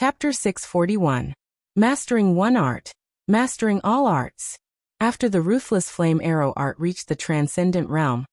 Chapter 641. Mastering One Art. Mastering All Arts. After the ruthless flame arrow art reached the transcendent realm,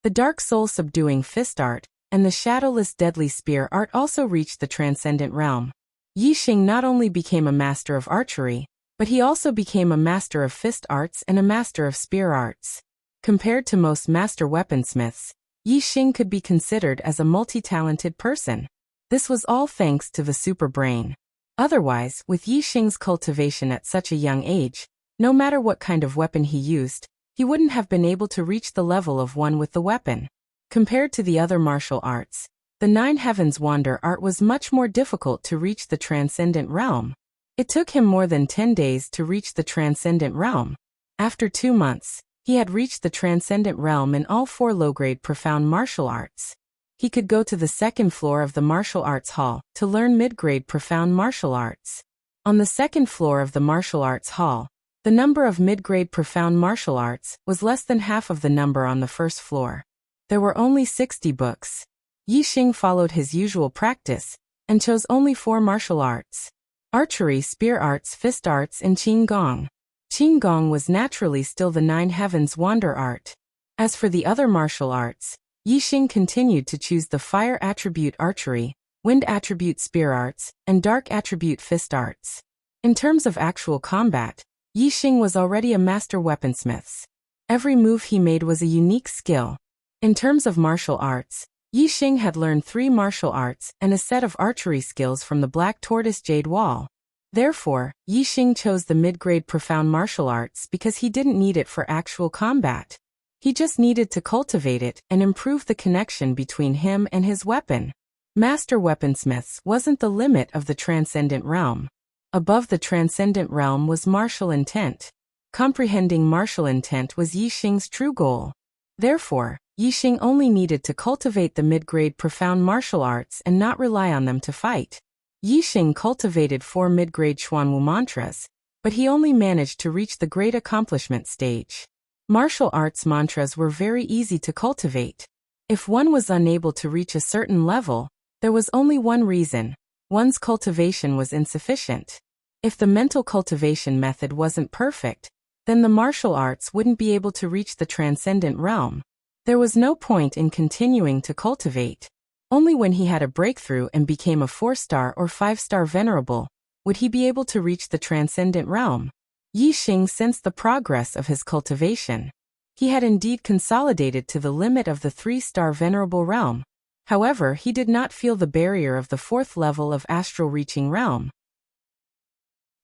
the dark soul subduing fist art, and the shadowless deadly spear art also reached the transcendent realm. Yi Xing not only became a master of archery, but he also became a master of fist arts and a master of spear arts. Compared to most master weaponsmiths, Yi Xing could be considered as a multi-talented person. This was all thanks to the super brain. Otherwise, with Yi Xing's cultivation at such a young age, no matter what kind of weapon he used, he wouldn't have been able to reach the level of one with the weapon. Compared to the other martial arts, the Nine Heavens Wander art was much more difficult to reach the transcendent realm. It took him more than 10 days to reach the transcendent realm. After 2 months, he had reached the transcendent realm in all 4 low-grade profound martial arts. He could go to the 2nd floor of the martial arts hall to learn mid-grade profound martial arts. On the 2nd floor of the martial arts hall, the number of mid-grade profound martial arts was less than half of the number on the 1st floor. There were only 60 books. Yi Xing followed his usual practice and chose only 4 martial arts: archery, spear arts, fist arts, and Qinggong. Qinggong was naturally still the Nine Heavens Wander art. As for the other martial arts, Yi Xing continued to choose the fire attribute archery, wind attribute spear arts, and dark attribute fist arts. In terms of actual combat, Yi Xing was already a master weaponsmith. Every move he made was a unique skill. In terms of martial arts, Yi Xing had learned 3 martial arts and a set of archery skills from the Black Tortoise Jade Wall. Therefore, Yi Xing chose the mid-grade profound martial arts because he didn't need it for actual combat. He just needed to cultivate it and improve the connection between him and his weapon. Master weaponsmiths wasn't the limit of the transcendent realm. Above the transcendent realm was martial intent. Comprehending martial intent was Yi Xing's true goal. Therefore, Yi Xing only needed to cultivate the mid-grade profound martial arts and not rely on them to fight. Yi Xing cultivated 4 mid-grade Xuanwu mantras, but he only managed to reach the great accomplishment stage. Martial arts mantras were very easy to cultivate. If one was unable to reach a certain level, there was only one reason: one's cultivation was insufficient. If the mental cultivation method wasn't perfect, then the martial arts wouldn't be able to reach the transcendent realm. There was no point in continuing to cultivate. Only when he had a breakthrough and became a 4-star or 5-star venerable would he be able to reach the transcendent realm. Yi Xing sensed the progress of his cultivation. He had indeed consolidated to the limit of the 3-star venerable realm. However, he did not feel the barrier of the 4th level of astral reaching realm.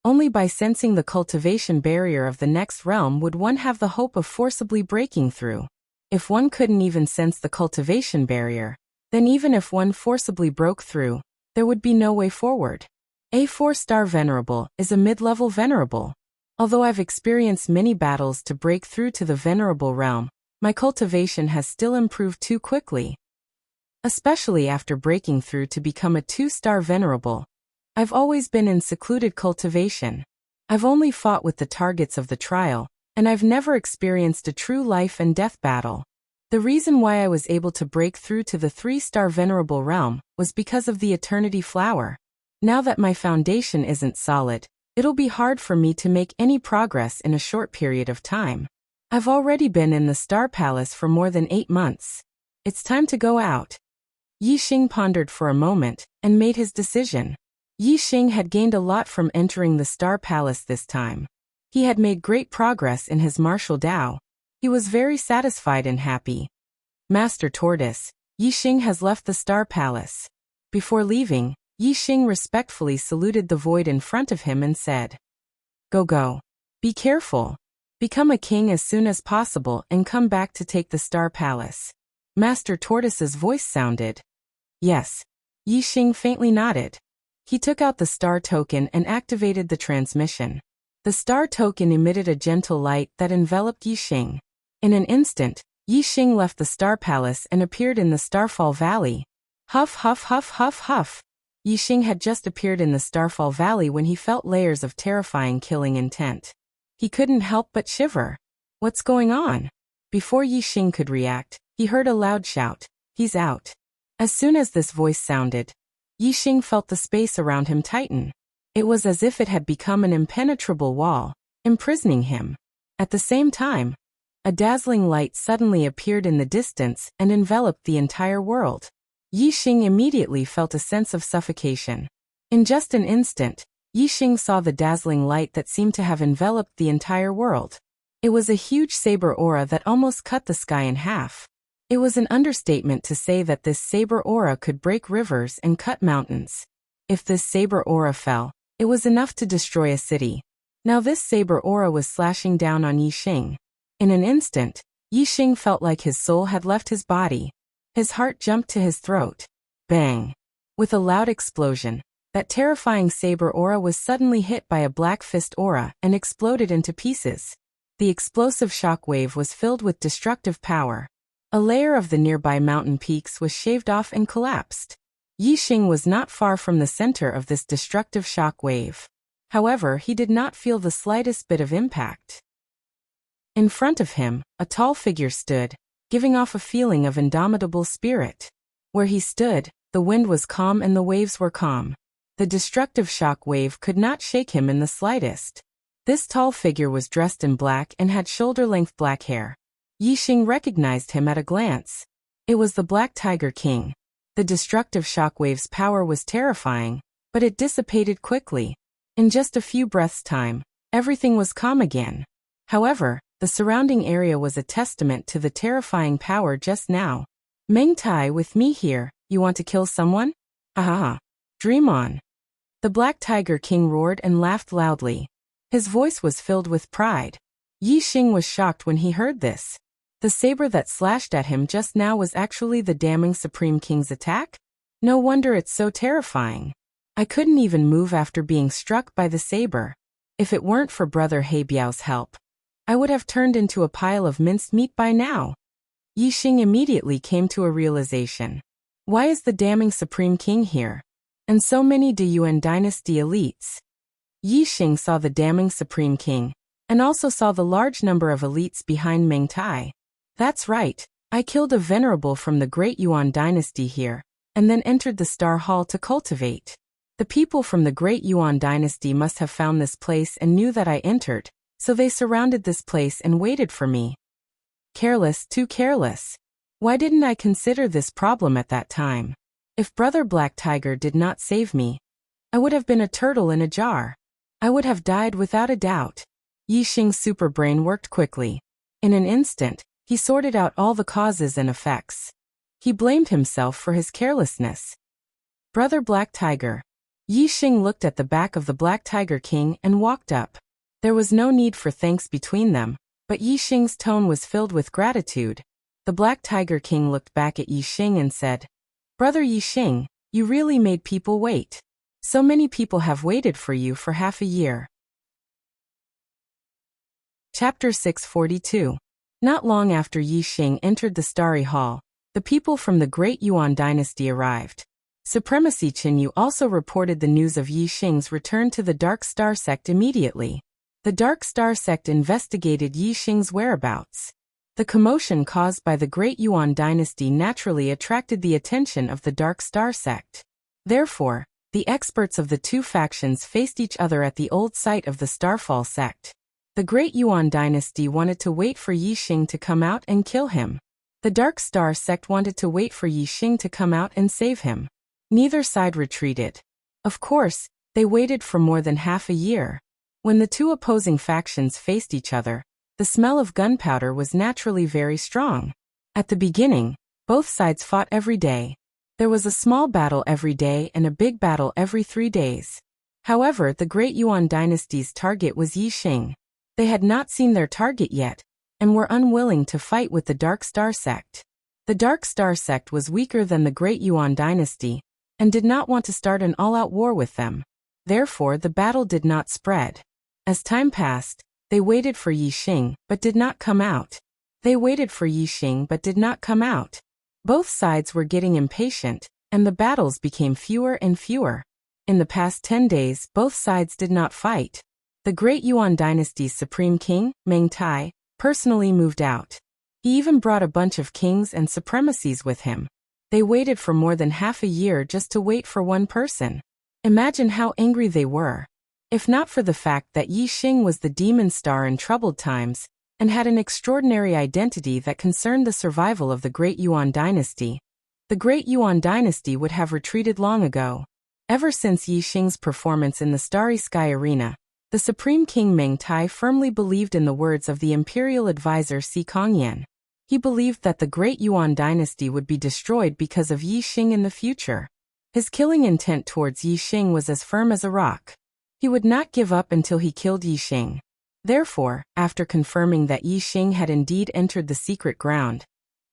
Only by sensing the cultivation barrier of the next realm would one have the hope of forcibly breaking through. If one couldn't even sense the cultivation barrier, then even if one forcibly broke through, there would be no way forward. A 4-star venerable is a mid-level venerable. Although I've experienced many battles to break through to the venerable realm, my cultivation has still improved too quickly. Especially after breaking through to become a 2-star venerable. I've always been in secluded cultivation. I've only fought with the targets of the trial, and I've never experienced a true life and death battle. The reason why I was able to break through to the 3-star venerable realm was because of the Eternity Flower. Now that my foundation isn't solid, it'll be hard for me to make any progress in a short period of time. I've already been in the Star Palace for more than 8 months. It's time to go out. Yi Xing pondered for a moment and made his decision. Yi Xing had gained a lot from entering the Star Palace this time. He had made great progress in his martial Tao. He was very satisfied and happy. Master Tortoise, Yi Xing has left the Star Palace. Before leaving, Yi Xing respectfully saluted the void in front of him and said, Go. Be careful. Become a king as soon as possible and come back to take the Star Palace. Master Tortoise's voice sounded. Yes. Yi Xing faintly nodded. He took out the star token and activated the transmission. The star token emitted a gentle light that enveloped Yi Xing. In an instant, Yi Xing left the Star Palace and appeared in the Starfall Valley. Huff, huff, huff, huff, huff. Yi Xing had just appeared in the Starfall Valley when he felt layers of terrifying killing intent. He couldn't help but shiver. What's going on? Before Yi Xing could react, he heard a loud shout. He's out. As soon as this voice sounded, Yixing felt the space around him tighten. It was as if it had become an impenetrable wall, imprisoning him. At the same time, a dazzling light suddenly appeared in the distance and enveloped the entire world. Yixing immediately felt a sense of suffocation. In just an instant, Yixing saw the dazzling light that seemed to have enveloped the entire world. It was a huge saber aura that almost cut the sky in half. It was an understatement to say that this saber aura could break rivers and cut mountains. If this saber aura fell, it was enough to destroy a city. Now this saber aura was slashing down on Yixing. In an instant, Yixing felt like his soul had left his body. His heart jumped to his throat. Bang! With a loud explosion, that terrifying saber aura was suddenly hit by a black fist aura and exploded into pieces. The explosive shock wave was filled with destructive power. A layer of the nearby mountain peaks was shaved off and collapsed. Yixing was not far from the center of this destructive shock wave. However, he did not feel the slightest bit of impact. In front of him, a tall figure stood, giving off a feeling of indomitable spirit. Where he stood, the wind was calm and the waves were calm. The destructive shock wave could not shake him in the slightest. This tall figure was dressed in black and had shoulder-length black hair. Yixing recognized him at a glance. It was the Black Tiger King. The destructive shockwave's power was terrifying, but it dissipated quickly. In just a few breaths' time, everything was calm again. However, the surrounding area was a testament to the terrifying power just now. Meng Tai, with me here, you want to kill someone? Ha ha ha. Dream on. The Black Tiger King roared and laughed loudly. His voice was filled with pride. Yixing was shocked when he heard this. The saber that slashed at him just now was actually the damning Supreme King's attack? No wonder it's so terrifying. I couldn't even move after being struck by the saber. If it weren't for Brother Heibiao's help, I would have turned into a pile of minced meat by now. Yixing immediately came to a realization. Why is the damning Supreme King here? And so many Yuan dynasty elites. Yixing saw the damning Supreme King, and also saw the large number of elites behind Meng Tai. That's right, I killed a venerable from the Great Yuan dynasty here, and then entered the Star Hall to cultivate. The people from the Great Yuan dynasty must have found this place and knew that I entered, so they surrounded this place and waited for me. Careless, too careless. Why didn't I consider this problem at that time? If Brother Black Tiger did not save me, I would have been a turtle in a jar. I would have died without a doubt. Yixing's super brain worked quickly. In an instant, he sorted out all the causes and effects. He blamed himself for his carelessness. Brother Black Tiger. Yixing looked at the back of the Black Tiger King and walked up. There was no need for thanks between them, but Yixing's tone was filled with gratitude. The Black Tiger King looked back at Yixing and said, Brother Yixing, you really made people wait. So many people have waited for you for half a year. Chapter 642. Not long after Yixing entered the Starry Hall, the people from the Great Yuan dynasty arrived. Supremacy Qinyu also reported the news of Yixing's return to the Dark Star sect immediately. The Dark Star sect investigated Yixing's whereabouts. The commotion caused by the Great Yuan dynasty naturally attracted the attention of the Dark Star sect. Therefore, the experts of the two factions faced each other at the old site of the Starfall sect. The Great Yuan dynasty wanted to wait for Yixing to come out and kill him. The Dark Star sect wanted to wait for Yixing to come out and save him. Neither side retreated. Of course, they waited for more than half a year. When the two opposing factions faced each other, the smell of gunpowder was naturally very strong. At the beginning, both sides fought every day. There was a small battle every day and a big battle every 3 days. However, the Great Yuan dynasty's target was Yixing. They had not seen their target yet, and were unwilling to fight with the Dark Star sect. The Dark Star sect was weaker than the Great Yuan dynasty, and did not want to start an all-out war with them. Therefore, the battle did not spread. As time passed, they waited for Yixing, but did not come out. They waited for Yixing but did not come out. Both sides were getting impatient, and the battles became fewer and fewer. In the past 10 days, both sides did not fight. The Great Yuan dynasty's Supreme King, Meng Tai, personally moved out. He even brought a bunch of kings and supremacies with him. They waited for more than half a year just to wait for one person. Imagine how angry they were. If not for the fact that Yi Xing was the demon star in troubled times, and had an extraordinary identity that concerned the survival of the Great Yuan dynasty, the Great Yuan dynasty would have retreated long ago. Ever since Yi Xing's performance in the Starry Sky Arena, the Supreme King Meng Tai firmly believed in the words of the imperial advisor Si Kongyan. He believed that the Great Yuan dynasty would be destroyed because of Yi Xing in the future. His killing intent towards Yi Xing was as firm as a rock. He would not give up until he killed Yi Xing. Therefore, after confirming that Yi Xing had indeed entered the secret ground,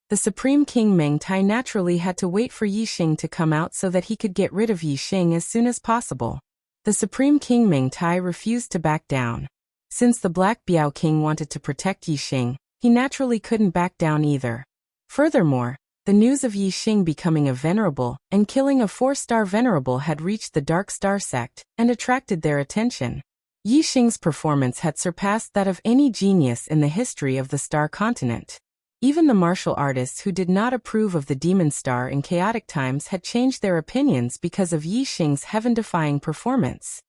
the Supreme King Meng Tai naturally had to wait for Yi Xing to come out so that he could get rid of Yi Xing as soon as possible. The Supreme King Meng Tai refused to back down. Since the Black Biao King wanted to protect Yi Xing, he naturally couldn't back down either. Furthermore, the news of Yi Xing becoming a venerable and killing a 4-star venerable had reached the Dark Star sect and attracted their attention. Yi Xing's performance had surpassed that of any genius in the history of the Star Continent. Even the martial artists who did not approve of the Demon Star in chaotic times had changed their opinions because of Yi Xing's heaven-defying performance.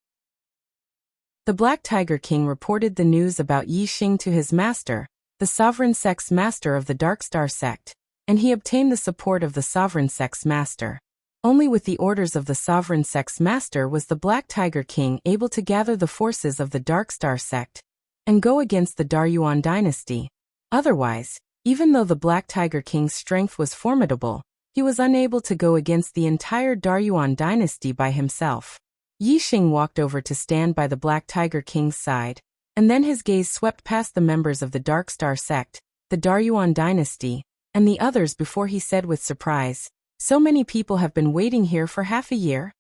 The Black Tiger King reported the news about Yi Xing to his master, the Sovereign Sect's master of the Dark Star sect, and he obtained the support of the Sovereign Sect's master. Only with the orders of the Sovereign Sect's master was the Black Tiger King able to gather the forces of the Dark Star sect and go against the Daryuan dynasty. Otherwise, even though the Black Tiger King's strength was formidable, he was unable to go against the entire Daryuan dynasty by himself. Yi Xing walked over to stand by the Black Tiger King's side, and then his gaze swept past the members of the Dark Star sect, the Daryuan dynasty, and the others before he said with surprise, "So many people have been waiting here for half a year?"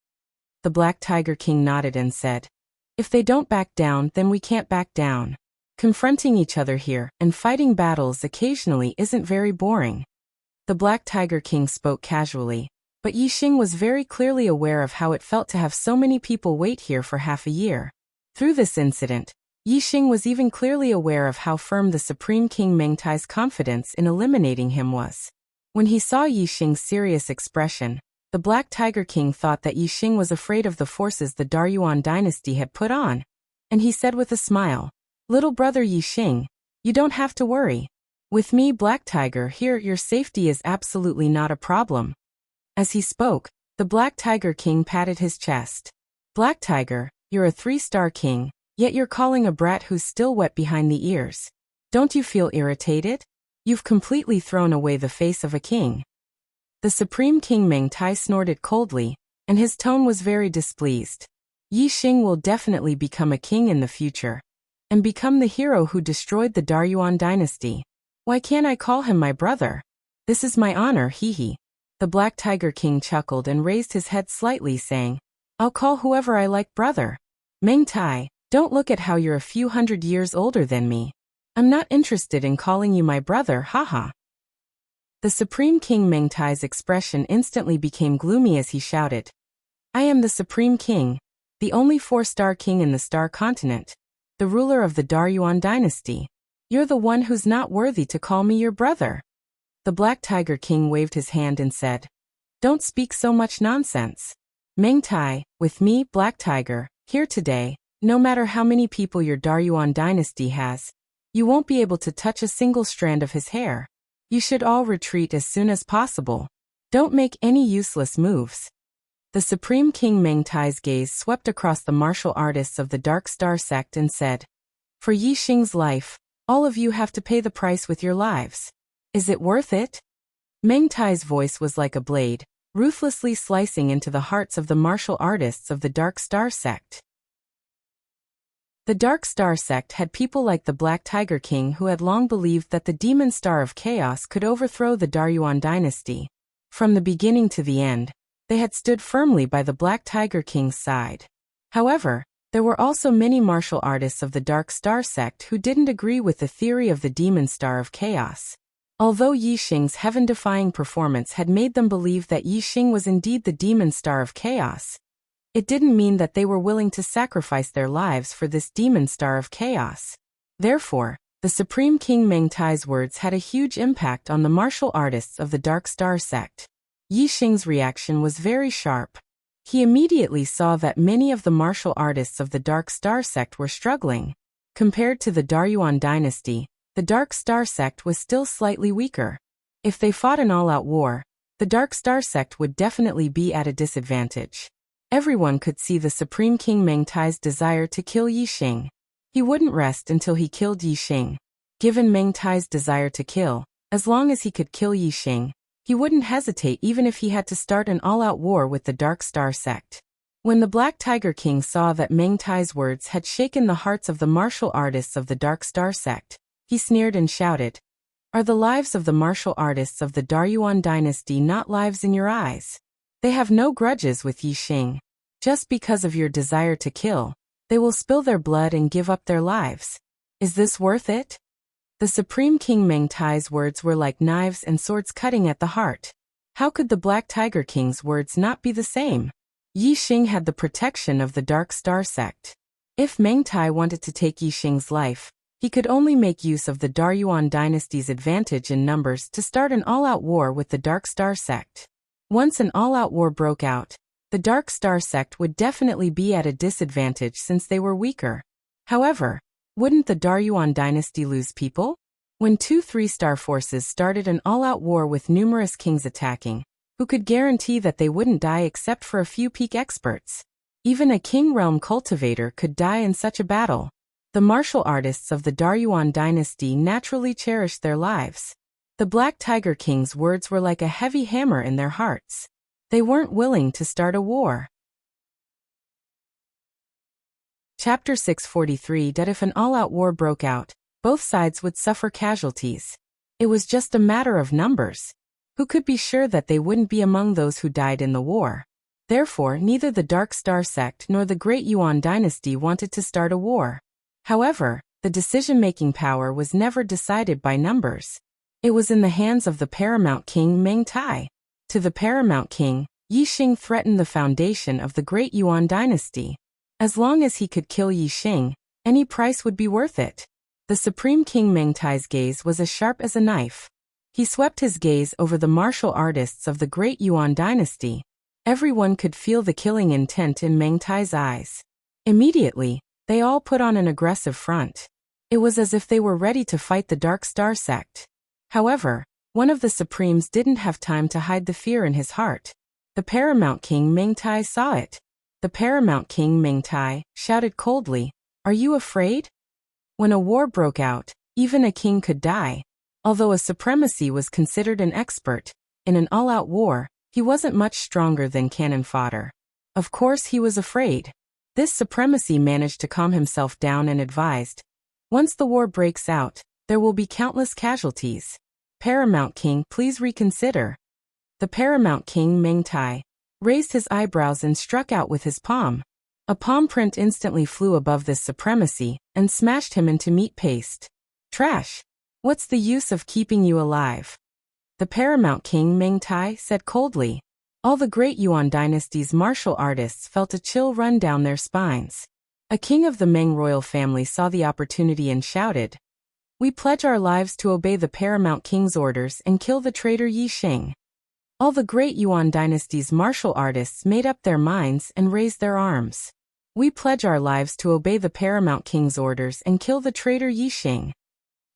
The Black Tiger King nodded and said, "If they don't back down, then we can't back down. Confronting each other here and fighting battles occasionally isn't very boring." The Black Tiger King spoke casually, but Yi Xing was very clearly aware of how it felt to have so many people wait here for half a year. Through this incident, Yi Xing was even clearly aware of how firm the Supreme King Meng Tai's confidence in eliminating him was. When he saw Yi Xing's serious expression, the Black Tiger King thought that Yi Xing was afraid of the forces the Daryuan dynasty had put on, and he said with a smile, "Little brother Yi Xing, you don't have to worry. With me, Black Tiger, here your safety is absolutely not a problem." As he spoke, the Black Tiger King patted his chest. "Black Tiger, you're a 3-star king, yet you're calling a brat who's still wet behind the ears. Don't you feel irritated? You've completely thrown away the face of a king." The Supreme King Meng Tai snorted coldly, and his tone was very displeased. Yi Xing will definitely become a king in the future, and become the hero who destroyed the Daryuan dynasty. Why can't I call him my brother? This is my honor, hee. The Black Tiger King chuckled and raised his head slightly, saying, "I'll call whoever I like brother. Meng Tai, don't look at how you're a few hundred years older than me. I'm not interested in calling you my brother, haha." The Supreme King Meng Tai's expression instantly became gloomy as he shouted, "I am the Supreme King, the only 4-star king in the Star Continent, the ruler of the Daryuan dynasty. You're the one who's not worthy to call me your brother." The Black Tiger King waved his hand and said, "Don't speak so much nonsense. Meng Tai, with me, Black Tiger, here today, no matter how many people your Daryuan dynasty has, you won't be able to touch a single strand of his hair. You should all retreat as soon as possible. Don't make any useless moves." The Supreme King Meng Tai's gaze swept across the martial artists of the Dark Star sect and said, "For Yi Xing's life, all of you have to pay the price with your lives. Is it worth it?" Meng Tai's voice was like a blade, ruthlessly slicing into the hearts of the martial artists of the Dark Star sect. The Dark Star sect had people like the Black Tiger King who had long believed that the Demon Star of Chaos could overthrow the Daryuan dynasty. From the beginning to the end, they had stood firmly by the Black Tiger King's side. However, there were also many martial artists of the Dark Star sect who didn't agree with the theory of the Demon Star of Chaos. Although Yi Xing's heaven-defying performance had made them believe that Yi Xing was indeed the Demon Star of Chaos, it didn't mean that they were willing to sacrifice their lives for this Demon Star of Chaos. Therefore, the Supreme King Meng Tai's words had a huge impact on the martial artists of the Dark Star sect. Yi Xing's reaction was very sharp. He immediately saw that many of the martial artists of the Dark Star sect were struggling. Compared to the Daryuan dynasty, the Dark Star sect was still slightly weaker. If they fought an all-out war, the Dark Star sect would definitely be at a disadvantage. Everyone could see the Supreme King Meng Tai's desire to kill Yi Xing. He wouldn't rest until he killed Yi Xing. Given Meng Tai's desire to kill, as long as he could kill Yi Xing, he wouldn't hesitate even if he had to start an all-out war with the Dark Star sect. When the Black Tiger King saw that Meng Tai's words had shaken the hearts of the martial artists of the Dark Star sect, he sneered and shouted, "Are the lives of the martial artists of the Daryuan dynasty not lives in your eyes? They have no grudges with Yi Xing. Just because of your desire to kill, they will spill their blood and give up their lives. Is this worth it?" The Supreme King Meng Tai's words were like knives and swords cutting at the heart. How could the Black Tiger King's words not be the same? Yi Xing had the protection of the Dark Star sect. If Meng Tai wanted to take Yi Xing's life, he could only make use of the Daryuan dynasty's advantage in numbers to start an all-out war with the Dark Star sect. Once an all-out war broke out, the Dark Star sect would definitely be at a disadvantage since they were weaker. However, wouldn't the Daryuan dynasty lose people? When two 3-star forces started an all-out war with numerous kings attacking, who could guarantee that they wouldn't die except for a few peak experts? Even a king realm cultivator could die in such a battle. The martial artists of the Daryuan dynasty naturally cherished their lives. The Black Tiger King's words were like a heavy hammer in their hearts. They weren't willing to start a war. Chapter 643 that if an all-out war broke out, both sides would suffer casualties. It was just a matter of numbers. Who could be sure that they wouldn't be among those who died in the war? Therefore, neither the Dark Star sect nor the Great Yuan dynasty wanted to start a war. However, the decision-making power was never decided by numbers. It was in the hands of the paramount king Meng Tai. To the paramount king, Yi Xing threatened the foundation of the Great Yuan dynasty. As long as he could kill Yi Xing, any price would be worth it. The Supreme King Meng Tai's gaze was as sharp as a knife. He swept his gaze over the martial artists of the Great Yuan dynasty. Everyone could feel the killing intent in Meng Tai's eyes. Immediately, they all put on an aggressive front. It was as if they were ready to fight the Dark Star sect. However, one of the Supremes didn't have time to hide the fear in his heart. The paramount king Meng Tai saw it. The paramount king Meng Tai shouted coldly, "Are you afraid?" When a war broke out, even a king could die. Although a supremacy was considered an expert, in an all-out war, he wasn't much stronger than cannon fodder. Of course he was afraid. This supremacy managed to calm himself down and advised, "Once the war breaks out, there will be countless casualties. Paramount King, please reconsider." The paramount king Meng Tai raised his eyebrows and struck out with his palm. A palm print instantly flew above this supremacy and smashed him into meat paste. "Trash! What's the use of keeping you alive?" The paramount king Meng Tai said coldly. All the Great Yuan dynasty's martial artists felt a chill run down their spines. A king of the Meng royal family saw the opportunity and shouted, "We pledge our lives to obey the paramount king's orders and kill the traitor Yi Xing." All the Great Yuan dynasty's martial artists made up their minds and raised their arms. "We pledge our lives to obey the paramount king's orders and kill the traitor Yi Xing."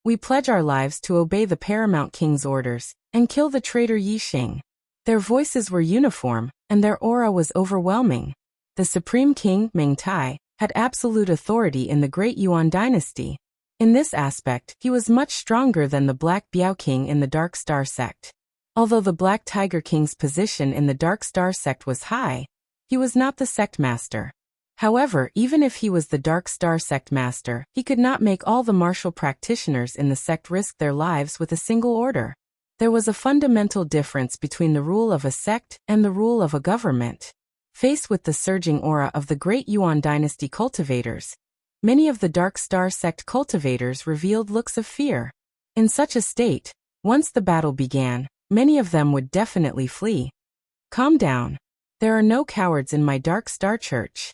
"We pledge our lives to obey the paramount king's orders and kill the traitor Yi Xing." Their voices were uniform, and their aura was overwhelming. The Supreme King, Meng Tai, had absolute authority in the Great Yuan dynasty. In this aspect, he was much stronger than the Black Biao King in the Dark Star sect. Although the Black Tiger King's position in the Dark Star sect was high, he was not the sect master. However, even if he was the Dark Star sect master, he could not make all the martial practitioners in the sect risk their lives with a single order. There was a fundamental difference between the rule of a sect and the rule of a government. Faced with the surging aura of the Great Yuan dynasty cultivators, many of the Dark Star sect cultivators revealed looks of fear. In such a state, once the battle began, many of them would definitely flee. "Calm down. There are no cowards in my Dark Star Church.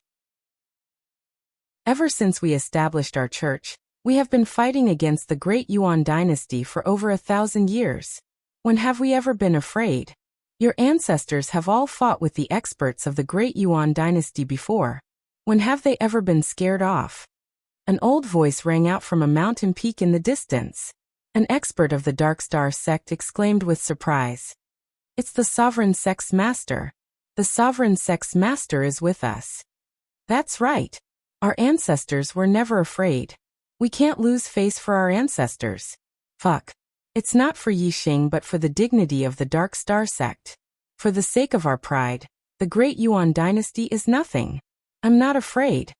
Ever since we established our church, we have been fighting against the Great Yuan dynasty for over 1,000 years. When have we ever been afraid? Your ancestors have all fought with the experts of the Great Yuan dynasty before. When have they ever been scared off? An old voice rang out from a mountain peak in the distance. An expert of the Dark Star sect exclaimed with surprise. It's the Sovereign Sect's master. The Sovereign Sect's master is with us. That's right. Our ancestors were never afraid. We can't lose face for our ancestors. Fuck. It's not for Yixing but for the dignity of the Dark Star sect. For the sake of our pride, the Great Yuan dynasty is nothing. I'm not afraid.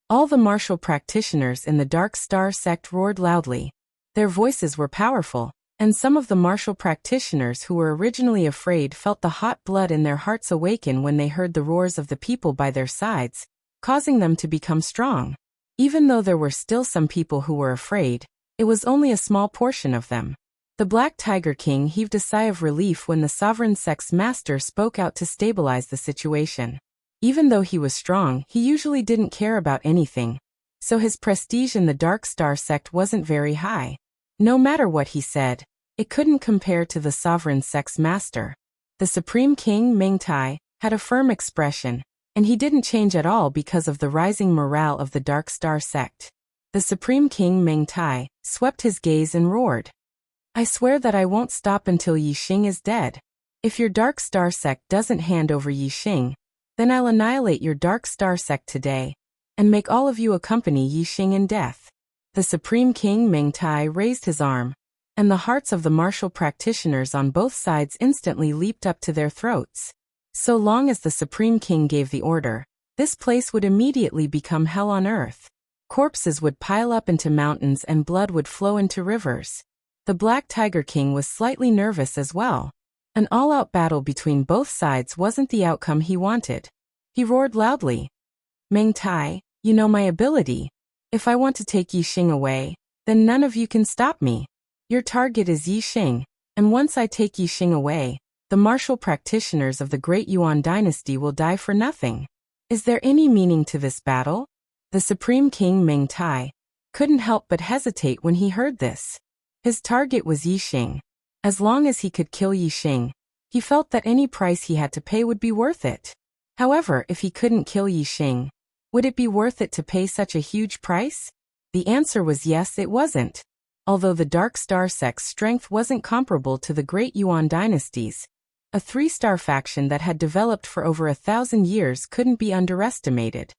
All the martial practitioners in the Dark Star sect roared loudly. Their voices were powerful, and some of the martial practitioners who were originally afraid felt the hot blood in their hearts awaken when they heard the roars of the people by their sides, causing them to become strong. Even though there were still some people who were afraid, it was only a small portion of them. The Black Tiger King heaved a sigh of relief when the Sovereign Sect's master spoke out to stabilize the situation. Even though he was strong, he usually didn't care about anything, so his prestige in the Dark Star sect wasn't very high. No matter what he said, it couldn't compare to the Sovereign Sect's master. The Supreme King Meng Tai had a firm expression, and he didn't change at all because of the rising morale of the Dark Star sect. The Supreme King Meng Tai swept his gaze and roared. I swear that I won't stop until Yixing is dead. If your Dark Star sect doesn't hand over Yixing, then I'll annihilate your Dark Star sect today, and make all of you accompany Yixing in death. The Supreme King Meng Tai raised his arm, and the hearts of the martial practitioners on both sides instantly leaped up to their throats. So long as the Supreme King gave the order, this place would immediately become hell on earth. Corpses would pile up into mountains and blood would flow into rivers. The Black Tiger King was slightly nervous as well. An all-out battle between both sides wasn't the outcome he wanted. He roared loudly. Meng Tai, you know my ability. If I want to take Yixing away, then none of you can stop me. Your target is Yixing, and once I take Yixing away, the martial practitioners of the Great Yuan dynasty will die for nothing. Is there any meaning to this battle? The Supreme King Meng Tai couldn't help but hesitate when he heard this. His target was Yixing. As long as he could kill Yixing, he felt that any price he had to pay would be worth it. However, if he couldn't kill Yixing, would it be worth it to pay such a huge price? The answer was yes, it wasn't. Although the Dark Star sect's strength wasn't comparable to the Great Yuan dynasties, a 3-star faction that had developed for over 1,000 years couldn't be underestimated.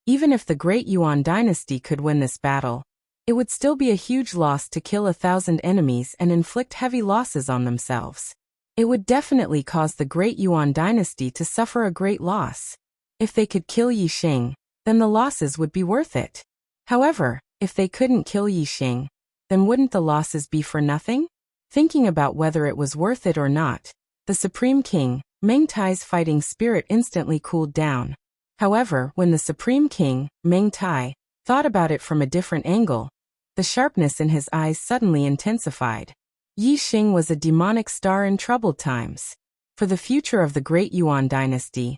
Even if the Great Yuan dynasty could win this battle, it would still be a huge loss to kill 1,000 enemies and inflict heavy losses on themselves. It would definitely cause the Great Yuan dynasty to suffer a great loss. If they could kill Yixing, then the losses would be worth it. However, if they couldn't kill Yixing, then wouldn't the losses be for nothing? Thinking about whether it was worth it or not, the Supreme King, Meng Tai's fighting spirit instantly cooled down. However, when the Supreme King, Meng Tai, thought about it from a different angle, the sharpness in his eyes suddenly intensified. Yixing was a demonic star in troubled times. For the future of the Great Yuan dynasty,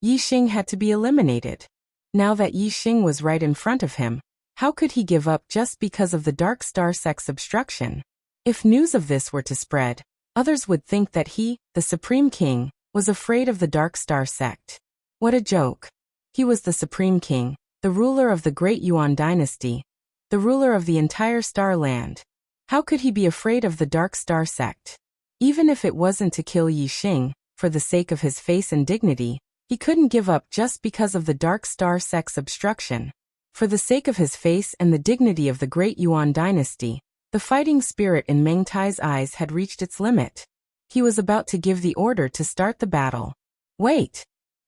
Yixing had to be eliminated. Now that Yixing was right in front of him, how could he give up just because of the Dark Star sect's obstruction? If news of this were to spread, others would think that he, the Supreme King, was afraid of the Dark Star sect. What a joke. He was the Supreme King, the ruler of the Great Yuan dynasty, the ruler of the entire Star Land. How could he be afraid of the Dark Star sect? Even if it wasn't to kill Yixing, for the sake of his face and dignity, he couldn't give up just because of the Dark Star sect's obstruction. For the sake of his face and the dignity of the Great Yuan dynasty, the fighting spirit in Meng Tai's eyes had reached its limit. He was about to give the order to start the battle. Wait!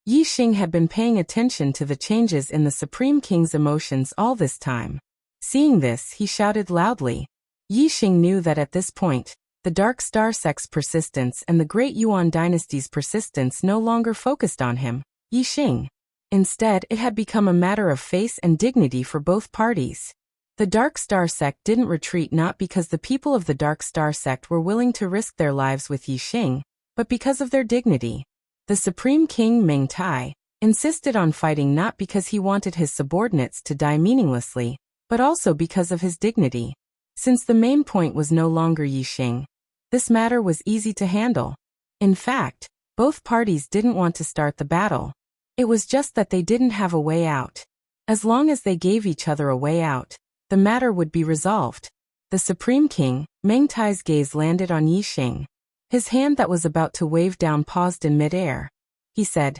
Yixing had been paying attention to the changes in the Supreme King's emotions all this time. Seeing this, he shouted loudly. Yixing knew that at this point, the Dark Star sect's persistence and the Great Yuan dynasty's persistence no longer focused on him, Yixing. Instead, it had become a matter of face and dignity for both parties. The Dark Star sect didn't retreat not because the people of the Dark Star sect were willing to risk their lives with Yixing, but because of their dignity. The Supreme King Meng Tai insisted on fighting not because he wanted his subordinates to die meaninglessly, but also because of his dignity. Since the main point was no longer Yixing, This matter was easy to handle. In fact, both parties didn't want to start the battle. It was just that they didn't have a way out. As long as they gave each other a way out, the matter would be resolved. The Supreme King, Meng Tai's gaze landed on Yixing. His hand that was about to wave down paused in midair. He said,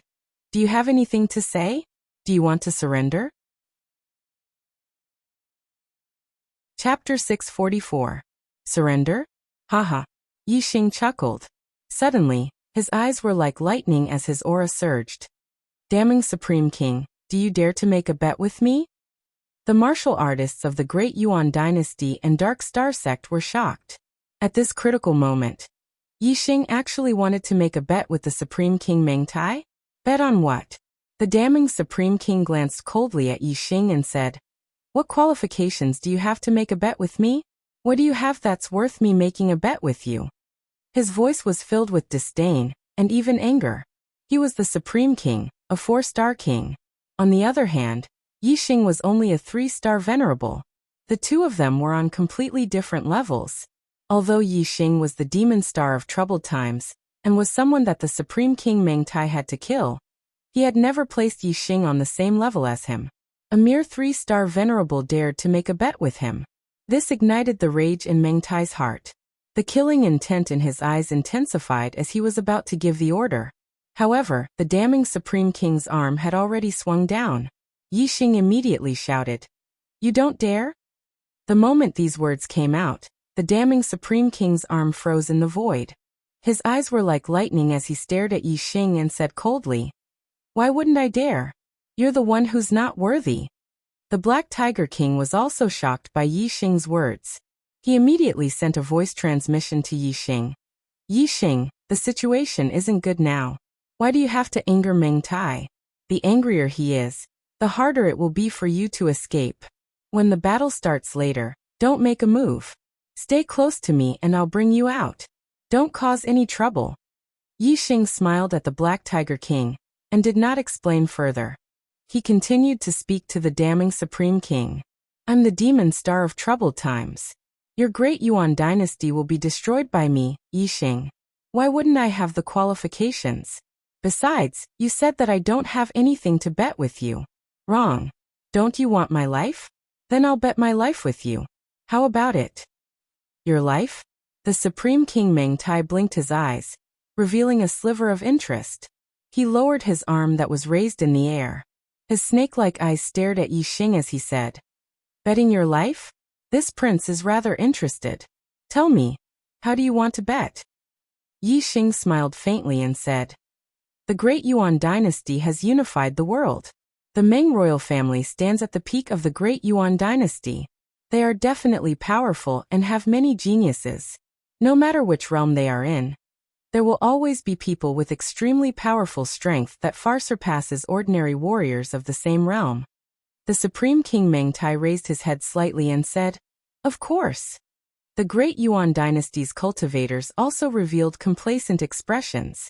"Do you have anything to say? Do you want to surrender?" Chapter 644. Surrender? Haha. Yixing chuckled. Suddenly, his eyes were like lightning as his aura surged. "Damning Supreme King, do you dare to make a bet with me?" The martial artists of the Great Yuan Dynasty and Dark Star Sect were shocked. At this critical moment, Yixing actually wanted to make a bet with the Supreme King Meng Tai? Bet on what? The damning Supreme King glanced coldly at Yixing and said, "What qualifications do you have to make a bet with me? What do you have that's worth me making a bet with you?" His voice was filled with disdain, and even anger. He was the Supreme King, a 4-star king. On the other hand, Yixing was only a 3-star venerable. The two of them were on completely different levels. Although Yixing was the demon star of troubled times, and was someone that the Supreme King Meng Tai had to kill, he had never placed Yixing on the same level as him. A mere 3-star venerable dared to make a bet with him. This ignited the rage in Meng Tai's heart. The killing intent in his eyes intensified as he was about to give the order. However, the damning Supreme King's arm had already swung down. Yixing immediately shouted, "You don't dare?" The moment these words came out, the damning Supreme King's arm froze in the void. His eyes were like lightning as he stared at Yixing and said coldly, "Why wouldn't I dare? You're the one who's not worthy." The Black Tiger King was also shocked by Yixing's words. He immediately sent a voice transmission to Yixing. "Yixing, the situation isn't good now. Why do you have to anger Meng Tai? The angrier he is, the harder it will be for you to escape. When the battle starts later, don't make a move. Stay close to me and I'll bring you out. Don't cause any trouble." Yixing smiled at the Black Tiger King, and did not explain further. He continued to speak to the damning Supreme King. "I'm the demon star of troubled times. Your Great Yuan Dynasty will be destroyed by me, Yixing. Why wouldn't I have the qualifications? Besides, you said that I don't have anything to bet with you. Wrong. Don't you want my life? Then I'll bet my life with you. How about it?" "Your life?" The Supreme King Meng Tai blinked his eyes, revealing a sliver of interest. He lowered his arm that was raised in the air. His snake-like eyes stared at Yixing as he said, "Betting your life? This prince is rather interested. Tell me, how do you want to bet?" Yixing smiled faintly and said, "The Great Yuan Dynasty has unified the world. The Meng royal family stands at the peak of the Great Yuan Dynasty. They are definitely powerful and have many geniuses. No matter which realm they are in, there will always be people with extremely powerful strength that far surpasses ordinary warriors of the same realm." The Supreme King Meng Tai raised his head slightly and said, "Of course." The Great Yuan Dynasty's cultivators also revealed complacent expressions.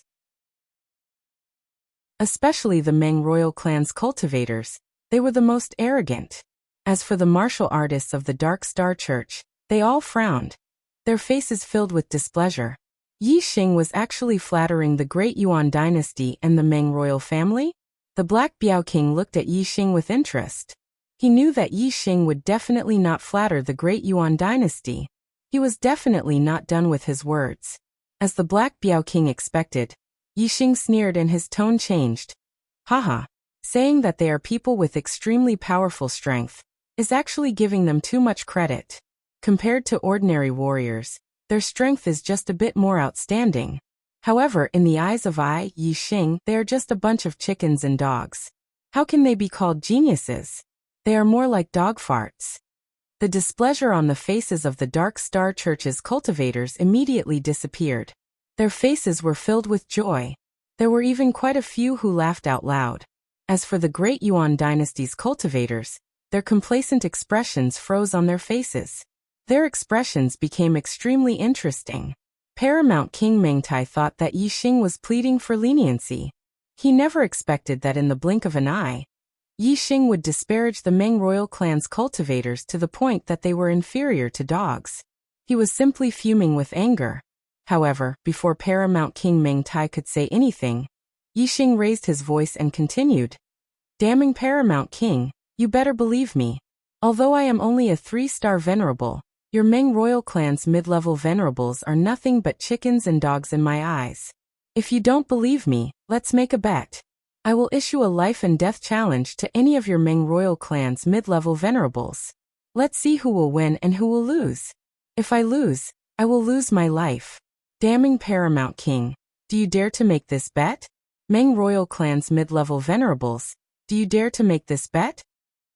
Especially the Meng royal clan's cultivators, they were the most arrogant. As for the martial artists of the Dark Star Church, they all frowned, their faces filled with displeasure. Yixing was actually flattering the Great Yuan Dynasty and the Meng royal family? The Black Biao King looked at Yixing with interest. He knew that Yixing would definitely not flatter the Great Yuan Dynasty. He was definitely not done with his words. As the Black Biao King expected, Yixing sneered and his tone changed. "Haha, saying that they are people with extremely powerful strength is actually giving them too much credit. Compared to ordinary warriors, their strength is just a bit more outstanding. However, in the eyes of Yixing, they are just a bunch of chickens and dogs. How can they be called geniuses? They are more like dog farts." The displeasure on the faces of the Dark Star Church's cultivators immediately disappeared. Their faces were filled with joy. There were even quite a few who laughed out loud. As for the Great Yuan Dynasty's cultivators, their complacent expressions froze on their faces. Their expressions became extremely interesting. Paramount King Meng Tai thought that Yixing was pleading for leniency. He never expected that in the blink of an eye, Yixing would disparage the Meng royal clan's cultivators to the point that they were inferior to dogs. He was simply fuming with anger. However, before Paramount King Meng Tai could say anything, Yixing raised his voice and continued. Damning Paramount King, you better believe me. Although I am only a 3-star venerable, your Meng royal clan's mid-level venerables are nothing but chickens and dogs in my eyes. If you don't believe me, let's make a bet. I will issue a life and death challenge to any of your Meng royal clan's mid-level venerables. Let's see who will win and who will lose. If I lose, I will lose my life. Damning Paramount King, do you dare to make this bet? Meng royal clan's mid-level venerables, do you dare to make this bet?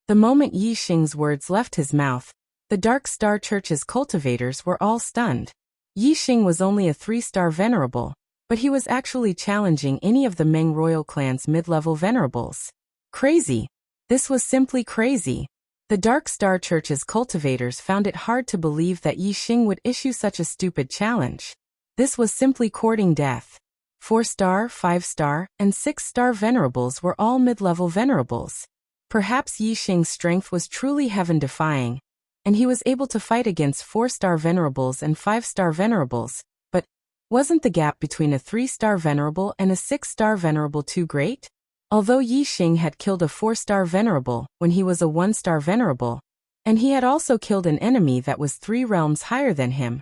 The moment Yixing's words left his mouth, the Dark Star Church's cultivators were all stunned. Yixing was only a 3-star venerable, but he was actually challenging any of the Meng royal clan's mid-level venerables. Crazy. This was simply crazy. The Dark Star Church's cultivators found it hard to believe that Yixing would issue such a stupid challenge. This was simply courting death. 4-star, 5-star, and 6-star venerables were all mid-level venerables. Perhaps Yixing's strength was truly heaven-defying, and he was able to fight against 4-star venerables and 5-star venerables, but wasn't the gap between a 3-star venerable and a 6-star venerable too great? Although Yixing had killed a 4-star venerable when he was a 1-star venerable, and he had also killed an enemy that was 3 realms higher than him,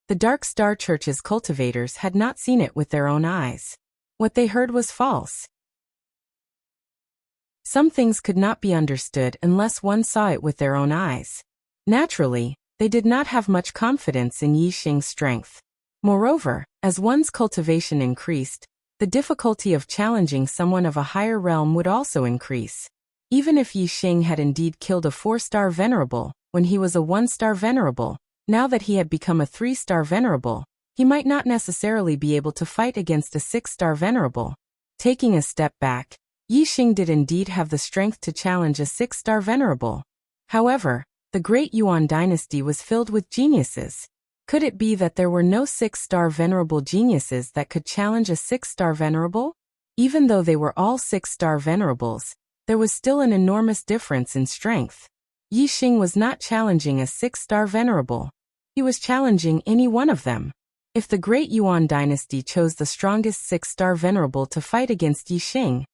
the Dark Star Church's cultivators had not seen it with their own eyes. What they heard was false. Some things could not be understood unless one saw it with their own eyes. Naturally, they did not have much confidence in Yixing's strength. Moreover, as one's cultivation increased, the difficulty of challenging someone of a higher realm would also increase. Even if Yixing had indeed killed a 4-star venerable when he was a 1-star venerable, now that he had become a 3-star venerable, he might not necessarily be able to fight against a 6-star venerable. Taking a step back, Yixing did indeed have the strength to challenge a 6-star venerable. However, the Great Yuan dynasty was filled with geniuses. Could it be that there were no 6-star venerable geniuses that could challenge a 6-star venerable? Even though they were all 6-star venerables, there was still an enormous difference in strength. Yixing was not challenging a 6-star venerable. He was challenging any one of them. If the Great Yuan dynasty chose the strongest 6-star venerable to fight against Yixing,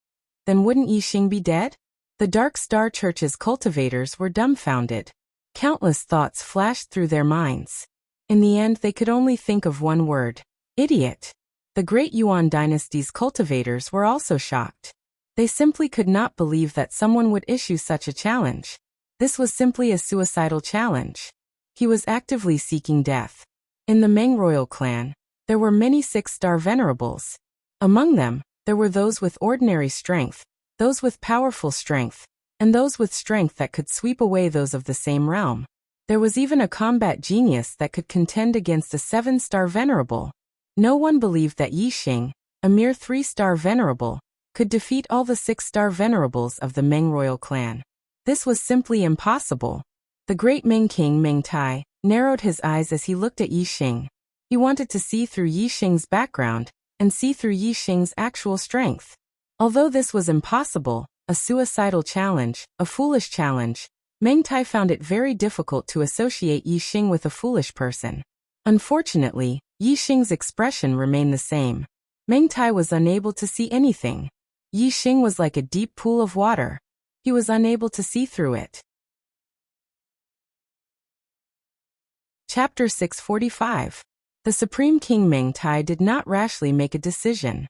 then wouldn't Yixing be dead? The Dark Star Church's cultivators were dumbfounded. Countless thoughts flashed through their minds. In the end, they could only think of one word: idiot. The Great Yuan dynasty's cultivators were also shocked. They simply could not believe that someone would issue such a challenge. This was simply a suicidal challenge. He was actively seeking death. In the Meng royal clan, there were many 6-star venerables. Among them, there were those with ordinary strength, those with powerful strength, and those with strength that could sweep away those of the same realm. There was even a combat genius that could contend against a 7-star venerable. No one believed that Yixing, a mere 3-star venerable, could defeat all the 6-star venerables of the Meng royal clan. This was simply impossible. The great Meng King Meng Tai narrowed his eyes as he looked at Yixing. He wanted to see through Yixing's background and see through Yixing's actual strength. Although this was impossible, a suicidal challenge, a foolish challenge, Meng Tai found it very difficult to associate Yixing with a foolish person. Unfortunately, Yixing's expression remained the same. Meng Tai was unable to see anything. Yixing was like a deep pool of water. He was unable to see through it. Chapter 645. The Supreme King Meng Tai did not rashly make a decision.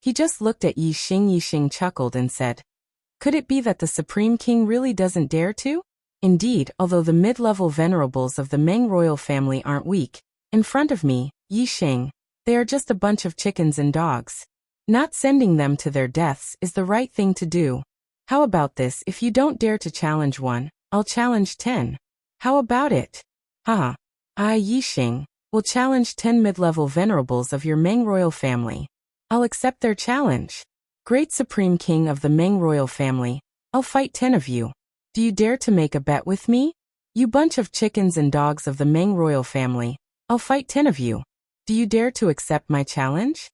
He just looked at Yixing. Yixing chuckled and said, "Could it be that the Supreme King really doesn't dare to? Indeed, although the mid-level venerables of the Meng royal family aren't weak, in front of me, Yixing, they are just a bunch of chickens and dogs. Not sending them to their deaths is the right thing to do. How about this? If you don't dare to challenge one, I'll challenge 10. How about it? Haha. I, Yixing, will challenge 10 mid-level venerables of your Meng royal family. I'll accept their challenge. Great Supreme King of the Meng royal family, I'll fight 10 of you. Do you dare to make a bet with me? You bunch of chickens and dogs of the Meng royal family, I'll fight 10 of you. Do you dare to accept my challenge?"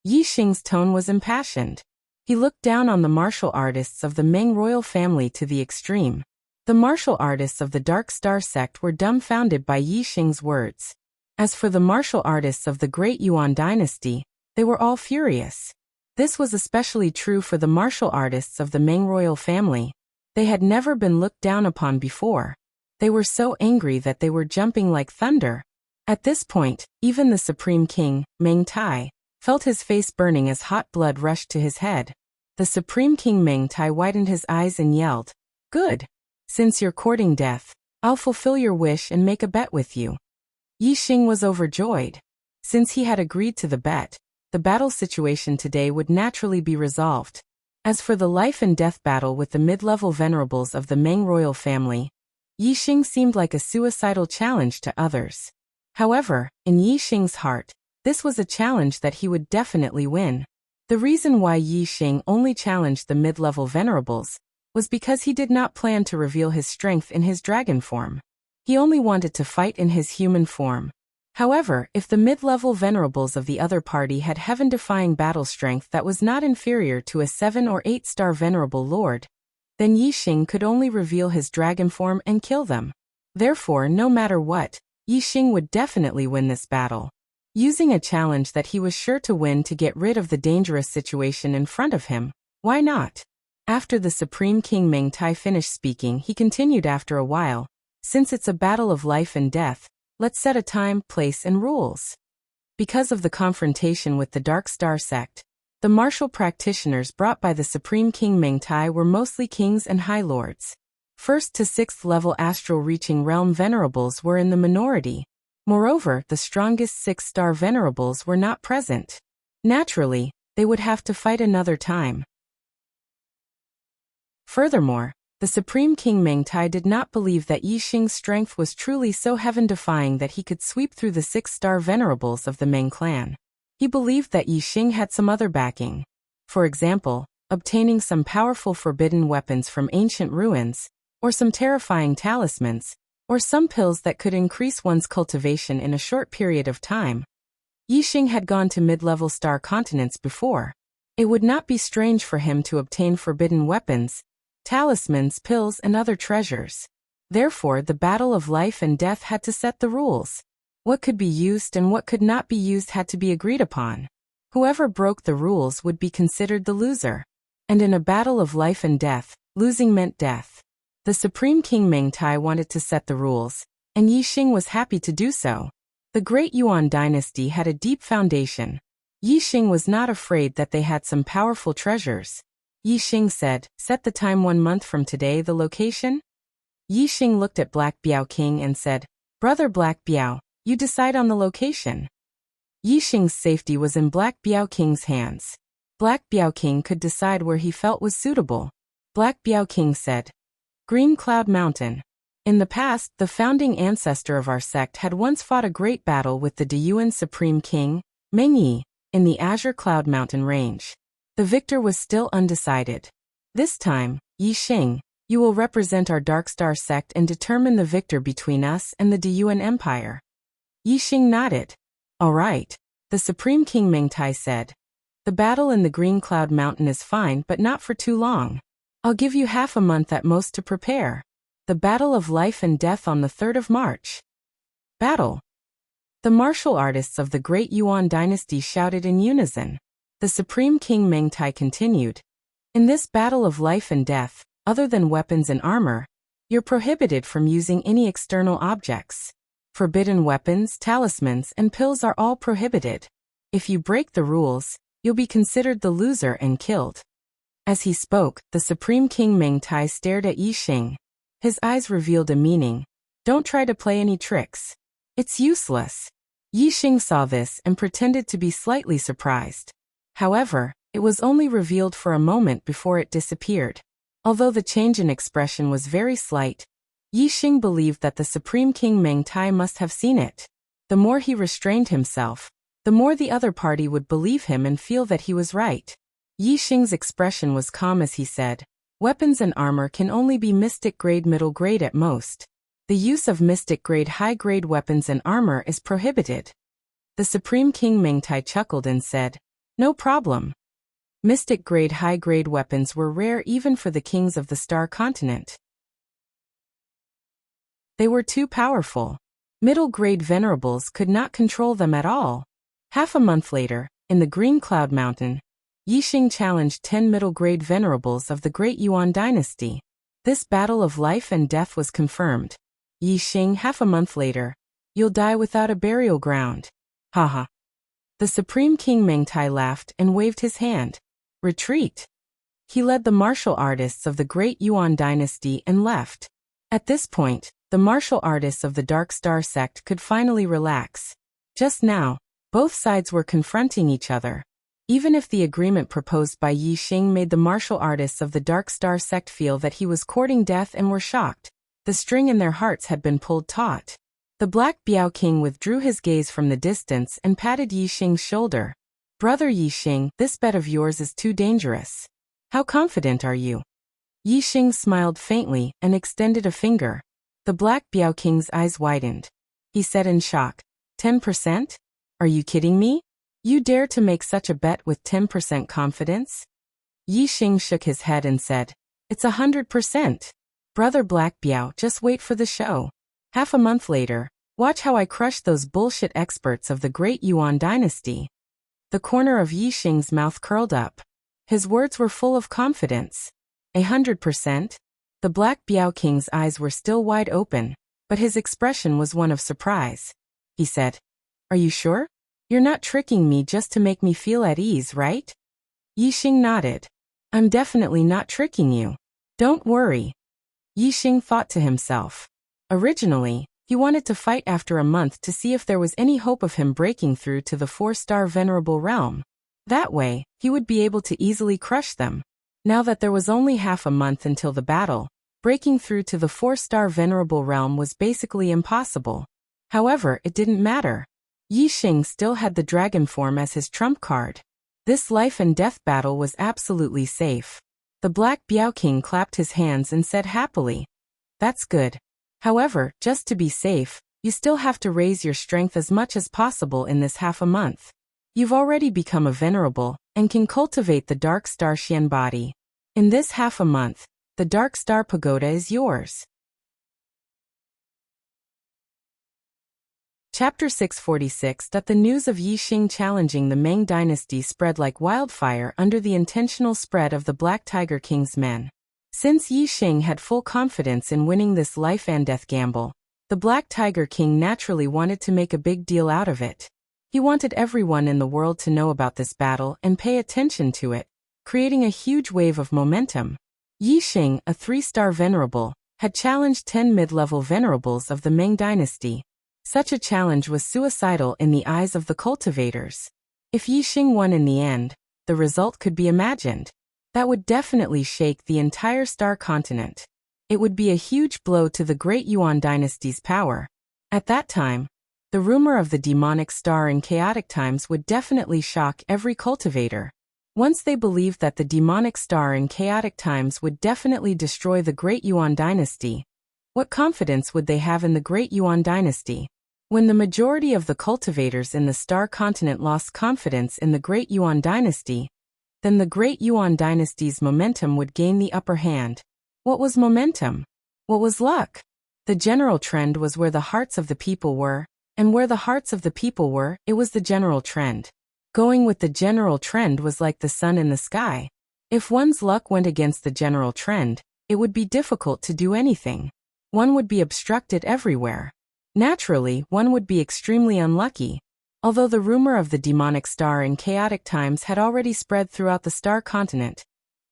Yixing's tone was impassioned. He looked down on the martial artists of the Meng royal family to the extreme. The martial artists of the Dark Star sect were dumbfounded by Yixing's words. As for the martial artists of the Great Yuan dynasty, they were all furious. This was especially true for the martial artists of the Ming royal family. They had never been looked down upon before. They were so angry that they were jumping like thunder. At this point, even the Supreme King, Meng Tai, felt his face burning as hot blood rushed to his head. The Supreme King Meng Tai widened his eyes and yelled, "Good! Since you're courting death, I'll fulfill your wish and make a bet with you." Yi Xing was overjoyed. Since he had agreed to the bet, the battle situation today would naturally be resolved. As for the life and death battle with the mid-level venerables of the Meng royal family, Yi Xing seemed like a suicidal challenge to others. However, in Yi Xing's heart, this was a challenge that he would definitely win. The reason why Yi Xing only challenged the mid-level venerables was because he did not plan to reveal his strength in his dragon form. He only wanted to fight in his human form. However, if the mid-level venerables of the other party had heaven-defying battle strength that was not inferior to a 7 or 8-star venerable lord, then Yi Xing could only reveal his dragon form and kill them. Therefore, no matter what, Yi Xing would definitely win this battle. Using a challenge that he was sure to win to get rid of the dangerous situation in front of him, why not? After the Supreme King Meng Tai finished speaking, he continued after a while, "Since it's a battle of life and death, let's set a time, place and rules." Because of the confrontation with the Dark Star sect, the martial practitioners brought by the Supreme King Meng Tai were mostly kings and high lords. 1st to 6th level astral-reaching realm venerables were in the minority. Moreover, the strongest 6-star venerables were not present. Naturally, they would have to fight another time. Furthermore, the Supreme King Meng Tai did not believe that Yi Xing's strength was truly so heaven-defying that he could sweep through the 6-star venerables of the Meng clan. He believed that Yi Xing had some other backing. For example, obtaining some powerful forbidden weapons from ancient ruins, or some terrifying talismans, or some pills that could increase one's cultivation in a short period of time. Yi Xing had gone to mid-level star continents before. It would not be strange for him to obtain forbidden weapons, talismans, pills, and other treasures. Therefore, the battle of life and death had to set the rules. What could be used and what could not be used had to be agreed upon. Whoever broke the rules would be considered the loser. And in a battle of life and death, losing meant death. The Supreme King Meng Tai wanted to set the rules, and Yi Xing was happy to do so. The Great Yuan dynasty had a deep foundation. Yi Xing was not afraid that they had some powerful treasures. Yi Xing said, "Set the time 1 month from today, the location?" Yi Xing looked at Black Biao King and said, "Brother Black Biao, you decide on the location." Yi Xing's safety was in Black Biao King's hands. Black Biao King could decide where he felt was suitable. Black Biao King said, "Green Cloud Mountain." In the past, the founding ancestor of our sect had once fought a great battle with the Deyuan Supreme King, Meng Yi, in the Azure Cloud Mountain range. The victor was still undecided. This time, Yi Xing, you will represent our Dark Star sect and determine the victor between us and the Deyuan Empire. Yi Xing nodded. "All right," the Supreme King Meng Tai said. "The battle in the Green Cloud Mountain is fine, but not for too long. I'll give you half a month at most to prepare. The battle of life and death on the 3rd of March. Battle." The martial artists of the Great Yuan dynasty shouted in unison. The Supreme King Meng Tai continued, "In this battle of life and death, other than weapons and armor, you're prohibited from using any external objects. Forbidden weapons, talismans, and pills are all prohibited. If you break the rules, you'll be considered the loser and killed." As he spoke, the Supreme King Meng Tai stared at Yi Xing. His eyes revealed a meaning. "Don't try to play any tricks. It's useless." Yi Xing saw this and pretended to be slightly surprised. However, it was only revealed for a moment before it disappeared. Although the change in expression was very slight, Yi Xing believed that the Supreme King Meng Tai must have seen it. The more he restrained himself, the more the other party would believe him and feel that he was right. Yi Xing's expression was calm as he said, "Weapons and armor can only be mystic grade, middle grade at most. The use of mystic grade, high grade weapons and armor is prohibited." The Supreme King Meng Tai chuckled and said, "No problem." Mystic grade, high grade weapons were rare even for the kings of the Star Continent. They were too powerful. Middle-grade venerables could not control them at all. Half a month later, in the Green Cloud Mountain, Yixing challenged 10 middle-grade venerables of the Great Yuan dynasty. This battle of life and death was confirmed. Yixing, half a month later, you'll die without a burial ground. Haha. The Supreme King Mengtai laughed and waved his hand. Retreat. He led the martial artists of the Great Yuan dynasty and left. At this point, the martial artists of the Dark Star sect could finally relax. Just now, both sides were confronting each other. Even if the agreement proposed by Yixing made the martial artists of the Dark Star sect feel that he was courting death and were shocked, the string in their hearts had been pulled taut. The Black Biao King withdrew his gaze from the distance and patted Yixing's shoulder. Brother Yixing, this bet of yours is too dangerous. How confident are you? Yixing smiled faintly and extended a finger. The Black Biao King's eyes widened. He said in shock, 10%? Are you kidding me? You dare to make such a bet with 10% confidence? Yixing shook his head and said, it's 100%. Brother Black Biao, just wait for the show. Half a month later, watch how I crush those bullshit experts of the Great Yuan dynasty. The corner of Yixing's mouth curled up. His words were full of confidence. 100%? The Black Biao King's eyes were still wide open, but his expression was one of surprise. He said, are you sure? You're not tricking me just to make me feel at ease, right? Yixing nodded. I'm definitely not tricking you. Don't worry. Yixing thought to himself. Originally, he wanted to fight after a month to see if there was any hope of him breaking through to the 4-star venerable realm. That way, he would be able to easily crush them. Now that there was only half a month until the battle, breaking through to the 4-star venerable realm was basically impossible. However, it didn't matter. Yixing still had the dragon form as his trump card. This life and death battle was absolutely safe. The Black Biao King clapped his hands and said happily, that's good. However, just to be safe, you still have to raise your strength as much as possible in this half a month. You've already become a venerable, and can cultivate the Dark Star Xian body. In this half a month, the Dark Star Pagoda is yours. Chapter 646. That the news of Yixing challenging the Meng dynasty spread like wildfire under the intentional spread of the Black Tiger King's men. Since Yixing had full confidence in winning this life and death gamble, the Black Tiger King naturally wanted to make a big deal out of it. He wanted everyone in the world to know about this battle and pay attention to it, creating a huge wave of momentum. Yixing, a 3-star venerable, had challenged 10 mid-level venerables of the Meng dynasty. Such a challenge was suicidal in the eyes of the cultivators. If Yixing won in the end, the result could be imagined. That would definitely shake the entire star continent. It would be a huge blow to the Great Yuan dynasty's power. At that time, the rumor of the demonic star in chaotic times would definitely shock every cultivator. Once they believed that the demonic star in chaotic times would definitely destroy the Great Yuan dynasty, what confidence would they have in the Great Yuan dynasty? When the majority of the cultivators in the star continent lost confidence in the Great Yuan dynasty, then the Great Yuan dynasty's momentum would gain the upper hand. What was momentum? What was luck? The general trend was where the hearts of the people were, and where the hearts of the people were, it was the general trend. Going with the general trend was like the sun in the sky. If one's luck went against the general trend, it would be difficult to do anything. One would be obstructed everywhere. Naturally, one would be extremely unlucky. Although the rumor of the demonic star in chaotic times had already spread throughout the star continent,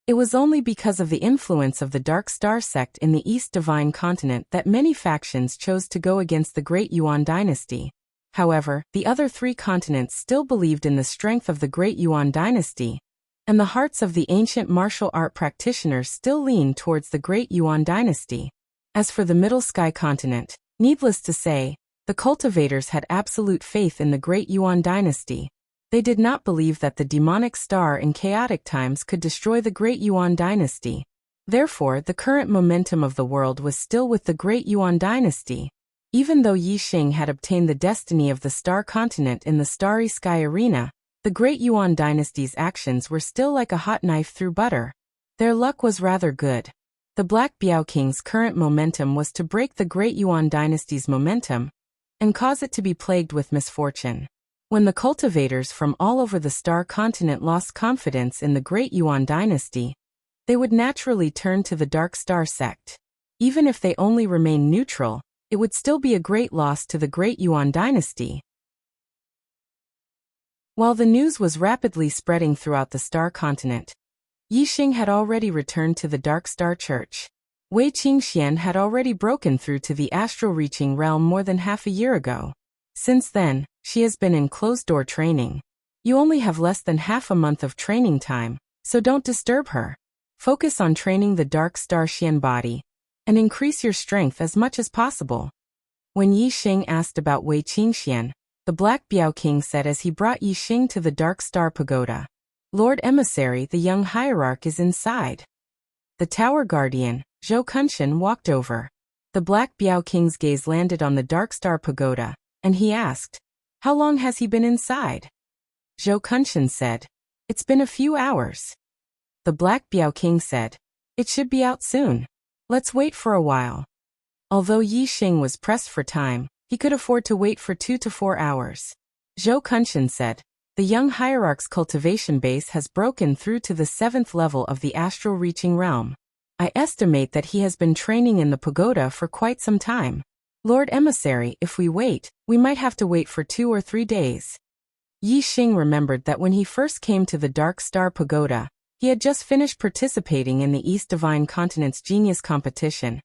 it was only because of the influence of the Dark Star sect in the East Divine continent that many factions chose to go against the Great Yuan dynasty. However, the other 3 continents still believed in the strength of the Great Yuan dynasty, and the hearts of the ancient martial art practitioners still leaned towards the Great Yuan dynasty. As for the Middle Sky continent, needless to say, the cultivators had absolute faith in the Great Yuan dynasty. They did not believe that the demonic star in chaotic times could destroy the Great Yuan dynasty. Therefore, the current momentum of the world was still with the Great Yuan dynasty. Even though Yixing had obtained the destiny of the star continent in the Starry Sky Arena, the Great Yuan dynasty's actions were still like a hot knife through butter. Their luck was rather good. The Black Biao King's current momentum was to break the Great Yuan dynasty's momentum, and cause it to be plagued with misfortune. When the cultivators from all over the Star Continent lost confidence in the Great Yuan dynasty, they would naturally turn to the Dark Star sect. Even if they only remained neutral, it would still be a great loss to the Great Yuan dynasty. While the news was rapidly spreading throughout the Star Continent, Yixing had already returned to the Dark Star Church. Wei Qingxian had already broken through to the astral-reaching realm more than half a year ago. Since then, she has been in closed-door training. You only have less than half a month of training time, so don't disturb her. Focus on training the Dark Star Xian body, and increase your strength as much as possible. When Yixing asked about Wei Qingxian, the Black Biao King said as he brought Yixing to the Dark Star Pagoda, "Lord Emissary, the young hierarch is inside." The Tower Guardian, Zhou Kunshan, walked over. The Black Biao King's gaze landed on the Dark Star Pagoda, and he asked, "How long has he been inside?" Zhou Kunshan said, "It's been a few hours." The Black Biao King said, "It should be out soon. Let's wait for a while." Although Yixing was pressed for time, he could afford to wait for 2 to 4 hours. Zhou Kunshan said, "The young hierarch's cultivation base has broken through to the 7th level of the astral reaching realm. I estimate that he has been training in the pagoda for quite some time. Lord Emissary, if we wait, we might have to wait for 2 or 3 days." Yixing remembered that when he first came to the Dark Star Pagoda, he had just finished participating in the East Divine Continent's Genius Competition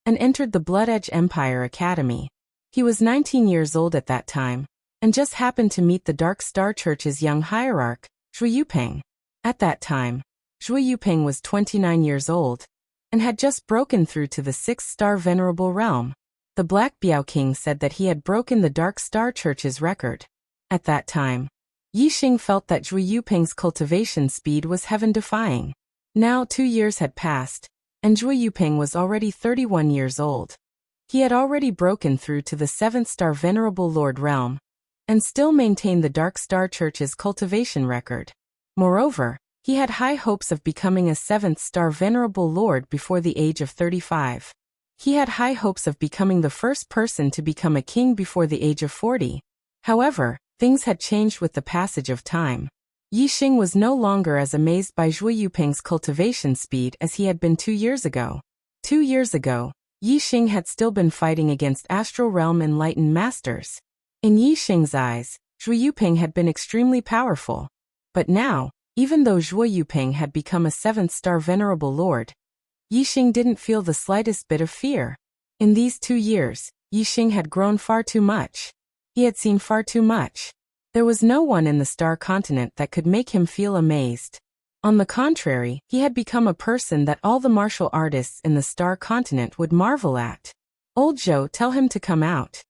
and entered the Blood Edge Empire Academy. He was 19 years old at that time, and just happened to meet the Dark Star Church's young hierarch, Zhui Yupeng. At that time, Zhui Yupeng was 29 years old, and had just broken through to the 6th Star Venerable Realm. The Black Biao King said that he had broken the Dark Star Church's record. At that time, Yixing felt that Zhui Yupeng's cultivation speed was heaven-defying. Now 2 years had passed, and Zhui Yupeng was already 31 years old. He had already broken through to the 7th Star Venerable Lord Realm, and still maintained the Dark Star Church's cultivation record. Moreover, he had high hopes of becoming a 7th Star Venerable Lord before the age of 35. He had high hopes of becoming the first person to become a king before the age of 40. However, things had changed with the passage of time. Yixing was no longer as amazed by Zhui Yupeng's cultivation speed as he had been 2 years ago. 2 years ago, Yixing had still been fighting against Astral Realm enlightened masters. In Yixing's eyes, Zhui Yupeng had been extremely powerful. But now, even though Zhui Yupeng had become a 7th Star Venerable Lord, Yixing didn't feel the slightest bit of fear. In these 2 years, Yixing had grown far too much. He had seen far too much. There was no one in the Star Continent that could make him feel amazed. On the contrary, he had become a person that all the martial artists in the Star Continent would marvel at. "Old Zhou, tell him to come out."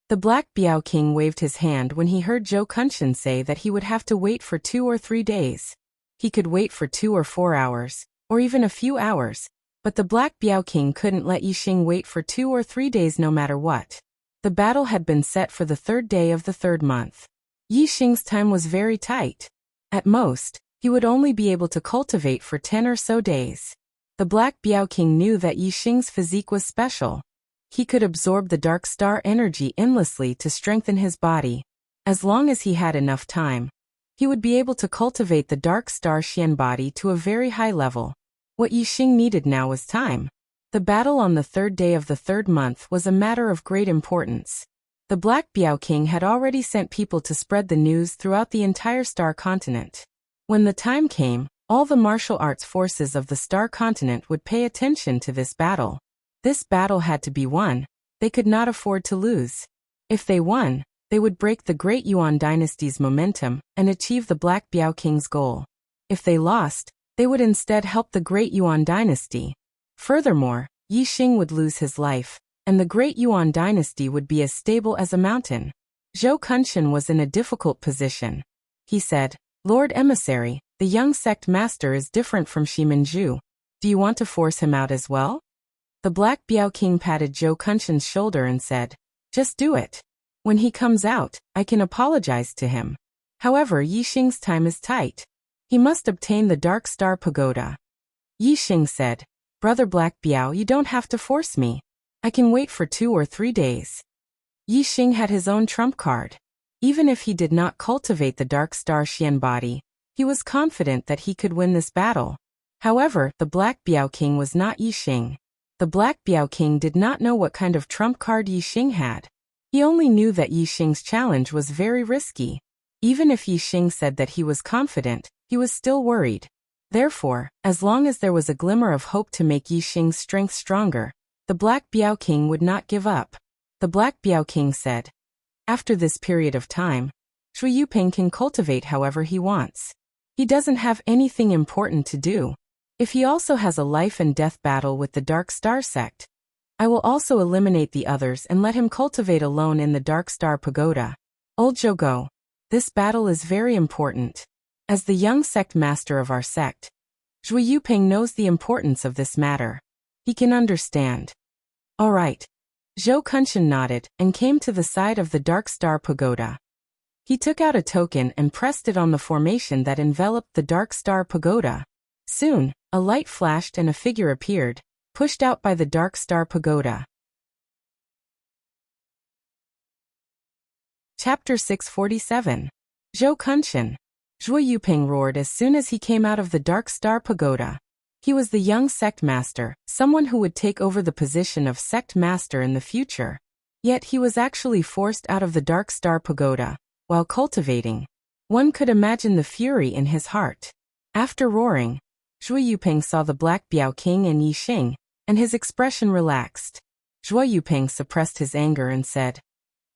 The Black Biao King waved his hand when he heard Zhou Kunshan say that he would have to wait for 2 or 3 days. He could wait for 2 or 4 hours, or even a few hours, but the Black Biao King couldn't let Yixing wait for 2 or 3 days no matter what. The battle had been set for the 3rd day of the 3rd month. Yixing's time was very tight. At most, he would only be able to cultivate for 10 or so days. The Black Biao King knew that Yixing's physique was special. He could absorb the Dark Star energy endlessly to strengthen his body. As long as he had enough time, he would be able to cultivate the Dark Star Xian body to a very high level. What Yixing needed now was time. The battle on the 3rd day of the 3rd month was a matter of great importance. The Black Biao King had already sent people to spread the news throughout the entire Star Continent. When the time came, all the martial arts forces of the Star Continent would pay attention to this battle. This battle had to be won. They could not afford to lose. If they won, they would break the Great Yuan dynasty's momentum and achieve the Black Biao King's goal. If they lost, they would instead help the Great Yuan dynasty. Furthermore, Yixing would lose his life, and the Great Yuan dynasty would be as stable as a mountain. Zhou Kunshan was in a difficult position. He said, "Lord Emissary, the young sect master is different from Shiminju. Do you want to force him out as well?" The Black Biao King patted Zhou Kunshan's shoulder and said, "Just do it. When he comes out, I can apologize to him. However, Yixing's time is tight. He must obtain the Dark Star Pagoda." Yixing said, "Brother Black Biao, you don't have to force me. I can wait for 2 or 3 days. Yi Xing had his own trump card. Even if he did not cultivate the Dark Star Xian body, he was confident that he could win this battle. However, the Black Biao King was not Yi Xing. The Black Biao King did not know what kind of trump card Yi Xing had. He only knew that Yi Xing's challenge was very risky. Even if Yi Xing said that he was confident, he was still worried. Therefore, as long as there was a glimmer of hope to make Yi Xing's strength stronger, the Black Biao King would not give up. The Black Biao King said, "After this period of time, Zhu Yuping can cultivate however he wants. He doesn't have anything important to do. If he also has a life and death battle with the Dark Star sect, I will also eliminate the others and let him cultivate alone in the Dark Star Pagoda. Old Zhougo, this battle is very important. As the young sect master of our sect, Zhu Yuping knows the importance of this matter. He can understand." "All right." Zhou Kunshan nodded and came to the side of the Dark Star Pagoda. He took out a token and pressed it on the formation that enveloped the Dark Star Pagoda. Soon, a light flashed and a figure appeared, pushed out by the Dark Star Pagoda. Chapter 647. Zhou Kunshan. Zhu Yuping roared as soon as he came out of the Dark Star Pagoda. He was the young sect master, someone who would take over the position of sect master in the future. Yet he was actually forced out of the Dark Star Pagoda, while cultivating. One could imagine the fury in his heart. After roaring, Zhu Yuping saw the Black Biao King and Yi Xing, and his expression relaxed. Zhu Yuping suppressed his anger and said,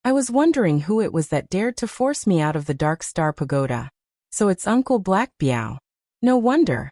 "I was wondering who it was that dared to force me out of the Dark Star Pagoda. So it's Uncle Black Biao. No wonder."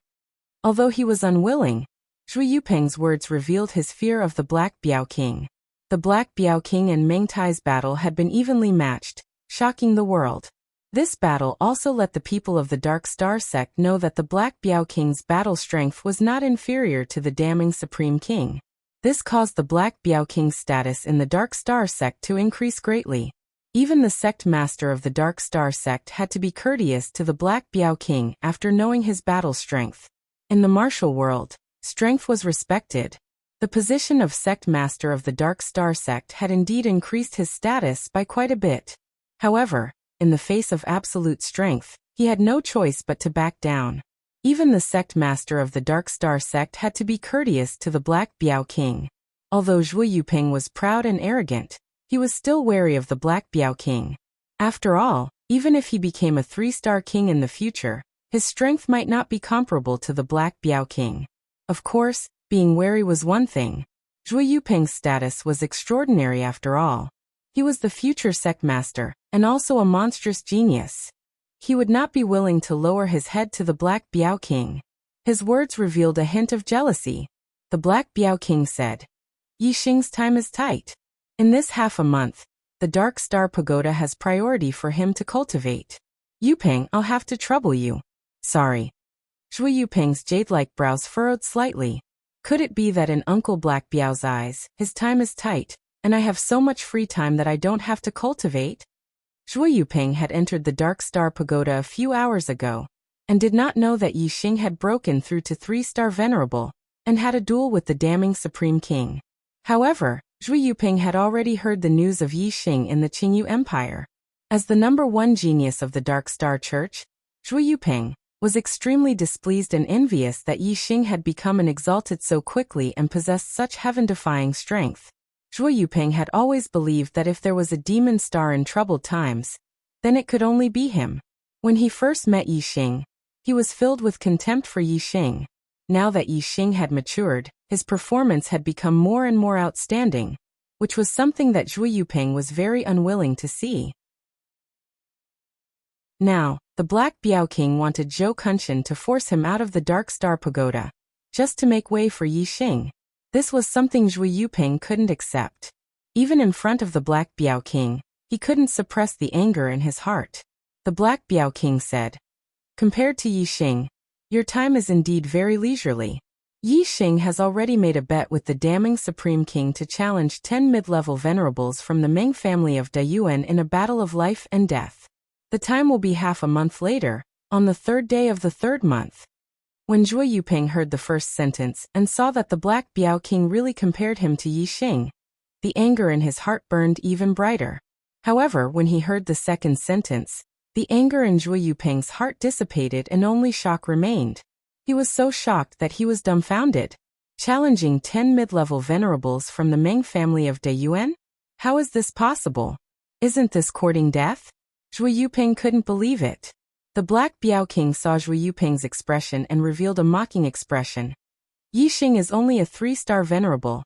Although he was unwilling, Zhu Yuping's words revealed his fear of the Black Biao King. The Black Biao King and Meng Tai's battle had been evenly matched, shocking the world. This battle also let the people of the Dark Star sect know that the Black Biao King's battle strength was not inferior to the damning Supreme King. This caused the Black Biao King's status in the Dark Star sect to increase greatly. Even the sect master of the Dark Star sect had to be courteous to the Black Biao King after knowing his battle strength. In the martial world, strength was respected. The position of sect master of the Dark Star sect had indeed increased his status by quite a bit. However, in the face of absolute strength, he had no choice but to back down. Even the sect master of the Dark Star sect had to be courteous to the Black Biao King. Although Zhu Yuping was proud and arrogant, he was still wary of the Black Biao King. After all, even if he became a 3-star king in the future, his strength might not be comparable to the Black Biao King. Of course, being wary was one thing. Zhu Yuping's status was extraordinary after all. He was the future sect master, and also a monstrous genius. He would not be willing to lower his head to the Black Biao King. His words revealed a hint of jealousy. The Black Biao King said, "Yi Xing's time is tight. In this half a month, the Dark Star Pagoda has priority for him to cultivate. Yuping, I'll have to trouble you." "Sorry." Zhu Yuping's jade-like brows furrowed slightly. Could it be that in Uncle Black Biao's eyes, his time is tight, and I have so much free time that I don't have to cultivate? Zhu Yuping had entered the Dark Star Pagoda a few hours ago, and did not know that Yi Xing had broken through to 3-star Venerable, and had a duel with the damning Supreme King. However, Zhu Yuping had already heard the news of Yi Xing in the Qingyu Empire. As the #1 genius of the Dark Star Church, Zhu Yuping was extremely displeased and envious that Yi Xing had become an exalted so quickly and possessed such heaven-defying strength. Zhu Yuping had always believed that if there was a demon star in troubled times, then it could only be him. When he first met Yi Xing, he was filled with contempt for Yi Xing. Now that Yi Xing had matured, his performance had become more and more outstanding, which was something that Zhu Yuping was very unwilling to see. Now, the Black Biao King wanted Zhou Kunshan to force him out of the Dark Star Pagoda, just to make way for Yi Xing. This was something Zhu Yuping couldn't accept. Even in front of the Black Biao King, he couldn't suppress the anger in his heart. The Black Biao King said, "Compared to Yi Xing, your time is indeed very leisurely. Yi Xing has already made a bet with the damning Supreme King to challenge 10 mid-level venerables from the Meng family of Dayuan in a battle of life and death. The time will be half a month later, on the 3rd day of the 3rd month." When Zhu Yuping heard the first sentence and saw that the Black Biao King really compared him to Yi Xing, the anger in his heart burned even brighter. However, when he heard the second sentence, the anger in Zhuo Yuping's heart dissipated and only shock remained. He was so shocked that he was dumbfounded. Challenging 10 mid-level venerables from the Meng family of Deyuan? How is this possible? Isn't this courting death? Zhuo Yuping couldn't believe it. The Black Biao King saw Zhuo Yuping's expression and revealed a mocking expression. Yixing is only a 3-star venerable.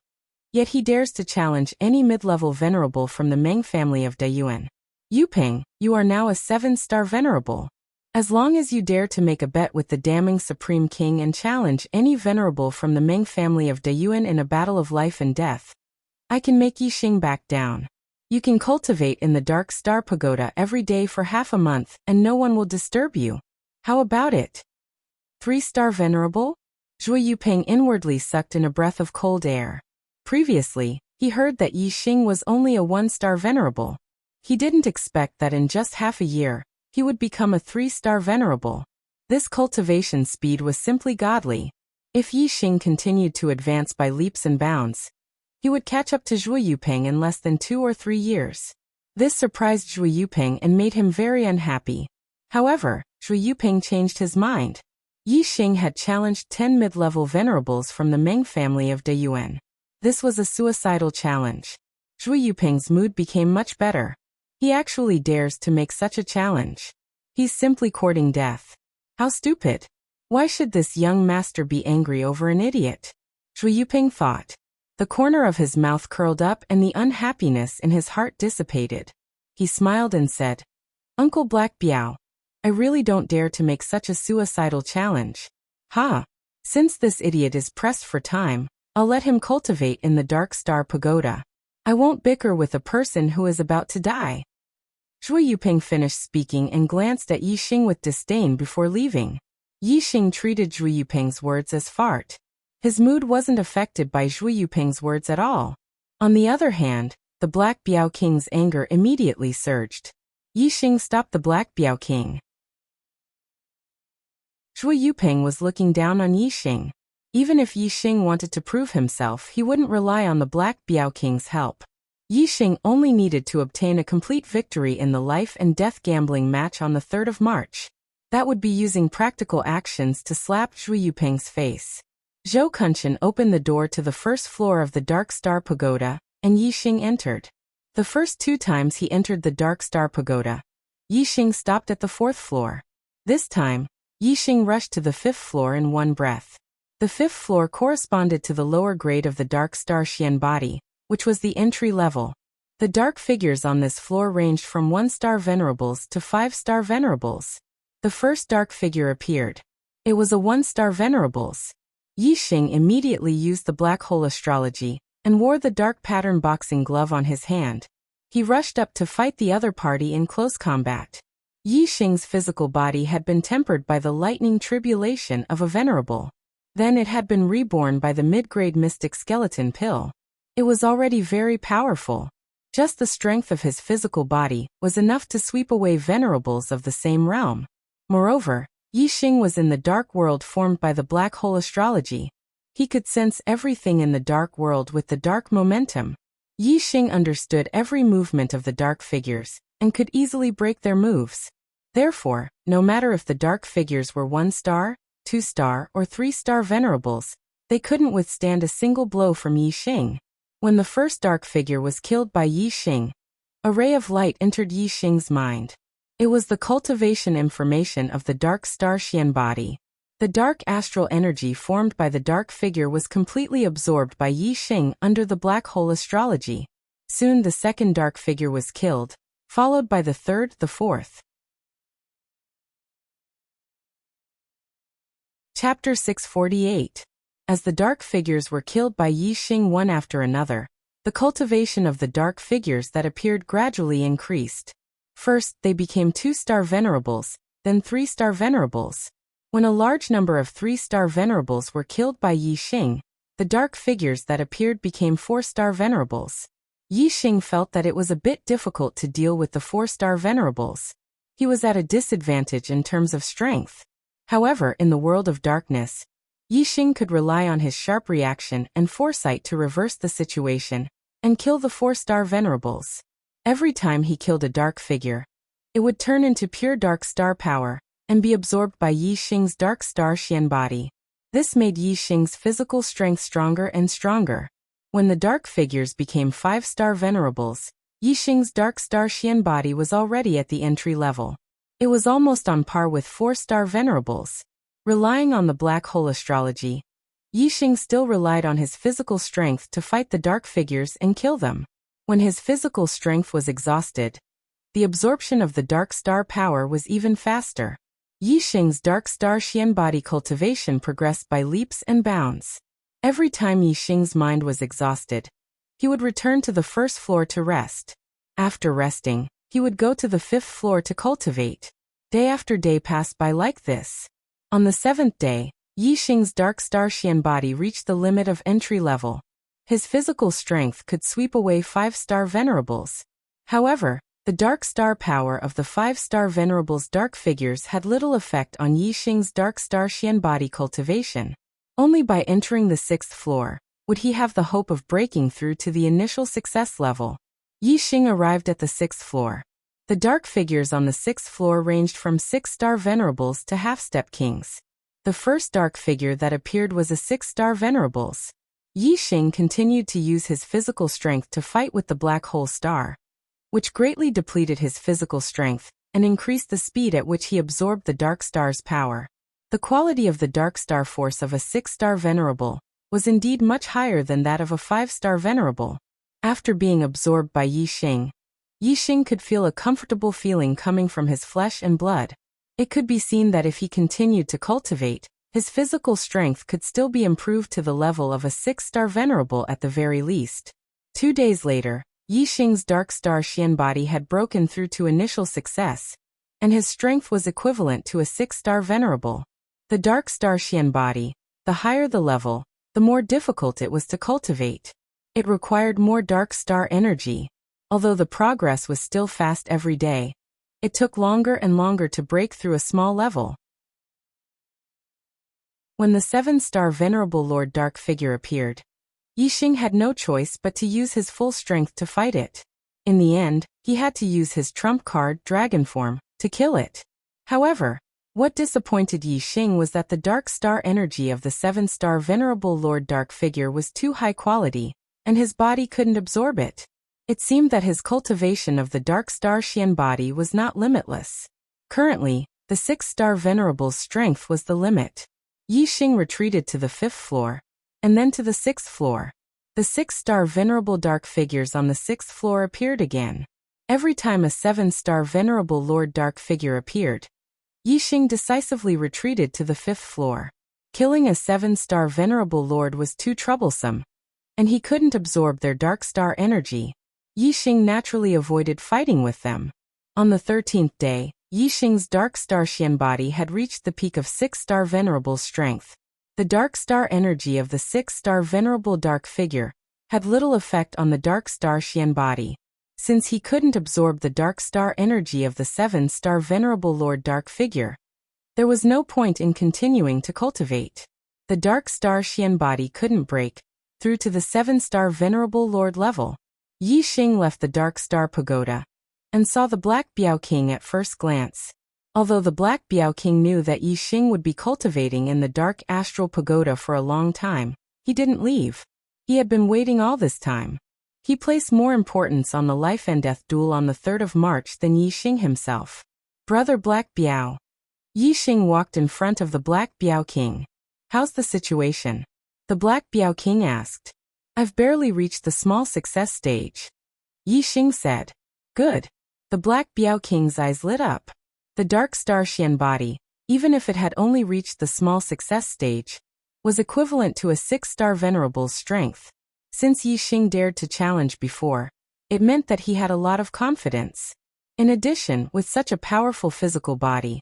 Yet he dares to challenge any mid-level venerable from the Meng family of Deyuan. Yuping, you are now a 7-star venerable. As long as you dare to make a bet with the damning Supreme King and challenge any venerable from the Meng family of Deyuan in a battle of life and death, I can make Yixing back down. You can cultivate in the Dark Star Pagoda every day for half a month and no one will disturb you. How about it? 3-star venerable? Zhuo Yuping inwardly sucked in a breath of cold air. Previously, he heard that Yixing was only a 1-star venerable. He didn't expect that in just half a year, he would become a 3-star venerable. This cultivation speed was simply godly. If Yixing continued to advance by leaps and bounds, he would catch up to Zhuo Yuping in less than 2 or 3 years. This surprised Zhuo Yuping and made him very unhappy. However, Zhuo Yuping changed his mind. Yixing had challenged 10 mid-level venerables from the Meng family of Deyuan. This was a suicidal challenge. Zhuo Yuping's mood became much better. He actually dares to make such a challenge. He's simply courting death. How stupid. Why should this young master be angry over an idiot? Zhuo Yuping thought. The corner of his mouth curled up and the unhappiness in his heart dissipated. He smiled and said, Uncle Black Biao, I really don't dare to make such a suicidal challenge. Ha! Since this idiot is pressed for time, I'll let him cultivate in the Dark Star Pagoda. I won't bicker with a person who is about to die. Zhuo Yuping finished speaking and glanced at Yixing with disdain before leaving. Yixing treated Zhuo Yuping's words as fart. His mood wasn't affected by Zhuo Yuping's words at all. On the other hand, the Black Biao King's anger immediately surged. Yixing stopped the Black Biao King. Zhuo Yuping was looking down on Yixing. Even if Yixing wanted to prove himself, he wouldn't rely on the Black Biao King's help. Yixing only needed to obtain a complete victory in the life and death gambling match on the 3rd of March. That would be using practical actions to slap Zhuo Yuping's face. Zhou Kunshan opened the door to the first floor of the Dark Star Pagoda, and Yixing entered. The first 2 times he entered the Dark Star Pagoda, Yixing stopped at the 4th floor. This time, Yixing rushed to the 5th floor in one breath. The 5th floor corresponded to the lower grade of the Dark Star Xian body, which was the entry level. The dark figures on this floor ranged from 1-star venerables to 5-star venerables. The first dark figure appeared. It was a 1-star venerables. Yixing immediately used the black hole astrology and wore the dark pattern boxing glove on his hand. He rushed up to fight the other party in close combat. Yixing's physical body had been tempered by the lightning tribulation of a venerable. Then it had been reborn by the mid-grade mystic skeleton pill. It was already very powerful. Just the strength of his physical body was enough to sweep away venerables of the same realm. Moreover, Yixing was in the dark world formed by the black hole astrology. He could sense everything in the dark world with the dark momentum. Yixing understood every movement of the dark figures and could easily break their moves. Therefore, no matter if the dark figures were 1-star, 2-star, or 3-star venerables, they couldn't withstand a single blow from Yixing. When the first dark figure was killed by Yixing, a ray of light entered Yixing's mind. It was the cultivation information of the Dark Star Xian body. The dark astral energy formed by the dark figure was completely absorbed by Yixing under the black hole astrology. Soon the second dark figure was killed, followed by the third, the fourth. Chapter 648. As the dark figures were killed by Yixing one after another, the cultivation of the dark figures that appeared gradually increased. First, they became 2-star venerables, then 3-star venerables. When a large number of 3-star venerables were killed by Yixing, the dark figures that appeared became 4-star venerables. Yixing felt that it was a bit difficult to deal with the 4-star venerables. He was at a disadvantage in terms of strength. However, in the world of darkness, Yixing could rely on his sharp reaction and foresight to reverse the situation and kill the 4-star venerables. Every time he killed a dark figure, it would turn into pure dark star power and be absorbed by Yi Xing's dark star Xian body. This made Yi Xing's physical strength stronger and stronger. When the dark figures became 5-star venerables, Yi Xing's dark star Xian body was already at the entry level. It was almost on par with 4-star venerables. Relying on the black hole astrology, Yi Xing still relied on his physical strength to fight the dark figures and kill them. When his physical strength was exhausted, the absorption of the dark star power was even faster. Yi Xing's dark star Xian body cultivation progressed by leaps and bounds. Every time Yi Xing's mind was exhausted, he would return to the first floor to rest. After resting, he would go to the 5th floor to cultivate. Day after day passed by like this. On the 7th day, Yi Xing's dark star Xian body reached the limit of entry level. His physical strength could sweep away 5-star venerables. However, the dark star power of the 5-star venerables' dark figures had little effect on Yi Xing's dark star Xian body cultivation. Only by entering the 6th floor would he have the hope of breaking through to the initial success level. Yi Xing arrived at the 6th floor. The dark figures on the 6th floor ranged from 6-star venerables to half-step kings. The first dark figure that appeared was a 6-star venerables. Yi Xing continued to use his physical strength to fight with the black hole star, which greatly depleted his physical strength and increased the speed at which he absorbed the dark star's power. The quality of the dark star force of a 6-star venerable was indeed much higher than that of a 5-star venerable. After being absorbed by Yi Xing could feel a comfortable feeling coming from his flesh and blood. It could be seen that if he continued to cultivate, his physical strength could still be improved to the level of a 6-star venerable at the very least. 2 days later, Yi Xing's dark star Xian body had broken through to initial success, and his strength was equivalent to a 6-star venerable. The dark star Xian body, the higher the level, the more difficult it was to cultivate. It required more dark star energy. Although the progress was still fast every day, it took longer and longer to break through a small level. When the 7-star venerable Lord Dark figure appeared, Yi Xing had no choice but to use his full strength to fight it. In the end, he had to use his trump card, Dragon Form, to kill it. However, what disappointed Yi Xing was that the dark star energy of the 7-star venerable Lord Dark figure was too high quality, and his body couldn't absorb it. It seemed that his cultivation of the dark star Xian body was not limitless. Currently, the 6-star venerable's strength was the limit. Yi Xing retreated to the 5th floor, and then to the 6th floor. The 6-star venerable dark figures on the 6th floor appeared again. Every time a 7-star venerable Lord Dark figure appeared, Yi Xing decisively retreated to the 5th floor. Killing a 7-star venerable lord was too troublesome, and he couldn't absorb their dark star energy. Yi Xing naturally avoided fighting with them. On the 13th day, Yi Xing's dark star Xian body had reached the peak of 6-star venerable strength. The dark star energy of the 6-star venerable dark figure had little effect on the dark star Xian body. Since he couldn't absorb the dark star energy of the 7-star venerable Lord Dark figure, there was no point in continuing to cultivate. The dark star Xian body couldn't break through to the 7-star venerable Lord level. Yi Xing left the dark star pagoda and saw the Black Biao King at first glance. Although the Black Biao King knew that Yi Xing would be cultivating in the dark astral pagoda for a long time, he didn't leave. He had been waiting all this time. He placed more importance on the life and death duel on the 3rd of March than Yi Xing himself. Brother Black Biao. Yi Xing walked in front of the Black Biao King. How's the situation? The Black Biao King asked. I've barely reached the small success stage. Yi Xing said. Good. The Black Biao King's eyes lit up. The dark star Xian body, even if it had only reached the small success stage, was equivalent to a 6-star venerable's strength. Since Yi Xing dared to challenge before, it meant that he had a lot of confidence. In addition, with such a powerful physical body,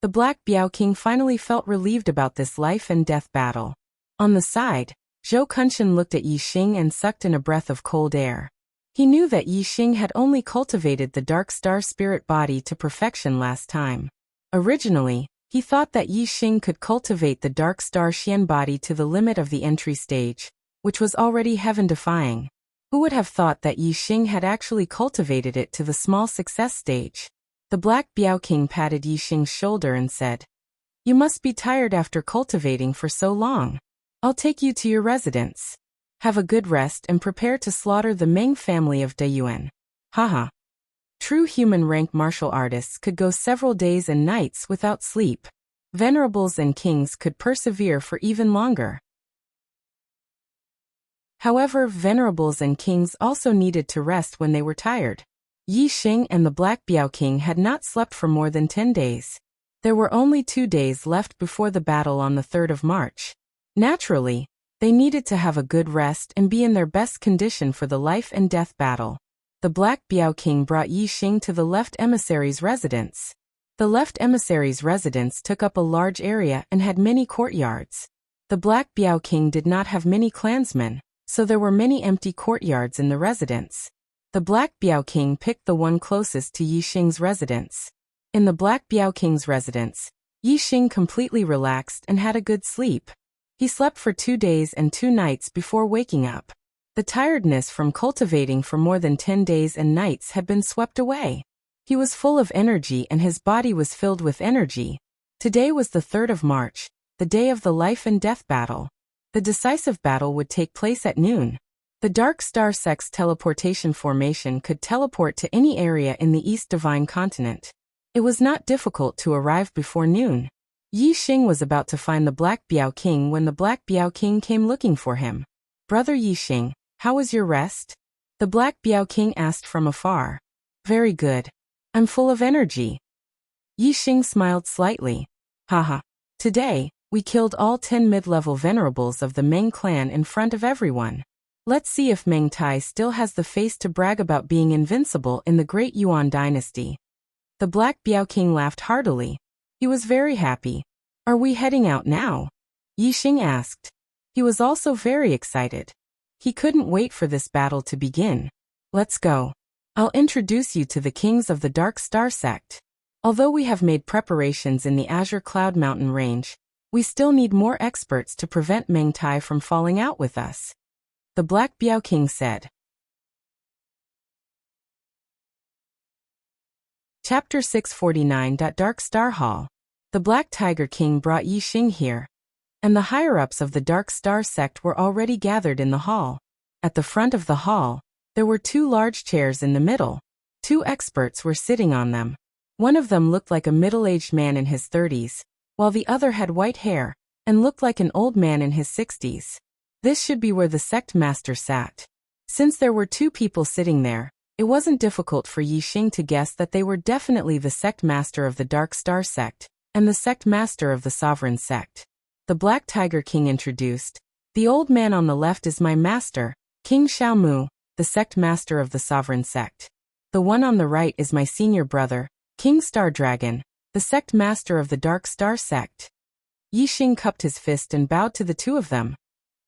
the Black Biao King finally felt relieved about this life and death battle. On the side, Zhou Kunshan looked at Yi Xing and sucked in a breath of cold air. He knew that Yi Xing had only cultivated the dark star spirit body to perfection last time. Originally, he thought that Yi Xing could cultivate the dark star Xian body to the limit of the entry stage, which was already heaven-defying. Who would have thought that Yi Xing had actually cultivated it to the small success stage? The Black Biao King patted Yi Xing's shoulder and said, "You must be tired after cultivating for so long. I'll take you to your residence. Have a good rest and prepare to slaughter the Meng family of Dayuan." Haha. True human rank martial artists could go several days and nights without sleep. Venerables and kings could persevere for even longer. However, venerables and kings also needed to rest when they were tired. Yi Xing and the Black Biao King had not slept for more than 10 days. There were only 2 days left before the battle on the 3rd of March. Naturally, they needed to have a good rest and be in their best condition for the life and death battle. The Black Biao King brought Yi Xing to the left emissary's residence. The left emissary's residence took up a large area and had many courtyards. The Black Biao King did not have many clansmen, so there were many empty courtyards in the residence. The Black Biao King picked the one closest to Yi Xing's residence. In the Black Biao King's residence, Yi Xing completely relaxed and had a good sleep. He slept for 2 days and 2 nights before waking up. The tiredness from cultivating for more than 10 days and nights had been swept away. He was full of energy and his body was filled with energy. Today was the 3rd of March, the day of the life and death battle. The decisive battle would take place at noon. The Dark Star Sect's teleportation formation could teleport to any area in the East Divine Continent. It was not difficult to arrive before noon. Yi Xing was about to find the Black Biao King when the Black Biao King came looking for him. "Brother Yi Xing, how was your rest?" the Black Biao King asked from afar. "Very good. I'm full of energy." Yi Xing smiled slightly. "Haha. Today, we killed all 10 mid-level venerables of the Meng clan in front of everyone. Let's see if Meng Tai still has the face to brag about being invincible in the Great Yuan dynasty." The Black Biao King laughed heartily. He was very happy. "Are we heading out now?" Yi Xing asked. He was also very excited. He couldn't wait for this battle to begin. "Let's go. I'll introduce you to the kings of the Dark Star Sect. Although we have made preparations in the Azure Cloud Mountain range, we still need more experts to prevent Meng Tai from falling out with us," the Black Biao King said. Chapter 649. Dark Star Hall. The Black Tiger King brought Yi Xing here, and the higher-ups of the Dark Star Sect were already gathered in the hall. At the front of the hall, there were 2 large chairs in the middle. 2 experts were sitting on them. One of them looked like a middle-aged man in his 30s, while the other had white hair and looked like an old man in his 60s. This should be where the sect master sat. Since there were 2 people sitting there, it wasn't difficult for Yi Xing to guess that they were definitely the sect master of the Dark Star Sect and the sect master of the Sovereign Sect. The Black Tiger King introduced, "The old man on the left is my master, King Xiaomu, the sect master of the Sovereign Sect. The one on the right is my senior brother, King Star Dragon, the sect master of the Dark Star Sect." Yi Xing cupped his fist and bowed to the 2 of them.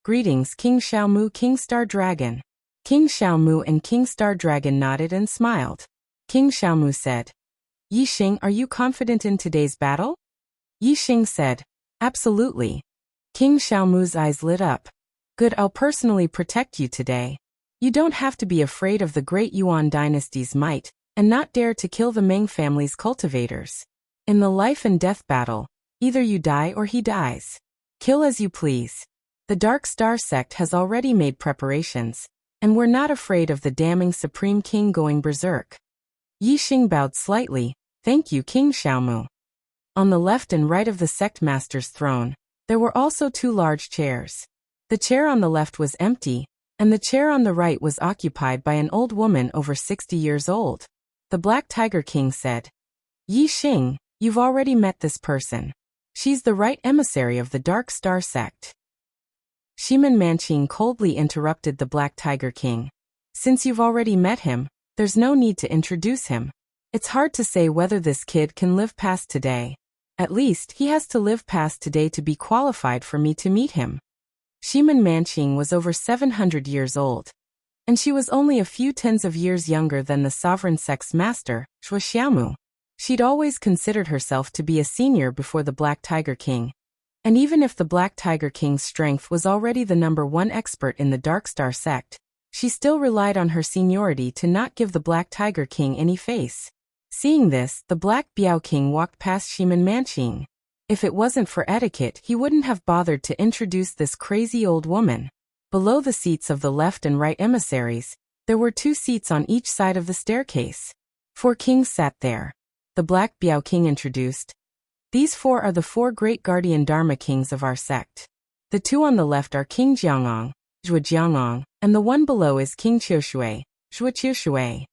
"Greetings, King Xiaomu, King Star Dragon." King Xiaomu and King Star Dragon nodded and smiled. King Xiaomu said, "Yi Xing, are you confident in today's battle?" Yi Xing said, "Absolutely." King Xiaomu's eyes lit up. "Good, I'll personally protect you today. You don't have to be afraid of the Great Yuan dynasty's might, and not dare to kill the Meng family's cultivators. In the life and death battle, either you die or he dies. Kill as you please. The Dark Star Sect has already made preparations, and we're not afraid of the damning Supreme King going berserk." Yi Xing bowed slightly. "Thank you, King Xiaomu." On the left and right of the sect master's throne, there were also 2 large chairs. The chair on the left was empty, and the chair on the right was occupied by an old woman over 60 years old. The Black Tiger King said, "Yi Xing, you've already met this person. She's the right emissary of the Dark Star Sect." Shiman Manqing coldly interrupted the Black Tiger King. "Since you've already met him, there's no need to introduce him. It's hard to say whether this kid can live past today. At least, he has to live past today to be qualified for me to meet him." Shiman Manqing was over 700 years old, and she was only a few tens of years younger than the Sovereign Sect's master, Shui Xiaomu. She'd always considered herself to be a senior before the Black Tiger King. And even if the Black Tiger King's strength was already the #1 expert in the Dark Star Sect, She still relied on her seniority to not give the Black Tiger King any face. Seeing this, the Black Biao King walked past Shimin Manqing. If it wasn't for etiquette, he wouldn't have bothered to introduce this crazy old woman. Below the seats of the left and right emissaries, there were 2 seats on each side of the staircase. 4 kings sat there. The Black Biao King introduced. These 4 are the 4 great guardian Dharma kings of our sect. The 2 on the left are King Jiangong, Zhua Jiangong, and the one below is King Qiushui, Zhua Qiushui.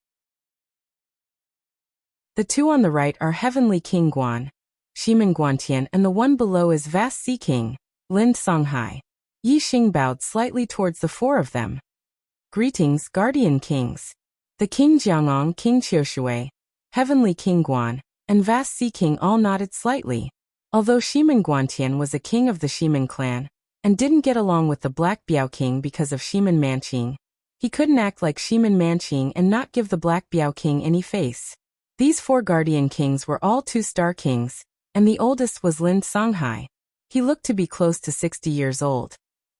The 2 on the right are Heavenly King Guan, Shimin Guantian, and the one below is Vast Sea King, Lin Songhai. Yi Xing bowed slightly towards the 4 of them. Greetings, guardian kings. The King Jiangong, King Qiushui, Heavenly King Guan, and Vast Sea King all nodded slightly. Although Shimin Guantian was a king of the Shimin clan, and didn't get along with the Black Biao King because of Shimin Manqing, he couldn't act like Shimin Manqing and not give the Black Biao King any face. These 4 guardian kings were all 2-star kings, and the oldest was Lin Songhai. He looked to be close to 60 years old,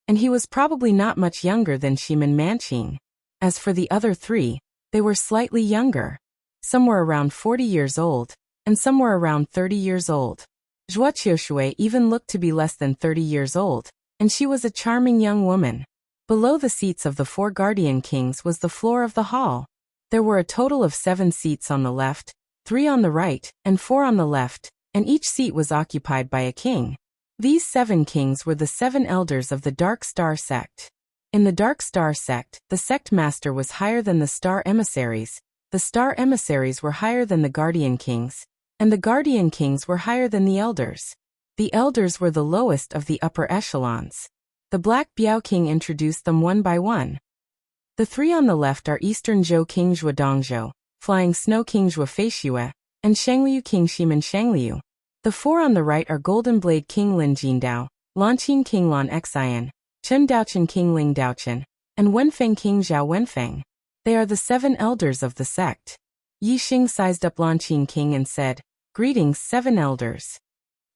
and he was probably not much younger than Shimin Manqing. As for the other 3, they were slightly younger. Some were around 40 years old, and some were around 30 years old. Zhua Qiushui even looked to be less than 30 years old, and she was a charming young woman. Below the seats of the 4 guardian kings was the floor of the hall. There were a total of 7 seats on the left, 3 on the right, and 4 on the left, and each seat was occupied by a king. These 7 kings were the 7 elders of the Dark Star sect. In the Dark Star sect, the sect master was higher than the star emissaries, the star emissaries were higher than the guardian kings, and the guardian kings were higher than the elders. The elders were the lowest of the upper echelons. The Black Biao King introduced them one by one. The 3 on the left are Eastern Zhou King Zhua Dongzhou, Flying Snow King Zhua Feixue, and Shangliu King Shimin Shangliu. The 4 on the right are Golden Blade King Lin Jindao, Lanqin King Lan Xian, Chen Daochen King Ling Daochen, and Wenfeng King Zhao Wenfeng. They are the 7 elders of the sect. Yi Xing sized up Lanqin King and said, "Greetings, 7 elders."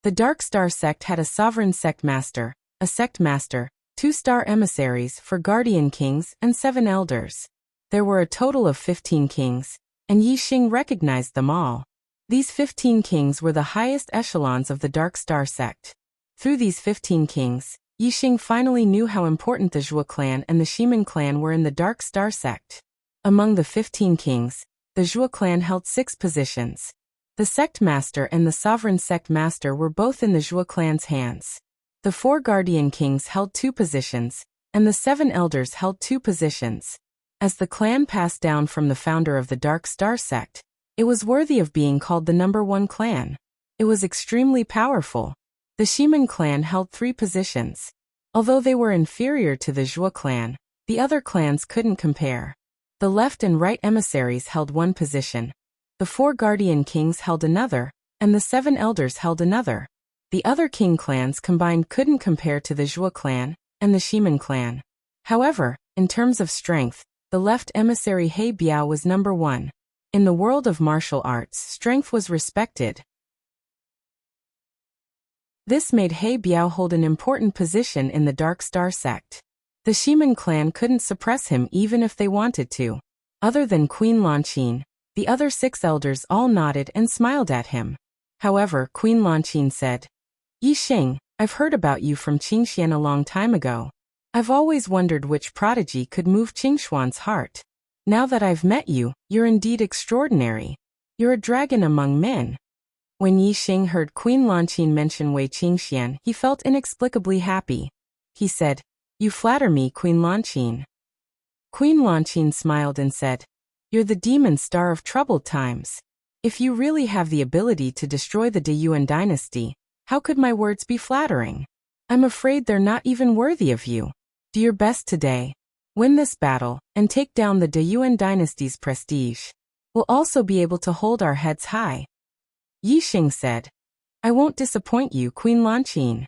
The Dark Star sect had a sovereign sect master, a sect master, 2-star emissaries for guardian kings, and 7 elders. There were a total of 15 kings, and Yi Xing recognized them all. These 15 kings were the highest echelons of the Dark Star sect. Through these 15 kings, Yi Xing finally knew how important the Zhua clan and the Shimin clan were in the Dark Star sect. Among the 15 kings, the Zhua clan held 6 positions. The sect master and the sovereign sect master were both in the Zhua clan's hands. The 4 guardian kings held 2 positions, and the 7 elders held 2 positions. As the clan passed down from the founder of the Dark Star sect, it was worthy of being called the number 1 clan. It was extremely powerful. The Shimin clan held 3 positions. Although they were inferior to the Zhua clan, the other clans couldn't compare. The left and right emissaries held 1 position. The 4 guardian kings held another, and the 7 elders held another. The other king clans combined couldn't compare to the Zhua clan and the Shimin clan. However, in terms of strength, the left emissary He Biao was number 1. In the world of martial arts, strength was respected. This made He Biao hold an important position in the Dark Star sect. The Shimin clan couldn't suppress him even if they wanted to. Other than Queen Lanqin, the other 6 elders all nodded and smiled at him. However, Queen Lanqin said, "Yi Xing, I've heard about you from Qingxian a long time ago. I've always wondered which prodigy could move Qingshuan's heart. Now that I've met you, you're indeed extraordinary. You're a dragon among men." When Yi Xing heard Queen Lanqin mention Wei Qingxian, he felt inexplicably happy. He said, "You flatter me, Queen Lanqin." Queen Lanqin smiled and said, "You're the demon star of troubled times. If you really have the ability to destroy the Deyuan dynasty, how could my words be flattering? I'm afraid they're not even worthy of you. Do your best today. Win this battle, and take down the Deyuan dynasty's prestige. We'll also be able to hold our heads high." Yi Xing said, "I won't disappoint you, Queen Lanqin."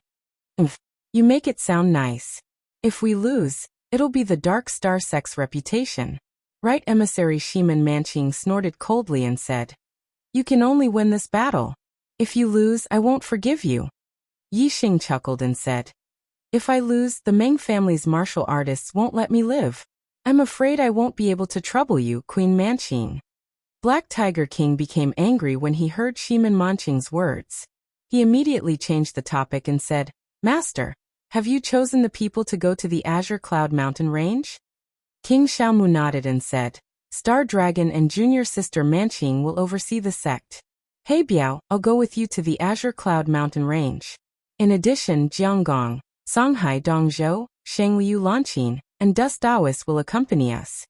You make it sound nice. If we lose, it'll be the Dark Star sect's reputation." Right emissary Shimin Manqing snorted coldly and said, "You can only win this battle. If you lose, I won't forgive you." Yi Xing chuckled and said, "If I lose, the Meng family's martial artists won't let me live. I'm afraid I won't be able to trouble you, Queen Manqing. Black Tiger King became angry when he heard Shiman Manqing's words. He immediately changed the topic and said, Master, have you chosen the people to go to the Azure Cloud Mountain Range? King Xiaomu nodded and said, Star Dragon and junior sister Manqing will oversee the sect. Hey Biao, I'll go with you to the Azure Cloud Mountain Range. In addition, Jianggong, Songhai Dongzhou, Shangliu Lanqin, and Dus Daoist will accompany us.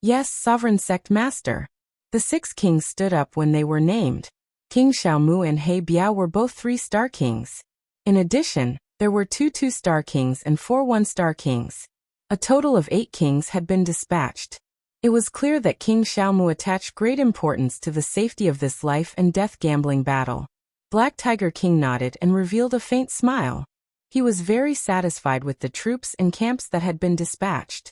Yes, Sovereign Sect Master. The 6 kings stood up when they were named. King Xiaomu and He Biao were both 3-star kings. In addition, there were 2 2-star kings and 4 1-star kings. A total of 8 kings had been dispatched. It was clear that King Xiaomu attached great importance to the safety of this life and death gambling battle. Black Tiger King nodded and revealed a faint smile. He was very satisfied with the troops and camps that had been dispatched.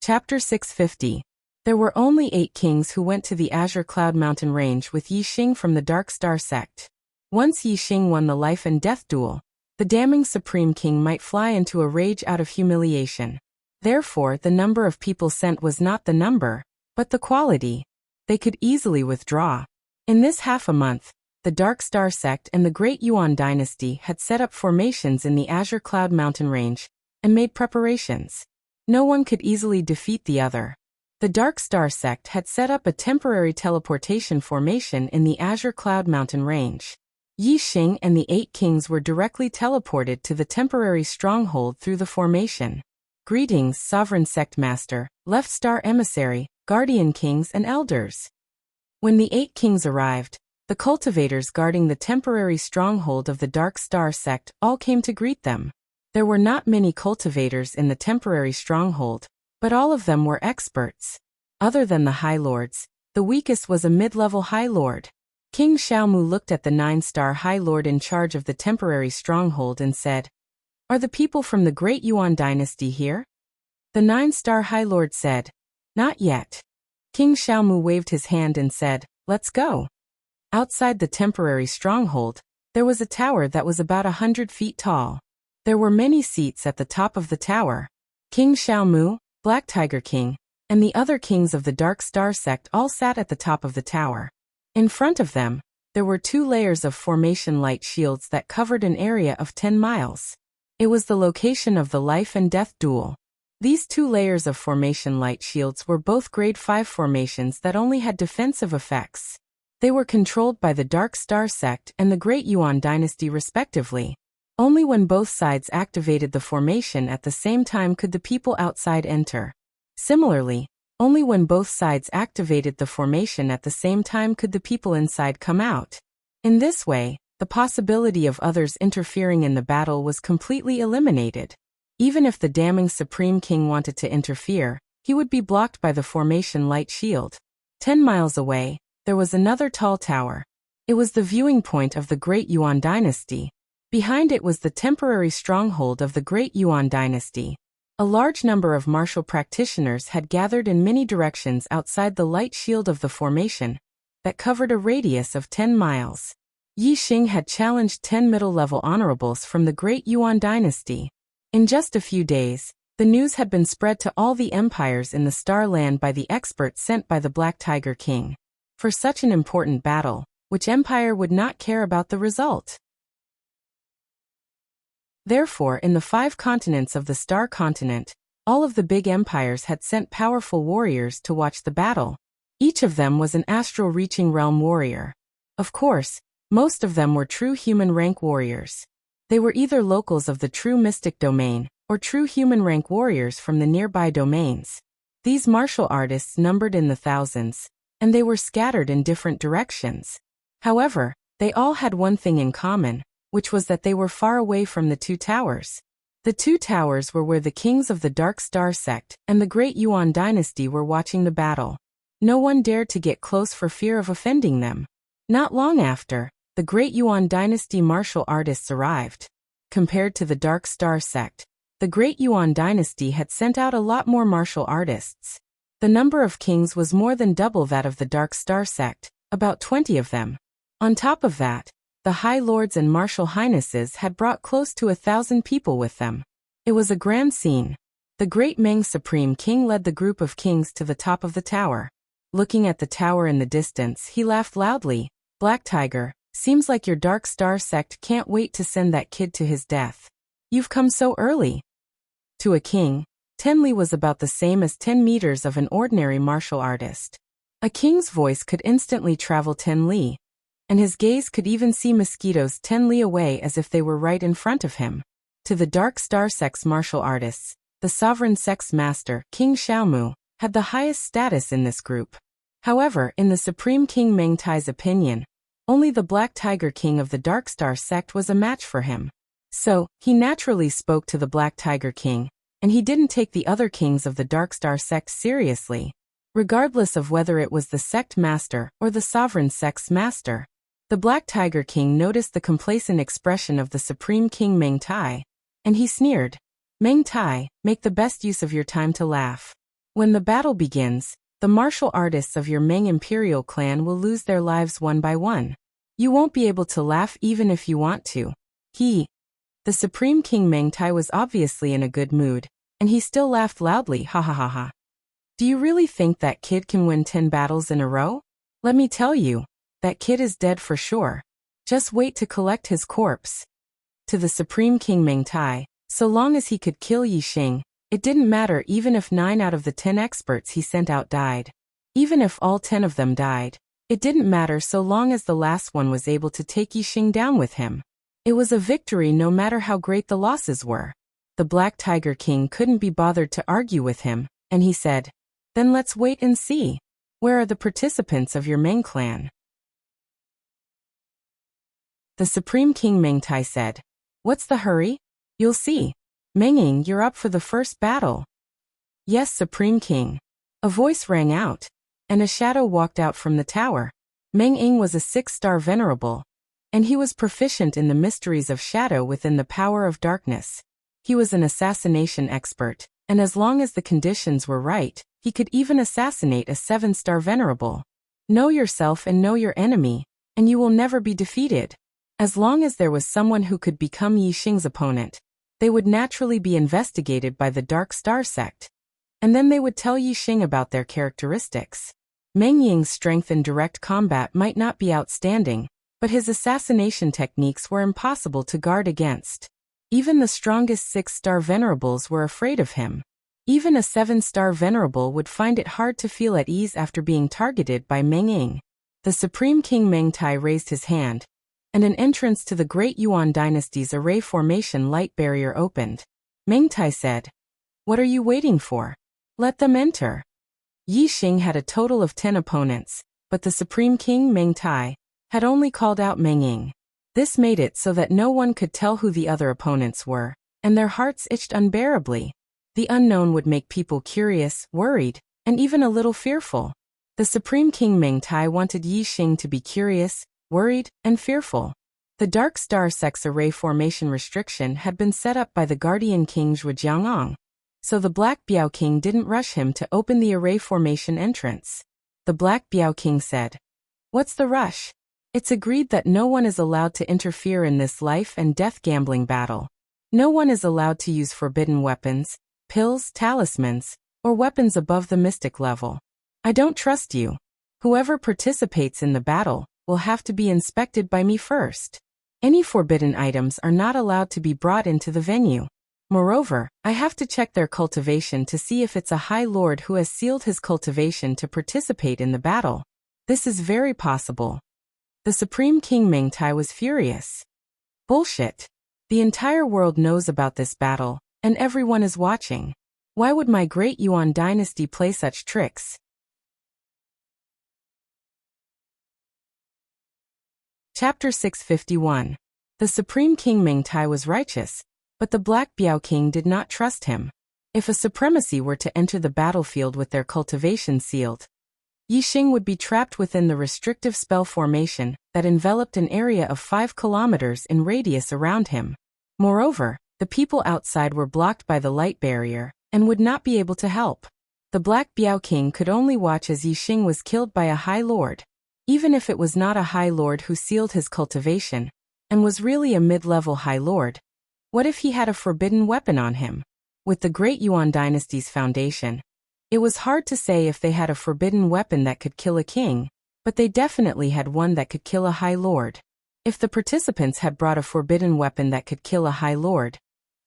Chapter 650. There were only 8 kings who went to the Azure Cloud Mountain Range with Yi Xing from the Dark Star sect. Once Yi Xing won the life and death duel, the damning Supreme King might fly into a rage out of humiliation. Therefore, the number of people sent was not the number, but the quality. They could easily withdraw. In this half a month, the Dark Star sect and the Great Yuan dynasty had set up formations in the Azure Cloud Mountain Range and made preparations. No one could easily defeat the other. The Dark Star sect had set up a temporary teleportation formation in the Azure Cloud Mountain Range. Yi Xing and the 8 kings were directly teleported to the temporary stronghold through the formation. Greetings, Sovereign Sect Master, Left Star Emissary, Guardian Kings and Elders. When the 8 kings arrived, the cultivators guarding the temporary stronghold of the Dark Star sect all came to greet them. There were not many cultivators in the temporary stronghold, but all of them were experts. Other than the High Lords, the weakest was a mid-level High Lord. King Xiaomu looked at the 9-star High Lord in charge of the temporary stronghold and said, Are the people from the Great Yuan dynasty here? The 9-star High Lord said, Not yet. King Xiaomu waved his hand and said, Let's go. Outside the temporary stronghold, there was a tower that was about 100 feet tall. There were many seats at the top of the tower. King Xiaomu, Black Tiger King, and the other kings of the Dark Star sect all sat at the top of the tower. In front of them, there were 2 layers of formation light shields that covered an area of 10 miles. It was the location of the life and death duel. These 2 layers of formation light shields were both grade 5 formations that only had defensive effects. They were controlled by the Dark Star sect and the Great Yuan dynasty respectively. Only when both sides activated the formation at the same time could the people outside enter. Similarly, only when both sides activated the formation at the same time could the people inside come out. In this way, the possibility of others interfering in the battle was completely eliminated. Even if the damning Supreme King wanted to interfere, he would be blocked by the formation light shield. 10 miles away, there was another tall tower. It was the viewing point of the Great Yuan dynasty. Behind it was the temporary stronghold of the Great Yuan dynasty. A large number of martial practitioners had gathered in many directions outside the light shield of the formation that covered a radius of 10 miles. Yi Xing had challenged 10 middle-level honorables from the Great Yuan dynasty. In just a few days, the news had been spread to all the empires in the Star Land by the experts sent by the Black Tiger King. For such an important battle, which empire would not care about the result? Therefore, in the 5 continents of the Star Continent, all of the big empires had sent powerful warriors to watch the battle. Each of them was an astral-reaching realm warrior. Of course, most of them were true human rank warriors. They were either locals of the true mystic domain, or true human rank warriors from the nearby domains. These martial artists numbered in the thousands, and they were scattered in different directions. However, they all had one thing in common, which was that they were far away from the 2 towers. The 2 towers were where the kings of the Dark Star sect and the Great Yuan dynasty were watching the battle. No one dared to get close for fear of offending them. Not long after, the Great Yuan dynasty martial artists arrived. Compared to the Dark Star sect, the Great Yuan dynasty had sent out a lot more martial artists. The number of kings was more than double that of the Dark Star sect, about 20 of them. On top of that, the High Lords and Martial Highnesses had brought close to 1,000 people with them. It was a grand scene. The great Meng Supreme King led the group of kings to the top of the tower. Looking at the tower in the distance, he laughed loudly. "Black Tiger, seems like your Dark Star sect can't wait to send that kid to his death. You've come so early." To a king, 10 li was about the same as 10 meters of an ordinary martial artist. A king's voice could instantly travel 10 li, and his gaze could even see mosquitoes 10 li away as if they were right in front of him. To the Dark Star sect's martial artists, the sovereign sect's master, King Xiaomu, had the highest status in this group. However, in the Supreme King Meng Tai's opinion, only the Black Tiger King of the Dark Star sect was a match for him. So, he naturally spoke to the Black Tiger King, and he didn't take the other kings of the Dark Star sect seriously, regardless of whether it was the sect master or the sovereign sect's master. The Black Tiger King noticed the complacent expression of the Supreme King Meng Tai, and he sneered. "Meng Tai, make the best use of your time to laugh. When the battle begins, the martial artists of your Meng Imperial clan will lose their lives one by one. You won't be able to laugh even if you want to." The Supreme King Meng Tai was obviously in a good mood, and he still laughed loudly, "Ha ha ha ha. Do you really think that kid can win 10 battles in a row? Let me tell you, that kid is dead for sure. Just wait to collect his corpse." To the Supreme King Meng Tai, so long as he could kill Yi Xing, it didn't matter even if 9 out of the 10 experts he sent out died. Even if all 10 of them died, it didn't matter so long as the last one was able to take Yi Xing down with him. It was a victory no matter how great the losses were. The Black Tiger King couldn't be bothered to argue with him, and he said, "Then let's wait and see. Where are the participants of your Meng clan?" The Supreme King Meng Tai said, "What's the hurry? You'll see. Meng Ying, you're up for the first battle." "Yes, Supreme King." A voice rang out, and a shadow walked out from the tower. Meng Ying was a 6-star venerable, and he was proficient in the mysteries of shadow within the power of darkness. He was an assassination expert, and as long as the conditions were right, he could even assassinate a 7-star venerable. Know yourself and know your enemy, and you will never be defeated. As long as there was someone who could become Yi Xing's opponent, they would naturally be investigated by the Dark Star sect, and then they would tell Yi Xing about their characteristics. Meng Ying's strength in direct combat might not be outstanding, but his assassination techniques were impossible to guard against. Even the strongest 6-star venerables were afraid of him. Even a 7-star venerable would find it hard to feel at ease after being targeted by Meng Ying. The Supreme King Meng Tai raised his hand, and an entrance to the Great Yuan Dynasty's array formation light barrier opened. Meng Tai said, "What are you waiting for? Let them enter." Yi Xing had a total of 10 opponents, but the Supreme King Meng Tai had only called out Meng Ying. This made it so that no one could tell who the other opponents were, and their hearts itched unbearably. The unknown would make people curious, worried, and even a little fearful. The Supreme King Meng Tai wanted Yi Xing to be curious, worried, and fearful. The Dark Star sect's array formation restriction had been set up by the Guardian King Zhujiangong, so the Black Biao King didn't rush him to open the array formation entrance. The Black Biao King said, "What's the rush? It's agreed that no one is allowed to interfere in this life and death gambling battle. No one is allowed to use forbidden weapons, pills, talismans, or weapons above the mystic level. I don't trust you. Whoever participates in the battle will have to be inspected by me first. Any forbidden items are not allowed to be brought into the venue. Moreover, I have to check their cultivation to see if it's a High Lord who has sealed his cultivation to participate in the battle. This is very possible." The Supreme King Meng Tai was furious. "Bullshit. The entire world knows about this battle, and everyone is watching. Why would my Great Yuan Dynasty play such tricks?" Chapter 651. The Supreme King Meng Tai was righteous, but the Black Biao King did not trust him. If a supremacy were to enter the battlefield with their cultivation sealed, Yi Xing would be trapped within the restrictive spell formation that enveloped an area of 5 kilometers in radius around him. Moreover, the people outside were blocked by the light barrier and would not be able to help. The Black Biao King could only watch as Yi Xing was killed by a High Lord. Even if it was not a High Lord who sealed his cultivation, and was really a mid-level High Lord, What if he had a forbidden weapon on him? With the Great Yuan dynasty's foundation, it was hard to say if they had a forbidden weapon that could kill a king, but they definitely had one that could kill a high lord. If the participants had brought a forbidden weapon that could kill a high lord,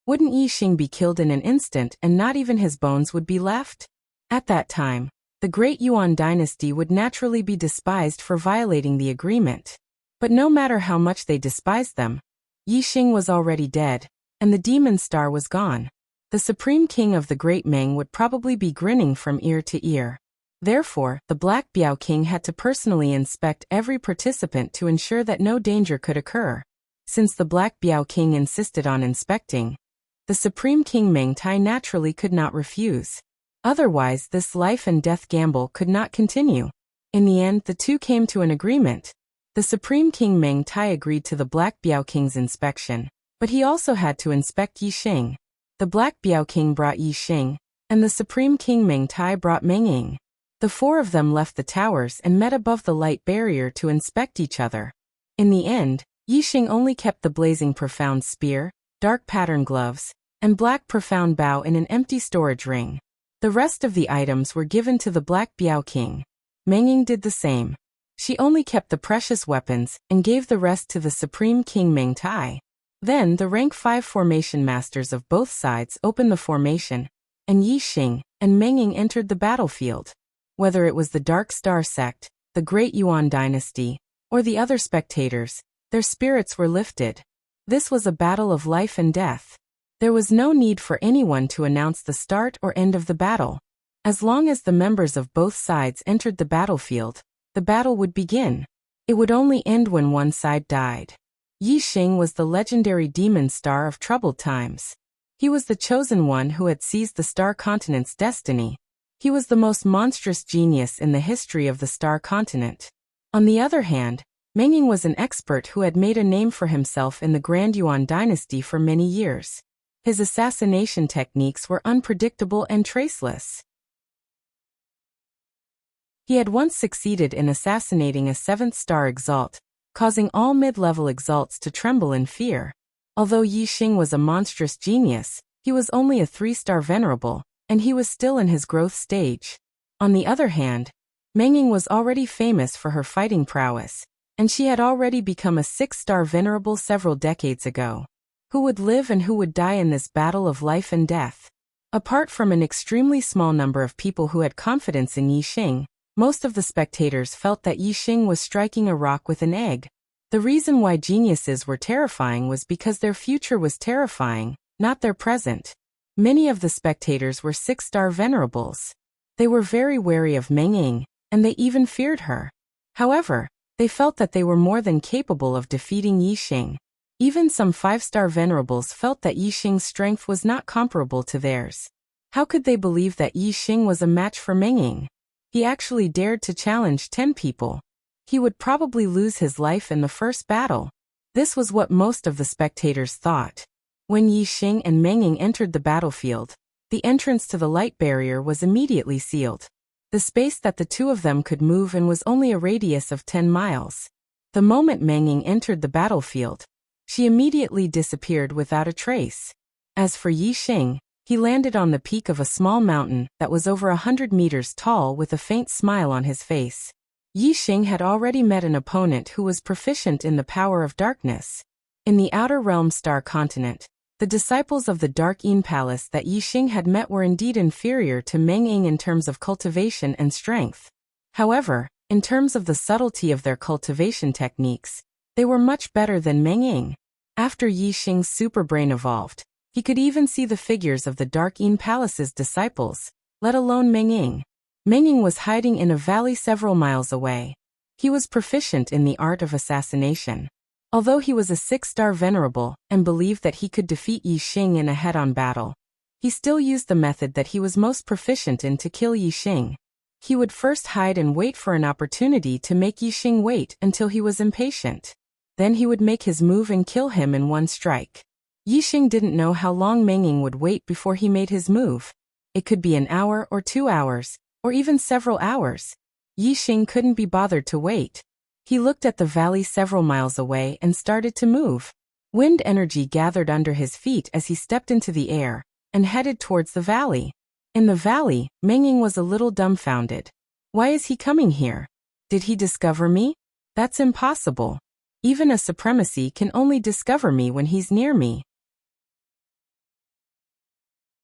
wouldn't Yi Xing be killed in an instant and not even his bones would be left? At that time, the Great Yuan dynasty would naturally be despised for violating the agreement. But no matter how much they despised them, Yi Xing was already dead, and the demon star was gone. The supreme king of the Great Meng would probably be grinning from ear to ear. Therefore, the Black Biao King had to personally inspect every participant to ensure that no danger could occur. Since the Black Biao King insisted on inspecting, the Supreme King Meng Tai naturally could not refuse. Otherwise, this life and death gamble could not continue. In the end, the two came to an agreement. The Supreme King Meng Tai agreed to the Black Biao King's inspection, but he also had to inspect Yi Xing. The Black Biao King brought Yi Xing, and the Supreme King Meng Tai brought Meng Ying. The four of them left the towers and met above the light barrier to inspect each other. In the end, Yi Xing only kept the blazing profound spear, dark pattern gloves, and black profound bow in an empty storage ring. The rest of the items were given to the Black Biao King. Meng Ying did the same. She only kept the precious weapons and gave the rest to the Supreme King Meng Tai. Then the rank 5 formation masters of both sides opened the formation, and Yi Xing and Meng Ying entered the battlefield. Whether it was the Dark Star sect, the Great Yuan dynasty, or the other spectators, their spirits were lifted. This was a battle of life and death. There was no need for anyone to announce the start or end of the battle. As long as the members of both sides entered the battlefield, the battle would begin. It would only end when one side died. Yi Xing was the legendary demon star of troubled times. He was the chosen one who had seized the star continent's destiny. He was the most monstrous genius in the history of the star continent. On the other hand, Meng Ying was an expert who had made a name for himself in the Grand Yuan dynasty for many years. His assassination techniques were unpredictable and traceless. He had once succeeded in assassinating a 7th star exalt, causing all mid-level exalts to tremble in fear. Although Yi Xing was a monstrous genius, he was only a 3-star venerable, and he was still in his growth stage. On the other hand, Meng Ying was already famous for her fighting prowess, and she had already become a 6-star venerable several decades ago. Who would live and who would die in this battle of life and death? Apart from an extremely small number of people who had confidence in Yi Xing, most of the spectators felt that Yi Xing was striking a rock with an egg. The reason why geniuses were terrifying was because their future was terrifying, not their present. Many of the spectators were 6-star venerables. They were very wary of Meng Ying, and they even feared her. However, they felt that they were more than capable of defeating Yi Xing. Even some 5-star venerables felt that Yi Xing's strength was not comparable to theirs. How could they believe that Yi Xing was a match for Meng Ying? He actually dared to challenge 10 people. He would probably lose his life in the first battle. This was what most of the spectators thought. When Yi Xing and Meng Ying entered the battlefield, the entrance to the light barrier was immediately sealed. The space that the two of them could move in was only a radius of 10 miles. The moment Meng Ying entered the battlefield, she immediately disappeared without a trace. As for Yi Xing, he landed on the peak of a small mountain that was over 100 meters tall with a faint smile on his face. Yi Xing had already met an opponent who was proficient in the power of darkness. In the Outer Realm Star Continent, the disciples of the Dark Yin Palace that Yi Xing had met were indeed inferior to Meng Ying in terms of cultivation and strength. However, in terms of the subtlety of their cultivation techniques, they were much better than Meng Ying. After Yi Xing's superbrain evolved, he could even see the figures of the Dark Yin Palace's disciples, let alone Meng Ying. Meng Ying was hiding in a valley several miles away. He was proficient in the art of assassination. Although he was a 6-star venerable and believed that he could defeat Yi Xing in a head-on battle, he still used the method that he was most proficient in to kill Yi Xing. He would first hide and wait for an opportunity to make Yi Xing wait until he was impatient. Then he would make his move and kill him in one strike. Yi Xing didn't know how long Meng Ying would wait before he made his move. It could be an hour or 2 hours, or even several hours. Yi Xing couldn't be bothered to wait. He looked at the valley several miles away and started to move. Wind energy gathered under his feet as he stepped into the air and headed towards the valley. In the valley, Meng Ying was a little dumbfounded. Why is he coming here? Did he discover me? That's impossible. Even a supremacy can only discover me when he's near me.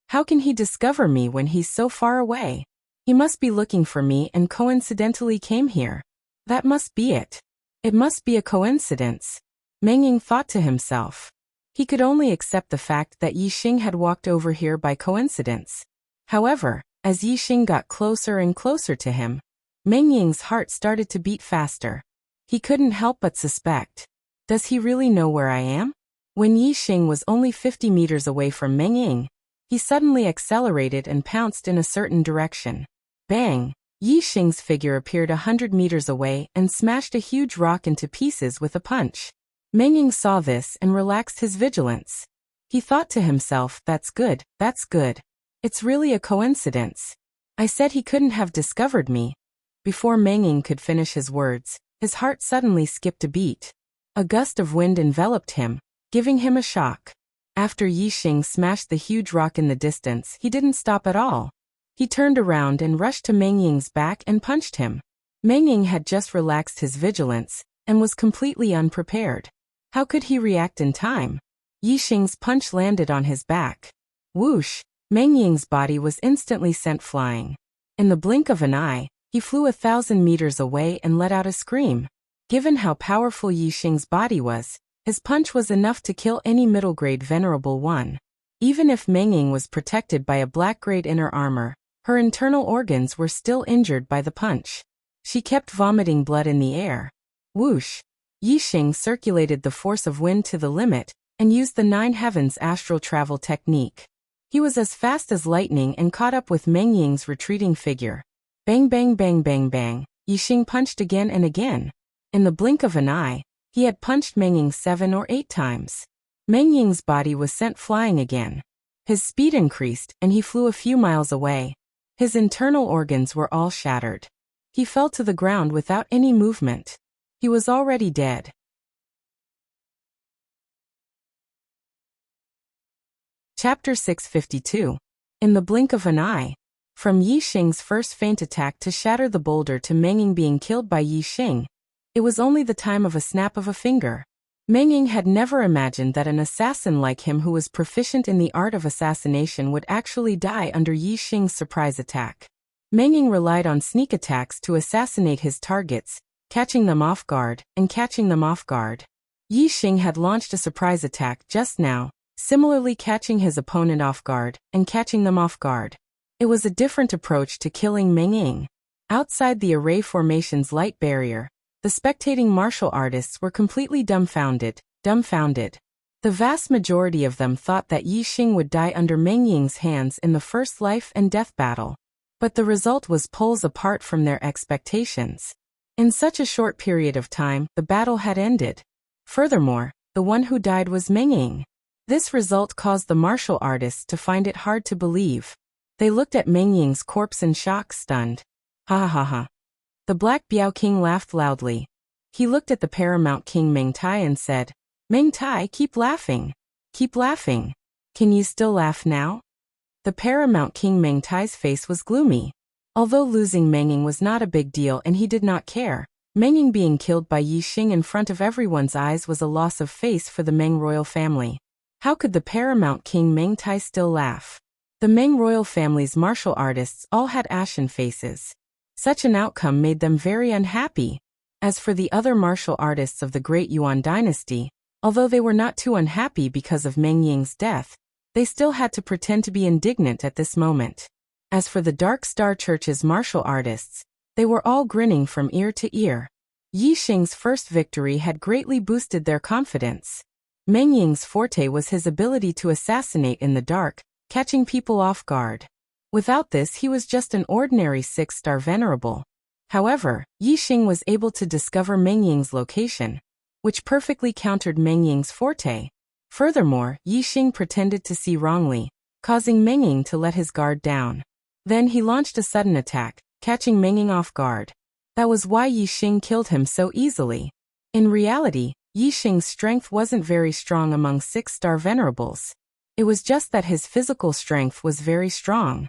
How can he discover me when he's so far away? He must be looking for me and coincidentally came here. That must be it. It must be a coincidence. Meng Ying thought to himself. He could only accept the fact that Yi Xing had walked over here by coincidence. However, as Yi Xing got closer and closer to him, Meng Ying's heart started to beat faster. He couldn't help but suspect. Does he really know where I am? When Yi Xing was only 50 meters away from Meng Ying, he suddenly accelerated and pounced in a certain direction. Bang! Yi Xing's figure appeared 100 meters away and smashed a huge rock into pieces with a punch. Meng Ying saw this and relaxed his vigilance. He thought to himself, that's good, that's good. It's really a coincidence. I said he couldn't have discovered me. Before Meng Ying could finish his words, his heart suddenly skipped a beat. A gust of wind enveloped him, giving him a shock. After Yi Xing smashed the huge rock in the distance, he didn't stop at all. He turned around and rushed to Meng Ying's back and punched him. Meng Ying had just relaxed his vigilance and was completely unprepared. How could he react in time? Yi Xing's punch landed on his back. Whoosh! Meng Ying's body was instantly sent flying. In the blink of an eye, he flew 1,000 meters away and let out a scream. Given how powerful Yi Xing's body was, his punch was enough to kill any middle-grade venerable one. Even if Meng Ying was protected by a black-grade inner armor, her internal organs were still injured by the punch. She kept vomiting blood in the air. Whoosh! Yi Xing circulated the force of wind to the limit and used the 9 heavens astral travel technique. He was as fast as lightning and caught up with Meng Ying's retreating figure. Bang bang bang bang bang, Yi Xing punched again and again. In the blink of an eye, he had punched Meng Ying 7 or 8 times. Meng Ying's body was sent flying again. His speed increased and he flew a few miles away. His internal organs were all shattered. He fell to the ground without any movement. He was already dead. Chapter 652. In the blink of an eye. From Yi Xing's first feint attack to shatter the boulder to Meng Ying being killed by Yi Xing, it was only the time of a snap of a finger. Meng Ying had never imagined that an assassin like him who was proficient in the art of assassination would actually die under Yi Xing's surprise attack. Meng Ying relied on sneak attacks to assassinate his targets, catching them off guard and catching them off guard. Yi Xing had launched a surprise attack just now, similarly catching his opponent off guard and catching them off guard. It was a different approach to killing Meng Ying. Outside the array formation's light barrier, the spectating martial artists were completely dumbfounded. The vast majority of them thought that Yi Xing would die under Meng Ying's hands in the first life and death battle. But the result was poles apart from their expectations. In such a short period of time, the battle had ended. Furthermore, the one who died was Meng Ying. This result caused the martial artists to find it hard to believe. They looked at Meng Ying's corpse in shock, stunned. Ha ha ha ha. The Black Biao King laughed loudly. He looked at the Paramount King Meng Tai and said, Meng Tai, keep laughing. Keep laughing. Can you still laugh now? The Paramount King Meng Tai's face was gloomy. Although losing Meng Ying was not a big deal and he did not care, Meng Ying being killed by Yi Xing in front of everyone's eyes was a loss of face for the Meng royal family. How could the Paramount King Meng Tai still laugh? The Meng royal family's martial artists all had ashen faces. Such an outcome made them very unhappy. As for the other martial artists of the Great Yuan dynasty, although they were not too unhappy because of Meng Ying's death, they still had to pretend to be indignant at this moment. As for the Dark Star Church's martial artists, they were all grinning from ear to ear. Yi Xing's first victory had greatly boosted their confidence. Meng Ying's forte was his ability to assassinate in the dark, catching people off guard. Without this, he was just an ordinary 6-star venerable. However, Yi Xing was able to discover Meng Ying's location, which perfectly countered Meng Ying's forte. Furthermore, Yi Xing pretended to see wrongly, causing Meng Ying to let his guard down. Then he launched a sudden attack, catching Meng Ying off guard. That was why Yi Xing killed him so easily. In reality, Yi Xing's strength wasn't very strong among 6-star venerables. It was just that his physical strength was very strong.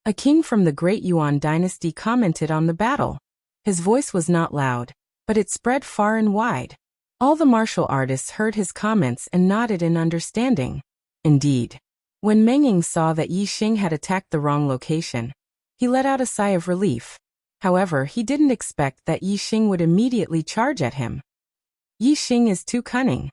A king from the Great Yuan dynasty commented on the battle. His voice was not loud, but it spread far and wide. All the martial artists heard his comments and nodded in understanding. Indeed. When Meng Ying saw that Yi Xing had attacked the wrong location, he let out a sigh of relief. However, he didn't expect that Yi Xing would immediately charge at him. Yi Xing is too cunning.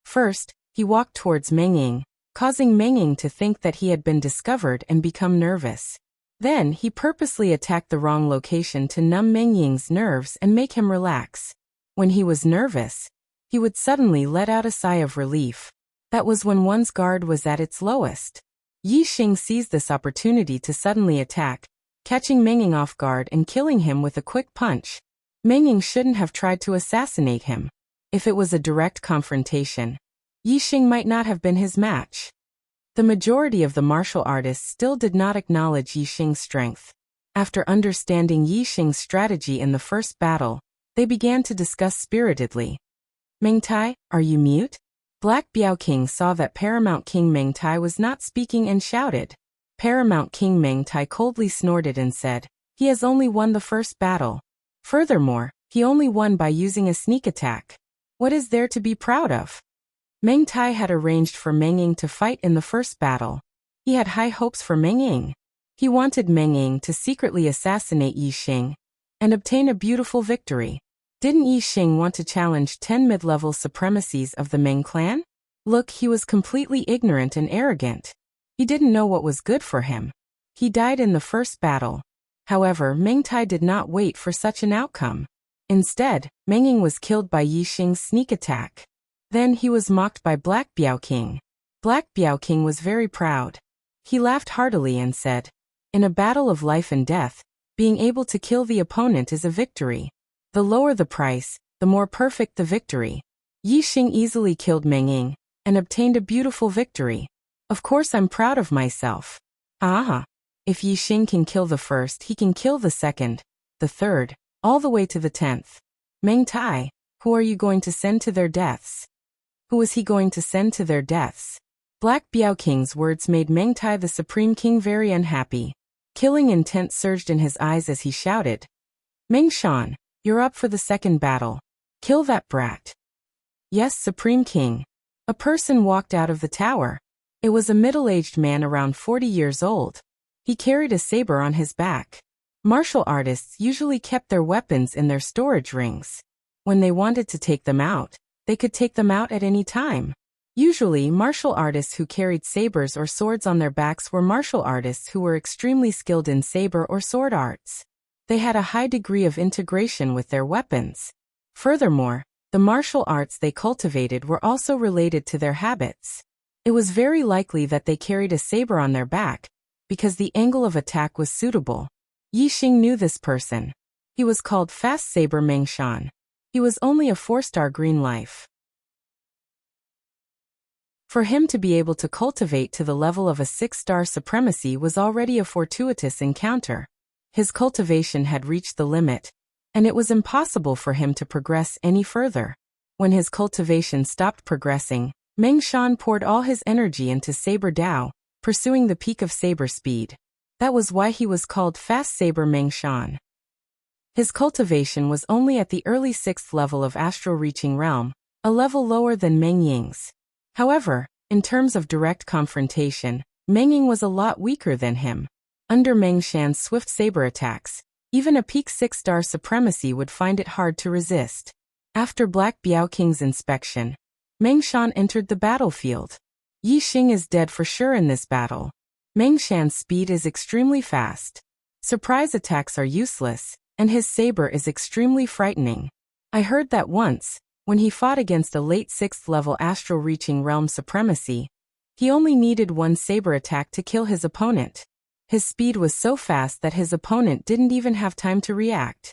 First, he walked towards Meng Ying, causing Meng Ying to think that he had been discovered and become nervous. Then, he purposely attacked the wrong location to numb Meng Ying's nerves and make him relax. When he was nervous, he would suddenly let out a sigh of relief. That was when one's guard was at its lowest. Yi Xing seized this opportunity to suddenly attack, catching Meng Ying off guard and killing him with a quick punch. Meng Ying shouldn't have tried to assassinate him. If it was a direct confrontation, Yi Xing might not have been his match. The majority of the martial artists still did not acknowledge Yi Xing's strength. After understanding Yi Xing's strategy in the first battle, they began to discuss spiritedly. Meng Tai, are you mute? Black Biao King saw that Paramount King Meng Tai was not speaking and shouted. Paramount King Meng Tai coldly snorted and said, he has only won the first battle. Furthermore, he only won by using a sneak attack. What is there to be proud of? Meng Tai had arranged for Meng Ying to fight in the first battle. He had high hopes for Meng Ying. He wanted Meng Ying to secretly assassinate Yi Xing and obtain a beautiful victory. Didn't Yi Xing want to challenge 10 mid-level supremacies of the Meng clan? Look, he was completely ignorant and arrogant. He didn't know what was good for him. He died in the first battle. However, Meng Tai did not wait for such an outcome. Instead, Meng Ying was killed by Yi Xing's sneak attack. Then he was mocked by Black Biao King. Black Biao King was very proud. He laughed heartily and said, in a battle of life and death, being able to kill the opponent is a victory. The lower the price, the more perfect the victory. Yi Xing easily killed Meng Ying and obtained a beautiful victory. Of course I'm proud of myself. Aha! If Yi Xing can kill the first, he can kill the second, the third, all the way to the 10th. Meng Tai, who are you going to send to their deaths? Who is he going to send to their deaths? Black Biao King's words made Meng Tai the Supreme King very unhappy. Killing intent surged in his eyes as he shouted, Meng Shan, you're up for the second battle. Kill that brat. Yes, Supreme King. A person walked out of the tower. It was a middle-aged man around 40 years old. He carried a saber on his back. Martial artists usually kept their weapons in their storage rings. When they wanted to take them out, they could take them out at any time. Usually, martial artists who carried sabers or swords on their backs were martial artists who were extremely skilled in saber or sword arts. They had a high degree of integration with their weapons. Furthermore, the martial arts they cultivated were also related to their habits. It was very likely that they carried a saber on their back, because the angle of attack was suitable. Yi Xing knew this person. He was called Fast Saber Meng Shan. He was only a 4-star green life. For him to be able to cultivate to the level of a 6-star supremacy was already a fortuitous encounter. His cultivation had reached the limit, and it was impossible for him to progress any further. When his cultivation stopped progressing, Meng Shan poured all his energy into Saber Dao, pursuing the peak of saber speed. That was why he was called Fast Saber Meng Shan. His cultivation was only at the early 6th level of Astral Reaching Realm, a level lower than Meng Ying's. However, in terms of direct confrontation, Meng Ying was a lot weaker than him. Under Meng Shan's swift saber attacks, even a peak 6-star supremacy would find it hard to resist. After Black Biao King's inspection, Meng Shan entered the battlefield. Yi Xing is dead for sure in this battle. Meng Shan's speed is extremely fast. Surprise attacks are useless, and his saber is extremely frightening. I heard that once, when he fought against a late 6th level Astral Reaching Realm supremacy, he only needed one saber attack to kill his opponent. His speed was so fast that his opponent didn't even have time to react.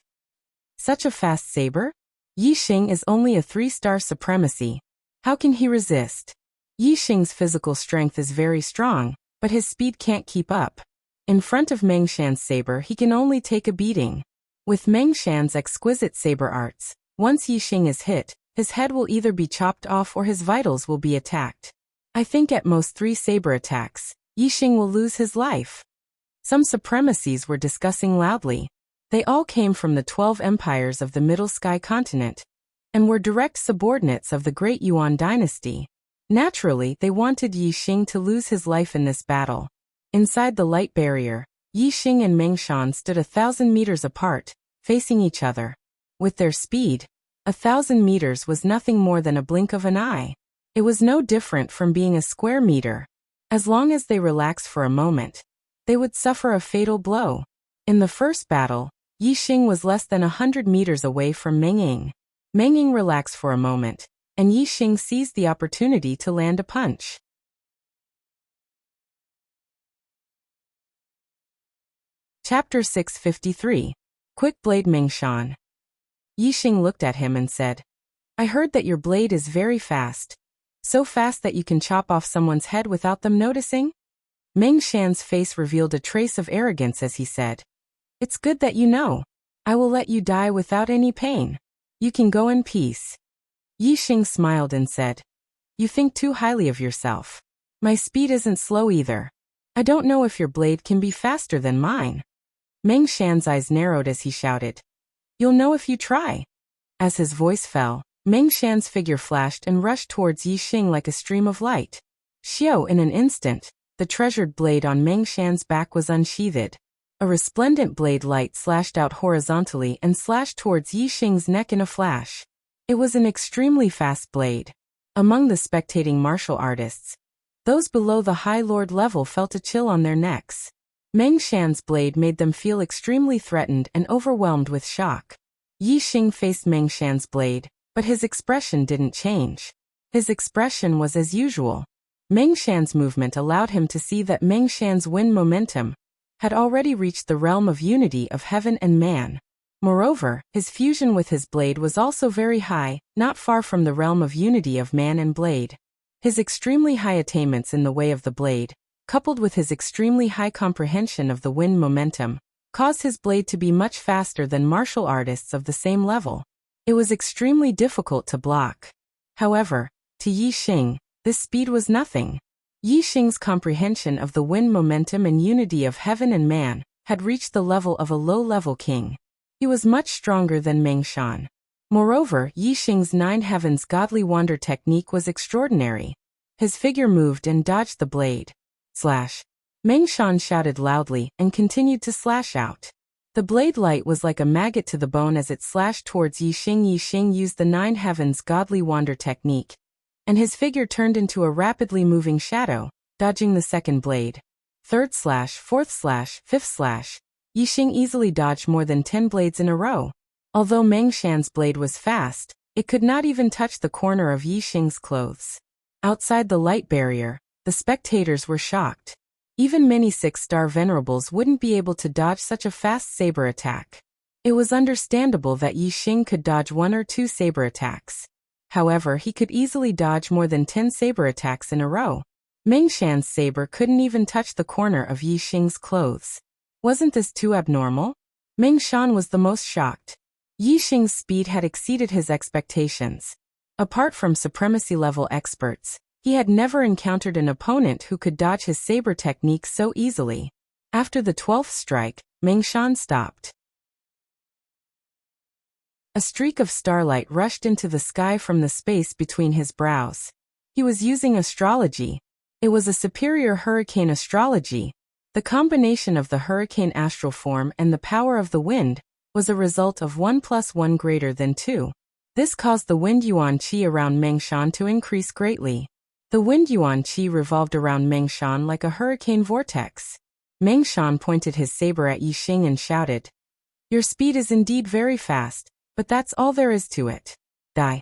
Such a fast saber? Yi Xing is only a 3-star supremacy. How can he resist? Yi Xing's physical strength is very strong, but his speed can't keep up. In front of Meng Shan's saber, he can only take a beating. With Meng Shan's exquisite saber arts, Once Yixing is hit, his head will either be chopped off or his vitals will be attacked. I think at most 3 saber attacks, Yixing will lose his life. Some supremacies were discussing loudly. They all came from the 12 empires of the Middle Sky continent, and were direct subordinates of the Great Yuan dynasty. Naturally, they wanted Yixing to lose his life in this battle. Inside the light barrier, Yixing and Mengshan stood 1,000 meters apart, facing each other. With their speed, 1,000 meters was nothing more than a blink of an eye. It was no different from being a square meter. As long as they relaxed for a moment, they would suffer a fatal blow. In the first battle, Yixing was less than 100 meters away from Meng Ying. Meng Ying relaxed for a moment, and Yixing seized the opportunity to land a punch. Chapter 653. Quick Blade Mengshan. Yixing looked at him and said, I heard that your blade is very fast. So fast that you can chop off someone's head without them noticing? Mengshan's face revealed a trace of arrogance as he said, It's good that you know. I will let you die without any pain. You can go in peace. Yixing smiled and said, You think too highly of yourself. My speed isn't slow either. I don't know if your blade can be faster than mine. Mengshan's eyes narrowed as he shouted, You'll know if you try. As his voice fell, Mengshan's figure flashed and rushed towards Yixing like a stream of light. Xiao, in an instant, the treasured blade on Mengshan's back was unsheathed. A resplendent blade light slashed out horizontally and slashed towards Yixing's neck in a flash. It was an extremely fast blade. Among the spectating martial artists, those below the High Lord level felt a chill on their necks. Mengshan's blade made them feel extremely threatened and overwhelmed with shock. Yixing faced Mengshan's blade, but his expression didn't change. His expression was as usual. Mengshan's movement allowed him to see that Mengshan's wind momentum had already reached the realm of unity of heaven and man. Moreover, his fusion with his blade was also very high, not far from the realm of unity of man and blade. His extremely high attainments in the way of the blade, coupled with his extremely high comprehension of the wind momentum, caused his blade to be much faster than martial artists of the same level. It was extremely difficult to block. However, to Yixing, this speed was nothing. Yixing's comprehension of the wind momentum and unity of heaven and man had reached the level of a low-level king. He was much stronger than Mengshan. Moreover, Yixing's 9 heavens godly wander technique was extraordinary. His figure moved and dodged the blade. Slash. Mengshan shouted loudly and continued to slash out. The blade light was like a maggot to the bone as it slashed towards Yixing. Yixing used the 9 heavens godly wander technique, and his figure turned into a rapidly moving shadow, dodging the second blade. Third slash, fourth slash, fifth slash. Yixing easily dodged more than 10 blades in a row. Although Mengshan's blade was fast, it could not even touch the corner of Yixing's clothes. Outside the light barrier, the spectators were shocked. Even many 6-star venerables wouldn't be able to dodge such a fast saber attack. It was understandable that Yixing could dodge 1 or 2 saber attacks. However, he could easily dodge more than 10 saber attacks in a row. Mengshan's saber couldn't even touch the corner of Yixing's clothes. Wasn't this too abnormal? Mengshan was the most shocked. Yixing's speed had exceeded his expectations. Apart from supremacy-level experts, he had never encountered an opponent who could dodge his saber technique so easily. After the 12th strike, Mengshan stopped. A streak of starlight rushed into the sky from the space between his brows. He was using astrology. It was a superior hurricane astrology. The combination of the hurricane astral form and the power of the wind was a result of 1 + 1 greater than 2. This caused the wind yuan qi around Mengshan to increase greatly. The wind yuan qi revolved around Mengshan like a hurricane vortex. Mengshan pointed his saber at Yixing and shouted, Your speed is indeed very fast, but that's all there is to it. Die.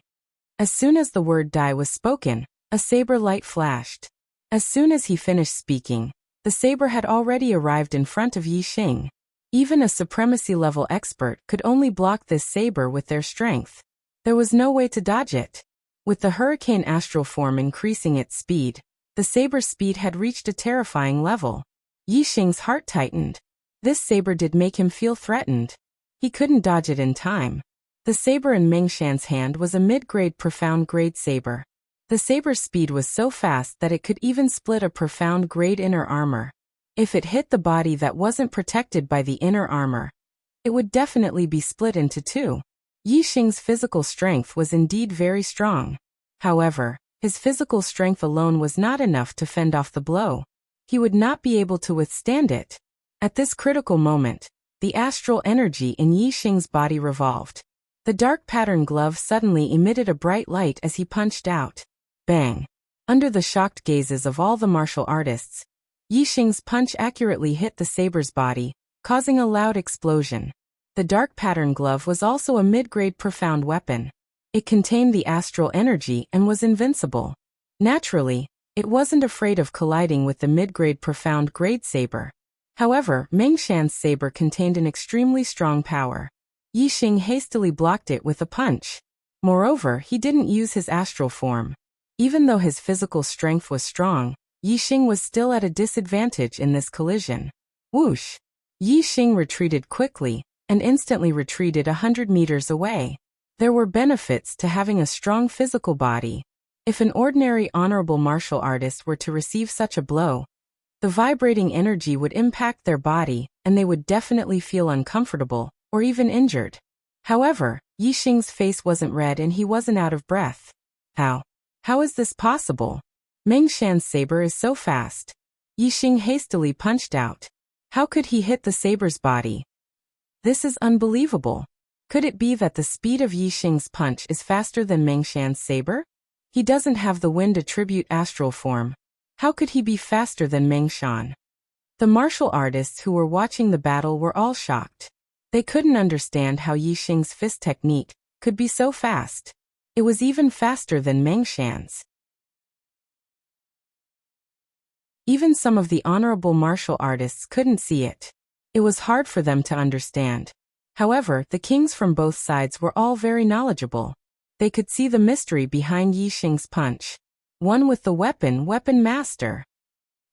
As soon as the word die was spoken, a saber light flashed. As soon as he finished speaking, the saber had already arrived in front of Yixing. Even a supremacy-level expert could only block this saber with their strength. There was no way to dodge it. With the hurricane astral form increasing its speed, the saber's speed had reached a terrifying level. Yixing's heart tightened. This saber did make him feel threatened. He couldn't dodge it in time. The saber in Meng Shan's hand was a mid-grade profound grade saber. The saber's speed was so fast that it could even split a profound grade inner armor. If it hit the body that wasn't protected by the inner armor, it would definitely be split into two. Yi Xing's physical strength was indeed very strong. However, his physical strength alone was not enough to fend off the blow. He would not be able to withstand it. At this critical moment, the astral energy in Yi Xing's body revolved. The dark pattern glove suddenly emitted a bright light as he punched out. Bang! Under the shocked gazes of all the martial artists, Yi Xing's punch accurately hit the saber's body, causing a loud explosion. The dark pattern glove was also a mid-grade profound weapon. It contained the astral energy and was invincible. Naturally, it wasn't afraid of colliding with the mid-grade profound grade saber. However, Meng Shan's saber contained an extremely strong power. Yi Xing hastily blocked it with a punch. Moreover, he didn't use his astral form. Even though his physical strength was strong, Yi Xing was still at a disadvantage in this collision. Whoosh! Yi Xing retreated quickly, and instantly retreated 100 meters away. There were benefits to having a strong physical body. If an ordinary honorable martial artist were to receive such a blow, the vibrating energy would impact their body, and they would definitely feel uncomfortable, or even injured. However, Yi Xing's face wasn't red and he wasn't out of breath. How is this possible? Meng Shan's saber is so fast. Yi Xing hastily punched out. How could he hit the saber's body? This is unbelievable. Could it be that the speed of Yi Xing's punch is faster than Meng Shan's saber? He doesn't have the wind attribute astral form. How could he be faster than Meng Shan? The martial artists who were watching the battle were all shocked. They couldn't understand how Yi Xing's fist technique could be so fast. It was even faster than Meng Shan's. Even some of the honorable martial artists couldn't see it. It was hard for them to understand. However, the kings from both sides were all very knowledgeable. They could see the mystery behind Yi Xing's punch. One with the weapon master.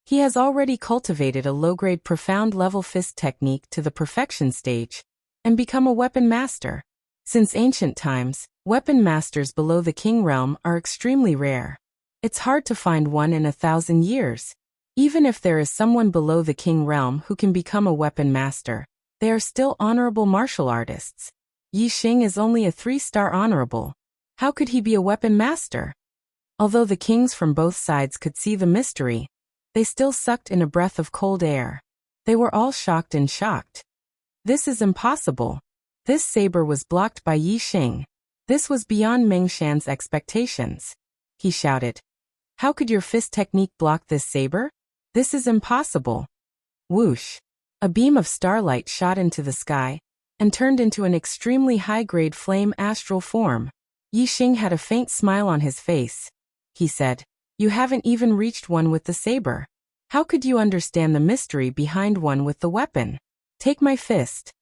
He has already cultivated a low-grade profound level fist technique to the perfection stage, and become a weapon master. Since ancient times, weapon masters below the king realm are extremely rare. It's hard to find one in 1,000 years. Even if there is someone below the king realm who can become a weapon master, they are still honorable martial artists. Yi Xing is only a 3-star honorable. How could he be a weapon master? Although the kings from both sides could see the mystery, they still sucked in a breath of cold air. They were all shocked and shocked. This is impossible. This saber was blocked by Yi Xing. This was beyond Meng Shan's expectations. He shouted. How could your fist technique block this saber? This is impossible. Whoosh! A beam of starlight shot into the sky, and turned into an extremely high-grade flame astral form. Yi Xing had a faint smile on his face. He said, You haven't even reached one with the saber. How could you understand the mystery behind one with the weapon? Take my fist.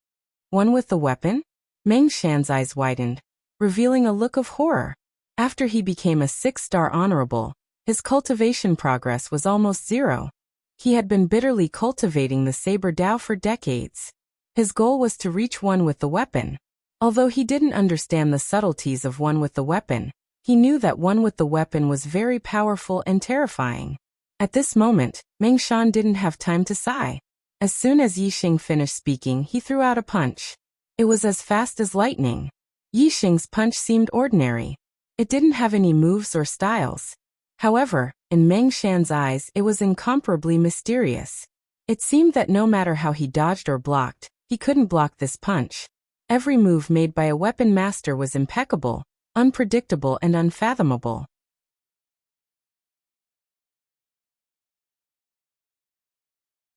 One with the weapon? Meng Shan's eyes widened, revealing a look of horror. After he became a 6-star honorable, his cultivation progress was almost 0. He had been bitterly cultivating the saber Dao for decades. His goal was to reach one with the weapon. Although he didn't understand the subtleties of one with the weapon, he knew that one with the weapon was very powerful and terrifying. At this moment, Meng Shan didn't have time to sigh. As soon as Yi Xing finished speaking, he threw out a punch. It was as fast as lightning. Yi Xing's punch seemed ordinary. It didn't have any moves or styles. However, in Meng Shan's eyes, it was incomparably mysterious. It seemed that no matter how he dodged or blocked, he couldn't block this punch. Every move made by a weapon master was impeccable, unpredictable and unfathomable.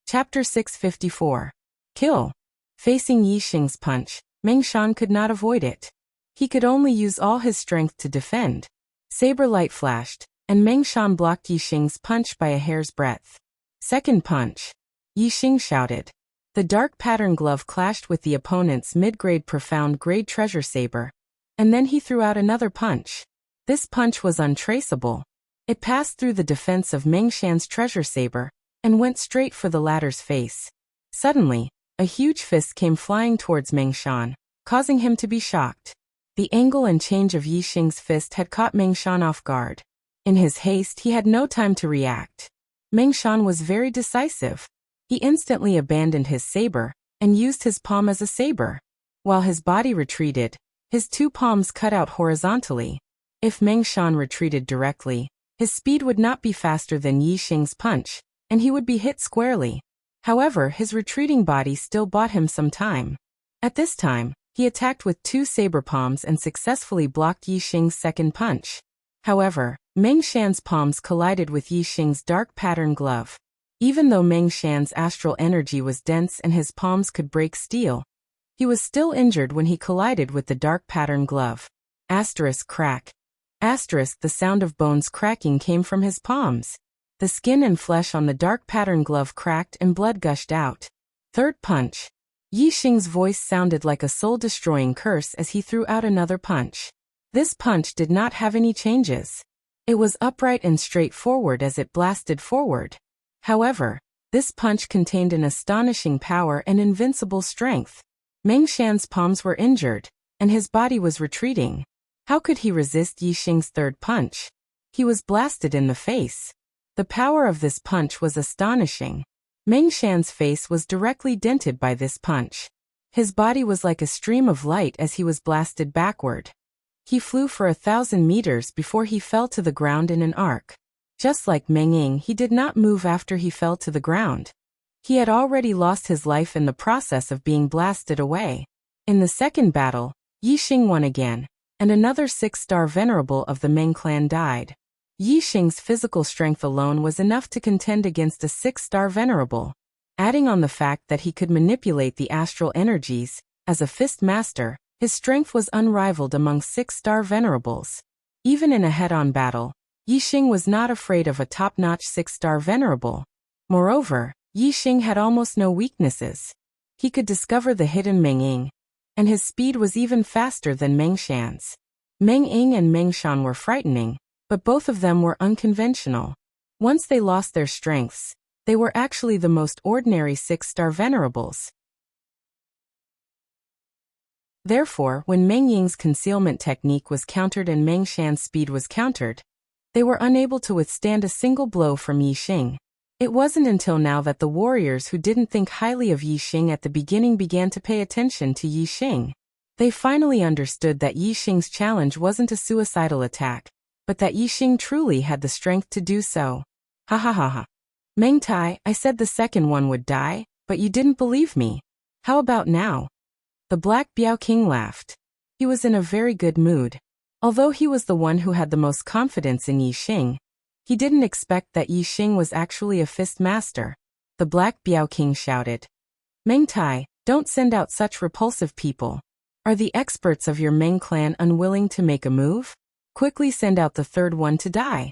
Chapter 654. Kill. Facing Yi Xing's punch, Meng Shan could not avoid it. He could only use all his strength to defend. Saber light flashed, and Meng Shan blocked Yi Xing's punch by a hair's breadth. Second punch. Yi Xing shouted. The dark pattern glove clashed with the opponent's mid-grade profound grade treasure saber, and then he threw out another punch. This punch was untraceable. It passed through the defense of Meng Shan's treasure saber, and went straight for the latter's face. Suddenly, a huge fist came flying towards Meng Shan, causing him to be shocked. The angle and change of Yi Xing's fist had caught Meng Shan off guard. In his haste, he had no time to react. Meng Shan was very decisive. He instantly abandoned his saber and used his palm as a saber. While his body retreated, his two palms cut out horizontally. If Meng Shan retreated directly, his speed would not be faster than Yi Xing's punch, and he would be hit squarely. However, his retreating body still bought him some time. At this time, he attacked with two saber palms and successfully blocked Yi Xing's second punch. However, Meng Shan's palms collided with Yi Xing's dark pattern glove. Even though Meng Shan's astral energy was dense and his palms could break steel, he was still injured when he collided with the dark pattern glove. Asterisk crack. Asterisk the sound of bones cracking came from his palms. The skin and flesh on the dark pattern glove cracked and blood gushed out. Third punch. Yi Xing's voice sounded like a soul-destroying curse as he threw out another punch. This punch did not have any changes. It was upright and straightforward as it blasted forward. However, this punch contained an astonishing power and invincible strength. Meng Shan's palms were injured, and his body was retreating. How could he resist Yi Xing's third punch? He was blasted in the face. The power of this punch was astonishing. Meng Shan's face was directly dented by this punch. His body was like a stream of light as he was blasted backward. He flew for 1,000 meters before he fell to the ground in an arc. Just like Meng Ying, he did not move after he fell to the ground. He had already lost his life in the process of being blasted away. In the second battle, Yi Xing won again, and another 6-star venerable of the Meng clan died. Yi Xing's physical strength alone was enough to contend against a 6-star venerable. Adding on the fact that he could manipulate the astral energies, as a fist master, his strength was unrivaled among 6-star venerables. Even in a head-on battle, Yi Xing was not afraid of a top-notch 6-star venerable. Moreover, Yi Xing had almost no weaknesses. He could discover the hidden Meng Ying, and his speed was even faster than Meng Shan's. Meng Ying and Meng Shan were frightening, but both of them were unconventional. Once they lost their strengths, they were actually the most ordinary 6-star venerables. Therefore, when Meng Ying's concealment technique was countered and Meng Shan's speed was countered, they were unable to withstand a single blow from Yi Xing. It wasn't until now that the warriors who didn't think highly of Yi Xing at the beginning began to pay attention to Yi Xing. They finally understood that Yi Xing's challenge wasn't a suicidal attack, but that Yi Xing truly had the strength to do so. Ha ha ha ha. Meng Tai, I said the second one would die, but you didn't believe me. How about now? The Black Biao King laughed. He was in a very good mood. Although he was the one who had the most confidence in Yi Xing, he didn't expect that Yi Xing was actually a fist master. The Black Biao King shouted. Meng Tai, don't send out such repulsive people. Are the experts of your Meng clan unwilling to make a move? Quickly send out the third one to die.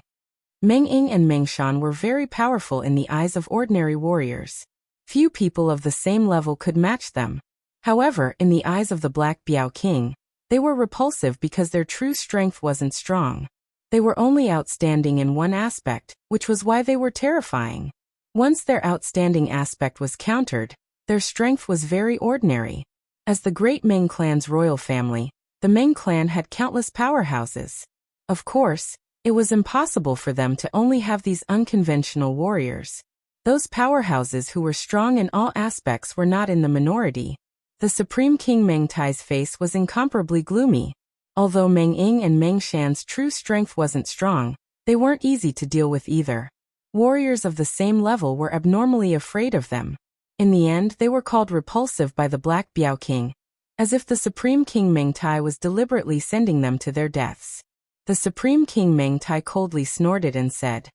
Meng Ying and Meng Shan were very powerful in the eyes of ordinary warriors. Few people of the same level could match them. However, in the eyes of the Black Biao King, they were repulsive because their true strength wasn't strong. They were only outstanding in one aspect, which was why they were terrifying. Once their outstanding aspect was countered, their strength was very ordinary. As the great Meng clan's royal family, the Meng clan had countless powerhouses. Of course, it was impossible for them to only have these unconventional warriors. Those powerhouses who were strong in all aspects were not in the minority. The Supreme King Meng Tai's face was incomparably gloomy. Although Meng Ying and Meng Shan's true strength wasn't strong, they weren't easy to deal with either. Warriors of the same level were abnormally afraid of them. In the end, they were called repulsive by the Black Biao King, as if the Supreme King Meng Tai was deliberately sending them to their deaths. The Supreme King Meng Tai coldly snorted and said,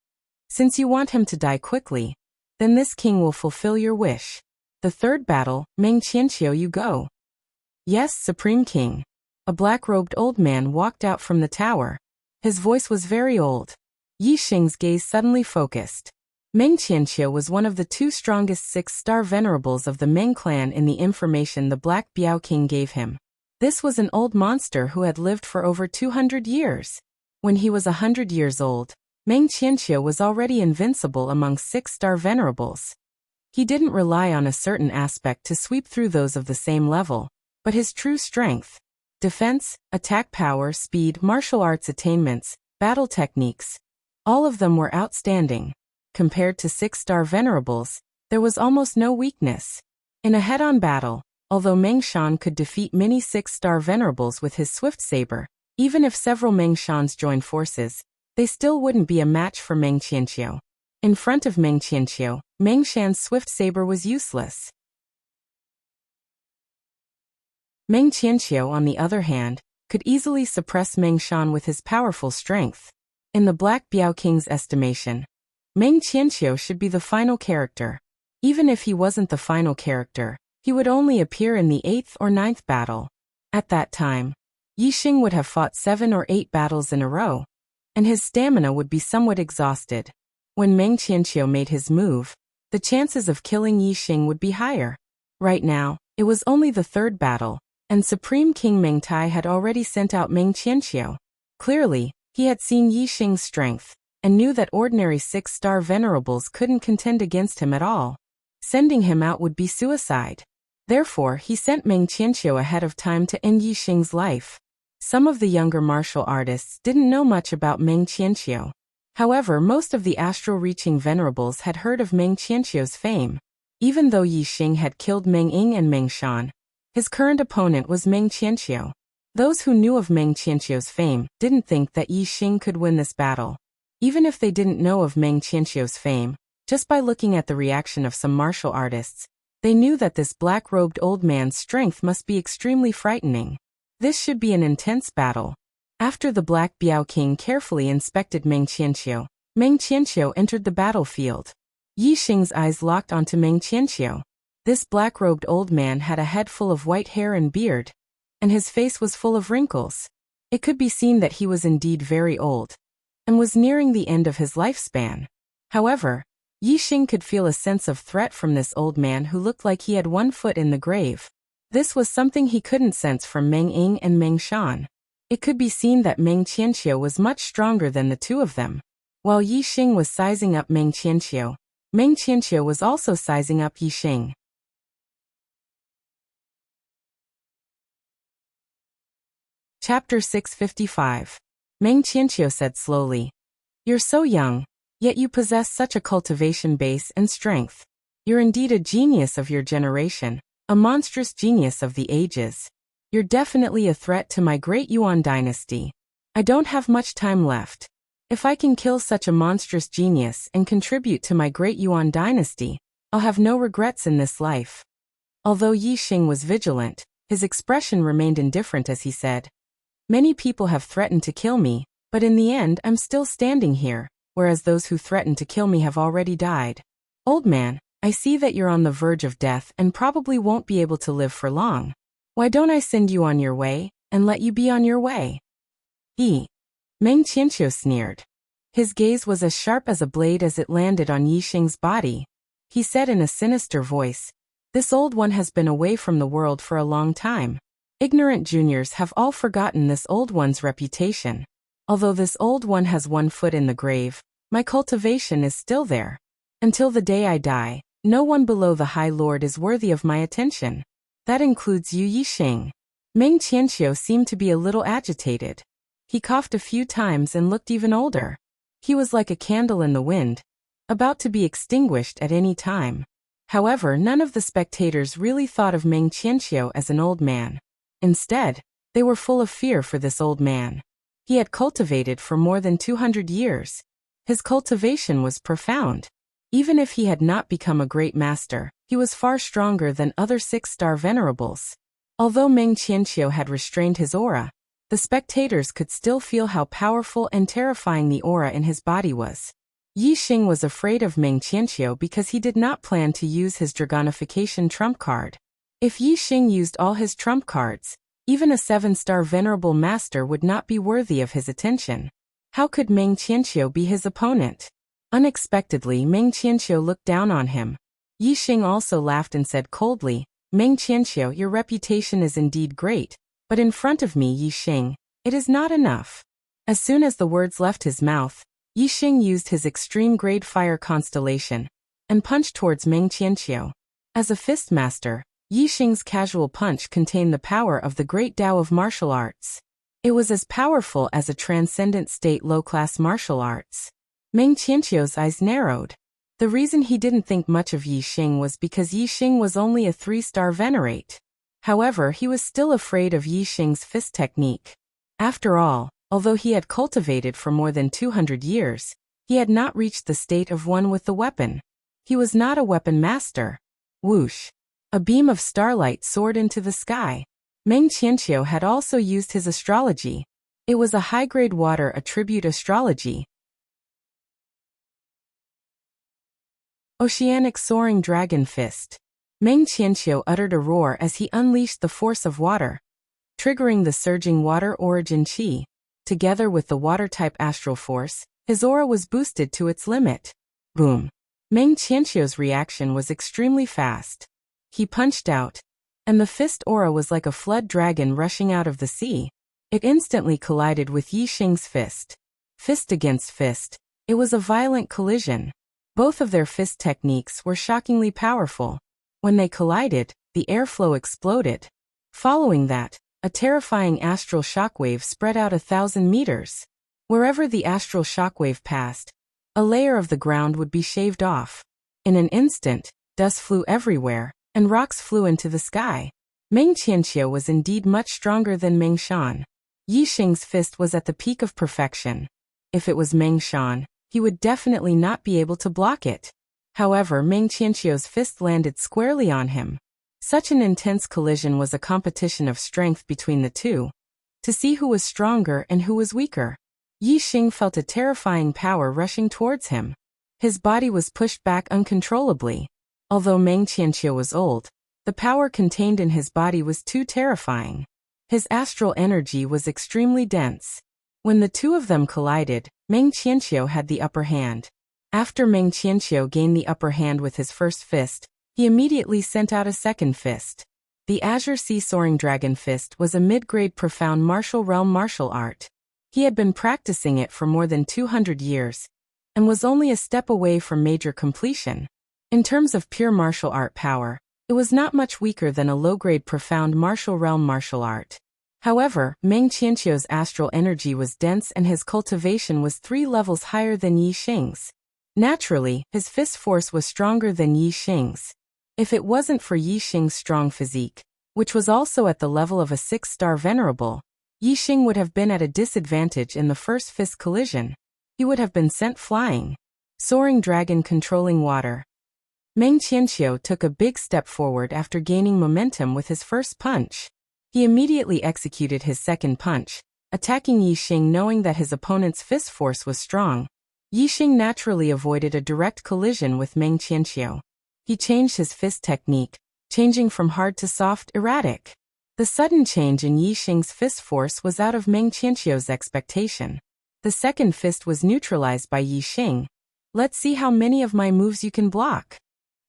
"Since you want him to die quickly, then this king will fulfill your wish. The third battle, Meng Qianqiu, you go." "Yes, Supreme King." A black-robed old man walked out from the tower. His voice was very old. Yi Xing's gaze suddenly focused. Meng Qianqiu was one of the two strongest 6-star venerables of the Meng clan in the information the Black Biao King gave him. This was an old monster who had lived for over 200 years. When he was 100 years old, Meng Qianqiu was already invincible among 6-star venerables. He didn't rely on a certain aspect to sweep through those of the same level, but his true strength. defense, attack power, speed, martial arts attainments, battle techniques. All of them were outstanding. Compared to 6-star venerables, there was almost no weakness. In a head-on battle, although Meng Shan could defeat many 6-star venerables with his swift saber, even if several Meng Shans joined forces, they still wouldn't be a match for Meng Qianqiu. In front of Meng Qianqiu, Meng Shan's swift saber was useless. Meng Qianqiu, on the other hand, could easily suppress Meng Shan with his powerful strength. In the Black Biao King's estimation, Meng Qianqiu should be the final character. Even if he wasn't the final character, he would only appear in the 8th or 9th battle. At that time, Yixing would have fought 7 or 8 battles in a row, and his stamina would be somewhat exhausted. When Meng Qianqiu made his move, the chances of killing Yixing would be higher. Right now, it was only the 3rd battle, and Supreme King Meng Tai had already sent out Meng Qianqiu. Clearly, he had seen Yixing's strength, and knew that ordinary 6-star venerables couldn't contend against him at all. Sending him out would be suicide. Therefore, he sent Meng Qianqiu ahead of time to end Yixing's life. Some of the younger martial artists didn't know much about Meng Qianqiu. However, most of the astral-reaching venerables had heard of Meng Qianqiu's fame. Even though Yixing had killed Meng Ying and Meng Shan, his current opponent was Meng Qianqiu. Those who knew of Meng Qianqiu's fame didn't think that Yixing could win this battle. Even if they didn't know of Meng Qianqiu's fame, just by looking at the reaction of some martial artists, they knew that this black-robed old man's strength must be extremely frightening. This should be an intense battle. After the Black Biao King carefully inspected Meng Qianqiu entered the battlefield. Yixing's eyes locked onto Meng Qianqiu. This black-robed old man had a head full of white hair and beard, and his face was full of wrinkles. It could be seen that he was indeed very old, and was nearing the end of his lifespan. However, Yixing could feel a sense of threat from this old man who looked like he had one foot in the grave. This was something he couldn't sense from Meng Ying and Meng Shan. It could be seen that Meng Qianqiu was much stronger than the two of them. While Yixing was sizing up Meng Qianqiu was also sizing up Yixing. Chapter 655. Meng Qianqiu said slowly, "You're so young, yet you possess such a cultivation base and strength. You're indeed a genius of your generation, a monstrous genius of the ages. You're definitely a threat to my great Yuan dynasty. I don't have much time left. If I can kill such a monstrous genius and contribute to my great Yuan dynasty, I'll have no regrets in this life." Although Yixing was vigilant, his expression remained indifferent as he said, "Many people have threatened to kill me, but in the end I'm still standing here, whereas those who threatened to kill me have already died. Old man, I see that you're on the verge of death and probably won't be able to live for long. Why don't I send you on your way, and let you be on your way?" Meng Qianqiu sneered. His gaze was as sharp as a blade as it landed on Yixing's body. He said in a sinister voice, "This old one has been away from the world for a long time. Ignorant juniors have all forgotten this old one's reputation. Although this old one has one foot in the grave, my cultivation is still there. Until the day I die, no one below the High Lord is worthy of my attention. That includes you, Yixing." Meng Qianqiu seemed to be a little agitated. He coughed a few times and looked even older. He was like a candle in the wind, about to be extinguished at any time. However, none of the spectators really thought of Meng Qianqiu as an old man. Instead, they were full of fear for this old man. He had cultivated for more than 200 years. His cultivation was profound. Even if he had not become a great master, he was far stronger than other 6-star venerables. Although Meng Qianqiu had restrained his aura, the spectators could still feel how powerful and terrifying the aura in his body was. Yixing was afraid of Meng Qianqiu because he did not plan to use his Dragonification trump card. If Yixing used all his trump cards, even a 7-star venerable master would not be worthy of his attention. How could Meng Qianqiu be his opponent? Unexpectedly, Meng Qianqiu looked down on him. Yixing also laughed and said coldly, "Meng Qianqiu, your reputation is indeed great, but in front of me, Yixing, it is not enough." As soon as the words left his mouth, Yixing used his extreme grade fire constellation and punched towards Meng Qianqiu. As a fist master, Yixing's casual punch contained the power of the great Tao of martial arts. It was as powerful as a transcendent state low-class martial arts. Meng Qianqiu's eyes narrowed. The reason he didn't think much of Yixing was because Yixing was only a 3-star venerate. However, he was still afraid of Yixing's fist technique. After all, although he had cultivated for more than 200 years, he had not reached the state of one with the weapon. He was not a weapon master. Whoosh! A beam of starlight soared into the sky. Meng Qianqiu had also used his astrology. It was a high-grade water attribute astrology. Oceanic Soaring Dragon Fist. Meng Qianqiu uttered a roar as he unleashed the force of water, triggering the surging water origin qi. Together with the water-type astral force, his aura was boosted to its limit. Boom! Meng Qianqiu's reaction was extremely fast. He punched out, and the fist aura was like a flood dragon rushing out of the sea. It instantly collided with Yixing's fist. Fist against fist, it was a violent collision. Both of their fist techniques were shockingly powerful. When they collided, the airflow exploded. Following that, a terrifying astral shockwave spread out 1,000 meters. Wherever the astral shockwave passed, a layer of the ground would be shaved off. In an instant, dust flew everywhere, and rocks flew into the sky. Meng Qianqiu was indeed much stronger than Meng Shan. Yixing's fist was at the peak of perfection. If it was Meng Shan, he would definitely not be able to block it. However, Meng Qianqiu's fist landed squarely on him. Such an intense collision was a competition of strength between the two, to see who was stronger and who was weaker. Yixing felt a terrifying power rushing towards him. His body was pushed back uncontrollably. Although Meng Qianqiu was old, the power contained in his body was too terrifying. His astral energy was extremely dense. When the two of them collided, Meng Qianqiu had the upper hand. After Meng Qianqiu gained the upper hand with his first fist, he immediately sent out a second fist. The Azure Sea Soaring Dragon Fist was a mid-grade profound martial realm martial art. He had been practicing it for more than 200 years, and was only a step away from major completion. In terms of pure martial art power, it was not much weaker than a low-grade profound martial realm martial art. However, Meng Qianqiu's astral energy was dense and his cultivation was 3 levels higher than Yixing's. Naturally, his fist force was stronger than Yixing's. If it wasn't for Yixing's strong physique, which was also at the level of a 6-star venerable, Yixing would have been at a disadvantage in the first fist collision. He would have been sent flying. Soaring Dragon Controlling Water. Meng Qianqiu took a big step forward after gaining momentum with his first punch. He immediately executed his second punch, attacking Yixing knowing that his opponent's fist force was strong. Yixing naturally avoided a direct collision with Meng Qianqiu. He changed his fist technique, changing from hard to soft, erratic. The sudden change in Yixing's fist force was out of Meng Qianqiu's expectation. The second fist was neutralized by Yixing. "Let's see how many of my moves you can block,"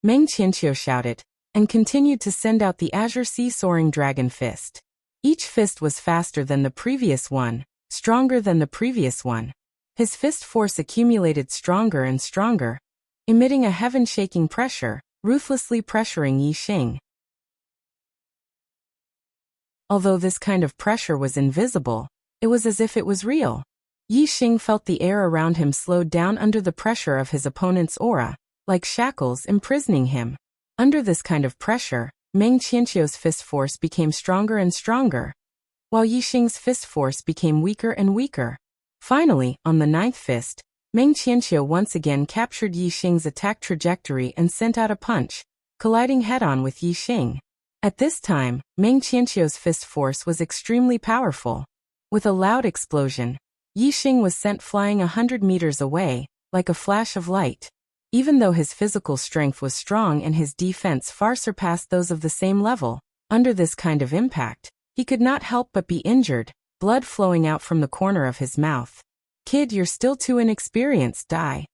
Meng Qianqiu shouted, and continued to send out the Azure Sea Soaring Dragon Fist. Each fist was faster than the previous one, stronger than the previous one. His fist force accumulated stronger and stronger, emitting a heaven-shaking pressure, ruthlessly pressuring Yixing. Although this kind of pressure was invisible, it was as if it was real. Yixing felt the air around him slowed down under the pressure of his opponent's aura, like shackles imprisoning him. Under this kind of pressure, Meng Qianqiu's fist force became stronger and stronger, while Yixing's fist force became weaker and weaker. Finally, on the 9th fist, Meng Qianqiu once again captured Yixing's attack trajectory and sent out a punch, colliding head-on with Yixing. At this time, Meng Qianqiu's fist force was extremely powerful. With a loud explosion, Yixing was sent flying 100 meters away, like a flash of light. Even though his physical strength was strong and his defense far surpassed those of the same level, under this kind of impact, he could not help but be injured, blood flowing out from the corner of his mouth. "Kid, you're still too inexperienced, die."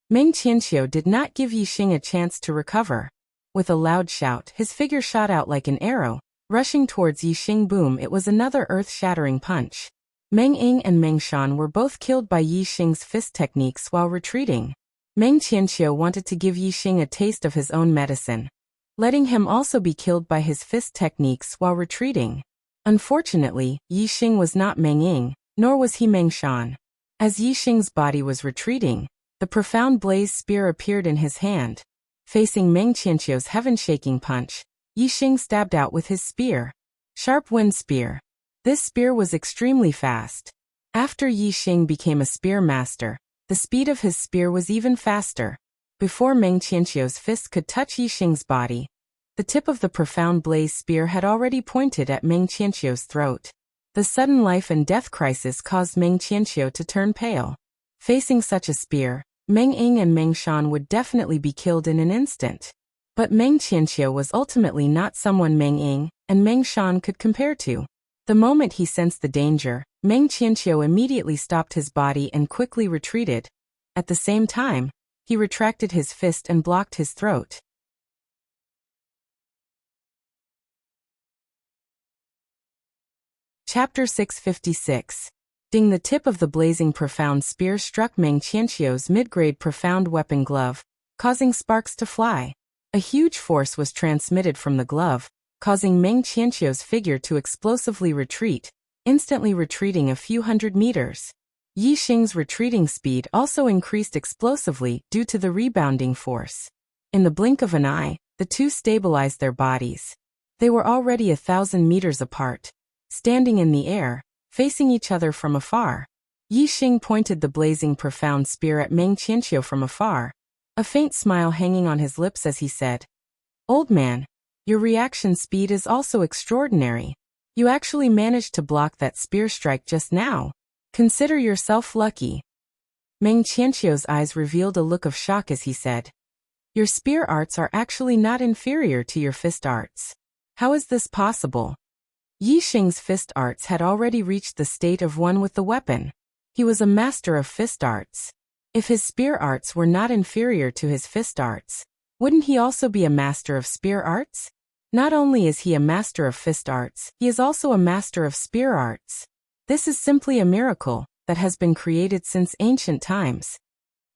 Meng Qianqiu did not give Yixing a chance to recover. With a loud shout, his figure shot out like an arrow, rushing towards Yixing. Boom! It was another earth-shattering punch. Meng Ying and Meng Shan were both killed by Yixing's fist techniques while retreating. Meng Qianqiu wanted to give Yixing a taste of his own medicine. letting him also be killed by his fist techniques while retreating. Unfortunately, Yi Xing was not Meng Ying, nor was he Meng Shan. As Yi Xing's body was retreating, the profound blaze spear appeared in his hand. Facing Meng Qianqiu's heaven-shaking punch, Yi Xing stabbed out with his spear. Sharp wind spear. This spear was extremely fast. After Yi Xing became a spear master, the speed of his spear was even faster. Before Meng Qianqiu's fist could touch Yi Xing's body, the tip of the profound blaze spear had already pointed at Meng Qianqiu's throat. The sudden life and death crisis caused Meng Qianqiu to turn pale. Facing such a spear, Meng Ying and Meng Shan would definitely be killed in an instant. But Meng Qianqiu was ultimately not someone Meng Ying and Meng Shan could compare to. The moment he sensed the danger, Meng Qianqiu immediately stopped his body and quickly retreated. At the same time, he retracted his fist and blocked his throat. Chapter 656. Ding. The tip of the blazing profound spear struck Meng Qianqiu's mid-grade profound weapon glove, causing sparks to fly. A huge force was transmitted from the glove, causing Meng Qianqiu's figure to explosively retreat, instantly retreating a few hundred meters. Yi Xing's retreating speed also increased explosively due to the rebounding force. In the blink of an eye, the two stabilized their bodies. They were already 1,000 meters apart, standing in the air, facing each other from afar. Yi Xing pointed the blazing profound spear at Meng Qianqiu from afar, a faint smile hanging on his lips as he said, "Old man, your reaction speed is also extraordinary. You actually managed to block that spear strike just now. Consider yourself lucky." Meng Qianqiu's eyes revealed a look of shock as he said, "Your spear arts are actually not inferior to your fist arts. How is this possible?" Yi Xing's fist arts had already reached the state of one with the weapon. He was a master of fist arts. If his spear arts were not inferior to his fist arts, wouldn't he also be a master of spear arts? Not only is he a master of fist arts, he is also a master of spear arts. This is simply a miracle that has been created since ancient times.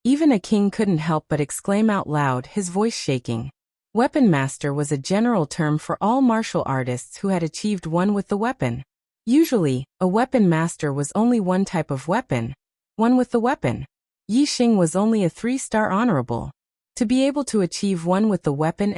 Even a king couldn't help but exclaim out loud, his voice shaking. Weapon master was a general term for all martial artists who had achieved one with the weapon. Usually, a weapon master was only one type of weapon, one with the weapon. Yi Xing was only a 3-star honorable. To be able to achieve one with the weapon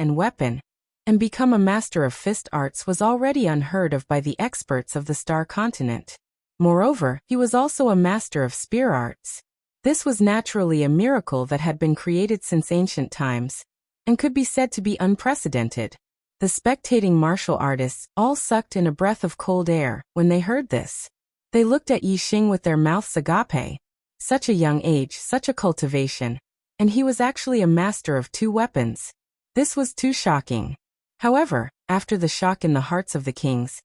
and become a master of fist arts was already unheard of by the experts of the Star Continent. Moreover, he was also a master of spear arts. This was naturally a miracle that had been created since ancient times, and could be said to be unprecedented. The spectating martial artists all sucked in a breath of cold air when they heard this. They looked at Yi Xing with their mouths agape. Such a young age, such a cultivation, and he was actually a master of 2 weapons. This was too shocking. However, after the shock in the hearts of the kings,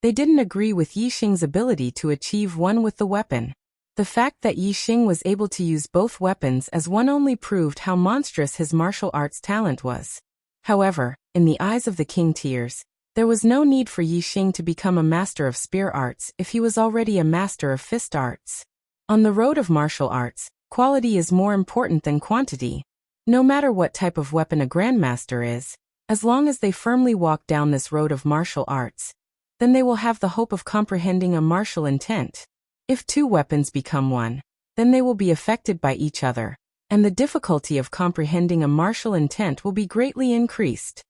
they didn't agree with Yi Xing's ability to achieve one with the weapon. The fact that Yi Xing was able to use both weapons as one only proved how monstrous his martial arts talent was. However, in the eyes of the king tiers, there was no need for Yi Xing to become a master of spear arts if he was already a master of fist arts. On the road of martial arts, quality is more important than quantity. No matter what type of weapon a grandmaster is, as long as they firmly walk down this road of martial arts, then they will have the hope of comprehending a martial intent. If 2 weapons become one, then they will be affected by each other, and the difficulty of comprehending a martial intent will be greatly increased.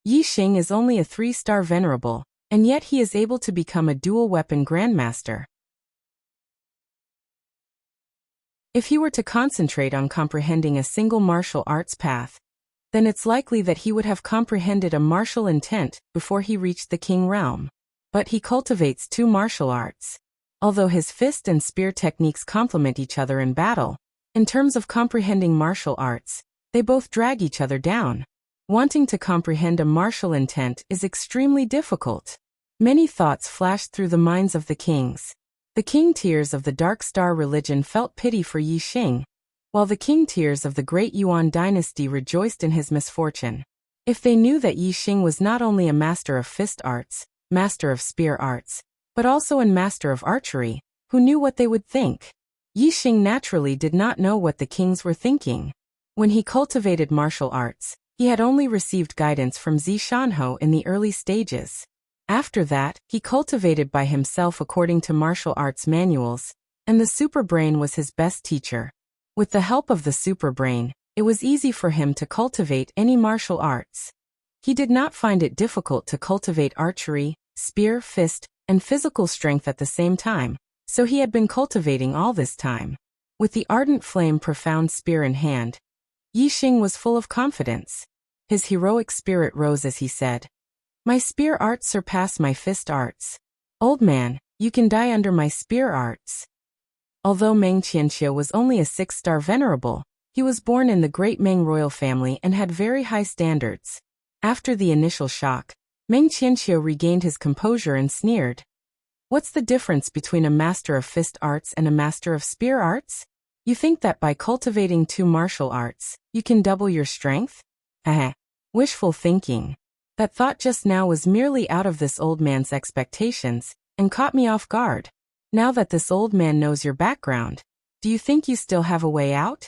Yi Xing is only a 3-star venerable, and yet he is able to become a dual-weapon grandmaster. If he were to concentrate on comprehending a single martial arts path, then it's likely that he would have comprehended a martial intent before he reached the king realm. But he cultivates 2 martial arts. Although his fist and spear techniques complement each other in battle, in terms of comprehending martial arts, they both drag each other down. Wanting to comprehend a martial intent is extremely difficult. Many thoughts flashed through the minds of the kings. The king tiers of the Dark Star religion felt pity for Yi Xing, while the king tiers of the Great Yuan dynasty rejoiced in his misfortune. If they knew that Yi Xing was not only a master of fist arts, master of spear arts, but also a master of archery, who knew what they would think? Yi Xing naturally did not know what the kings were thinking. When he cultivated martial arts, He had only received guidance from Zishanho in the early stages. After that, he cultivated by himself according to martial arts manuals, and the superbrain was his best teacher. With the help of the superbrain, it was easy for him to cultivate any martial arts. He did not find it difficult to cultivate archery, spear, fist, and physical strength at the same time, so he had been cultivating all this time. With the ardent flame profound spear in hand, Yixing was full of confidence. His heroic spirit rose as he said, "My spear arts surpass my fist arts. Old man, you can die under my spear arts." Although Meng Qianqiu was only a 6-star venerable, he was born in the great Meng royal family and had very high standards. After the initial shock, Meng Qianqiu regained his composure and sneered. "What's the difference between a master of fist arts and a master of spear arts? You think that by cultivating 2 martial arts, you can double your strength? Heh. Wishful thinking. That thought just now was merely out of this old man's expectations, and caught me off guard. Now that this old man knows your background, do you think you still have a way out?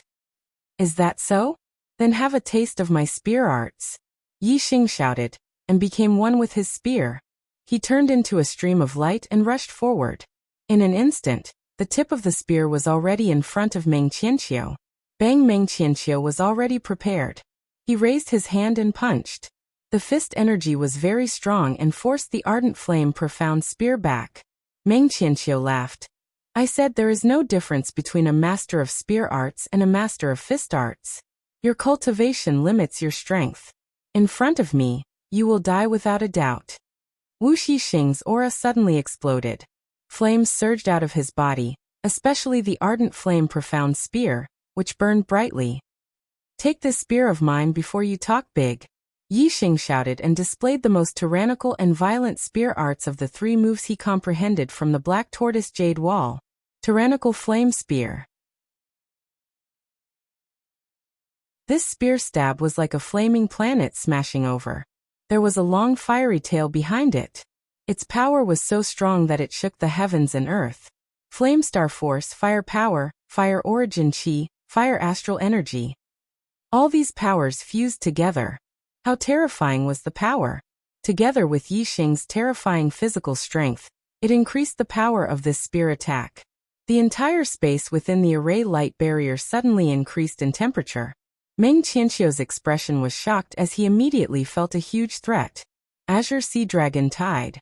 Is that so? Then have a taste of my spear arts." Yixing shouted, and became one with his spear. He turned into a stream of light and rushed forward. In an instant, the tip of the spear was already in front of Meng Qianqiu. Bang! Meng Qianqiu was already prepared. He raised his hand and punched. The fist energy was very strong and forced the ardent flame profound spear back. Meng Qianqiu laughed. "I said there is no difference between a master of spear arts and a master of fist arts. Your cultivation limits your strength. In front of me, you will die without a doubt." Wu Xixing's aura suddenly exploded. Flames surged out of his body, especially the ardent flame profound spear, which burned brightly. "Take this spear of mine before you talk big." Yixing shouted and displayed the most tyrannical and violent spear arts of the 3 moves he comprehended from the black tortoise jade wall. Tyrannical flame spear. This spear stab was like a flaming planet smashing over. There was a long fiery tail behind it. Its power was so strong that it shook the heavens and earth. Flame star force, fire power, fire origin chi, fire astral energy. All these powers fused together. How terrifying was the power! Together with Yixing's terrifying physical strength, it increased the power of this spear attack. The entire space within the array light barrier suddenly increased in temperature. Meng Qianqiu's expression was shocked as he immediately felt a huge threat. Azure Sea Dragon Tide.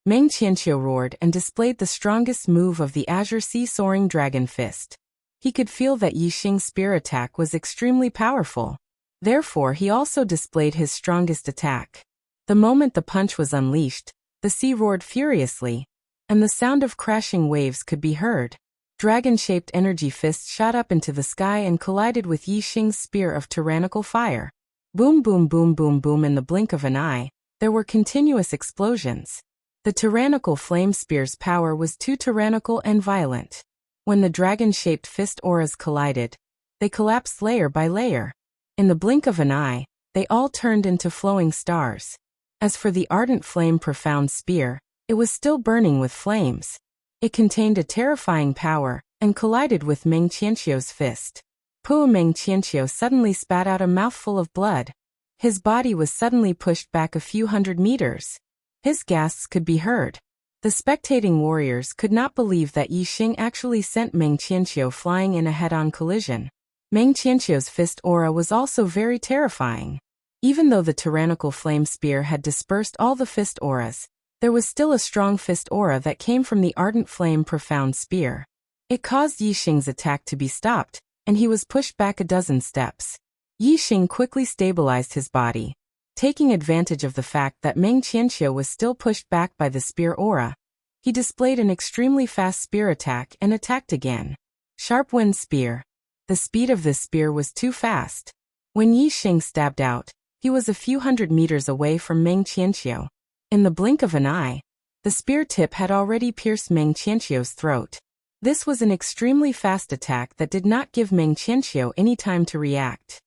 Meng Qianqiu roared and displayed the strongest move of the Azure Sea Soaring Dragon Fist. He could feel that Yixing's spear attack was extremely powerful. Therefore he also displayed his strongest attack. The moment the punch was unleashed, the sea roared furiously, and the sound of crashing waves could be heard. Dragon-shaped energy fists shot up into the sky and collided with Yixing's spear of tyrannical fire. Boom boom boom boom boom. In the blink of an eye, there were continuous explosions. The tyrannical flame spear's power was too tyrannical and violent. When the dragon-shaped fist auras collided, they collapsed layer by layer. In the blink of an eye, they all turned into flowing stars. As for the ardent flame profound spear, it was still burning with flames. It contained a terrifying power, and collided with Meng Qianqiu's fist. Meng Qianqiu suddenly spat out a mouthful of blood. His body was suddenly pushed back a few hundred meters. His gasps could be heard. The spectating warriors could not believe that Yixing actually sent Meng Qianqiu flying in a head-on collision. Meng Qianqiu's fist aura was also very terrifying. Even though the tyrannical flame spear had dispersed all the fist auras, there was still a strong fist aura that came from the ardent flame profound spear. It caused Yixing's attack to be stopped, and he was pushed back a dozen steps. Yixing quickly stabilized his body. Taking advantage of the fact that Meng Qianqiu was still pushed back by the spear aura, he displayed an extremely fast spear attack and attacked again. Sharp Wind Spear. The speed of this spear was too fast. When Yixing stabbed out, he was a few hundred meters away from Meng Qianqiu. In the blink of an eye, the spear tip had already pierced Meng Qianqiu's throat. This was an extremely fast attack that did not give Meng Qianqiu any time to react.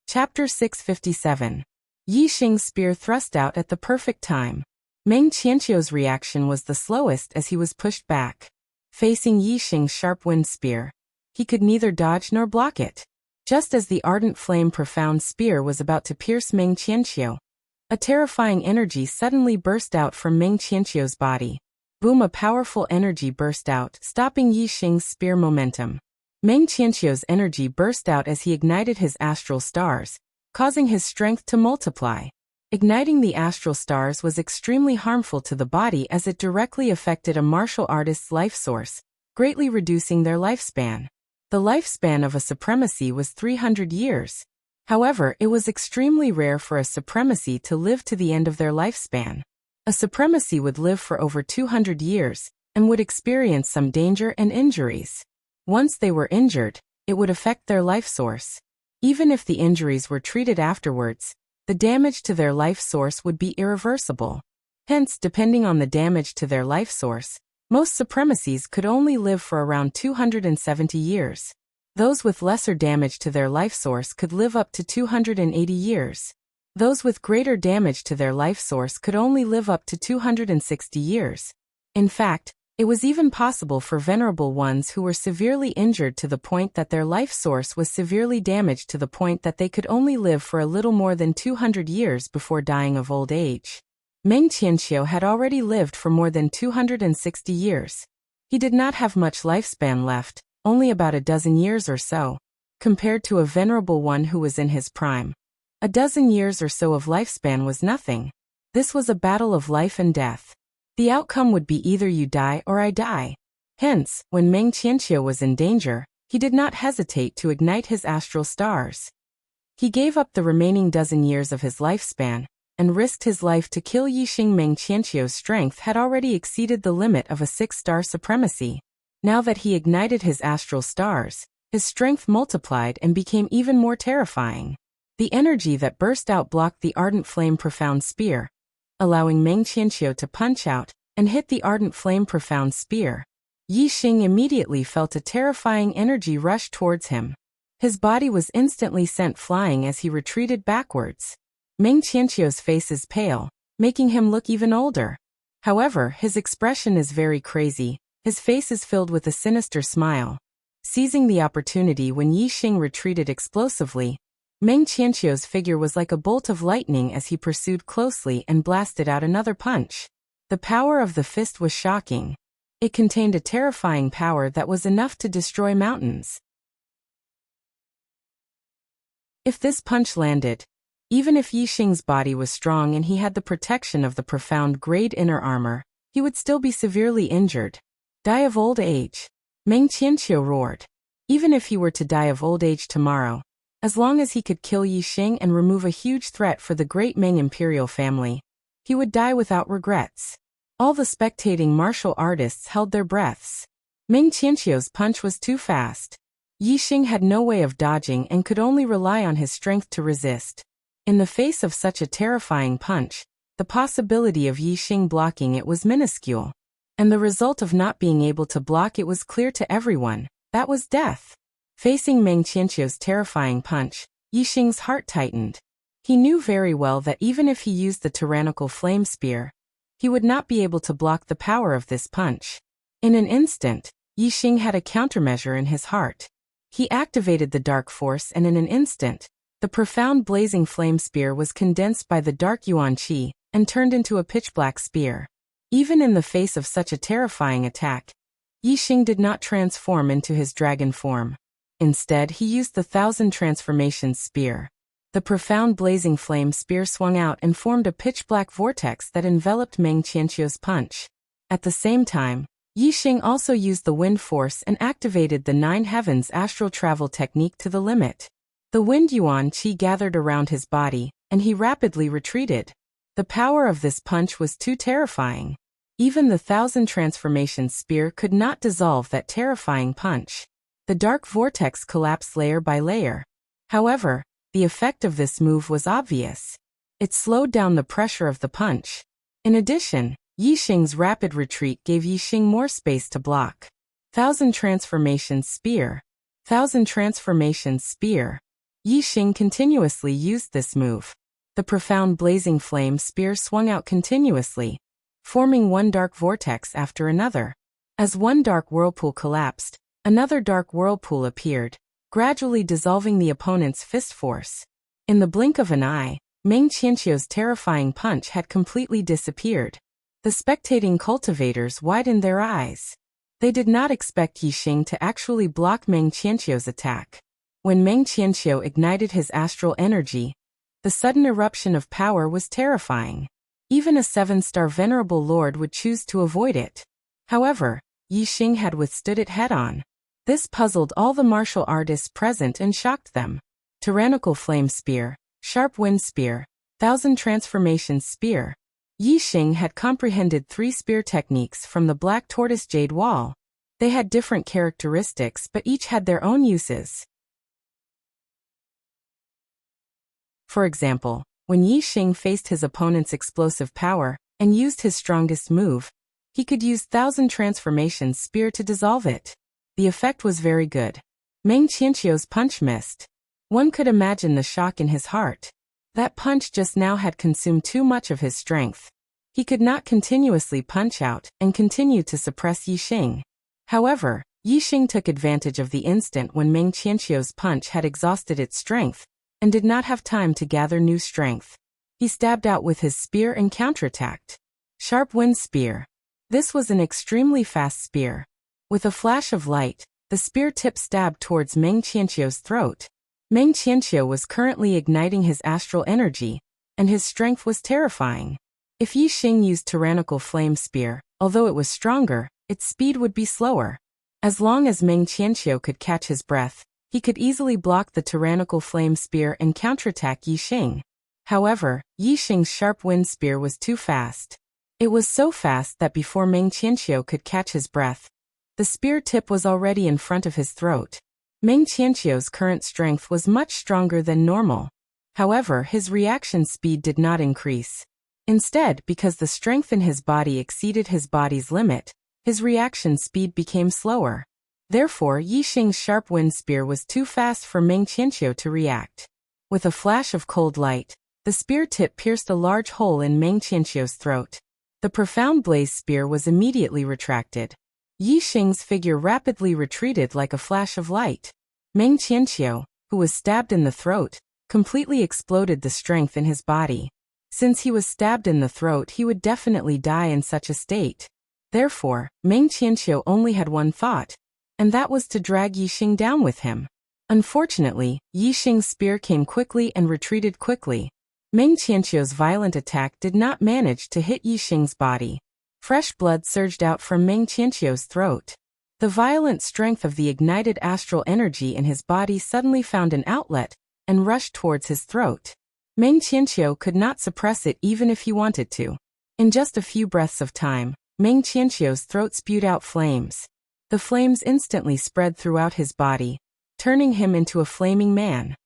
Chapter 657. Yixing's spear thrust out at the perfect time. Meng Qianqiu's reaction was the slowest as he was pushed back. Facing Yixing's sharp wind spear, He could neither dodge nor block it. Just as the ardent flame profound spear was about to pierce Meng Qianqiu, a terrifying energy suddenly burst out from Meng Qianqiu's body. Boom! A powerful energy burst out, stopping Yi Xing's spear momentum. Meng Qianqiu's energy burst out as he ignited his astral stars, causing his strength to multiply. Igniting the astral stars was extremely harmful to the body as it directly affected a martial artist's life source, greatly reducing their lifespan. The lifespan of a supremacy was 300 years. However, it was extremely rare for a supremacy to live to the end of their lifespan. A supremacy would live for over 200 years, and would experience some danger and injuries. Once they were injured, it would affect their life source. Even if the injuries were treated afterwards, the damage to their life source would be irreversible. Hence, depending on the damage to their life source, most supremacies could only live for around 270 years. Those with lesser damage to their life source could live up to 280 years. Those with greater damage to their life source could only live up to 260 years. In fact, it was even possible for venerable ones who were severely injured to the point that their life source was severely damaged to the point that they could only live for a little more than 200 years before dying of old age. Meng Qianqiu had already lived for more than 260 years. He did not have much lifespan left, only about a dozen years or so, compared to a venerable one who was in his prime. A dozen years or so of lifespan was nothing. This was a battle of life and death. The outcome would be either you die or I die. Hence, when Meng Qianqiu was in danger, he did not hesitate to ignite his astral stars. He gave up the remaining dozen years of his lifespan, and risked his life to kill Yi Xing. Meng Qianqiu's strength had already exceeded the limit of a 6-star supremacy. Now that he ignited his astral stars, his strength multiplied and became even more terrifying. The energy that burst out blocked the ardent flame profound spear, allowing Meng Qianqiu to punch out and hit the ardent flame profound spear. Yi Xing immediately felt a terrifying energy rush towards him. His body was instantly sent flying as he retreated backwards. Meng Qianqiu's face is pale, making him look even older. However, his expression is very crazy. His face is filled with a sinister smile. Seizing the opportunity when Yi Xing retreated explosively, Meng Qianqiu's figure was like a bolt of lightning as he pursued closely and blasted out another punch. The power of the fist was shocking. It contained a terrifying power that was enough to destroy mountains. If this punch landed, even if Yi Xing's body was strong and he had the protection of the profound grade inner armor, he would still be severely injured. Die of old age. Meng Qianqiu roared. Even if he were to die of old age tomorrow, as long as he could kill Yi Xing and remove a huge threat for the great Meng imperial family, he would die without regrets. All the spectating martial artists held their breaths. Meng Qianqiu's punch was too fast. Yi Xing had no way of dodging and could only rely on his strength to resist. In the face of such a terrifying punch, the possibility of Yi Xing blocking it was minuscule. And the result of not being able to block it was clear to everyone. That was death. Facing Meng Qianqiu's terrifying punch, Yi Xing's heart tightened. He knew very well that even if he used the tyrannical flame spear, he would not be able to block the power of this punch. In an instant, Yi Xing had a countermeasure in his heart. He activated the dark force and in an instant, the profound blazing flame spear was condensed by the dark yuan qi and turned into a pitch-black spear. Even in the face of such a terrifying attack, Yi Xing did not transform into his dragon form. Instead, he used the 1,000 transformations spear. The profound blazing flame spear swung out and formed a pitch-black vortex that enveloped Meng Qianqiu's punch. At the same time, Yi Xing also used the wind force and activated the 9 heavens astral travel technique to the limit. The wind yuan qi gathered around his body, and he rapidly retreated. The power of this punch was too terrifying. Even the 1,000 transformations spear could not dissolve that terrifying punch. The dark vortex collapsed layer by layer. However, the effect of this move was obvious. It slowed down the pressure of the punch. In addition, Yi Xing's rapid retreat gave Yi Xing more space to block. 1,000 transformations spear. 1,000 transformations spear. Yi Xing continuously used this move. The profound blazing flame spear swung out continuously, forming one dark vortex after another. As one dark whirlpool collapsed, Another dark whirlpool appeared, gradually dissolving the opponent's fist force. In the blink of an eye, Meng Qianqiu's terrifying punch had completely disappeared. The spectating cultivators widened their eyes. They did not expect Yixing to actually block Meng Qianqiu's attack. When Meng Qianqiu ignited his astral energy, the sudden eruption of power was terrifying. Even a 7-star venerable lord would choose to avoid it. However, Yixing had withstood it head-on. This puzzled all the martial artists present and shocked them. Tyrannical Flame Spear, Sharp Wind Spear, Thousand Transformations Spear. Yixing had comprehended 3 spear techniques from the Black Tortoise Jade Wall. They had different characteristics but each had their own uses. For example, when Yixing faced his opponent's explosive power and used his strongest move, he could use Thousand Transformations Spear to dissolve it. The effect was very good. Meng Qianqiu's punch missed. One could imagine the shock in his heart. That punch just now had consumed too much of his strength. He could not continuously punch out and continue to suppress Yixing. However, Yixing took advantage of the instant when Meng Qianqiu's punch had exhausted its strength and did not have time to gather new strength. He stabbed out with his spear and counterattacked. Sharp Wind Spear. This was an extremely fast spear. With a flash of light, the spear tip stabbed towards Meng Qianqiu's throat. Meng Qianqiu was currently igniting his astral energy, and his strength was terrifying. If Yixing used Tyrannical Flame Spear, although it was stronger, its speed would be slower. As long as Meng Qianqiu could catch his breath, he could easily block the Tyrannical Flame Spear and counterattack Yixing. However, Yixing's Sharp Wind Spear was too fast. It was so fast that before Meng Qianqiu could catch his breath, the spear tip was already in front of his throat. Meng Qianqiu's current strength was much stronger than normal. However, his reaction speed did not increase. Instead, because the strength in his body exceeded his body's limit, his reaction speed became slower. Therefore, Yixing's Sharp Wind Spear was too fast for Meng Qianqiu to react. With a flash of cold light, the spear tip pierced a large hole in Meng Qianqiu's throat. The Profound Blaze Spear was immediately retracted. Yixing's figure rapidly retreated like a flash of light. Meng Qianqiu, who was stabbed in the throat, completely exploded the strength in his body. Since he was stabbed in the throat, he would definitely die in such a state. Therefore, Meng Qianqiu only had one thought, and that was to drag Yixing down with him. Unfortunately, Yixing's spear came quickly and retreated quickly. Meng Qianqiu's violent attack did not manage to hit Yixing's body. Fresh blood surged out from Meng Qianqiu's throat. The violent strength of the ignited astral energy in his body suddenly found an outlet and rushed towards his throat. Meng Qianqiu could not suppress it even if he wanted to. In just a few breaths of time, Meng Qianqiu's throat spewed out flames. The flames instantly spread throughout his body, turning him into a flaming man.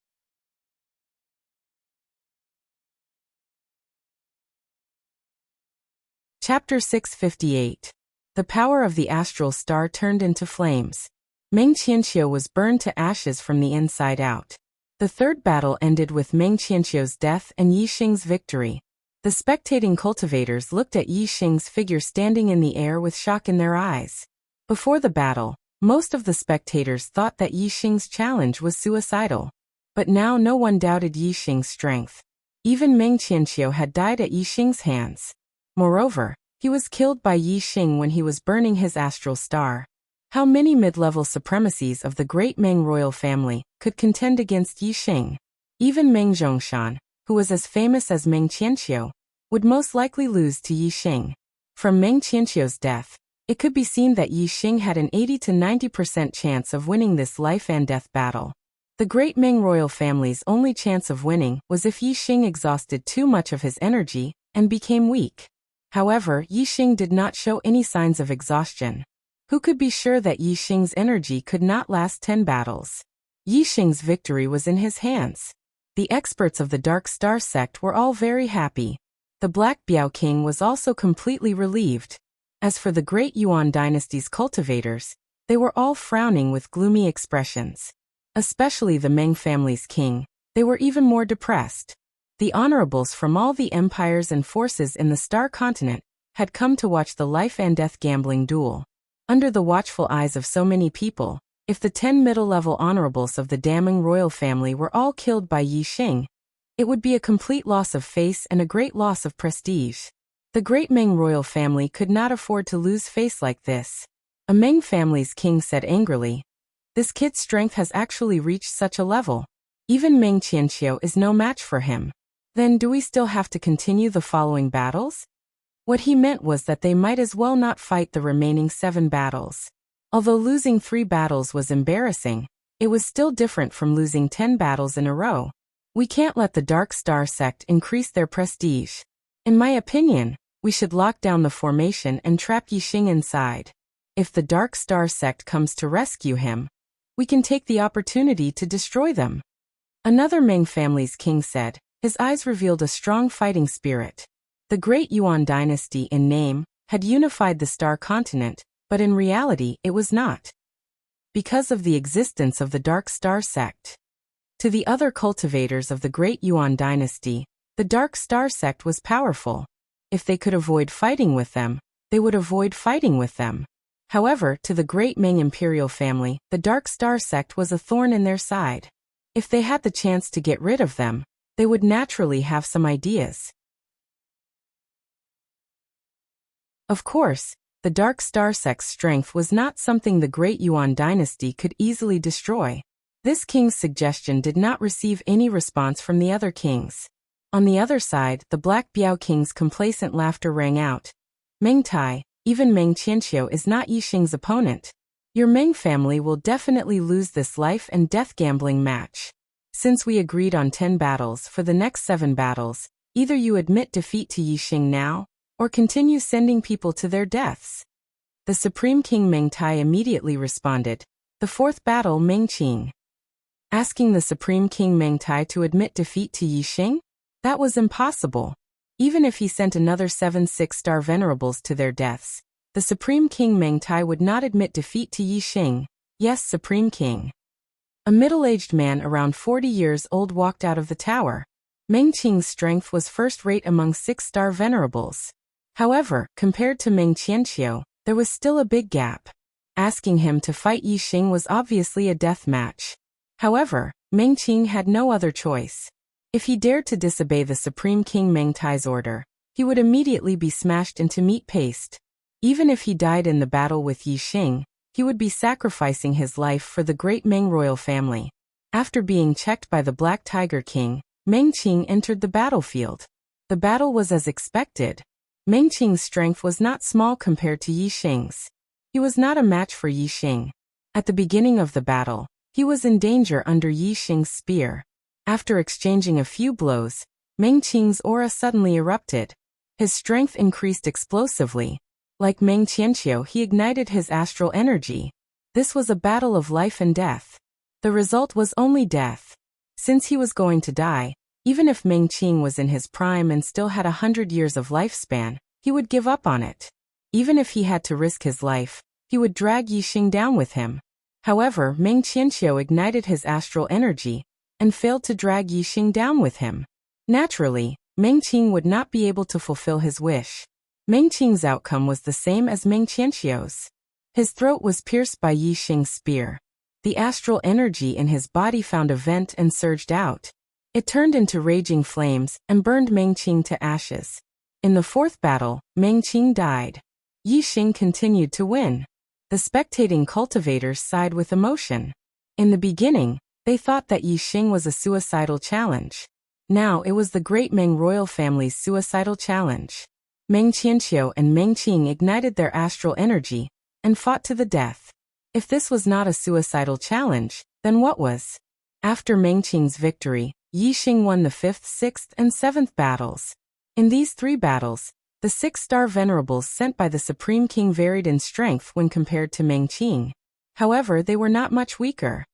Chapter 658. The power of the astral star turned into flames. Meng Qianqiu was burned to ashes from the inside out. The third battle ended with Meng Qianqiu's death and Yixing's victory. The spectating cultivators looked at Yixing's figure standing in the air with shock in their eyes. Before the battle, most of the spectators thought that Yixing's challenge was suicidal. But now no one doubted Yixing's strength. Even Meng Qianqiu had died at Yixing's hands. Moreover, he was killed by Yixing when he was burning his astral star. How many mid-level supremacies of the great Meng royal family could contend against Yixing? Even Meng Zhongshan, who was as famous as Meng Qianqiu, would most likely lose to Yixing. From Meng Qianqiu's death, it could be seen that Yixing had an 80 to 90% chance of winning this life and death battle. The great Meng royal family's only chance of winning was if Yixing exhausted too much of his energy and became weak. However, Yixing did not show any signs of exhaustion. Who could be sure that Yixing's energy could not last 10 battles? Yixing's victory was in his hands. The experts of the Dark Star sect were all very happy. The Black Biao King was also completely relieved. As for the great Yuan dynasty's cultivators, they were all frowning with gloomy expressions. Especially the Meng family's king, they were even more depressed. The honorables from all the empires and forces in the Star Continent had come to watch the life and death gambling duel. Under the watchful eyes of so many people, If the 10 middle-level honorables of the damning royal family were all killed by Yi Xing, it would be a complete loss of face and a great loss of prestige. The great Ming royal family could not afford to lose face like this. A Ming family's king said angrily, "This kid's strength has actually reached such a level. Even Ming Qianqiu is no match for him. Then do we still have to continue the following battles?" What he meant was that they might as well not fight the remaining 7 battles. Although losing 3 battles was embarrassing, it was still different from losing 10 battles in a row. We can't let the Dark Star sect increase their prestige. In my opinion, we should lock down the formation and trap Yi Xing inside. If the Dark Star sect comes to rescue him, we can take the opportunity to destroy them. Another Ming family's king said. His eyes revealed a strong fighting spirit. The Great Yuan dynasty in name had unified the Star Continent, but in reality it was not. Because of the existence of the Dark Star sect. To the other cultivators of the Great Yuan dynasty, the Dark Star sect was powerful. If they could avoid fighting with them, they would avoid fighting with them. However, to the Great Ming imperial family, the Dark Star sect was a thorn in their side. If they had the chance to get rid of them, they would naturally have some ideas. Of course, the Dark Star sect's strength was not something the Great Yuan dynasty could easily destroy. This king's suggestion did not receive any response from the other kings. On the other side, the Black Biao king's complacent laughter rang out. "Meng Tai, even Meng Qianqiu is not Yi Xing's opponent. Your Meng family will definitely lose this life and death gambling match. Since we agreed on 10 battles for the next 7 battles, either you admit defeat to Yi Xing now, or continue sending people to their deaths." The Supreme King Meng Tai immediately responded, "The 4th battle Meng Qing." Asking the Supreme King Meng Tai to admit defeat to Yi Xing? That was impossible. Even if he sent another 7 6-star venerables to their deaths, the Supreme King Meng Tai would not admit defeat to Yi Xing. "Yes, Supreme King." A middle-aged man around 40 years old walked out of the tower. Meng Qing's strength was first-rate among 6-star venerables. However, compared to Meng Qianqiu, there was still a big gap. Asking him to fight Yi Xing was obviously a death match. However, Meng Qing had no other choice. If he dared to disobey the Supreme King Meng Tai's order, he would immediately be smashed into meat paste. Even if he died in the battle with Yi Xing, he would be sacrificing his life for the great Meng royal family. After being checked by the Black Tiger King, Meng Qing entered the battlefield. The battle was as expected. Meng Qing's strength was not small compared to Yi Xing's. He was not a match for Yi Xing. At the beginning of the battle, he was in danger under Yi Xing's spear. After exchanging a few blows, Meng Qing's aura suddenly erupted. His strength increased explosively. Like Meng Qianqiu, he ignited his astral energy. This was a battle of life and death. The result was only death. Since he was going to die, even if Meng Qing was in his prime and still had 100 years of lifespan, he would give up on it. Even if he had to risk his life, he would drag Yi Xing down with him. However, Meng Qianqiu ignited his astral energy and failed to drag Yi Xing down with him. Naturally, Meng Qing would not be able to fulfill his wish. Meng Qing's outcome was the same as Meng Qianqiu's. His throat was pierced by Yi Xing's spear. The astral energy in his body found a vent and surged out. It turned into raging flames and burned Meng Qing to ashes. In the 4th battle, Meng Qing died. Yi Xing continued to win. The spectating cultivators sighed with emotion. In the beginning, they thought that Yi Xing was a suicidal challenge. Now it was the great Meng royal family's suicidal challenge. Meng Qianqiu and Meng Qing ignited their astral energy and fought to the death. If this was not a suicidal challenge, then what was? After Meng Qing's victory, Yi Xing won the 5th, 6th, and 7th battles. In these 3 battles, the 6-star venerables sent by the Supreme King varied in strength when compared to Meng Qing. However, they were not much weaker.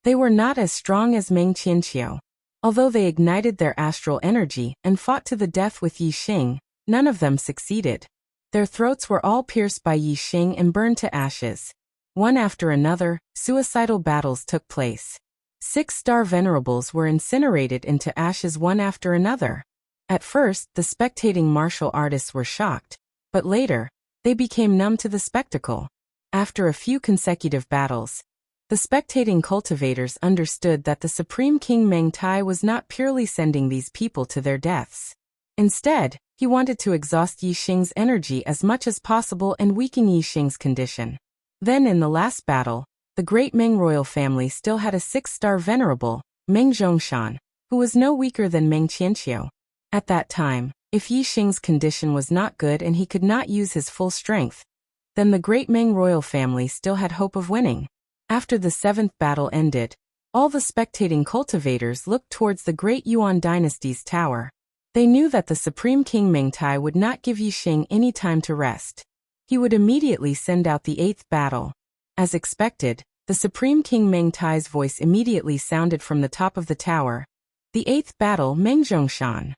They were not as strong as Meng Qianqiu. Although they ignited their astral energy and fought to the death with Yi Xing, none of them succeeded. Their throats were all pierced by Yi Xing and burned to ashes. One after another, suicidal battles took place. 6-star venerables were incinerated into ashes one after another. At first, the spectating martial artists were shocked, but later, They became numb to the spectacle. After a few consecutive battles, the spectating cultivators understood that the Supreme King Meng Tai was not purely sending these people to their deaths. Instead, he wanted to exhaust Yi Xing's energy as much as possible and weaken Yi Xing's condition. Then in the last battle, the great Meng royal family still had a 6-star venerable, Meng Zhongshan, who was no weaker than Meng Qianqiu. At that time, if Yi Xing's condition was not good and he could not use his full strength, then the great Meng royal family still had hope of winning. After the 7th battle ended, all the spectating cultivators looked towards the great Yuan dynasty's tower. They knew that the Supreme King Meng Tai would not give Yi Xing any time to rest. He would immediately send out the 8th battle. As expected, the Supreme King Meng Tai's voice immediately sounded from the top of the tower. The 8th battle, Meng Zhongshan.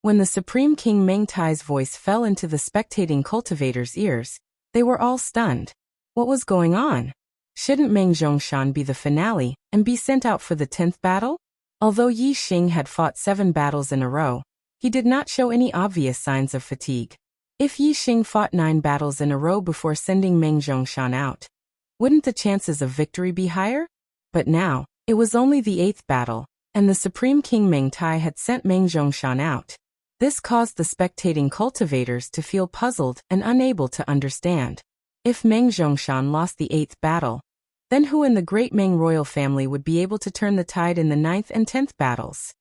When the Supreme King Meng Tai's voice fell into the spectating cultivators' ears, they were all stunned. What was going on? Shouldn't Meng Zhongshan be the finale and be sent out for the 10th battle? Although Yi Xing had fought 7 battles in a row, he did not show any obvious signs of fatigue. If Yi Xing fought 9 battles in a row before sending Meng Zhongshan out, wouldn't the chances of victory be higher? But now, it was only the 8th battle, and the Supreme King Meng Tai had sent Meng Zhongshan out. This caused the spectating cultivators to feel puzzled and unable to understand. If Meng Zhongshan lost the 8th battle, then who in the great Meng royal family would be able to turn the tide in the 9th and 10th battles?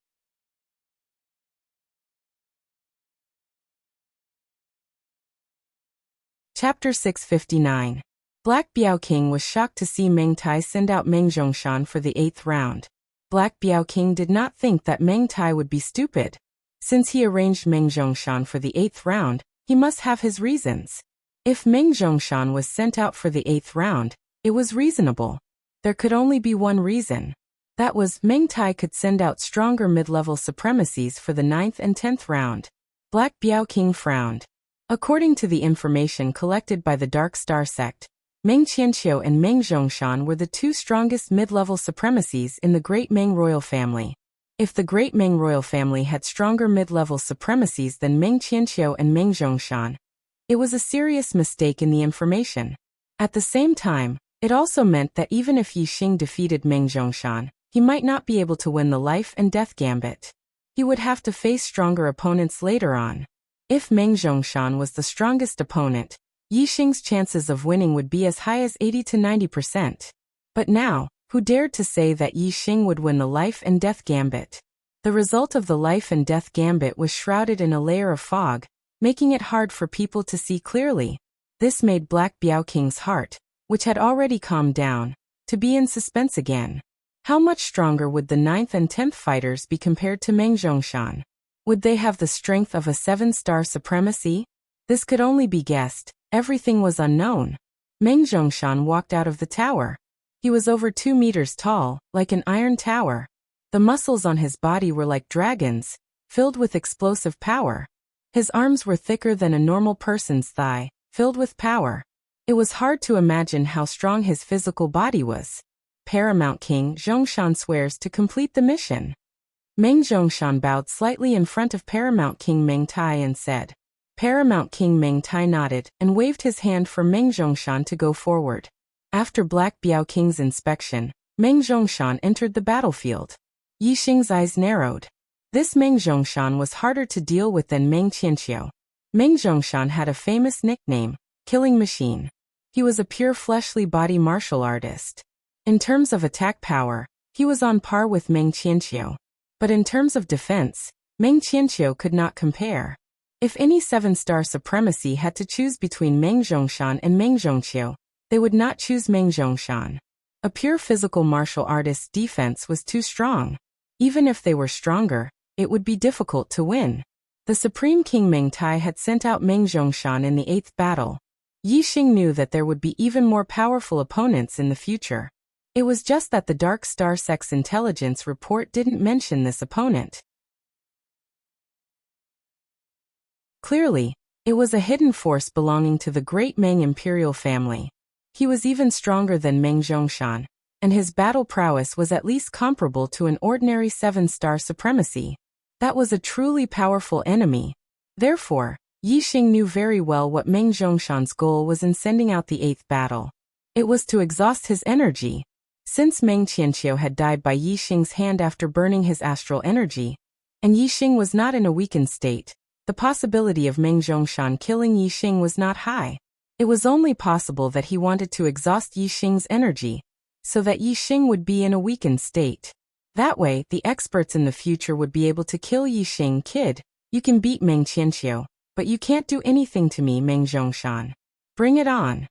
Chapter 659. Black Biaoqing was shocked to see Meng Tai send out Meng Zhongshan for the 8th round. Black Biaoqing did not think that Meng Tai would be stupid. Since he arranged Meng Zhongshan for the 8th round, he must have his reasons. If Meng Zhongshan was sent out for the 8th round, it was reasonable. There could only be one reason. That was, Meng Tai could send out stronger mid-level supremacies for the 9th and 10th round. Black Biaoqing frowned. According to the information collected by the Dark Star sect, Meng Qianqiu and Meng Zhongshan were the 2 strongest mid-level supremacies in the Great Meng royal family. If the Great Meng royal family had stronger mid-level supremacies than Meng Qianqiu and Meng Zhongshan, it was a serious mistake in the information. At the same time, it also meant that even if Yi Xing defeated Meng Zhongshan, he might not be able to win the life and death gambit. He would have to face stronger opponents later on. If Meng Zhongshan was the strongest opponent, Yi Xing's chances of winning would be as high as 80 to 90%. But now, who dared to say that Yi Xing would win the life and death gambit? The result of the life and death gambit was shrouded in a layer of fog, making it hard for people to see clearly. This made Black Biaoqing's heart, which had already calmed down, to be in suspense again. How much stronger would the 9th and 10th fighters be compared to Meng Zhongshan? Would they have the strength of a 7-star supremacy? This could only be guessed. Everything was unknown. Meng Zhongshan walked out of the tower. He was over 2 meters tall, like an iron tower. The muscles on his body were like dragons, filled with explosive power. His arms were thicker than a normal person's thigh, filled with power. It was hard to imagine how strong his physical body was. Paramount King Zhongshan swears to complete the mission. Meng Zhongshan bowed slightly in front of Paramount King Meng Tai and said. Paramount King Meng Tai nodded and waved his hand for Meng Zhongshan to go forward. After Black Biaoqing's inspection, Meng Zhongshan entered the battlefield. Yi Xing's eyes narrowed. This Meng Zhongshan was harder to deal with than Meng Qianqiu. Meng Zhongshan had a famous nickname, Killing Machine. He was a pure fleshly body martial artist. In terms of attack power, he was on par with Meng Qianqiu. But in terms of defense, Meng Qianqiu could not compare. If any 7-star supremacy had to choose between Meng Zhongshan and Meng Zhongqiu, they would not choose Meng Zhongshan. A pure physical martial artist's defense was too strong. Even if they were stronger, it would be difficult to win. The Supreme King Meng Tai had sent out Meng Zhongshan in the 8th battle. Yi Xing knew that there would be even more powerful opponents in the future. It was just that the Dark Star Sect's intelligence report didn't mention this opponent. Clearly, it was a hidden force belonging to the great Meng imperial family. He was even stronger than Meng Zhongshan, and his battle prowess was at least comparable to an ordinary 7-star supremacy. That was a truly powerful enemy. Therefore, Yixing knew very well what Meng Zhongshan's goal was in sending out the 8th battle. It was to exhaust his energy. Since Meng Qianqiu had died by Yixing's hand after burning his astral energy, and Yixing was not in a weakened state, the possibility of Meng Zhongshan killing Yixing was not high. It was only possible that he wanted to exhaust Yixing's energy, so that Yixing would be in a weakened state. That way, the experts in the future would be able to kill Yixing. Kid, you can beat Meng Qianqiu, but you can't do anything to me, Meng Zhongshan. Bring it on.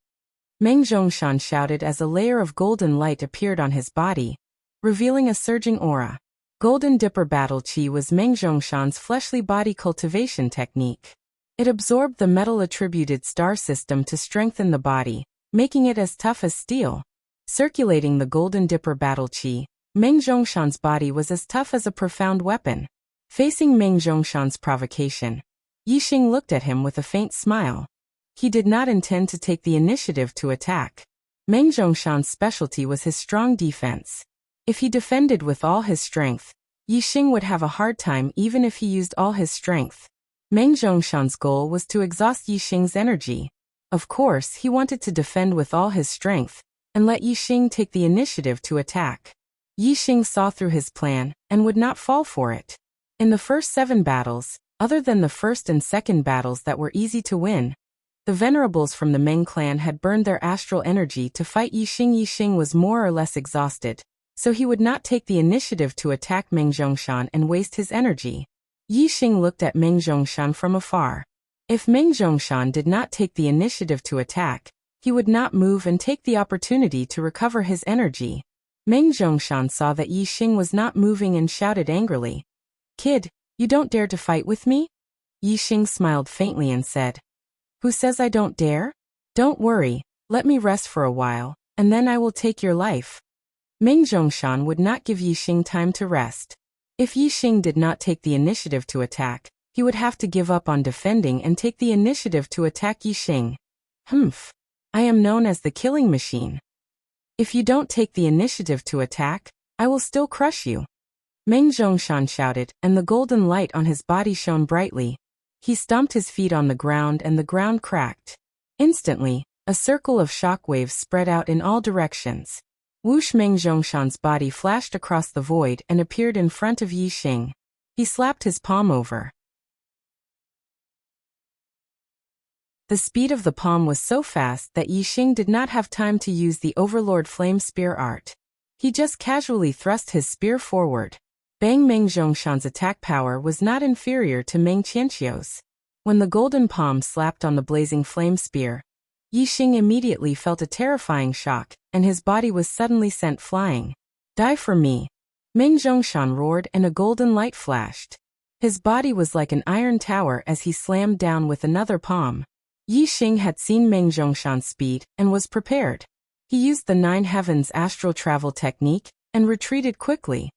Meng Zhongshan shouted as a layer of golden light appeared on his body, revealing a surging aura. Golden Dipper Battle Chi was Meng Zhongshan's fleshly body cultivation technique. It absorbed the metal-attributed star system to strengthen the body, making it as tough as steel. Circulating the Golden Dipper Battle Chi, Meng Zhongshan's body was as tough as a profound weapon. Facing Meng Zhongshan's provocation, Yixing looked at him with a faint smile. He did not intend to take the initiative to attack. Meng Zhongshan's specialty was his strong defense. If he defended with all his strength, Yixing would have a hard time even if he used all his strength. Meng Zhongshan's goal was to exhaust Yixing's energy. Of course, he wanted to defend with all his strength, and let Yixing take the initiative to attack. Yixing saw through his plan, and would not fall for it. In the first 7 battles, other than the first and second battles that were easy to win, the venerables from the Meng clan had burned their astral energy to fight Yixing. Yixing was more or less exhausted, so he would not take the initiative to attack Meng Zhongshan and waste his energy. Yixing looked at Meng Zhongshan from afar. If Meng Zhongshan did not take the initiative to attack, he would not move and take the opportunity to recover his energy. Meng Zhongshan saw that Yixing was not moving and shouted angrily, "Kid, you don't dare to fight with me?" Yixing smiled faintly and said, "Who says I don't dare? Don't worry, let me rest for a while, and then I will take your life." Meng Zhongshan would not give Yixing time to rest. If Yixing did not take the initiative to attack, he would have to give up on defending and take the initiative to attack Yixing. "Humph. I am known as the killing machine. If you don't take the initiative to attack, I will still crush you." Meng Zhongshan shouted, and the golden light on his body shone brightly. He stomped his feet on the ground and the ground cracked. Instantly, a circle of shock waves spread out in all directions. Whoosh! Meng Zhongshan's body flashed across the void and appeared in front of Yixing. He slapped his palm over. The speed of the palm was so fast that Yixing did not have time to use the Overlord Flame Spear art. He just casually thrust his spear forward. Bang! Meng Zhongshan's attack power was not inferior to Meng Qianqiu's. When the golden palm slapped on the blazing flame spear, Yixing immediately felt a terrifying shock, and his body was suddenly sent flying. "Die for me!" Meng Zhongshan roared and a golden light flashed. His body was like an iron tower as he slammed down with another palm. Yixing had seen Meng Zhongshan's speed and was prepared. He used the 9 Heavens astral travel technique and retreated quickly.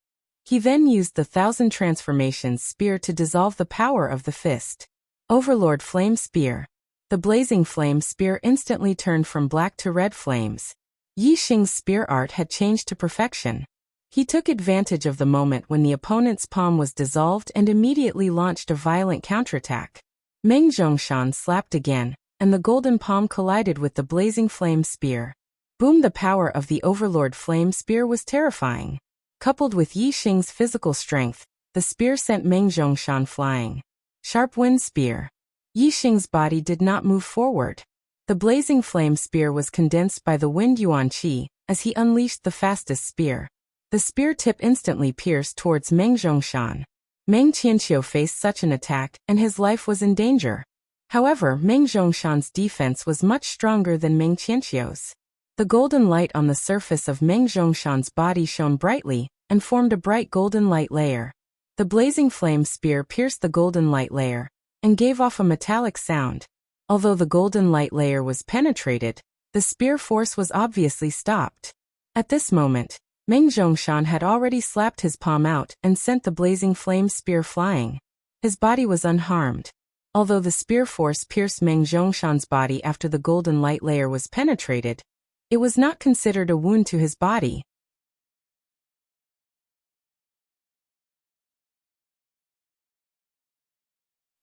He then used the 1000 Transformations spear to dissolve the power of the fist. Overlord Flame Spear. The blazing flame spear instantly turned from black to red flames. Yixing's spear art had changed to perfection. He took advantage of the moment when the opponent's palm was dissolved and immediately launched a violent counterattack. Meng Zhongshan slapped again, and the golden palm collided with the blazing flame spear. Boom! The power of the Overlord Flame Spear was terrifying. Coupled with Yixing's physical strength, the spear sent Meng Zhongshan flying. Sharp Wind Spear. Yixing's body did not move forward. The blazing flame spear was condensed by the wind yuan qi as he unleashed the fastest spear. The spear tip instantly pierced towards Meng Zhongshan. Meng Qianqiu faced such an attack, and his life was in danger. However, Meng Zhongshan's defense was much stronger than Meng Qianqiu's. The golden light on the surface of Meng Zhongshan's body shone brightly, and formed a bright golden light layer. The blazing flame spear pierced the golden light layer, and gave off a metallic sound. Although the golden light layer was penetrated, the spear force was obviously stopped. At this moment, Meng Zhongshan had already slapped his palm out and sent the blazing flame spear flying. His body was unharmed. Although the spear force pierced Meng Zhongshan's body after the golden light layer was penetrated, it was not considered a wound to his body.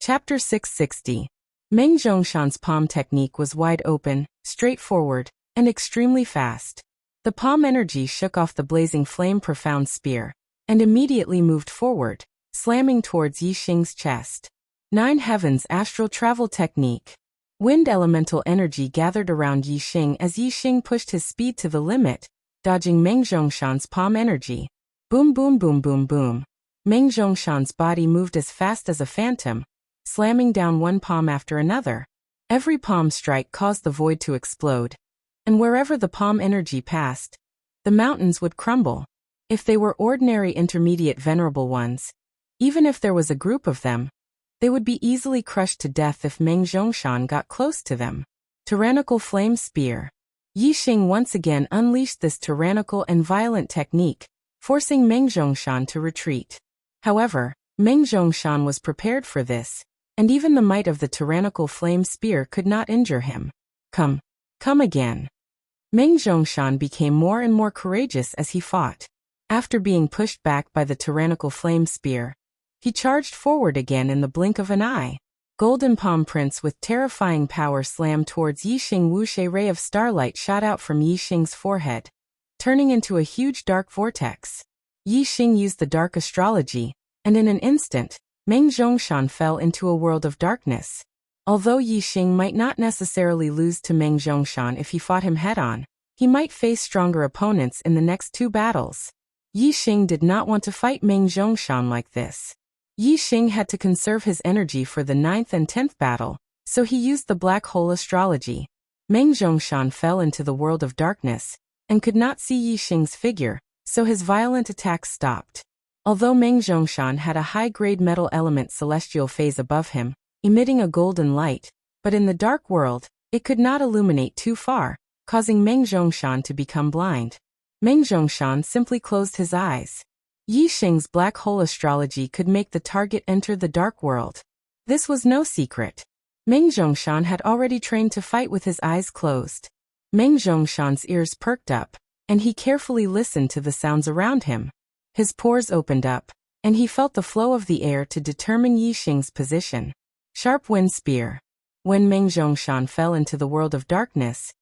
Chapter 660. Meng Zhongshan's palm technique was wide open, straightforward, and extremely fast. The palm energy shook off the blazing flame profound spear, and immediately moved forward, slamming towards Yixing's chest. 9 Heavens Astral Travel Technique. Wind elemental energy gathered around Yixing as Yixing pushed his speed to the limit, dodging Meng Zhongshan's palm energy. Boom boom boom boom boom. Meng Zhongshan's body moved as fast as a phantom, slamming down one palm after another. Every palm strike caused the void to explode, and wherever the palm energy passed, the mountains would crumble. If they were ordinary intermediate venerable ones, even if there was a group of them, they would be easily crushed to death if Meng Zhongshan got close to them. Tyrannical Flame Spear. Yixing once again unleashed this tyrannical and violent technique, forcing Meng Zhongshan to retreat. However, Meng Zhongshan was prepared for this, and even the might of the tyrannical flame spear could not injure him. Come again. Meng Zhongshan became more and more courageous as he fought. After being pushed back by the tyrannical flame spear, he charged forward again in the blink of an eye. Golden Palm Prince with terrifying power slammed towards Yixing. Wuxia ray of starlight shot out from Yixing's forehead, turning into a huge dark vortex. Yixing used the dark astrology, and in an instant, Meng Zhongshan fell into a world of darkness. Although Yixing might not necessarily lose to Meng Zhongshan if he fought him head-on, he might face stronger opponents in the next 2 battles. Yixing did not want to fight Meng Zhongshan like this. Yixing had to conserve his energy for the 9th and 10th battle, so he used the black hole astrology. Meng Zhongshan fell into the world of darkness, and could not see Yixing's figure, so his violent attacks stopped. Although Meng Zhongshan had a high-grade metal element celestial phase above him, emitting a golden light, but in the dark world, it could not illuminate too far, causing Meng Zhongshan to become blind. Meng Zhongshan simply closed his eyes. Yixing's black hole astrology could make the target enter the dark world. This was no secret. Meng Zhongshan had already trained to fight with his eyes closed. Meng Zhongshan's ears perked up, and he carefully listened to the sounds around him. His pores opened up, and he felt the flow of the air to determine Yixing's position. Sharp Wind Spear. When Meng Zhongshan fell into the world of darkness,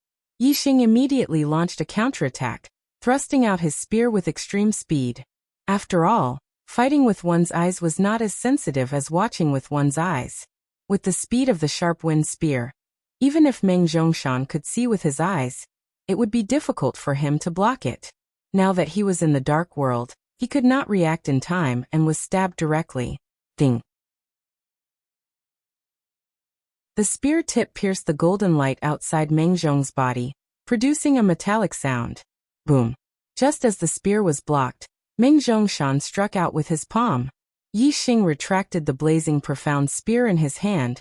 Yixing immediately launched a counterattack, thrusting out his spear with extreme speed. After all, fighting with one's eyes was not as sensitive as watching with one's eyes. With the speed of the sharp wind spear, even if Meng Zhongshan could see with his eyes, it would be difficult for him to block it. Now that he was in the dark world, he could not react in time and was stabbed directly. Ding! The spear tip pierced the golden light outside Meng Zhong's body, producing a metallic sound. Boom! Just as the spear was blocked, Meng Zhongshan struck out with his palm. Yixing retracted the blazing profound spear in his hand,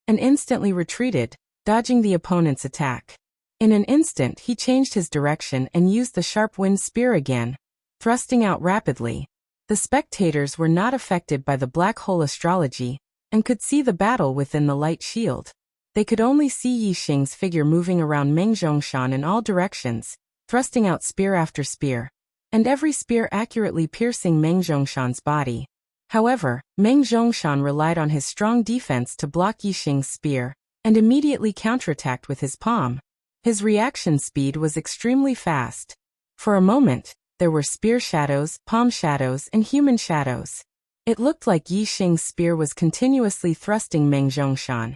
and instantly retreated, dodging the opponent's attack. In an instant he changed his direction and used the sharp wind spear again, thrusting out rapidly. The spectators were not affected by the black hole astrology, and could see the battle within the light shield. They could only see Yixing's figure moving around Meng Zhongshan in all directions, thrusting out spear after spear, and every spear accurately piercing Meng Zhongshan's body. However, Meng Zhongshan relied on his strong defense to block Yixing's spear, and immediately counterattacked with his palm. His reaction speed was extremely fast. For a moment, there were spear shadows, palm shadows, and human shadows. It looked like Yixing's spear was continuously thrusting Meng Zhongshan,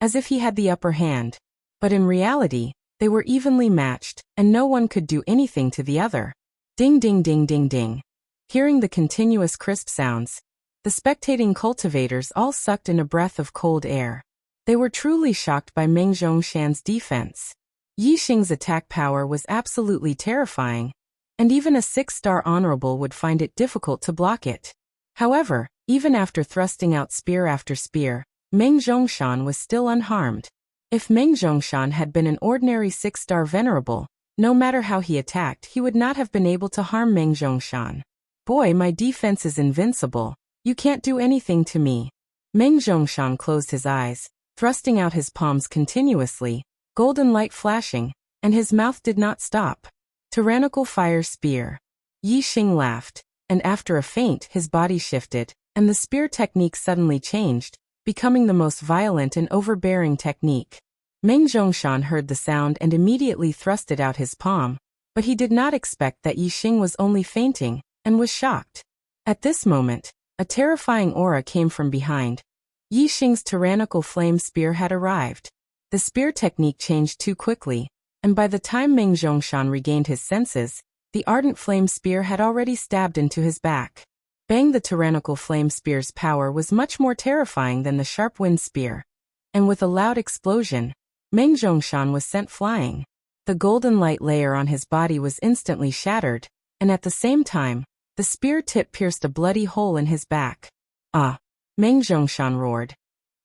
as if he had the upper hand. But in reality, they were evenly matched, and no one could do anything to the other. Ding ding ding ding ding. Hearing the continuous crisp sounds, the spectating cultivators all sucked in a breath of cold air. They were truly shocked by Meng Zhongshan's defense. Yixing's attack power was absolutely terrifying, and even a 6-star honorable would find it difficult to block it. However, even after thrusting out spear after spear, Meng Zhongshan was still unharmed. If Meng Zhongshan had been an ordinary 6-star venerable, no matter how he attacked, he would not have been able to harm Meng Zhongshan. Boy, my defense is invincible. You can't do anything to me. Meng Zhongshan closed his eyes, thrusting out his palms continuously, golden light flashing, and his mouth did not stop. Tyrannical Fire Spear. Yixing laughed, and after a feint his body shifted, and the spear technique suddenly changed, becoming the most violent and overbearing technique. Meng Zhongshan heard the sound and immediately thrusted out his palm, but he did not expect that Yi Xing was only fainting, and was shocked. At this moment, a terrifying aura came from behind. Yi Xing's tyrannical flame spear had arrived. The spear technique changed too quickly, and by the time Meng Zhongshan regained his senses, the ardent flame spear had already stabbed into his back. Bang! The tyrannical flame spear's power was much more terrifying than the sharp wind spear. And with a loud explosion, Meng Zhongshan was sent flying. The golden light layer on his body was instantly shattered, and at the same time, the spear tip pierced a bloody hole in his back. Ah! Meng Zhongshan roared.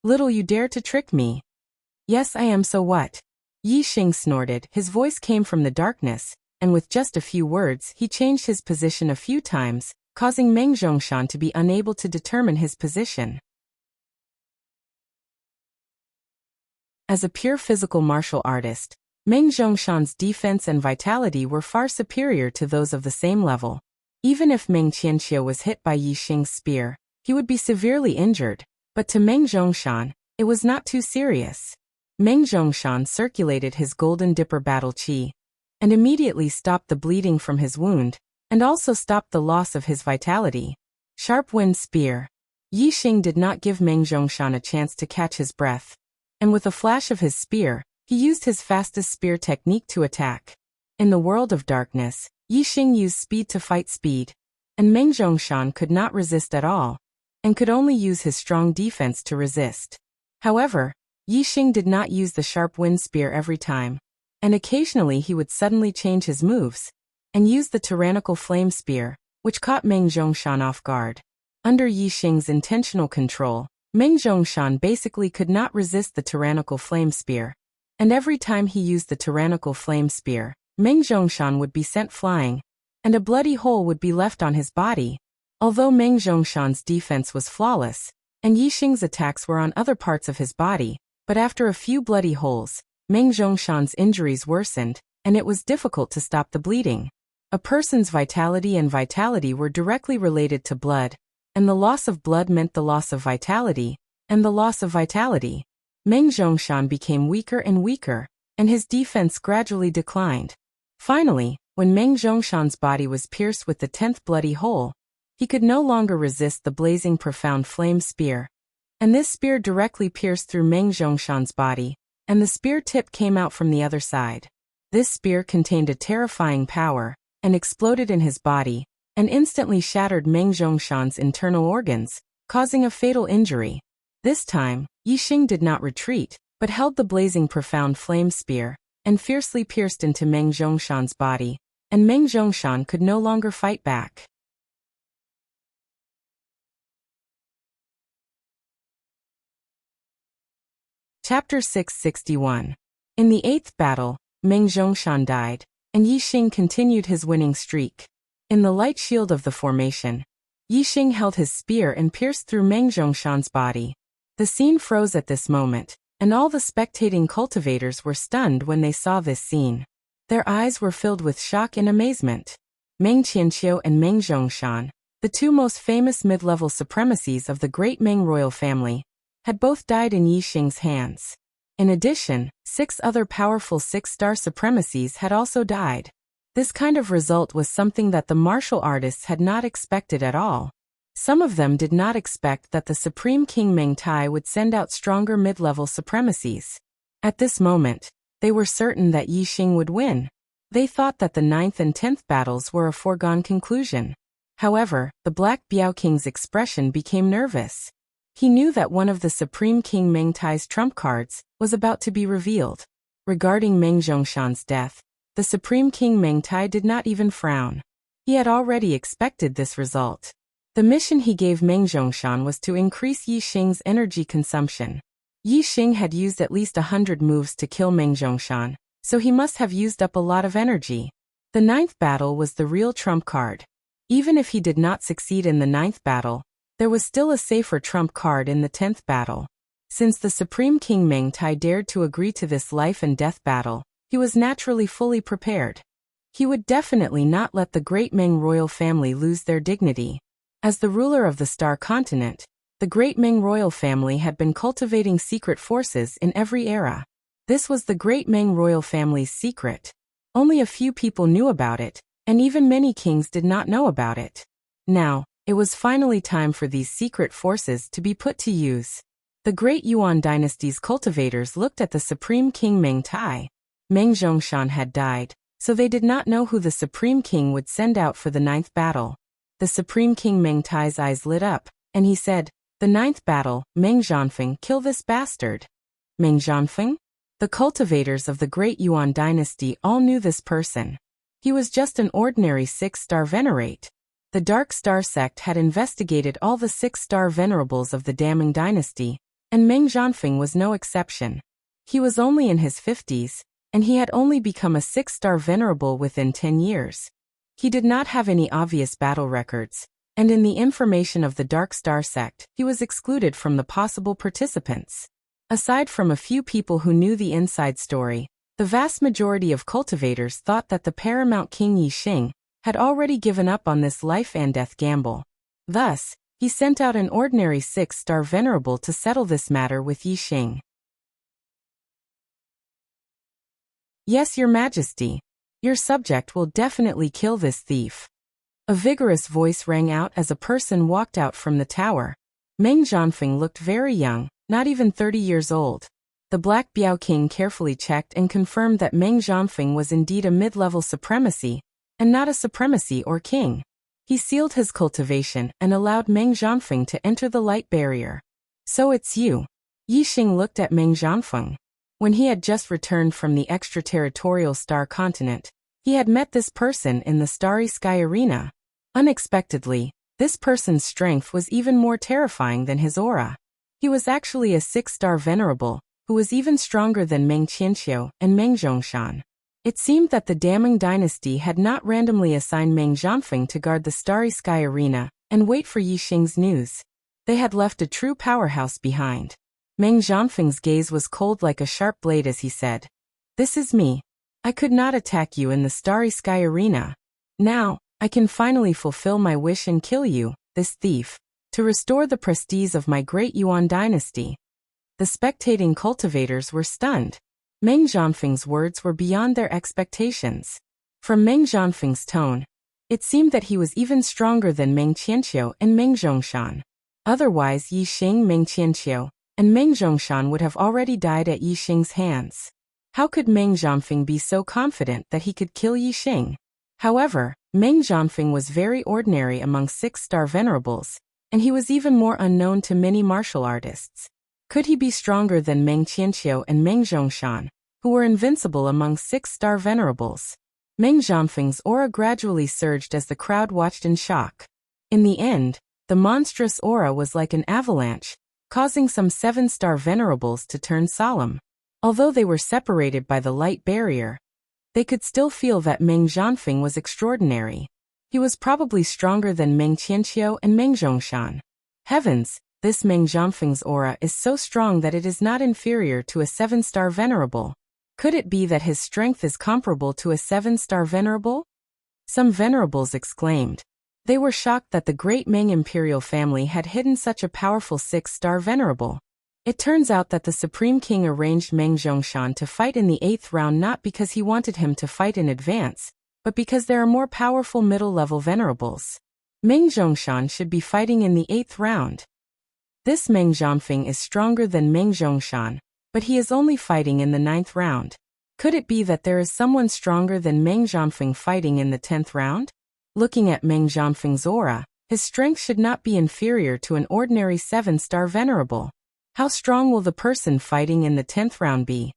Little you dare to trick me. Yes, I am, so what? Yi Xing snorted. His voice came from the darkness, and with just a few words he changed his position a few times, causing Meng Zhongshan to be unable to determine his position. As a pure physical martial artist, Meng Zhongshan's defense and vitality were far superior to those of the same level. Even if Meng Qianqiu was hit by Yi Xing's spear, he would be severely injured, but to Meng Zhongshan, it was not too serious. Meng Zhongshan circulated his golden dipper battle qi, and immediately stopped the bleeding from his wound, and also stopped the loss of his vitality. Sharp wind spear. Yi Xing did not give Meng Zhongshan a chance to catch his breath, and with a flash of his spear, he used his fastest spear technique to attack. In the world of darkness, Yi Xing used speed to fight speed, and Meng Zhongshan could not resist at all, and could only use his strong defense to resist. However, Yi Xing did not use the sharp wind spear every time, and occasionally he would suddenly change his moves, and use the tyrannical flame spear, which caught Meng Zhongshan off guard. Under Yi Xing's intentional control, Meng Zhongshan basically could not resist the tyrannical flame spear, and every time he used the tyrannical flame spear, Meng Zhongshan would be sent flying, and a bloody hole would be left on his body. Although Meng Zhongshan's defense was flawless, and Yi Xing's attacks were on other parts of his body, but after a few bloody holes, Meng Zhongshan's injuries worsened, and it was difficult to stop the bleeding. A person's vitality and vitality were directly related to blood, and the loss of blood meant the loss of vitality, and the loss of vitality. Meng Zhongshan became weaker and weaker, and his defense gradually declined. Finally, when Meng Zhongshan's body was pierced with the 10th bloody hole, he could no longer resist the blazing profound flame spear, and this spear directly pierced through Meng Zhongshan's body, and the spear tip came out from the other side. This spear contained a terrifying power, and exploded in his body, and instantly shattered Meng Zhongshan's internal organs, causing a fatal injury. This time, Yi Xing did not retreat, but held the blazing profound flame spear, and fiercely pierced into Meng Zhongshan's body, and Meng Zhongshan could no longer fight back. Chapter 661. In the 8th battle, Meng Zhongshan died, and Yi Xing continued his winning streak. In the light shield of the formation, Yi Xing held his spear and pierced through Meng Zhongshan's body. The scene froze at this moment, and all the spectating cultivators were stunned when they saw this scene. Their eyes were filled with shock and amazement. Meng Qianqiu and Meng Zhongshan, the two most famous mid-level supremacies of the great Meng royal family, had both died in Yi Xing's hands. In addition, 6 other powerful 6-star supremacies had also died. This kind of result was something that the martial artists had not expected at all. Some of them did not expect that the Supreme King Meng Tai would send out stronger mid-level supremacies. At this moment, they were certain that Yi Xing would win. They thought that the 9th and 10th battles were a foregone conclusion. However, the Black Biao King's expression became nervous. He knew that one of the Supreme King Meng Tai's trump cards was about to be revealed. Regarding Meng Zhongshan's death, the Supreme King Meng Tai did not even frown. He had already expected this result. The mission he gave Meng Zhongshan was to increase Yi Xing's energy consumption. Yi Xing had used at least 100 moves to kill Meng Zhongshan, so he must have used up a lot of energy. The 9th battle was the real trump card. Even if he did not succeed in the 9th battle, there was still a safer trump card in the 10th battle. Since the Supreme King Meng Tai dared to agree to this life and death battle, he was naturally fully prepared. He would definitely not let the great Meng royal family lose their dignity. As the ruler of the Star Continent, The great Ming royal family had been cultivating secret forces in every era. This was the great Ming royal family's secret. Only a few people knew about it, and even many kings did not know about it. Now, it was finally time for these secret forces to be put to use. The great Yuan dynasty's cultivators looked at the supreme king Meng Tai. Meng Zhongshan had died, so they did not know who the supreme king would send out for the 9th battle. The supreme king Meng Tai's eyes lit up, and he said, "The 9th battle, Meng Zhanfeng, kill this bastard." Meng Zhanfeng? The cultivators of the great Yuan dynasty all knew this person. He was just an ordinary 6-star venerate. The Dark Star sect had investigated all the 6-star venerables of the Daming dynasty, and Meng Zhanfeng was no exception. He was only in his 50s, and he had only become a 6-star venerable within 10 years. He did not have any obvious battle records, and in the information of the Dark Star sect, he was excluded from the possible participants. Aside from a few people who knew the inside story, the vast majority of cultivators thought that the paramount king Yixing had already given up on this life and death gamble. Thus, he sent out an ordinary 6-star venerable to settle this matter with Yixing. "Yes, Your Majesty. Your subject will definitely kill this thief." A vigorous voice rang out as a person walked out from the tower. Meng Zhanfeng looked very young, not even 30 years old. The Black Biao King carefully checked and confirmed that Meng Zhanfeng was indeed a mid-level supremacy, and not a supremacy or king. He sealed his cultivation and allowed Meng Zhanfeng to enter the light barrier. "So it's you." Yixing looked at Meng Zhanfeng. When he had just returned from the extraterritorial star continent, he had met this person in the Starry Sky Arena. Unexpectedly, this person's strength was even more terrifying than his aura. He was actually a 6-star venerable, who was even stronger than Meng Qianqiu and Meng Zhongshan. It seemed that the Daming dynasty had not randomly assigned Meng Zhanfeng to guard the Starry Sky Arena and wait for Yixing's news. They had left a true powerhouse behind. Meng Zhanfeng's gaze was cold like a sharp blade as he said, "This is me. I could not attack you in the Starry Sky Arena. Now, I can finally fulfill my wish and kill you, this thief, to restore the prestige of my great Yuan dynasty." The spectating cultivators were stunned. Meng Zhanfeng's words were beyond their expectations. From Meng Zhanfeng's tone, it seemed that he was even stronger than Meng Qianqiu and Meng Zhongshan. Otherwise, Yixing, Meng Qianqiu, and Meng Zhongshan would have already died at Yixing's hands. How could Meng Zhanfeng be so confident that he could kill Yixing? However, Meng Zhanfeng was very ordinary among 6-star venerables, and he was even more unknown to many martial artists. Could he be stronger than Meng Qianqiu and Meng Zhongshan, who were invincible among 6-star venerables? Meng Zhanfeng's aura gradually surged as the crowd watched in shock. In the end, the monstrous aura was like an avalanche, causing some 7-star venerables to turn solemn. Although they were separated by the light barrier, they could still feel that Meng Zhanfeng was extraordinary. He was probably stronger than Meng Qianqiu and Meng Zhongshan. Heavens, this Meng Zhanfeng's aura is so strong that it is not inferior to a 7-star venerable. Could it be that his strength is comparable to a 7-star venerable? Some venerables exclaimed. They were shocked that the great Ming imperial family had hidden such a powerful 6-star venerable. It turns out that the Supreme King arranged Meng Zhongshan to fight in the 8th round not because he wanted him to fight in advance, but because there are more powerful middle-level venerables. Meng Zhongshan should be fighting in the 8th round. This Meng Zhanfeng is stronger than Meng Zhongshan, but he is only fighting in the 9th round. Could it be that there is someone stronger than Meng Zhanfeng fighting in the 10th round? Looking at Meng Zhanfeng's aura, his strength should not be inferior to an ordinary 7-star venerable. How strong will the person fighting in the 10th round be?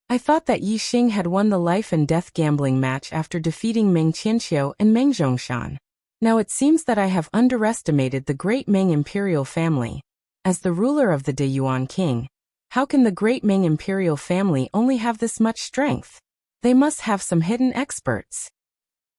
I thought that Yixing had won the life and death gambling match after defeating Meng Qianqiu and Meng Zhongshan. Now it seems that I have underestimated the great Ming imperial family. As the ruler of the De Yuan King, how can the great Ming imperial family only have this much strength? They must have some hidden experts.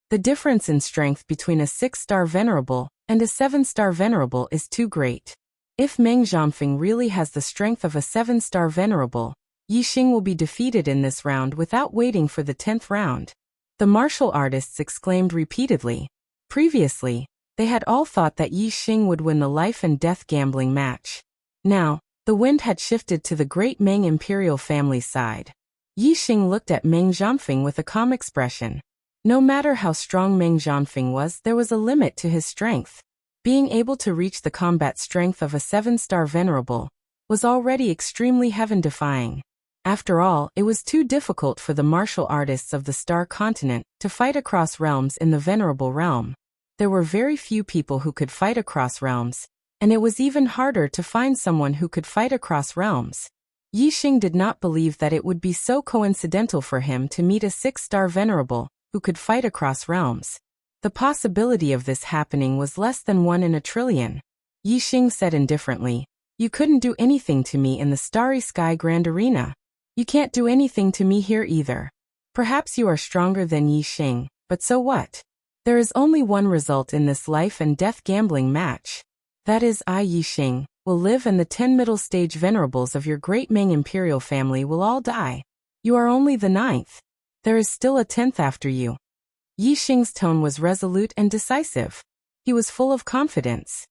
The difference in strength between a 6-star venerable and a 7-star venerable is too great. If Meng Zhanfeng really has the strength of a 7-star venerable, Yixing will be defeated in this round without waiting for the 10th round. The martial artists exclaimed repeatedly. Previously, They had all thought that Yi Xing would win the life and death gambling match. Now, the wind had shifted to the great Meng imperial family's side. Yi Xing looked at Meng Zhanfeng with a calm expression. No matter how strong Meng Zhanfeng was, there was a limit to his strength. Being able to reach the combat strength of a 7-star venerable was already extremely heaven-defying. After all, it was too difficult for the martial artists of the Star Continent to fight across realms in the Venerable Realm. There were very few people who could fight across realms, and it was even harder to find someone who could fight across realms. Yi Xing did not believe that it would be so coincidental for him to meet a 6-star venerable who could fight across realms. The possibility of this happening was less than 1 in a trillion. Yi Xing said indifferently, "You couldn't do anything to me in the Starry Sky Grand Arena. You can't do anything to me here either. Perhaps you are stronger than Yi Xing, but so what? There is only one result in this life and death gambling match. That is, I, Yi Xing, will live and the 10 middle stage venerables of your great Meng imperial family will all die. You are only the 9th. There is still a 10th after you." Yi Xing's tone was resolute and decisive. He was full of confidence.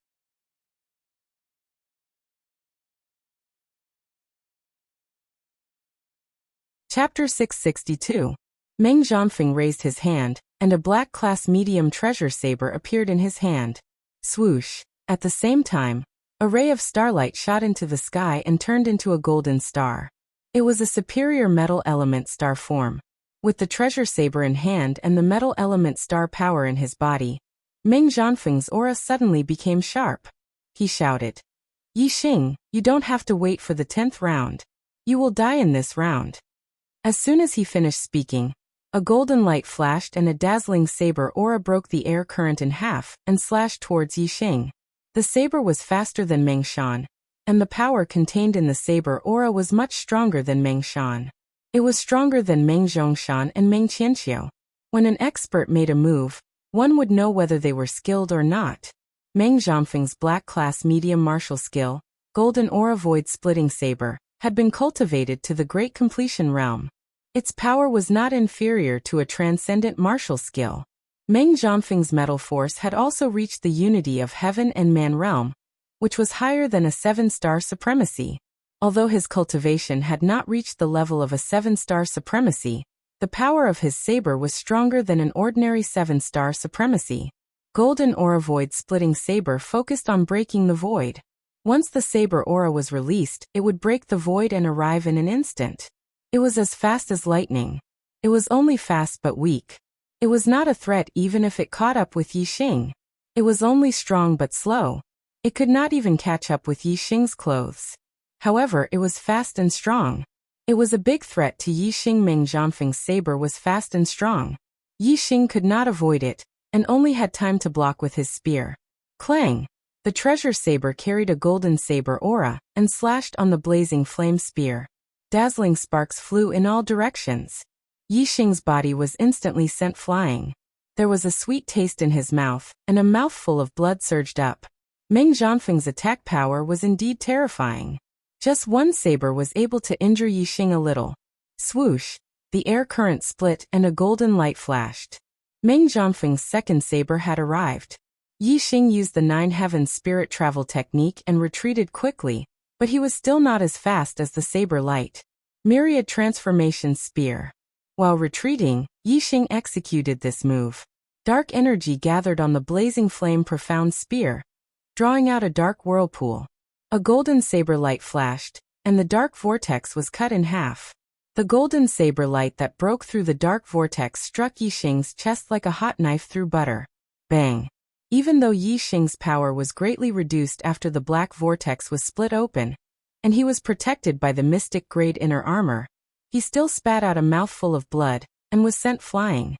Chapter 662. Meng Zhanfeng raised his hand, and a black class medium treasure saber appeared in his hand. Swoosh! At the same time, a ray of starlight shot into the sky and turned into a golden star. It was a superior metal element star form. With the treasure saber in hand and the metal element star power in his body, Meng Zhanfeng's aura suddenly became sharp. He shouted, "Yi Xing, you don't have to wait for the 10th round. You will die in this round." As soon as he finished speaking, a golden light flashed and a dazzling saber aura broke the air current in half and slashed towards Yi Xing. The saber was faster than Meng Shan, and the power contained in the saber aura was much stronger than Meng Shan. It was stronger than Meng Zhongshan and Meng Qianqiu. When an expert made a move, one would know whether they were skilled or not. Meng Zhanfeng's black class medium martial skill, golden aura void splitting saber, had been cultivated to the great completion realm. Its power was not inferior to a transcendent martial skill. Meng Zhanfeng's metal force had also reached the unity of heaven and man realm, which was higher than a 7-star supremacy. Although his cultivation had not reached the level of a 7-star supremacy, the power of his saber was stronger than an ordinary 7-star supremacy. Golden aura void splitting saber focused on breaking the void. Once the saber aura was released, it would break the void and arrive in an instant. It was as fast as lightning. It was only fast but weak. It was not a threat even if it caught up with Yi Xing. It was only strong but slow. It could not even catch up with Yi Xing's clothes. However, it was fast and strong. It was a big threat to Yi Xing. Meng Zhanfeng's saber was fast and strong. Yi Xing could not avoid it, and only had time to block with his spear. Clang! The treasure saber carried a golden saber aura, and slashed on the blazing flame spear. Dazzling sparks flew in all directions. Yi Xing's body was instantly sent flying. There was a sweet taste in his mouth, and a mouthful of blood surged up. Meng Zhanfeng's attack power was indeed terrifying. Just one saber was able to injure Yi Xing a little. Swoosh! The air current split and a golden light flashed. Meng Zhanfeng's second saber had arrived. Yi Xing used the 9 heavens spirit travel technique and retreated quickly, but he was still not as fast as the saber light. Myriad transformation spear. While retreating, Yi Xing executed this move. Dark energy gathered on the blazing flame profound spear, drawing out a dark whirlpool. A golden saber light flashed, and the dark vortex was cut in half. The golden saber light that broke through the dark vortex struck Yi Xing's chest like a hot knife through butter. Bang! Even though Yi Xing's power was greatly reduced after the black vortex was split open, and he was protected by the mystic grade inner armor, he still spat out a mouthful of blood, and was sent flying.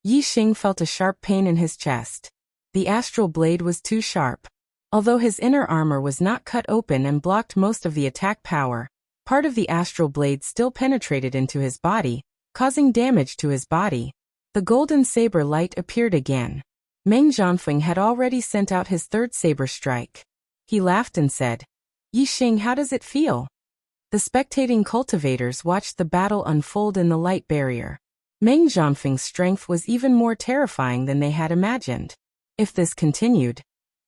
Yi Xing felt a sharp pain in his chest. The astral blade was too sharp. Although his inner armor was not cut open and blocked most of the attack power, part of the astral blade still penetrated into his body, causing damage to his body. The golden saber light appeared again. Meng Zhanfeng had already sent out his third saber strike. He laughed and said, "Yi Xing, how does it feel?" The spectating cultivators watched the battle unfold in the light barrier. Meng Zhongfeng's strength was even more terrifying than they had imagined. If this continued,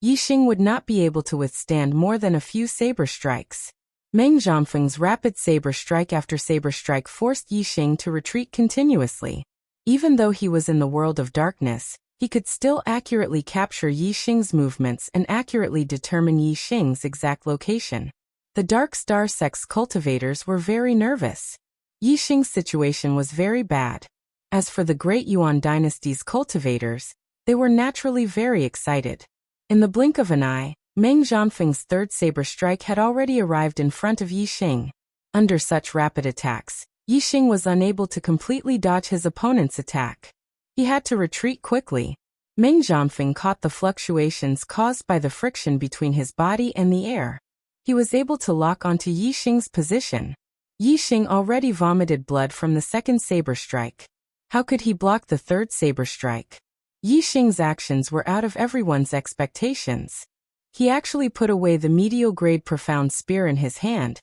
Yixing would not be able to withstand more than a few saber strikes. Meng Zhongfeng's rapid saber strike after saber strike forced Yixing to retreat continuously. Even though he was in the world of darkness, he could still accurately capture Yixing's movements and accurately determine Yixing's exact location. The Dark Star Sect's cultivators were very nervous. Yixing's situation was very bad. As for the Great Yuan Dynasty's cultivators, they were naturally very excited. In the blink of an eye, Meng Zhongfeng's third saber strike had already arrived in front of Yixing. Under such rapid attacks, Yixing was unable to completely dodge his opponent's attack. He had to retreat quickly. Meng Zhongfeng caught the fluctuations caused by the friction between his body and the air. He was able to lock onto Yixing's position. Yixing already vomited blood from the second saber strike. How could he block the third saber strike? Yixing's actions were out of everyone's expectations. He actually put away the medial-grade profound spear in his hand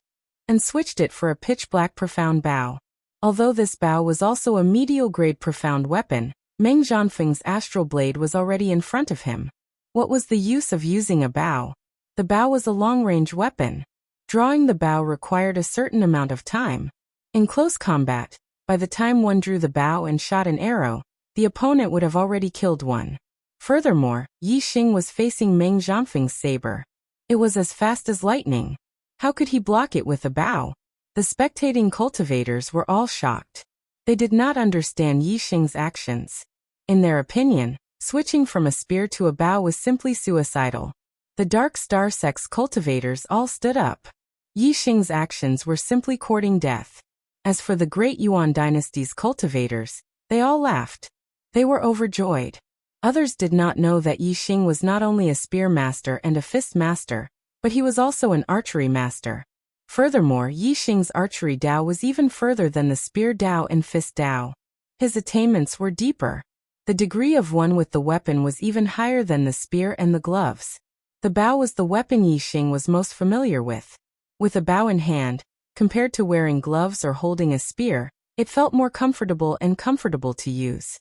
and switched it for a pitch-black profound bow. Although this bow was also a medial-grade profound weapon, Meng Zhongfeng's astral blade was already in front of him. What was the use of using a bow? The bow was a long-range weapon. Drawing the bow required a certain amount of time. In close combat, by the time one drew the bow and shot an arrow, the opponent would have already killed one. Furthermore, Yixing was facing Meng Zhongfeng's saber. It was as fast as lightning. How could he block it with a bow? The spectating cultivators were all shocked. They did not understand Yixing's actions. In their opinion, switching from a spear to a bow was simply suicidal. The Dark Star Sect's cultivators all stood up. Yixing's actions were simply courting death. As for the Great Yuan Dynasty's cultivators, they all laughed. They were overjoyed. Others did not know that Yixing was not only a spear master and a fist master, but he was also an archery master. Furthermore, Yixing's archery Dao was even further than the spear Dao and fist Dao. His attainments were deeper. The degree of one with the weapon was even higher than the spear and the gloves. The bow was the weapon Yixing was most familiar with. With a bow in hand, compared to wearing gloves or holding a spear, it felt more comfortable to use.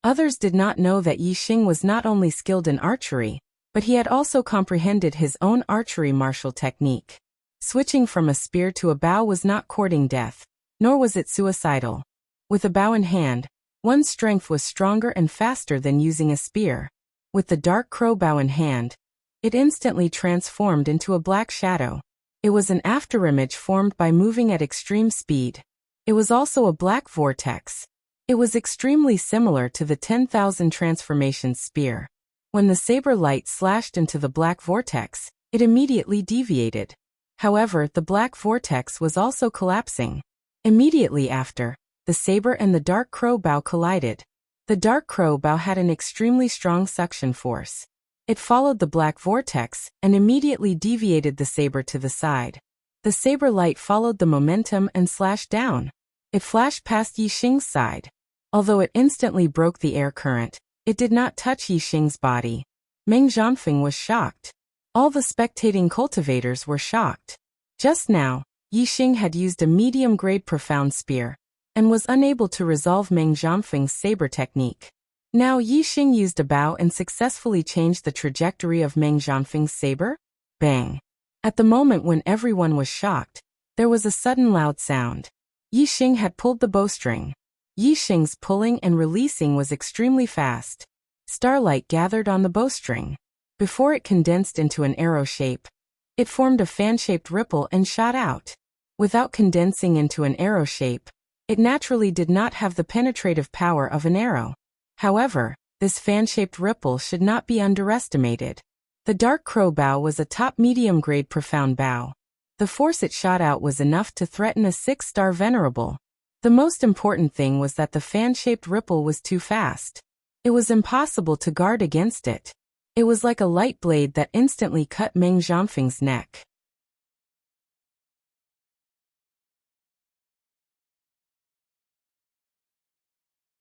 Others did not know that Yixing was not only skilled in archery, but he had also comprehended his own archery martial technique. Switching from a spear to a bow was not courting death, nor was it suicidal. With a bow in hand, one's strength was stronger and faster than using a spear. With the dark crow bow in hand, it instantly transformed into a black shadow. It was an afterimage formed by moving at extreme speed. It was also a black vortex. It was extremely similar to the 10,000 transformations spear. When the saber light slashed into the black vortex, it immediately deviated. However, the black vortex was also collapsing. Immediately after, the saber and the dark crow bow collided. The dark crow bow had an extremely strong suction force. It followed the black vortex and immediately deviated the saber to the side. The saber light followed the momentum and slashed down. It flashed past Yixing's side. Although it instantly broke the air current, it did not touch Yixing's body. Meng Zhongfeng was shocked. All the spectating cultivators were shocked. Just now, Yixing had used a medium-grade profound spear and was unable to resolve Meng Zhongfeng's saber technique. Now Yixing used a bow and successfully changed the trajectory of Meng Zhongfeng's saber. Bang! At the moment when everyone was shocked, there was a sudden loud sound. Yixing had pulled the bowstring. Yixing's pulling and releasing was extremely fast. Starlight gathered on the bowstring. Before it condensed into an arrow shape, it formed a fan-shaped ripple and shot out. Without condensing into an arrow shape, it naturally did not have the penetrative power of an arrow. However, this fan-shaped ripple should not be underestimated. The dark crow bow was a top medium-grade profound bow. The force it shot out was enough to threaten a 6-star venerable. The most important thing was that the fan-shaped ripple was too fast. It was impossible to guard against it. It was like a light blade that instantly cut Meng Zhongfeng's neck.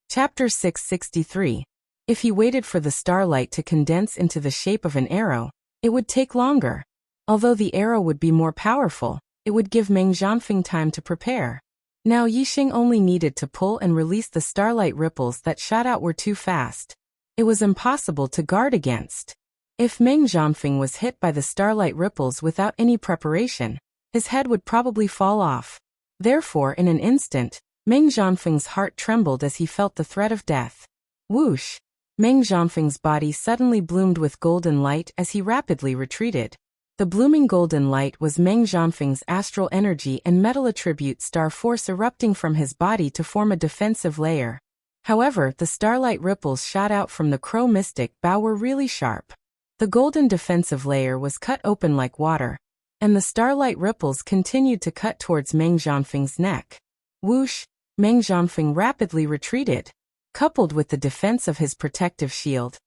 Chapter 663. If he waited for the starlight to condense into the shape of an arrow, it would take longer. Although the arrow would be more powerful, it would give Meng Jianfeng time to prepare. Now Yixing only needed to pull and release the starlight ripples that shot out were too fast. It was impossible to guard against. If Meng Jianfeng was hit by the starlight ripples without any preparation, his head would probably fall off. Therefore, in an instant, Meng Jianfeng's heart trembled as he felt the threat of death. Whoosh! Meng Jianfeng's body suddenly bloomed with golden light as he rapidly retreated. The blooming golden light was Meng Jianfeng's astral energy and metal attribute star force erupting from his body to form a defensive layer. However, the starlight ripples shot out from the crow mystic bow were really sharp. The golden defensive layer was cut open like water, and the starlight ripples continued to cut towards Meng Jianfeng's neck. Whoosh! Meng Jianfeng rapidly retreated. Coupled with the defense of his protective shield,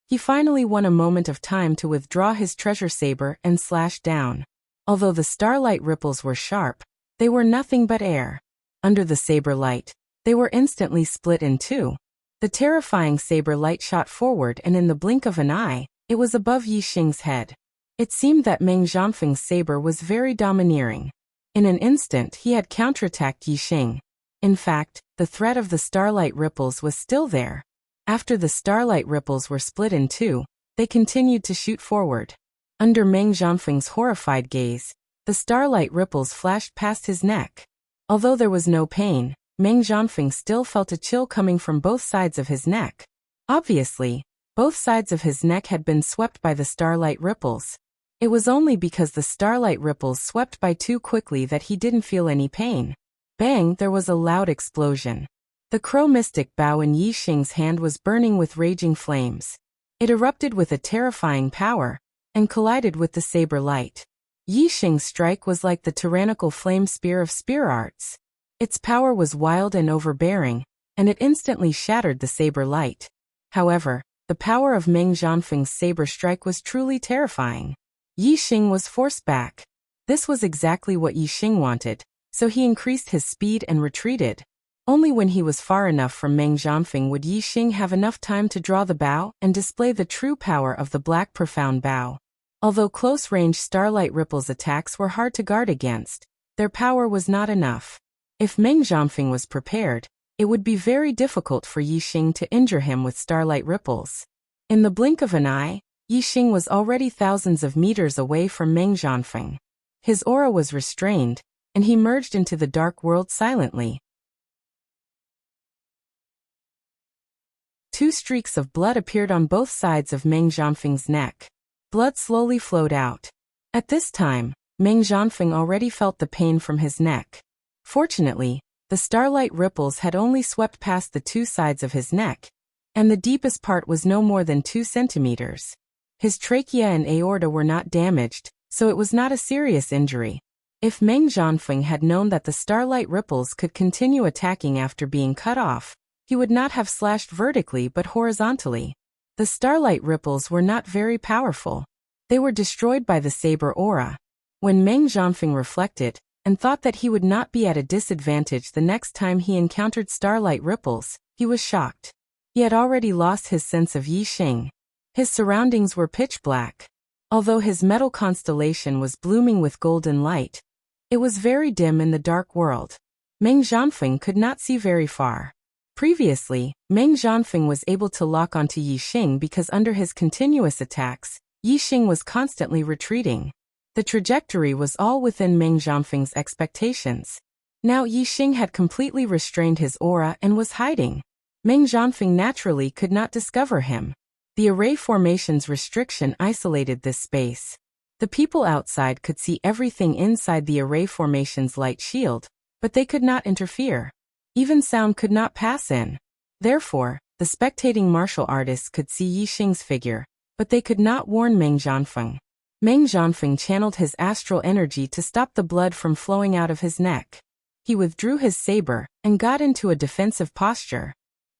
he finally won a moment of time to withdraw his treasure saber and slash down. Although the starlight ripples were sharp, they were nothing but air. Under the saber light, they were instantly split in two. The terrifying saber light shot forward, and in the blink of an eye, it was above Yixing's head. It seemed that Meng Jianfeng's saber was very domineering. In an instant he had counterattacked Yixing. In fact, the threat of the starlight ripples was still there. After the starlight ripples were split in two, they continued to shoot forward. Under Meng Jianfeng's horrified gaze, the starlight ripples flashed past his neck. Although there was no pain, Meng Jianfeng still felt a chill coming from both sides of his neck. Obviously, both sides of his neck had been swept by the starlight ripples. It was only because the starlight ripples swept by too quickly that he didn't feel any pain. Bang! There was a loud explosion. The crow mystic bow in Yixing's hand was burning with raging flames. It erupted with a terrifying power, and collided with the saber light. Yixing's strike was like the tyrannical flame spear of spear arts. Its power was wild and overbearing, and it instantly shattered the saber light. However, the power of Meng Jianfeng's saber strike was truly terrifying. Yixing was forced back. This was exactly what Yixing wanted, so he increased his speed and retreated. Only when he was far enough from Meng Jianfeng would Yixing have enough time to draw the bow and display the true power of the black profound bow. Although close-range starlight ripples attacks were hard to guard against, their power was not enough. If Meng Jianfeng was prepared, it would be very difficult for Yixing to injure him with starlight ripples. In the blink of an eye, Yixing was already thousands of meters away from Meng Jianfeng. His aura was restrained, and he merged into the dark world silently. Two streaks of blood appeared on both sides of Meng Jianfeng's neck. Blood slowly flowed out. At this time, Meng Jianfeng already felt the pain from his neck. Fortunately, the starlight ripples had only swept past the two sides of his neck, and the deepest part was no more than 2 centimeters. His trachea and aorta were not damaged, so it was not a serious injury. If Meng Jianfeng had known that the starlight ripples could continue attacking after being cut off, he would not have slashed vertically but horizontally. The starlight ripples were not very powerful. They were destroyed by the saber aura. When Meng Jianfeng reflected, and thought that he would not be at a disadvantage the next time he encountered starlight ripples, he was shocked. He had already lost his sense of Yixing. His surroundings were pitch black. Although his metal constellation was blooming with golden light, it was very dim in the dark world. Meng Jianfeng could not see very far. Previously, Meng Jianfeng was able to lock onto Yixing because under his continuous attacks, Yixing was constantly retreating. The trajectory was all within Meng Jianfeng's expectations. Now Yixing had completely restrained his aura and was hiding. Meng Jianfeng naturally could not discover him. The array formation's restriction isolated this space. The people outside could see everything inside the array formation's light shield, but they could not interfere. Even sound could not pass in. Therefore, the spectating martial artists could see Yixing's figure, but they could not warn Meng Jianfeng. Meng Jianfeng channeled his astral energy to stop the blood from flowing out of his neck. He withdrew his saber and got into a defensive posture.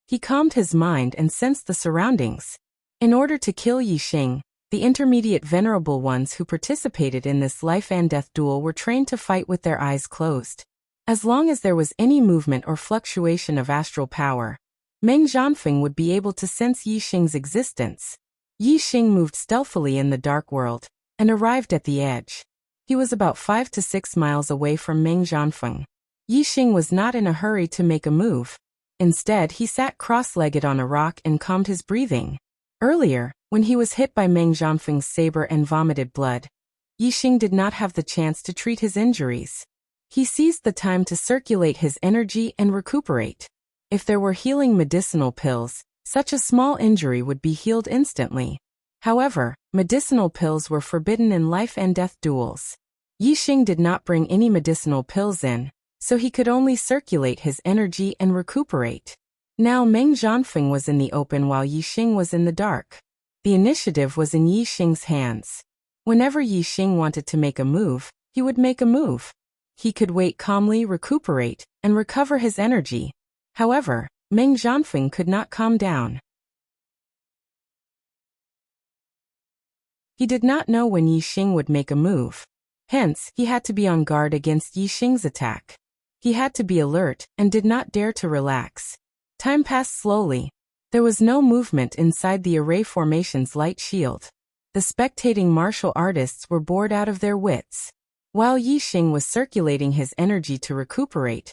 He calmed his mind and sensed the surroundings. In order to kill Yixing, the intermediate venerable ones who participated in this life and death duel were trained to fight with their eyes closed. As long as there was any movement or fluctuation of astral power, Meng Jianfeng would be able to sense Yixing's existence. Yixing moved stealthily in the dark world, and arrived at the edge. He was about 5 to 6 miles away from Meng Zhanfeng. Yixing was not in a hurry to make a move. Instead, he sat cross-legged on a rock and calmed his breathing. Earlier, when he was hit by Meng Zhanfeng's saber and vomited blood, Yixing did not have the chance to treat his injuries. He seized the time to circulate his energy and recuperate. If there were healing medicinal pills, such a small injury would be healed instantly. However, medicinal pills were forbidden in life and death duels. Yixing did not bring any medicinal pills in, so he could only circulate his energy and recuperate. Now Meng Zhanfeng was in the open while Yixing was in the dark. The initiative was in Yixing's hands. Whenever Yixing wanted to make a move, he would make a move. He could wait calmly, recuperate, and recover his energy. However, Meng Zhanfeng could not calm down. He did not know when Yixing would make a move. Hence, he had to be on guard against Yixing's attack. He had to be alert and did not dare to relax. Time passed slowly. There was no movement inside the array formation's light shield. The spectating martial artists were bored out of their wits. While Yixing was circulating his energy to recuperate,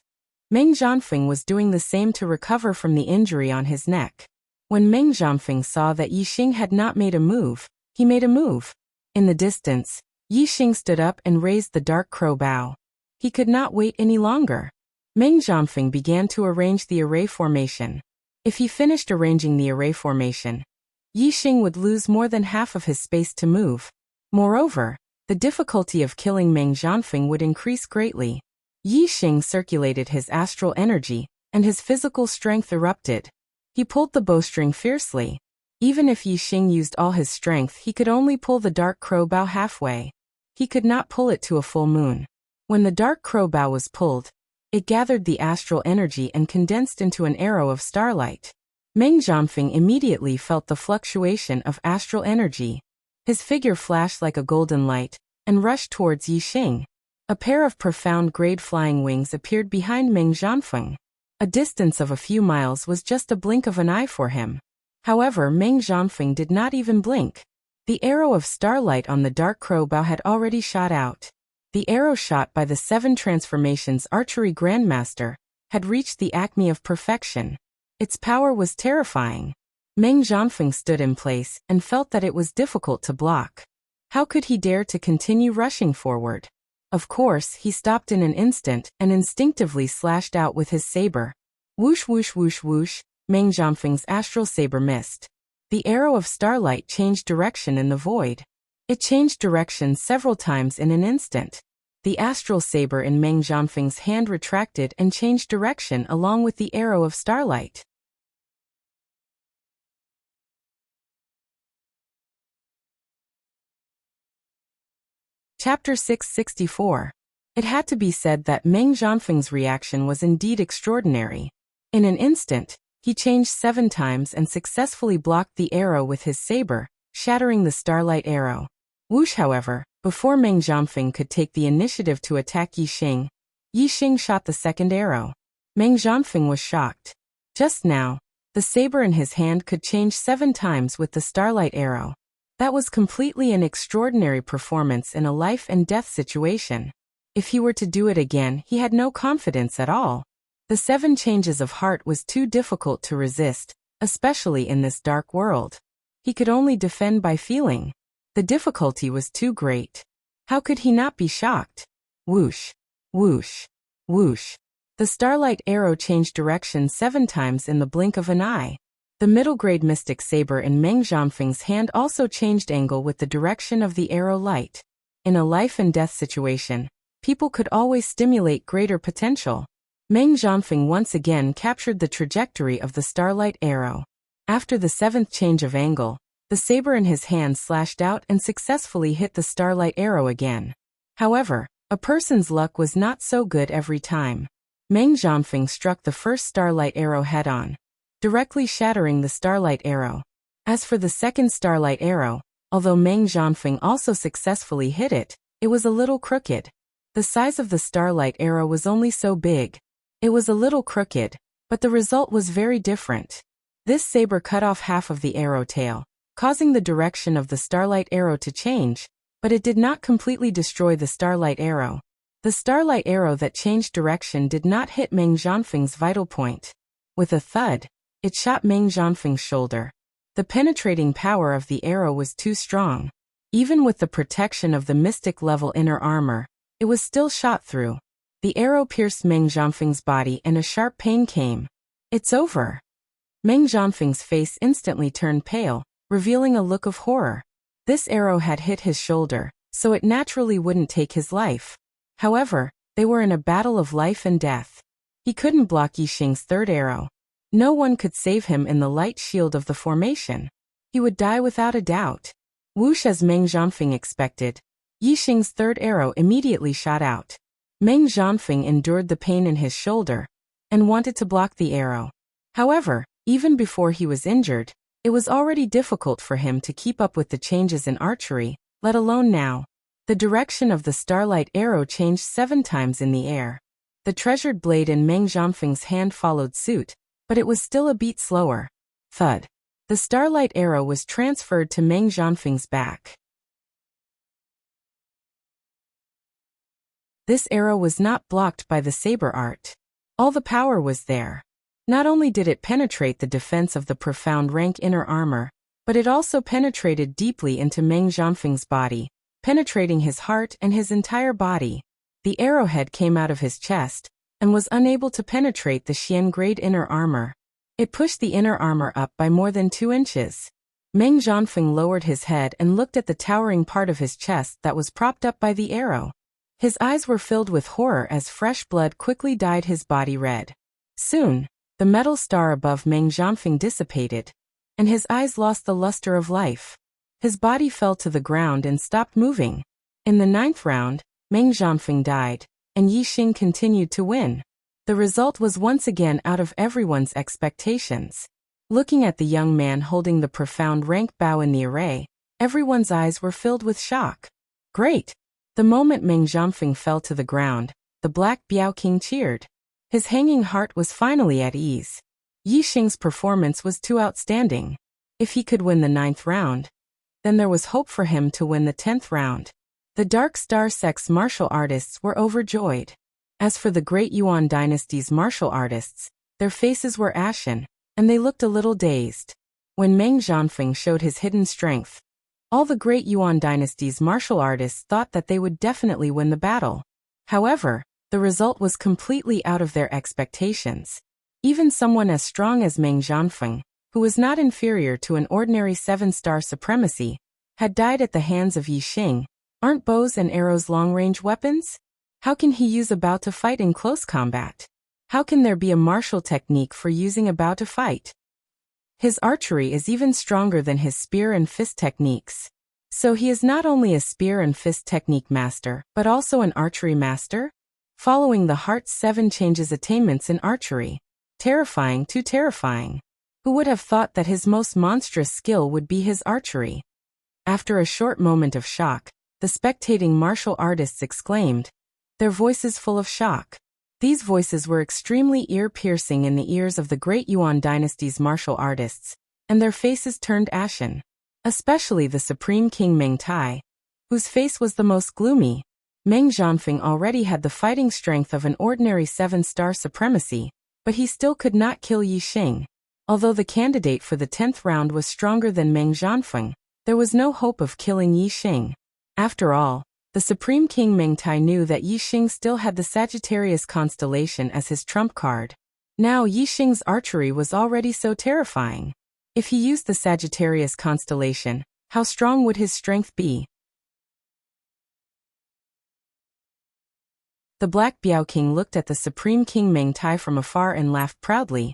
Meng Zhanfeng was doing the same to recover from the injury on his neck. When Meng Zhanfeng saw that Yixing had not made a move, he made a move. In the distance, Yixing stood up and raised the dark crow bow. He could not wait any longer. Meng Zhanfeng began to arrange the array formation. If he finished arranging the array formation, Yixing would lose more than half of his space to move. Moreover, the difficulty of killing Meng Zhanfeng would increase greatly. Yixing circulated his astral energy, and his physical strength erupted. He pulled the bowstring fiercely. Even if Yixing used all his strength, he could only pull the dark crow bow halfway. He could not pull it to a full moon. When the dark crow bow was pulled, it gathered the astral energy and condensed into an arrow of starlight. Meng Zhanfeng immediately felt the fluctuation of astral energy. His figure flashed like a golden light and rushed towards Yixing. A pair of profound-grade flying wings appeared behind Meng Zhanfeng. A distance of a few miles was just a blink of an eye for him. However, Meng Zhanfeng did not even blink. The arrow of starlight on the dark crow bow had already shot out. The arrow shot by the 7 Transformations Archery Grandmaster had reached the acme of perfection. Its power was terrifying. Meng Zhanfeng stood in place and felt that it was difficult to block. How could he dare to continue rushing forward? Of course, he stopped in an instant and instinctively slashed out with his saber. Whoosh whoosh whoosh whoosh, Meng Zhanfeng's astral saber missed. The arrow of starlight changed direction in the void. It changed direction several times in an instant. The astral saber in Meng Zhanfeng's hand retracted and changed direction along with the arrow of starlight. Chapter 664. It had to be said that Meng Zhanfeng's reaction was indeed extraordinary. In an instant, he changed 7 times and successfully blocked the arrow with his saber, shattering the starlight arrow. Whoosh, however, before Meng Zhanfeng could take the initiative to attack Yixing, Yixing shot the second arrow. Meng Zhanfeng was shocked. Just now, the saber in his hand could change 7 times with the starlight arrow. That was completely an extraordinary performance in a life and death situation. If he were to do it again, he had no confidence at all. The 7 changes of heart was too difficult to resist, especially in this dark world. He could only defend by feeling. The difficulty was too great. How could he not be shocked? Whoosh, whoosh, whoosh. The starlight arrow changed direction 7 times in the blink of an eye. The middle-grade mystic saber in Meng Zhanfeng's hand also changed angle with the direction of the arrow light. In a life-and-death situation, people could always stimulate greater potential. Meng Zhanfeng once again captured the trajectory of the starlight arrow. After the 7th change of angle, the saber in his hand slashed out and successfully hit the starlight arrow again. However, a person's luck was not so good every time. Meng Zhanfeng struck the first starlight arrow head-on, directly shattering the starlight arrow. As for the second starlight arrow, although Meng Zhanfeng also successfully hit it, it was a little crooked. The size of the starlight arrow was only so big. It was a little crooked, but the result was very different. This saber cut off half of the arrow tail, causing the direction of the starlight arrow to change, but it did not completely destroy the starlight arrow. The starlight arrow that changed direction did not hit Meng Zhanfeng's vital point. With a thud, it shot Meng Zhanfeng's shoulder. The penetrating power of the arrow was too strong. Even with the protection of the mystic-level inner armor, it was still shot through. The arrow pierced Meng Zhanfeng's body and a sharp pain came. "It's over." Meng Zhanfeng's face instantly turned pale, revealing a look of horror. This arrow had hit his shoulder, so it naturally wouldn't take his life. However, they were in a battle of life and death. He couldn't block Yixing's third arrow. No one could save him in the light shield of the formation. He would die without a doubt. Whoosh, as Meng Zhanfeng expected, Yixing's third arrow immediately shot out. Meng Zhanfeng endured the pain in his shoulder and wanted to block the arrow. However, even before he was injured, it was already difficult for him to keep up with the changes in archery, let alone now. The direction of the starlight arrow changed 7 times in the air. The treasured blade in Meng Zhanfeng's hand followed suit, but it was still a beat slower. Thud. The starlight arrow was transferred to Meng Zhanfeng's back. This arrow was not blocked by the saber art. All the power was there. Not only did it penetrate the defense of the profound rank inner armor, but it also penetrated deeply into Meng Zhanfeng's body, penetrating his heart and his entire body. The arrowhead came out of his chest and was unable to penetrate the Xian grade inner armor. It pushed the inner armor up by more than 2 inches. Meng Zhanfeng lowered his head and looked at the towering part of his chest that was propped up by the arrow. His eyes were filled with horror as fresh blood quickly dyed his body red. Soon, the metal star above Meng Zhanfeng dissipated, and his eyes lost the luster of life. His body fell to the ground and stopped moving. In the 9th round, Meng Zhanfeng died, and Yixing continued to win. The result was once again out of everyone's expectations. Looking at the young man holding the profound rank bow in the array, everyone's eyes were filled with shock. Great! The moment Meng Zhanfeng fell to the ground, the Black Biao King cheered. His hanging heart was finally at ease. Yixing's performance was too outstanding. If he could win the 9th round, then there was hope for him to win the 10th round. The Dark Star Sect's martial artists were overjoyed. As for the Great Yuan Dynasty's martial artists, their faces were ashen, and they looked a little dazed. When Meng Zhanfeng showed his hidden strength, all the Great Yuan Dynasty's martial artists thought that they would definitely win the battle. However, the result was completely out of their expectations. Even someone as strong as Meng Zhanfeng, who was not inferior to an ordinary 7-star supremacy, had died at the hands of Yixing. Aren't bows and arrows long-range weapons? How can he use a bow to fight in close combat? How can there be a martial technique for using a bow to fight? His archery is even stronger than his spear and fist techniques. So he is not only a spear and fist technique master, but also an archery master? Following the Heart's 7 changes attainments in archery. Terrifying, too terrifying. Who would have thought that his most monstrous skill would be his archery? After a short moment of shock, the spectating martial artists exclaimed, their voices full of shock. These voices were extremely ear-piercing in the ears of the Great Yuan Dynasty's martial artists, and their faces turned ashen. Especially the Supreme King Meng Tai, whose face was the most gloomy. Meng Zhanfeng already had the fighting strength of an ordinary 7-star supremacy, but he still could not kill Yixing. Although the candidate for the 10th round was stronger than Meng Zhanfeng, there was no hope of killing Yixing. After all, the Supreme King Meng Tai knew that Yixing still had the Sagittarius constellation as his trump card. Now Yixing's archery was already so terrifying. If he used the Sagittarius constellation, how strong would his strength be? The Black Biao King looked at the Supreme King Meng Tai from afar and laughed proudly.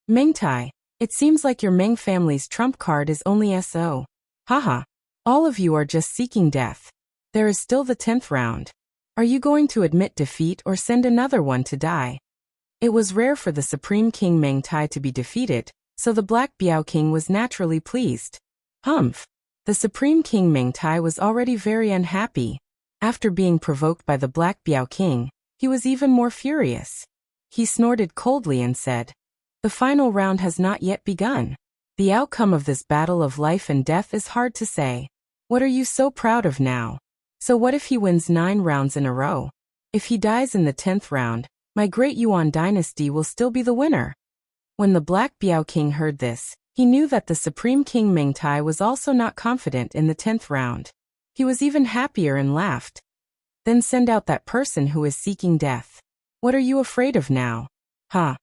Meng Tai, it seems like your Meng family's trump card is only SO. Haha. All of you are just seeking death. There is still the 10th round. Are you going to admit defeat or send another one to die? It was rare for the Supreme King Meng Tai to be defeated, so the Black Biao King was naturally pleased. Humph. The Supreme King Meng Tai was already very unhappy. After being provoked by the Black Biao King, he was even more furious. He snorted coldly and said, the final round has not yet begun. The outcome of this battle of life and death is hard to say. What are you so proud of now? So what if he wins 9 rounds in a row? If he dies in the 10th round, my great Yuan dynasty will still be the winner. When the Black Biao King heard this, he knew that the Supreme King Meng Tai was also not confident in the 10th round. He was even happier and laughed. Then send out that person who is seeking death. What are you afraid of now? Huh?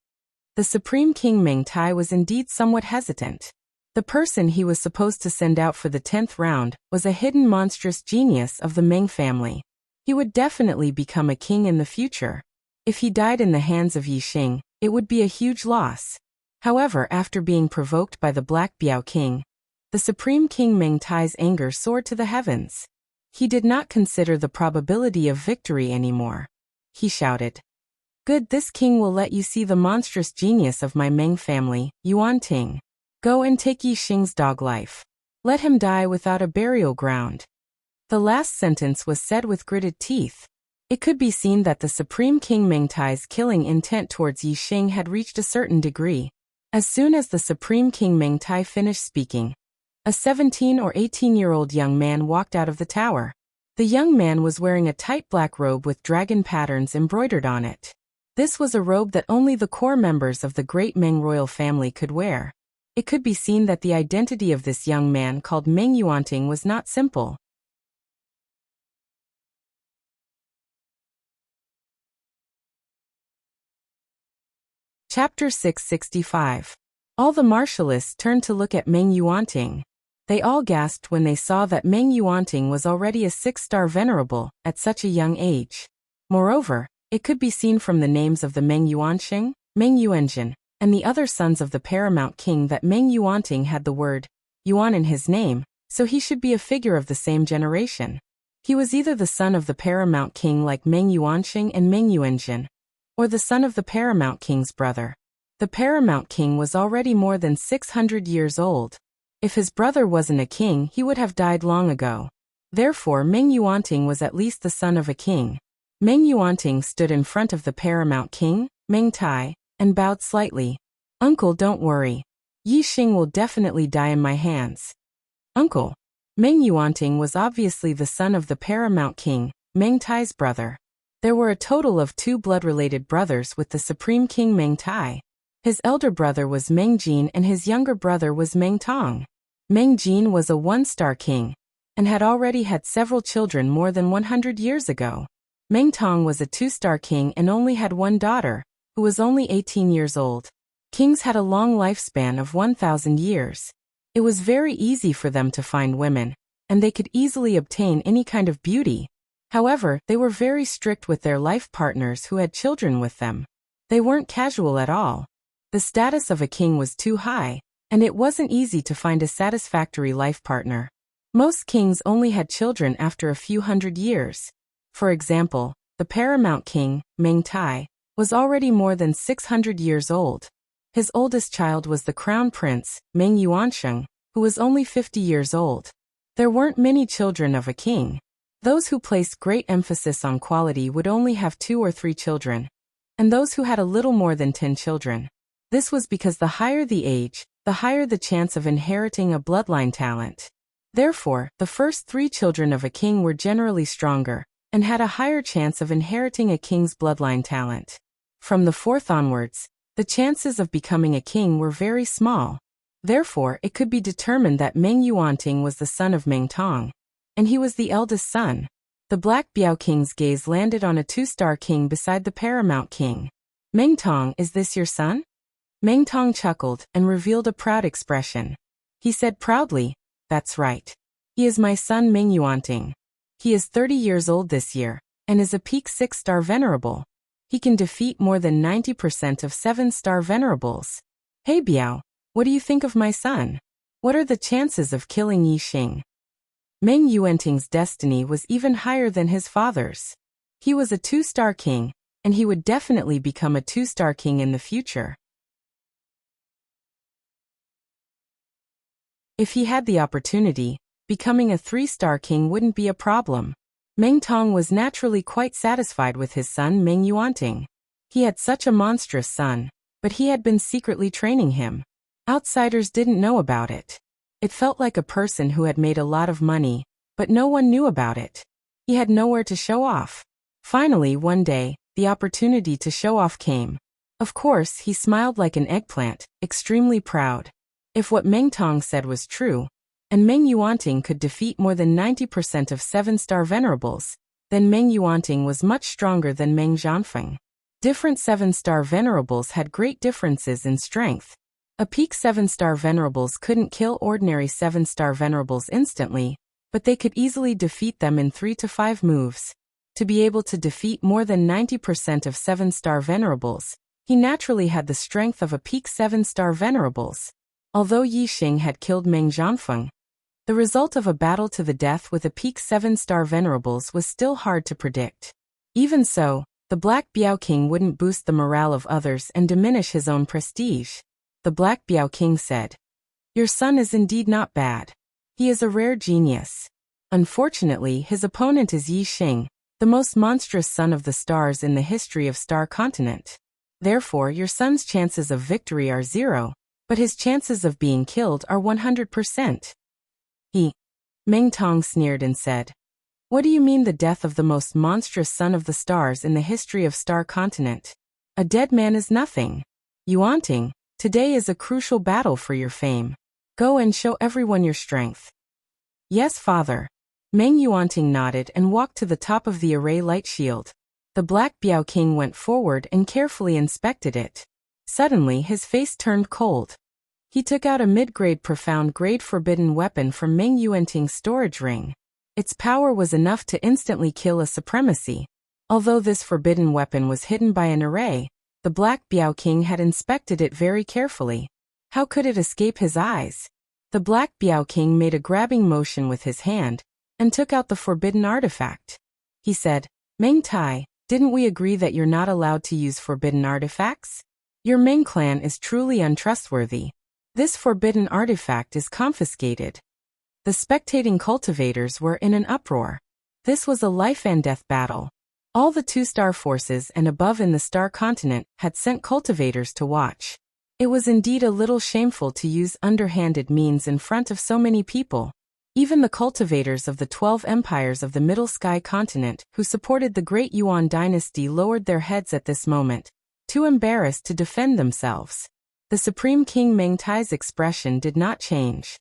The Supreme King Meng Tai was indeed somewhat hesitant. The person he was supposed to send out for the 10th round was a hidden monstrous genius of the Meng family. He would definitely become a king in the future. If he died in the hands of Yi Xing, it would be a huge loss. However, after being provoked by the Black Biao King, the Supreme King Meng Tai's anger soared to the heavens. He did not consider the probability of victory anymore. He shouted, "Good, this king will let you see the monstrous genius of my Meng family, Yuan Ting. Go and take Yi Xing's dog life. Let him die without a burial ground." The last sentence was said with gritted teeth. It could be seen that the Supreme King Meng Tai's killing intent towards Yi Xing had reached a certain degree. As soon as the Supreme King Meng Tai finished speaking, a 17 or 18-year-old young man walked out of the tower. The young man was wearing a tight black robe with dragon patterns embroidered on it. This was a robe that only the core members of the great Meng royal family could wear. It could be seen that the identity of this young man called Meng Yuanting was not simple. Chapter 665. All the martialists turned to look at Meng Yuanting. They all gasped when they saw that Meng Yuanting was already a 6-star venerable at such a young age. Moreover, it could be seen from the names of the Meng Yuanxing, Meng Yuanjin, and the other sons of the paramount king that Meng Yuanting had the word Yuan in his name, so he should be a figure of the same generation. He was either the son of the paramount king like Meng Yuanxing and Meng Yuanjin, or the son of the paramount king's brother. The paramount king was already more than 600 years old. If his brother wasn't a king, he would have died long ago. Therefore, Meng Yuanting was at least the son of a king. Meng Yuanting stood in front of the paramount king, Meng Tai, and bowed slightly. "Uncle, don't worry. Yi Xing will definitely die in my hands." "Uncle." Meng Yuanting was obviously the son of the paramount king, Meng Tai's brother. There were a total of 2 blood-related brothers with the Supreme King Meng Tai. His elder brother was Meng Jin and his younger brother was Meng Tong. Meng Jin was a 1-star king, and had already had several children more than 100 years ago. Meng Tong was a 2-star king and only had 1 daughter, who was only 18 years old. Kings had a long lifespan of 1,000 years. It was very easy for them to find women, and they could easily obtain any kind of beauty. However, they were very strict with their life partners who had children with them. They weren't casual at all. The status of a king was too high, and it wasn't easy to find a satisfactory life partner. Most kings only had children after a few hundred years. For example, the paramount king, Meng Tai, was already more than 600 years old. His oldest child was the crown prince, Meng Yuansheng, who was only 50 years old. There weren't many children of a king. Those who placed great emphasis on quality would only have 2 or 3 children, and those who had a little more than 10 children. This was because the higher the age, the higher the chance of inheriting a bloodline talent. Therefore, the first 3 children of a king were generally stronger, and had a higher chance of inheriting a king's bloodline talent. From the 4th onwards, the chances of becoming a king were very small. Therefore, it could be determined that Meng Yuanting was the son of Meng Tong, and he was the eldest son. The Black Biao King's gaze landed on a 2-star king beside the paramount king. "Meng Tong, is this your son?" Meng Tong chuckled and revealed a proud expression. He said proudly, "That's right. He is my son Meng Yuanting. He is 30 years old this year, and is a peak 6-star venerable. He can defeat more than 90% of 7-star venerables. Hey Biao, what do you think of my son? What are the chances of killing Yi Xing?" Meng Yuanting's destiny was even higher than his father's. He was a 2-star king, and he would definitely become a 2-star king in the future. If he had the opportunity, becoming a 3-star king wouldn't be a problem. Meng Tong was naturally quite satisfied with his son Meng Yuanting. He had such a monstrous son, but he had been secretly training him. Outsiders didn't know about it. It felt like a person who had made a lot of money, but no one knew about it. He had nowhere to show off. Finally, one day, the opportunity to show off came. Of course, he smiled like an eggplant, extremely proud. If what Meng Tong said was true, and Meng Yuanting could defeat more than 90% of 7-star venerables, then Meng Yuanting was much stronger than Meng Zhanfeng. Different 7-star venerables had great differences in strength. A peak 7-star venerables couldn't kill ordinary 7-star venerables instantly, but they could easily defeat them in 3 to 5 moves. To be able to defeat more than 90% of 7-star venerables, he naturally had the strength of a peak 7-star venerables. Although Yi Xing had killed Meng Zhanfeng, the result of a battle to the death with a peak 7-star venerables was still hard to predict. Even so, the Black Biao King wouldn't boost the morale of others and diminish his own prestige. The Black Biao King said, "Your son is indeed not bad. He is a rare genius. Unfortunately, his opponent is Yi Xing, the most monstrous son of the stars in the history of Star Continent. Therefore, your son's chances of victory are 0, but his chances of being killed are 100%. Meng Tong sneered and said, "What do you mean the death of the most monstrous son of the stars in the history of Star Continent? A dead man is nothing. Yuanting, today is a crucial battle for your fame. Go and show everyone your strength." "Yes, father." Meng Yuanting nodded and walked to the top of the array light shield. The Black Biao King went forward and carefully inspected it. Suddenly his face turned cold. He took out a mid-grade profound-grade forbidden weapon from Meng Yuanting's storage ring. Its power was enough to instantly kill a supremacy. Although this forbidden weapon was hidden by an array, the Black Biao King had inspected it very carefully. How could it escape his eyes? The Black Biao King made a grabbing motion with his hand and took out the forbidden artifact. He said, "Meng Tai, didn't we agree that you're not allowed to use forbidden artifacts? Your Meng clan is truly untrustworthy. This forbidden artifact is confiscated." The spectating cultivators were in an uproar. This was a life-and-death battle. All the 2-star forces and above in the Star Continent had sent cultivators to watch. It was indeed a little shameful to use underhanded means in front of so many people. Even the cultivators of the 12 empires of the Middle Sky Continent who supported the Great Yuan dynasty lowered their heads at this moment, too embarrassed to defend themselves. The Supreme King Meng Tai's expression did not change.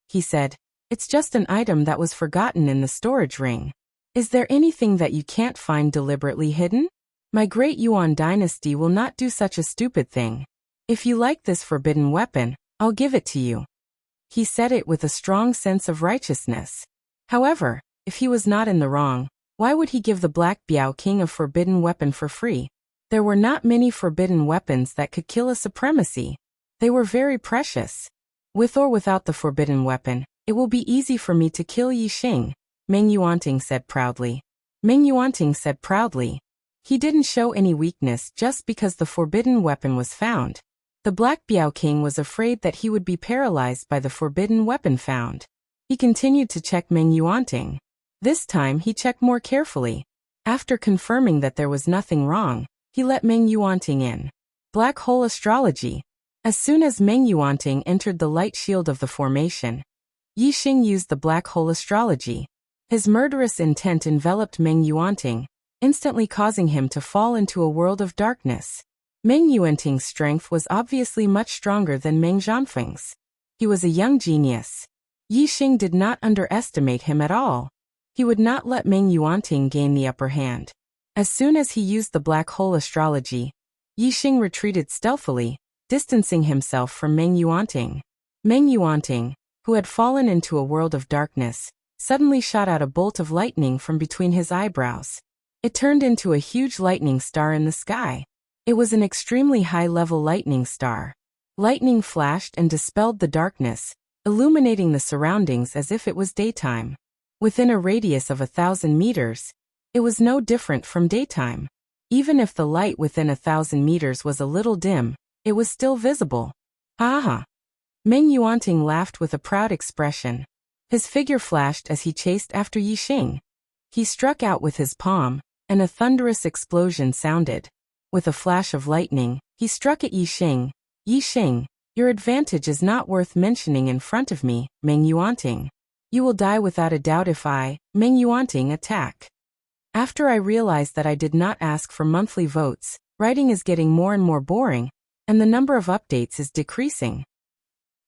He said, "It's just an item that was forgotten in the storage ring. Is there anything that you can't find deliberately hidden? My Great Yuan dynasty will not do such a stupid thing. If you like this forbidden weapon, I'll give it to you." He said it with a strong sense of righteousness. However, if he was not in the wrong, why would he give the Black Biao King a forbidden weapon for free? There were not many forbidden weapons that could kill a supremacy. They were very precious. "With or without the forbidden weapon, it will be easy for me to kill Yi Xing," Meng Yuanting said proudly. Meng Yuanting said proudly. He didn't show any weakness just because the forbidden weapon was found. The Black Biao King was afraid that he would be paralyzed by the forbidden weapon found. He continued to check Meng Yuanting. This time he checked more carefully. After confirming that there was nothing wrong, he let Meng Yuanting in. Black Hole Astrology. As soon as Meng Yuanting entered the light shield of the formation, Yi Xing used the Black Hole Astrology. His murderous intent enveloped Meng Yuanting, instantly causing him to fall into a world of darkness. Meng Yuanting's strength was obviously much stronger than Meng Zhanfeng's. He was a young genius. Yi Xing did not underestimate him at all. He would not let Meng Yuanting gain the upper hand. As soon as he used the Black Hole Astrology, Yi Xing retreated stealthily, distancing himself from Meng Yuanting. Meng Yuanting, who had fallen into a world of darkness, suddenly shot out a bolt of lightning from between his eyebrows. It turned into a huge lightning star in the sky. It was an extremely high-level lightning star. Lightning flashed and dispelled the darkness, illuminating the surroundings as if it was daytime. Within a radius of 1,000 meters, it was no different from daytime. Even if the light within 1,000 meters was a little dim, it was still visible. "Aha!" Meng Yuanting laughed with a proud expression. His figure flashed as he chased after Yi Xing. He struck out with his palm, and a thunderous explosion sounded. With a flash of lightning, he struck at Yi Xing. "Yi Xing, your advantage is not worth mentioning in front of me, Meng Yuanting. You will die without a doubt if I, Meng Yuanting, attack. After I realized that I did not ask for monthly votes, writing is getting more and more boring, and the number of updates is decreasing.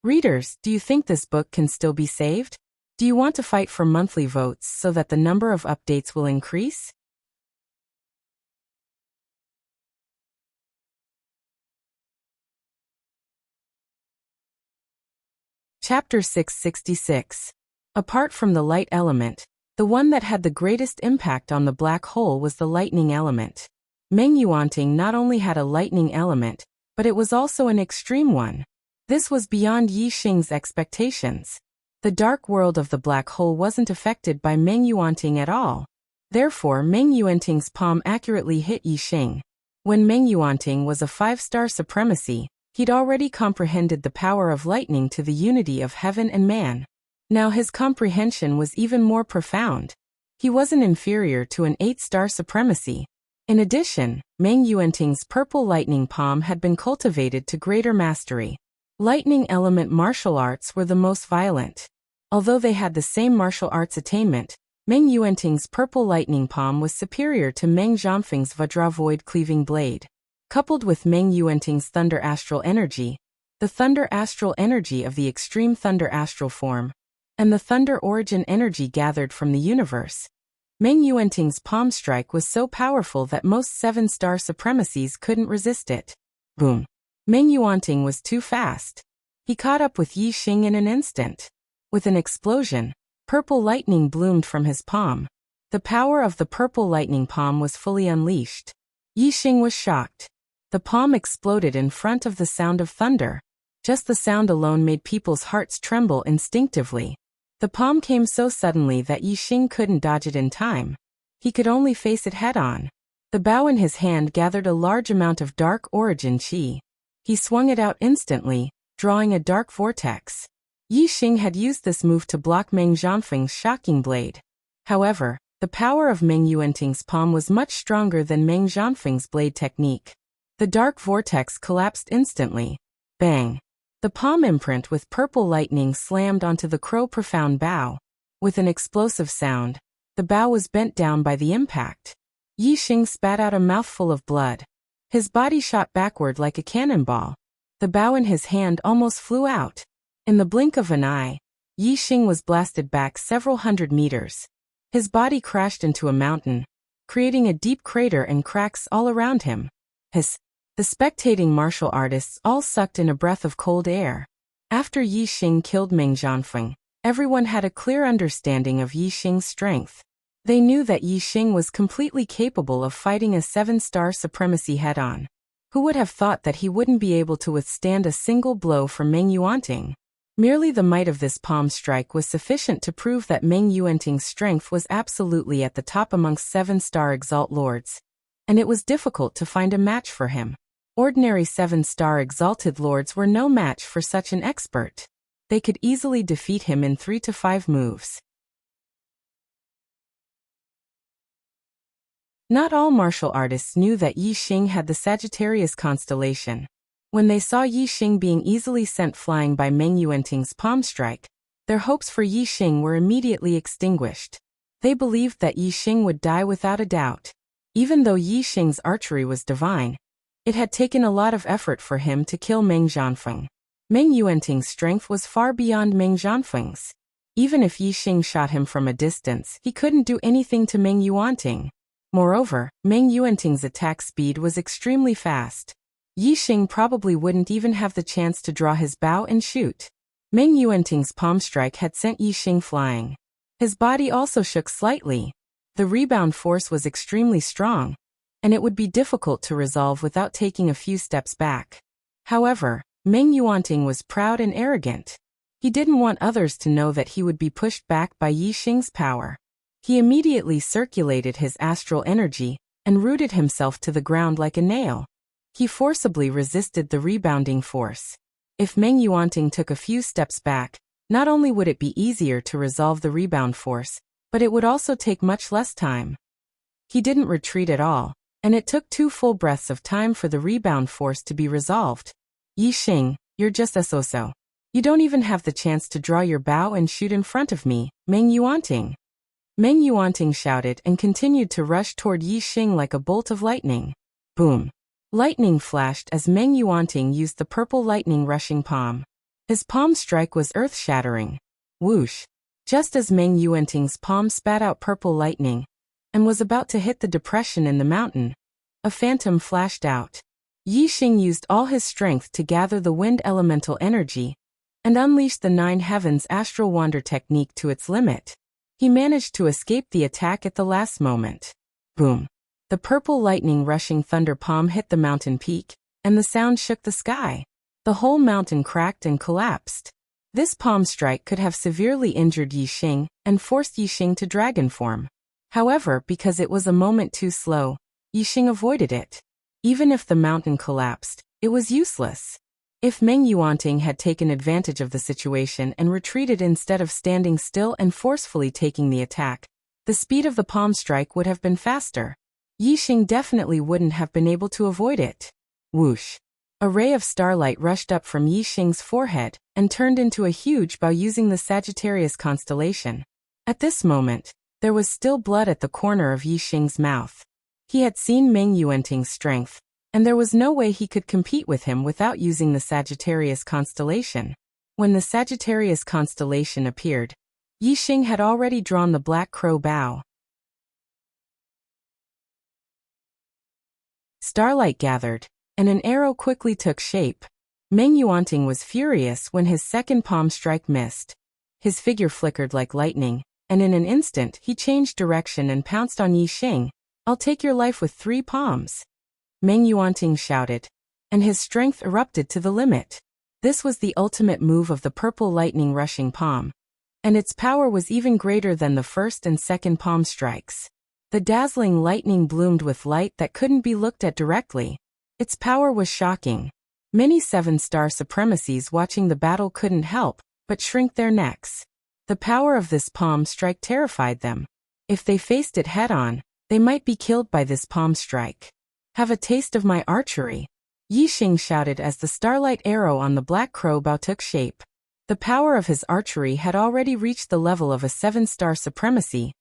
Readers, do you think this book can still be saved? Do you want to fight for monthly votes so that the number of updates will increase? Chapter 666. Apart from the light element, the one that had the greatest impact on the black hole was the lightning element. Meng Yuanting not only had a lightning element, but it was also an extreme one. This was beyond Yi Xing's expectations. The dark world of the black hole wasn't affected by Meng Yuanting at all. Therefore, Meng Yuanting's palm accurately hit Yi Xing. When Meng Yuanting was a 5-star supremacy, he'd already comprehended the power of lightning to the unity of heaven and man. Now his comprehension was even more profound. He wasn't inferior to an 8-star supremacy. In addition, Meng Yuanting's purple lightning palm had been cultivated to greater mastery. Lightning element martial arts were the most violent. Although they had the same martial arts attainment, Meng Yuanting's purple lightning palm was superior to Meng Zhanfeng's Vajra void cleaving blade. Coupled with Meng Yuanting's thunder astral energy, the thunder astral energy of the extreme thunder astral form, and the thunder origin energy gathered from the universe, Meng Yuanting's palm strike was so powerful that most 7-star supremacies couldn't resist it. Boom! Meng Yuanting was too fast. He caught up with Yi Xing in an instant. With an explosion, purple lightning bloomed from his palm. The power of the purple lightning palm was fully unleashed. Yi Xing was shocked. The palm exploded in front of the sound of thunder. Just the sound alone made people's hearts tremble instinctively. The palm came so suddenly that Yi Xing couldn't dodge it in time. He could only face it head-on. The bow in his hand gathered a large amount of dark origin qi. He swung it out instantly, drawing a dark vortex. Yi Xing had used this move to block Meng Zhanfeng's shocking blade. However, the power of Meng Yuanting's palm was much stronger than Meng Zhanfeng's blade technique. The dark vortex collapsed instantly. Bang! The palm imprint with purple lightning slammed onto the crow-profound bow. With an explosive sound, the bow was bent down by the impact. Yi Xing spat out a mouthful of blood. His body shot backward like a cannonball. The bow in his hand almost flew out. In the blink of an eye, Yi Xing was blasted back several hundred meters. His body crashed into a mountain, creating a deep crater and cracks all around him. The spectating martial artists all sucked in a breath of cold air. After Yi Xing killed Meng Zhanfeng, everyone had a clear understanding of Yi Xing's strength. They knew that Yi Xing was completely capable of fighting a 7-star supremacy head-on. Who would have thought that he wouldn't be able to withstand a single blow from Meng Yuanting? Merely the might of this palm strike was sufficient to prove that Meng Yuanting's strength was absolutely at the top amongst 7-star Exalt Lords. And it was difficult to find a match for him. Ordinary 7-star Exalted Lords were no match for such an expert. They could easily defeat him in 3 to 5 moves. Not all martial artists knew that Yi Xing had the Sagittarius constellation. When they saw Yi Xing being easily sent flying by Meng Yuanting's palm strike, their hopes for Yi Xing were immediately extinguished. They believed that Yi Xing would die without a doubt. Even though Yi Xing's archery was divine, it had taken a lot of effort for him to kill Meng Zhanfeng. Meng Yuanting's strength was far beyond Meng Zhanfeng's. Even if Yi Xing shot him from a distance, he couldn't do anything to Meng Yuanting. Moreover, Meng Yuanting's attack speed was extremely fast. Yi Xing probably wouldn't even have the chance to draw his bow and shoot. Meng Yuanting's palm strike had sent Yi Xing flying. His body also shook slightly. The rebound force was extremely strong, and it would be difficult to resolve without taking a few steps back. However, Meng Yuanting was proud and arrogant. He didn't want others to know that he would be pushed back by Yi Xing's power. He immediately circulated his astral energy and rooted himself to the ground like a nail. He forcibly resisted the rebounding force. If Meng Yuanting took a few steps back, not only would it be easier to resolve the rebound force, but it would also take much less time. He didn't retreat at all, and it took 2 full breaths of time for the rebound force to be resolved. Yi Xing, you're just a so-so. You don't even have the chance to draw your bow and shoot in front of me, Meng Yuanting. Meng Yuanting shouted and continued to rush toward Yi Xing like a bolt of lightning. Boom! Lightning flashed as Meng Yuanting used the purple lightning rushing palm. His palm strike was earth-shattering. Whoosh! Just as Meng Yuanting's palm spat out purple lightning and was about to hit the depression in the mountain, a phantom flashed out. Yi Xing used all his strength to gather the wind elemental energy and unleashed the Nine Heavens astral wander technique to its limit. He managed to escape the attack at the last moment. Boom! The purple lightning rushing thunder palm hit the mountain peak, and the sound shook the sky. The whole mountain cracked and collapsed. This palm strike could have severely injured Yi Xing and forced Yi Xing to dragon form. However, because it was a moment too slow, Yi Xing avoided it. Even if the mountain collapsed, it was useless. If Meng Yuanting had taken advantage of the situation and retreated instead of standing still and forcefully taking the attack, the speed of the palm strike would have been faster. Yi Xing definitely wouldn't have been able to avoid it. Whoosh! A ray of starlight rushed up from Yi Xing's forehead and turned into a huge bow using the Sagittarius constellation. At this moment, there was still blood at the corner of Yi Xing's mouth. He had seen Meng Yuanting's strength, and there was no way he could compete with him without using the Sagittarius constellation. When the Sagittarius constellation appeared, Yi Xing had already drawn the black crow bow. Starlight gathered, and an arrow quickly took shape. Meng Yuanting was furious when his second palm strike missed. His figure flickered like lightning, and in an instant he changed direction and pounced on Yi Xing. "I'll take your life with 3 palms." Meng Yuanting shouted, and his strength erupted to the limit. This was the ultimate move of the purple lightning rushing palm, and its power was even greater than the first and second palm strikes. The dazzling lightning bloomed with light that couldn't be looked at directly. Its power was shocking. Many 7-star supremacies watching the battle couldn't help but shrink their necks. The power of this palm strike terrified them. If they faced it head-on, they might be killed by this palm strike. "Have a taste of my archery," Yi Xing shouted as the starlight arrow on the black crow bow took shape. The power of his archery had already reached the level of a 7-star supremacy,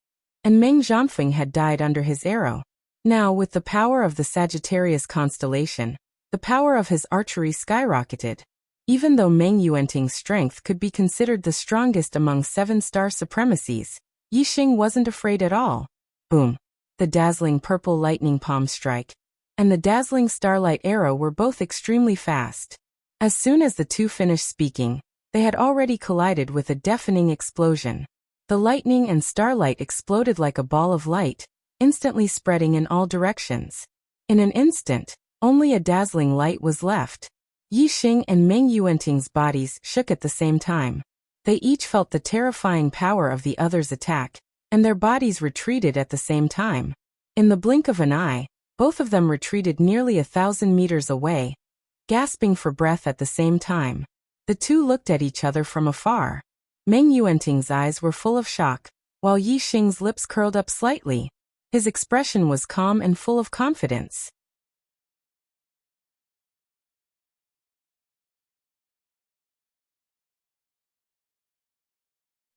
and Meng Zhanfeng had died under his arrow. Now, with the power of the Sagittarius constellation, the power of his archery skyrocketed. Even though Meng Yuanting's strength could be considered the strongest among 7-star supremacies, Yi Xing wasn't afraid at all. Boom! The dazzling purple lightning palm strike and the dazzling starlight arrow were both extremely fast. As soon as the two finished speaking, they had already collided with a deafening explosion. The lightning and starlight exploded like a ball of light, instantly spreading in all directions. In an instant, only a dazzling light was left. Yi Xing and Meng Yuanting's bodies shook at the same time. They each felt the terrifying power of the other's attack, and their bodies retreated at the same time. In the blink of an eye, both of them retreated nearly 1,000 meters away, gasping for breath at the same time. The two looked at each other from afar. Meng Yuanting's eyes were full of shock, while Yi Xing's lips curled up slightly. His expression was calm and full of confidence.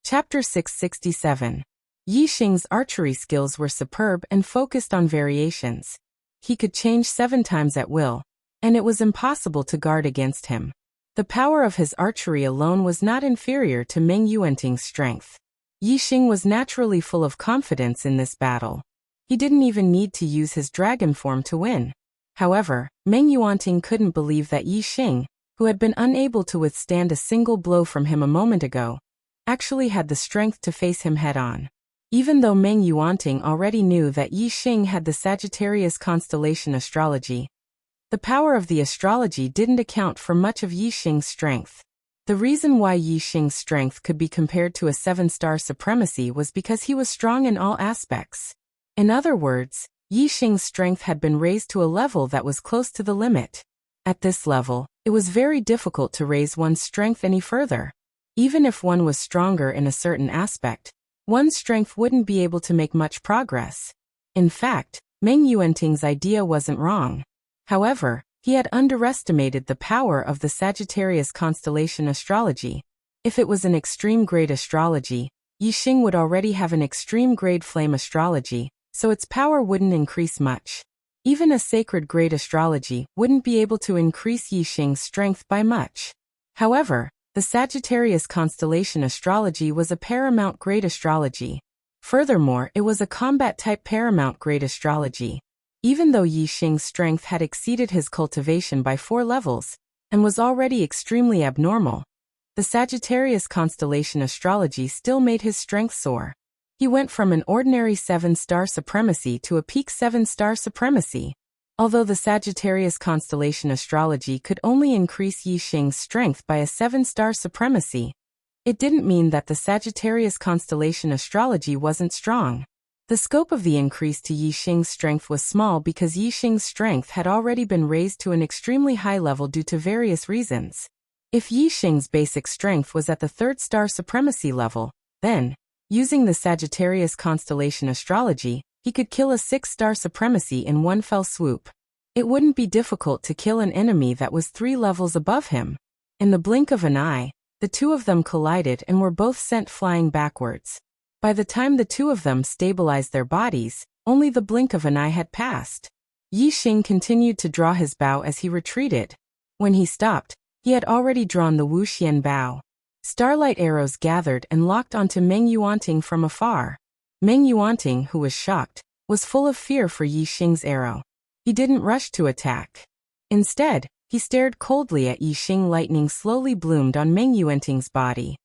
Chapter 667. Yi Xing's archery skills were superb and focused on variations. He could change 7 times at will, and it was impossible to guard against him. The power of his archery alone was not inferior to Meng Yuanting's strength. Yi Xing was naturally full of confidence in this battle. He didn't even need to use his dragon form to win. However, Meng Yuanting couldn't believe that Yi Xing, who had been unable to withstand a single blow from him a moment ago, actually had the strength to face him head-on. Even though Meng Yuanting already knew that Yi Xing had the Sagittarius constellation astrology, the power of the astrology didn't account for much of Yi Xing's strength. The reason why Yi Xing's strength could be compared to a 7-star supremacy was because he was strong in all aspects. In other words, Yi Xing's strength had been raised to a level that was close to the limit. At this level, it was very difficult to raise one's strength any further. Even if one was stronger in a certain aspect, one's strength wouldn't be able to make much progress. In fact, Meng Yuanting's idea wasn't wrong. However, He had underestimated the power of the Sagittarius constellation astrology. If it was an extreme grade astrology, Yixing would already have an extreme grade flame astrology, so its power wouldn't increase much. Even a sacred grade astrology wouldn't be able to increase Yixing's strength by much. However, the Sagittarius constellation astrology was a paramount grade astrology. Furthermore, it was a combat-type paramount grade astrology. Even though Yixing's strength had exceeded his cultivation by 4 levels, and was already extremely abnormal, the Sagittarius constellation astrology still made his strength soar. He went from an ordinary 7-star supremacy to a peak 7-star supremacy. Although the Sagittarius constellation astrology could only increase Yixing's strength by a 7-star supremacy, it didn't mean that the Sagittarius constellation astrology wasn't strong. The scope of the increase to Yixing's strength was small because Yixing's strength had already been raised to an extremely high level due to various reasons. If Yixing's basic strength was at the 3rd-star supremacy level, then, using the Sagittarius constellation astrology, he could kill a 6-star supremacy in one fell swoop. It wouldn't be difficult to kill an enemy that was 3 levels above him. In the blink of an eye, the two of them collided and were both sent flying backwards. By the time the two of them stabilized their bodies, only the blink of an eye had passed. Yixing continued to draw his bow as he retreated. When he stopped, he had already drawn the Wuxian bow. Starlight arrows gathered and locked onto Meng Yuanting from afar. Meng Yuanting, who was shocked, was full of fear for Yixing's arrow. He didn't rush to attack. Instead, he stared coldly at Yixing. Lightning slowly bloomed on Meng Yuanting's body.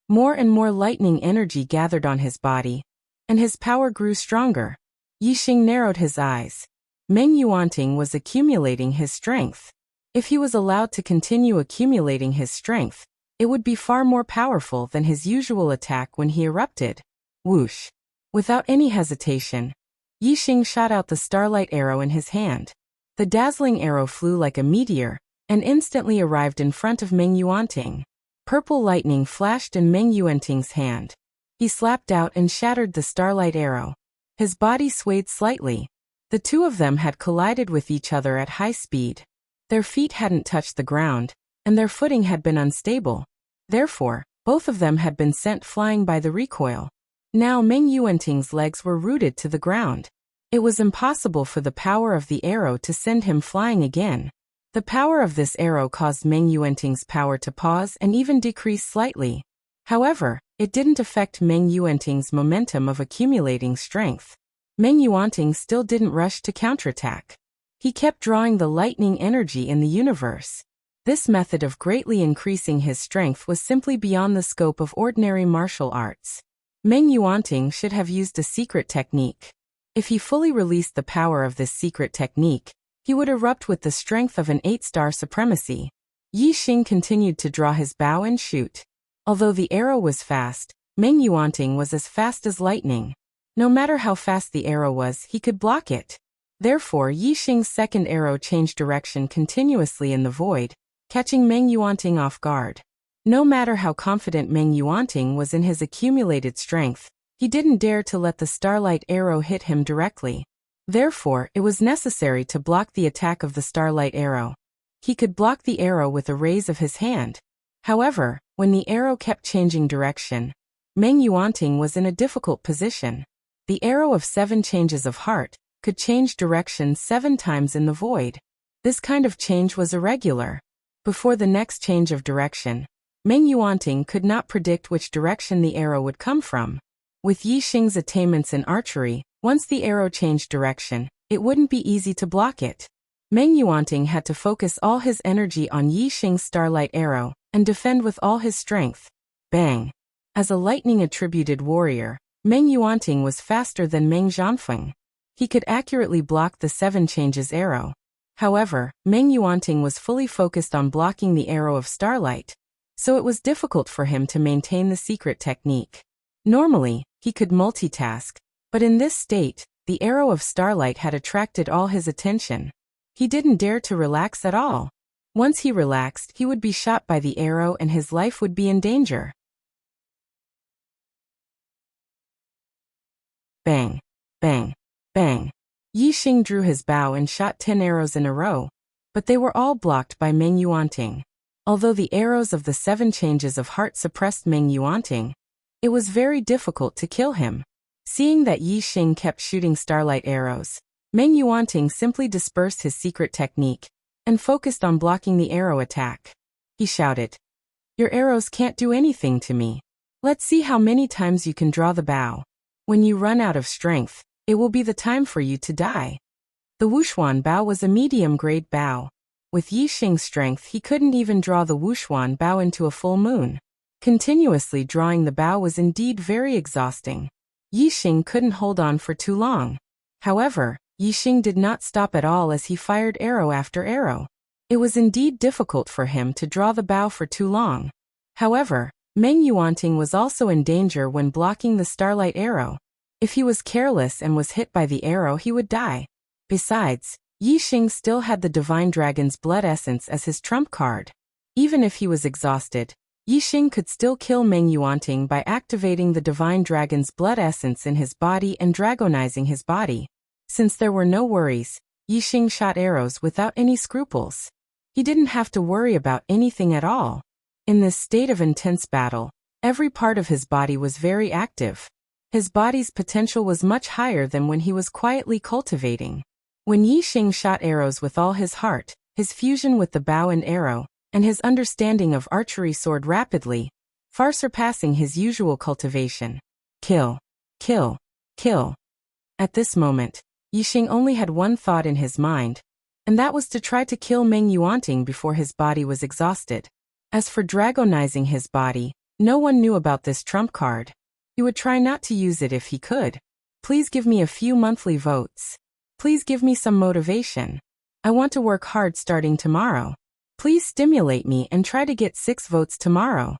More and more lightning energy gathered on his body, and his power grew stronger. Yixing narrowed his eyes. Meng Yuanting was accumulating his strength. If he was allowed to continue accumulating his strength, it would be far more powerful than his usual attack when he erupted. Whoosh! Without any hesitation, Yixing shot out the starlight arrow in his hand. The dazzling arrow flew like a meteor, and instantly arrived in front of Meng Yuanting. Purple lightning flashed in Meng Yuanting's hand. He slapped out and shattered the starlight arrow. His body swayed slightly. The two of them had collided with each other at high speed. Their feet hadn't touched the ground, and their footing had been unstable. Therefore, both of them had been sent flying by the recoil. Now Meng Yuanting's legs were rooted to the ground. It was impossible for the power of the arrow to send him flying again. The power of this arrow caused Meng Yuanting's power to pause and even decrease slightly. However, it didn't affect Meng Yuanting's momentum of accumulating strength. Meng Yuanting still didn't rush to counterattack. He kept drawing the lightning energy in the universe. This method of greatly increasing his strength was simply beyond the scope of ordinary martial arts. Meng Yuanting should have used a secret technique. If he fully released the power of this secret technique, he would erupt with the strength of an 8-star supremacy. Yixing continued to draw his bow and shoot. Although the arrow was fast, Meng Yuanting was as fast as lightning. No matter how fast the arrow was, he could block it. Therefore, Yixing's second arrow changed direction continuously in the void, catching Meng Yuanting off guard. No matter how confident Meng Yuanting was in his accumulated strength, he didn't dare to let the starlight arrow hit him directly. Therefore, it was necessary to block the attack of the starlight arrow. He could block the arrow with a raise of his hand. However, when the arrow kept changing direction, Meng Yuanting was in a difficult position. The arrow of 7 changes of heart could change direction 7 times in the void. This kind of change was irregular. Before the next change of direction, Meng Yuanting could not predict which direction the arrow would come from. With Yixing's attainments in archery, once the arrow changed direction, it wouldn't be easy to block it. Meng Yuanting had to focus all his energy on Yixing's starlight arrow and defend with all his strength. Bang! As a lightning-attributed warrior, Meng Yuanting was faster than Meng Zhanfeng. He could accurately block the 7 changes arrow. However, Meng Yuanting was fully focused on blocking the arrow of starlight, so it was difficult for him to maintain the secret technique. Normally, he could multitask, but in this state, the arrow of starlight had attracted all his attention. He didn't dare to relax at all. Once he relaxed, he would be shot by the arrow and his life would be in danger. Bang! Bang! Bang! Yixing drew his bow and shot 10 arrows in a row, but they were all blocked by Meng Yuanting. Although the arrows of the 7 changes of heart suppressed Meng Yuanting, it was very difficult to kill him. Seeing that Yixing kept shooting starlight arrows, Meng Yuanting simply dispersed his secret technique and focused on blocking the arrow attack. He shouted, "Your arrows can't do anything to me. Let's see how many times you can draw the bow. When you run out of strength, it will be the time for you to die." The Wuxuan bow was a medium-grade bow. With Yixing's strength, he couldn't even draw the Wuxuan bow into a full moon. Continuously drawing the bow was indeed very exhausting. Yixing couldn't hold on for too long. However, Yixing did not stop at all as he fired arrow after arrow. It was indeed difficult for him to draw the bow for too long. However, Meng Yuanting was also in danger when blocking the starlight arrow. If he was careless and was hit by the arrow, he would die. Besides, Yixing still had the Divine Dragon's Blood Essence as his trump card. Even if he was exhausted, Yixing could still kill Meng Yuanting by activating the Divine Dragon's Blood Essence in his body and dragonizing his body. Since there were no worries, Yixing shot arrows without any scruples. He didn't have to worry about anything at all. In this state of intense battle, every part of his body was very active. His body's potential was much higher than when he was quietly cultivating. When Yixing shot arrows with all his heart, his fusion with the bow and arrow, and his understanding of archery soared rapidly, far surpassing his usual cultivation. Kill. Kill. Kill. At this moment, Yixing only had one thought in his mind, and that was to try to kill Meng Yuanting before his body was exhausted. As for dragonizing his body, no one knew about this trump card. He would try not to use it if he could. Please give me a few monthly votes. Please give me some motivation. I want to work hard starting tomorrow. Please stimulate me and try to get 6 votes tomorrow.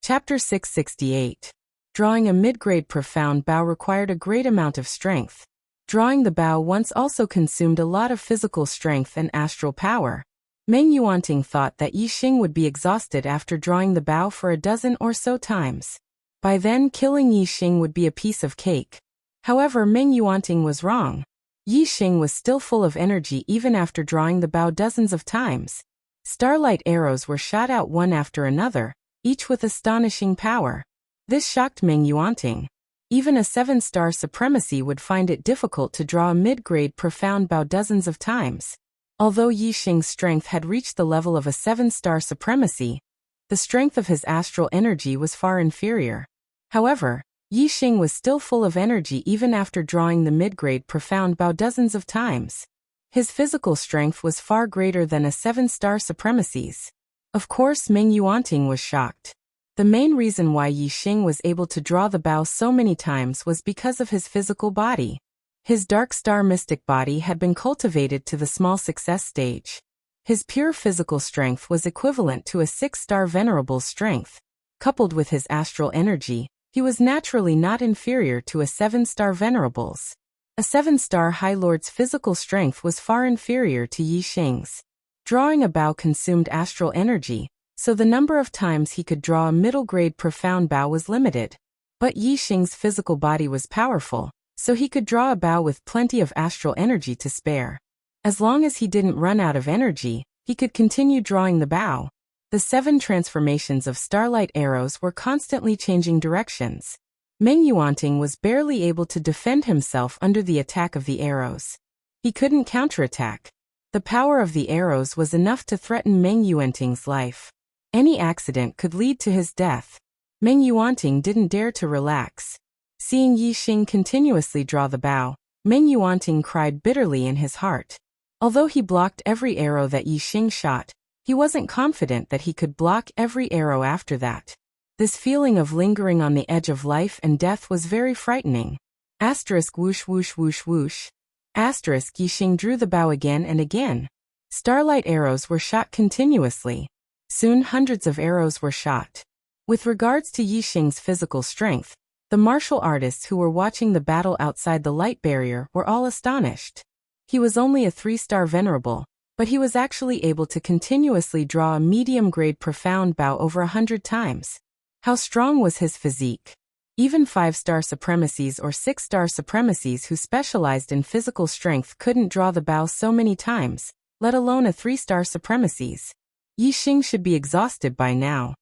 Chapter 668. Drawing a mid-grade profound bow required a great amount of strength. Drawing the bow once also consumed a lot of physical strength and astral power. Meng Yuanting thought that Yixing would be exhausted after drawing the bow for a dozen or so times. By then, killing Yixing would be a piece of cake. However, Meng Yuanting was wrong. Yixing was still full of energy even after drawing the bow dozens of times. Starlight arrows were shot out one after another, each with astonishing power. This shocked Meng Yuanting. Even a 7-star supremacy would find it difficult to draw a mid-grade profound bow dozens of times. Although Yixing's strength had reached the level of a 7-star supremacy, the strength of his astral energy was far inferior. However, Yixing was still full of energy even after drawing the mid-grade profound bow dozens of times. His physical strength was far greater than a 7-star supremacy's. Of course, Meng Yuanting was shocked. The main reason why Yixing was able to draw the bow so many times was because of his physical body. His dark star mystic body had been cultivated to the small success stage. His pure physical strength was equivalent to a 6-star venerable's strength. Coupled with his astral energy, he was naturally not inferior to a 7-star venerable's. A 7-star High Lord's physical strength was far inferior to Yixing's. Drawing a bow consumed astral energy, so the number of times he could draw a middle-grade profound bow was limited. But Yixing's physical body was powerful, so he could draw a bow with plenty of astral energy to spare. As long as he didn't run out of energy, he could continue drawing the bow. The 7 transformations of starlight arrows were constantly changing directions. Meng Yuanting was barely able to defend himself under the attack of the arrows. He couldn't counterattack. The power of the arrows was enough to threaten Meng Yuanting's life. Any accident could lead to his death. Meng Yuanting didn't dare to relax. Seeing Yixing continuously draw the bow, Meng Yuanting cried bitterly in his heart. Although he blocked every arrow that Yixing shot, he wasn't confident that he could block every arrow after that. This feeling of lingering on the edge of life and death was very frightening. Asterisk whoosh whoosh whoosh whoosh. Asterisk Yixing drew the bow again and again. Starlight arrows were shot continuously. Soon hundreds of arrows were shot. With regards to Yixing's physical strength, the martial artists who were watching the battle outside the light barrier were all astonished. He was only a 3-star venerable, but he was actually able to continuously draw a medium-grade profound bow over 100 times. How strong was his physique? Even 5-star supremacies or 6-star supremacies who specialized in physical strength couldn't draw the bow so many times, let alone a 3-star supremacies. Yi Xing should be exhausted by now.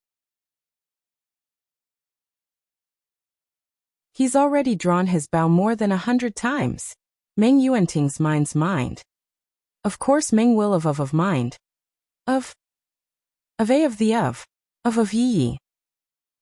He's already drawn his bow more than 100 times. Meng Yuanting's mind's mind. Of course Meng will of mind. Of a of the of Yi.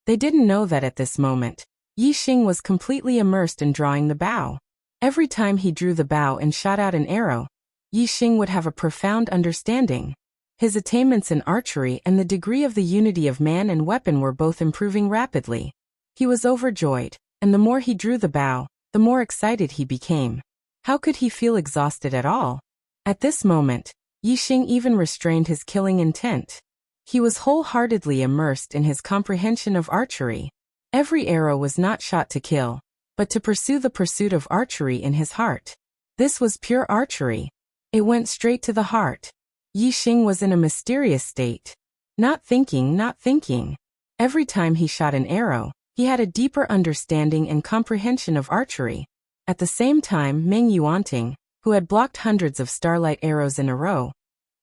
They didn't know that at this moment, Yi Xing was completely immersed in drawing the bow. Every time he drew the bow and shot out an arrow, Yi Xing would have a profound understanding. His attainments in archery and the degree of the unity of man and weapon were both improving rapidly. He was overjoyed, and the more he drew the bow, the more excited he became. How could he feel exhausted at all? At this moment, Yi Xing even restrained his killing intent. He was wholeheartedly immersed in his comprehension of archery. Every arrow was not shot to kill, but to pursue the pursuit of archery in his heart. This was pure archery. It went straight to the heart. Yi Xing was in a mysterious state. Not thinking. Every time he shot an arrow, he had a deeper understanding and comprehension of archery. At the same time, Meng Yuanting, who had blocked hundreds of starlight arrows in a row,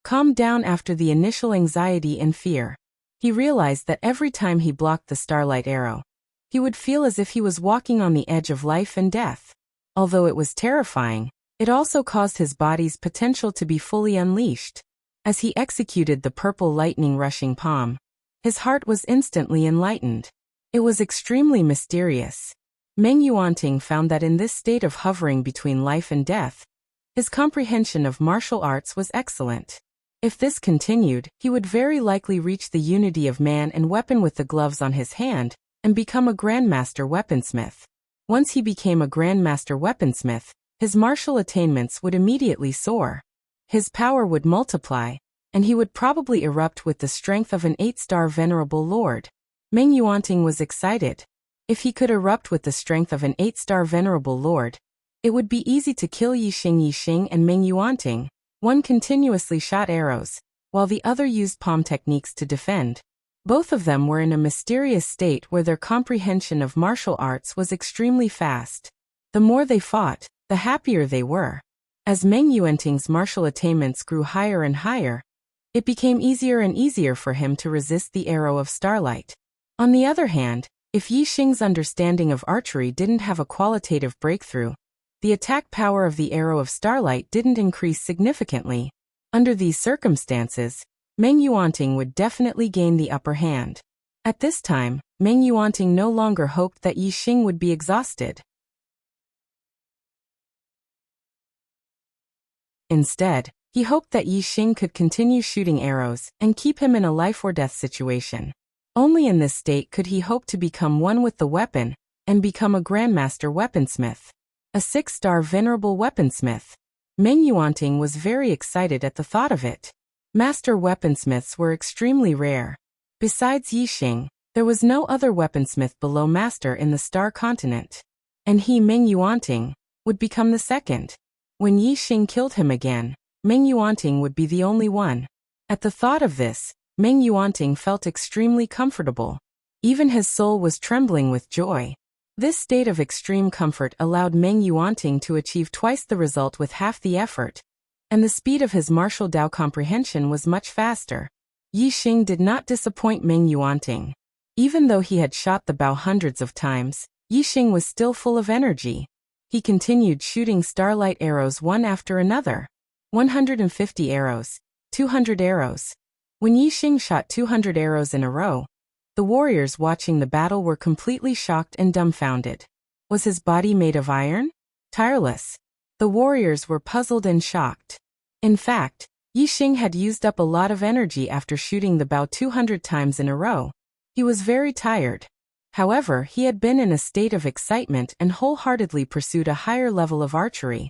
calmed down after the initial anxiety and fear. He realized that every time he blocked the starlight arrow, he would feel as if he was walking on the edge of life and death. Although it was terrifying, it also caused his body's potential to be fully unleashed. As he executed the purple lightning rushing palm, his heart was instantly enlightened. It was extremely mysterious. Meng Yuanting found that in this state of hovering between life and death, his comprehension of martial arts was excellent. If this continued, he would very likely reach the unity of man and weapon with the gloves on his hand, and become a Grandmaster weaponsmith. Once he became a Grandmaster weaponsmith, his martial attainments would immediately soar. His power would multiply, and he would probably erupt with the strength of an 8-star venerable lord. Meng Yuanting was excited. If he could erupt with the strength of an 8-star venerable lord, it would be easy to kill Yi Xing and Meng Yuanting. One continuously shot arrows, while the other used palm techniques to defend. Both of them were in a mysterious state where their comprehension of martial arts was extremely fast. The more they fought, the happier they were. As Meng Yuanting's martial attainments grew higher and higher, it became easier and easier for him to resist the arrow of starlight. On the other hand, if Yi Xing's understanding of archery didn't have a qualitative breakthrough, the attack power of the arrow of starlight didn't increase significantly. Under these circumstances, Meng Yuanting would definitely gain the upper hand. At this time, Meng Yuanting no longer hoped that Yi Xing would be exhausted. Instead, he hoped that Yi Xing could continue shooting arrows and keep him in a life-or-death situation. Only in this state could he hope to become one with the weapon and become a Grandmaster weaponsmith. A 6-star venerable weaponsmith. Meng Yuanting was very excited at the thought of it. Master weaponsmiths were extremely rare. Besides Yi Xing, there was no other weaponsmith below Master in the Star Continent. And he, Meng Yuanting, would become the second. When Yi Xing killed him again, Meng Yuanting would be the only one. At the thought of this, Meng Yuanting felt extremely comfortable. Even his soul was trembling with joy. This state of extreme comfort allowed Meng Yuanting to achieve twice the result with half the effort, and the speed of his martial Dao comprehension was much faster. Yi Xing did not disappoint Meng Yuanting. Even though he had shot the bow hundreds of times, Yi Xing was still full of energy. He continued shooting starlight arrows one after another. 150 arrows, 200 arrows. When Yi Xing shot 200 arrows in a row, the warriors watching the battle were completely shocked and dumbfounded. Was his body made of iron? Tireless. The warriors were puzzled and shocked. In fact, Yi Xing had used up a lot of energy after shooting the bow 200 times in a row. He was very tired. However, he had been in a state of excitement and wholeheartedly pursued a higher level of archery.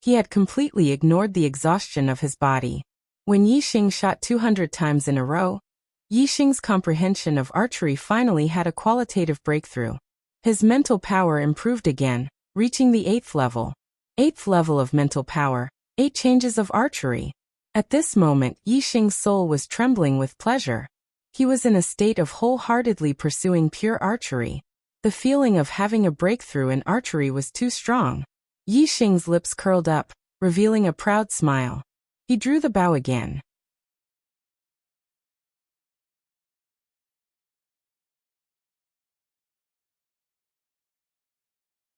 He had completely ignored the exhaustion of his body. When Yi Xing shot 200 times in a row, Yi Xing's comprehension of archery finally had a qualitative breakthrough. His mental power improved again, reaching the 8th level. 8th level of mental power, 8 changes of archery. At this moment, Yixing's soul was trembling with pleasure. He was in a state of wholeheartedly pursuing pure archery. The feeling of having a breakthrough in archery was too strong. Yixing's lips curled up, revealing a proud smile. He drew the bow again.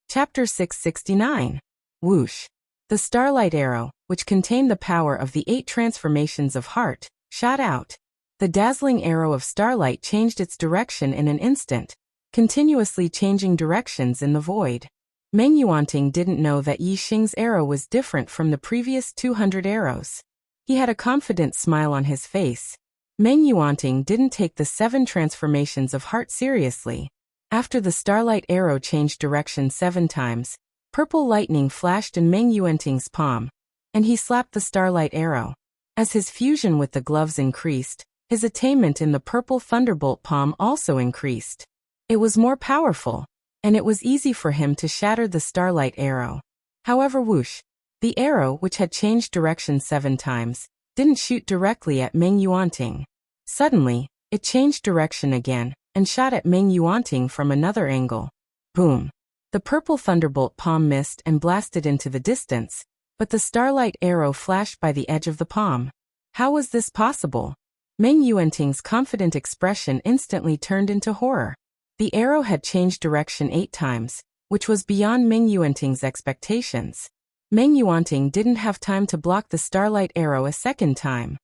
Chapter 669. Whoosh. The starlight arrow, which contained the power of the 8 transformations of heart, shot out. The dazzling arrow of starlight changed its direction in an instant, continuously changing directions in the void. Meng Yuanting didn't know that Yixing's arrow was different from the previous 200 arrows. He had a confident smile on his face. Meng Yuanting didn't take the 7 transformations of heart seriously. After the starlight arrow changed direction 7 times, purple lightning flashed in Meng Yuanting's palm, and he slapped the starlight arrow. As his fusion with the gloves increased, his attainment in the purple thunderbolt palm also increased. It was more powerful, and it was easy for him to shatter the starlight arrow. However, whoosh, the arrow, which had changed direction 7 times, didn't shoot directly at Meng Yuanting. Suddenly, it changed direction again, and shot at Meng Yuanting from another angle. Boom! The purple thunderbolt palm missed and blasted into the distance, but the starlight arrow flashed by the edge of the palm. How was this possible? Meng Yuanting's confident expression instantly turned into horror. The arrow had changed direction 8 times, which was beyond Meng Yuanting's expectations. Meng Yuanting didn't have time to block the starlight arrow a second time.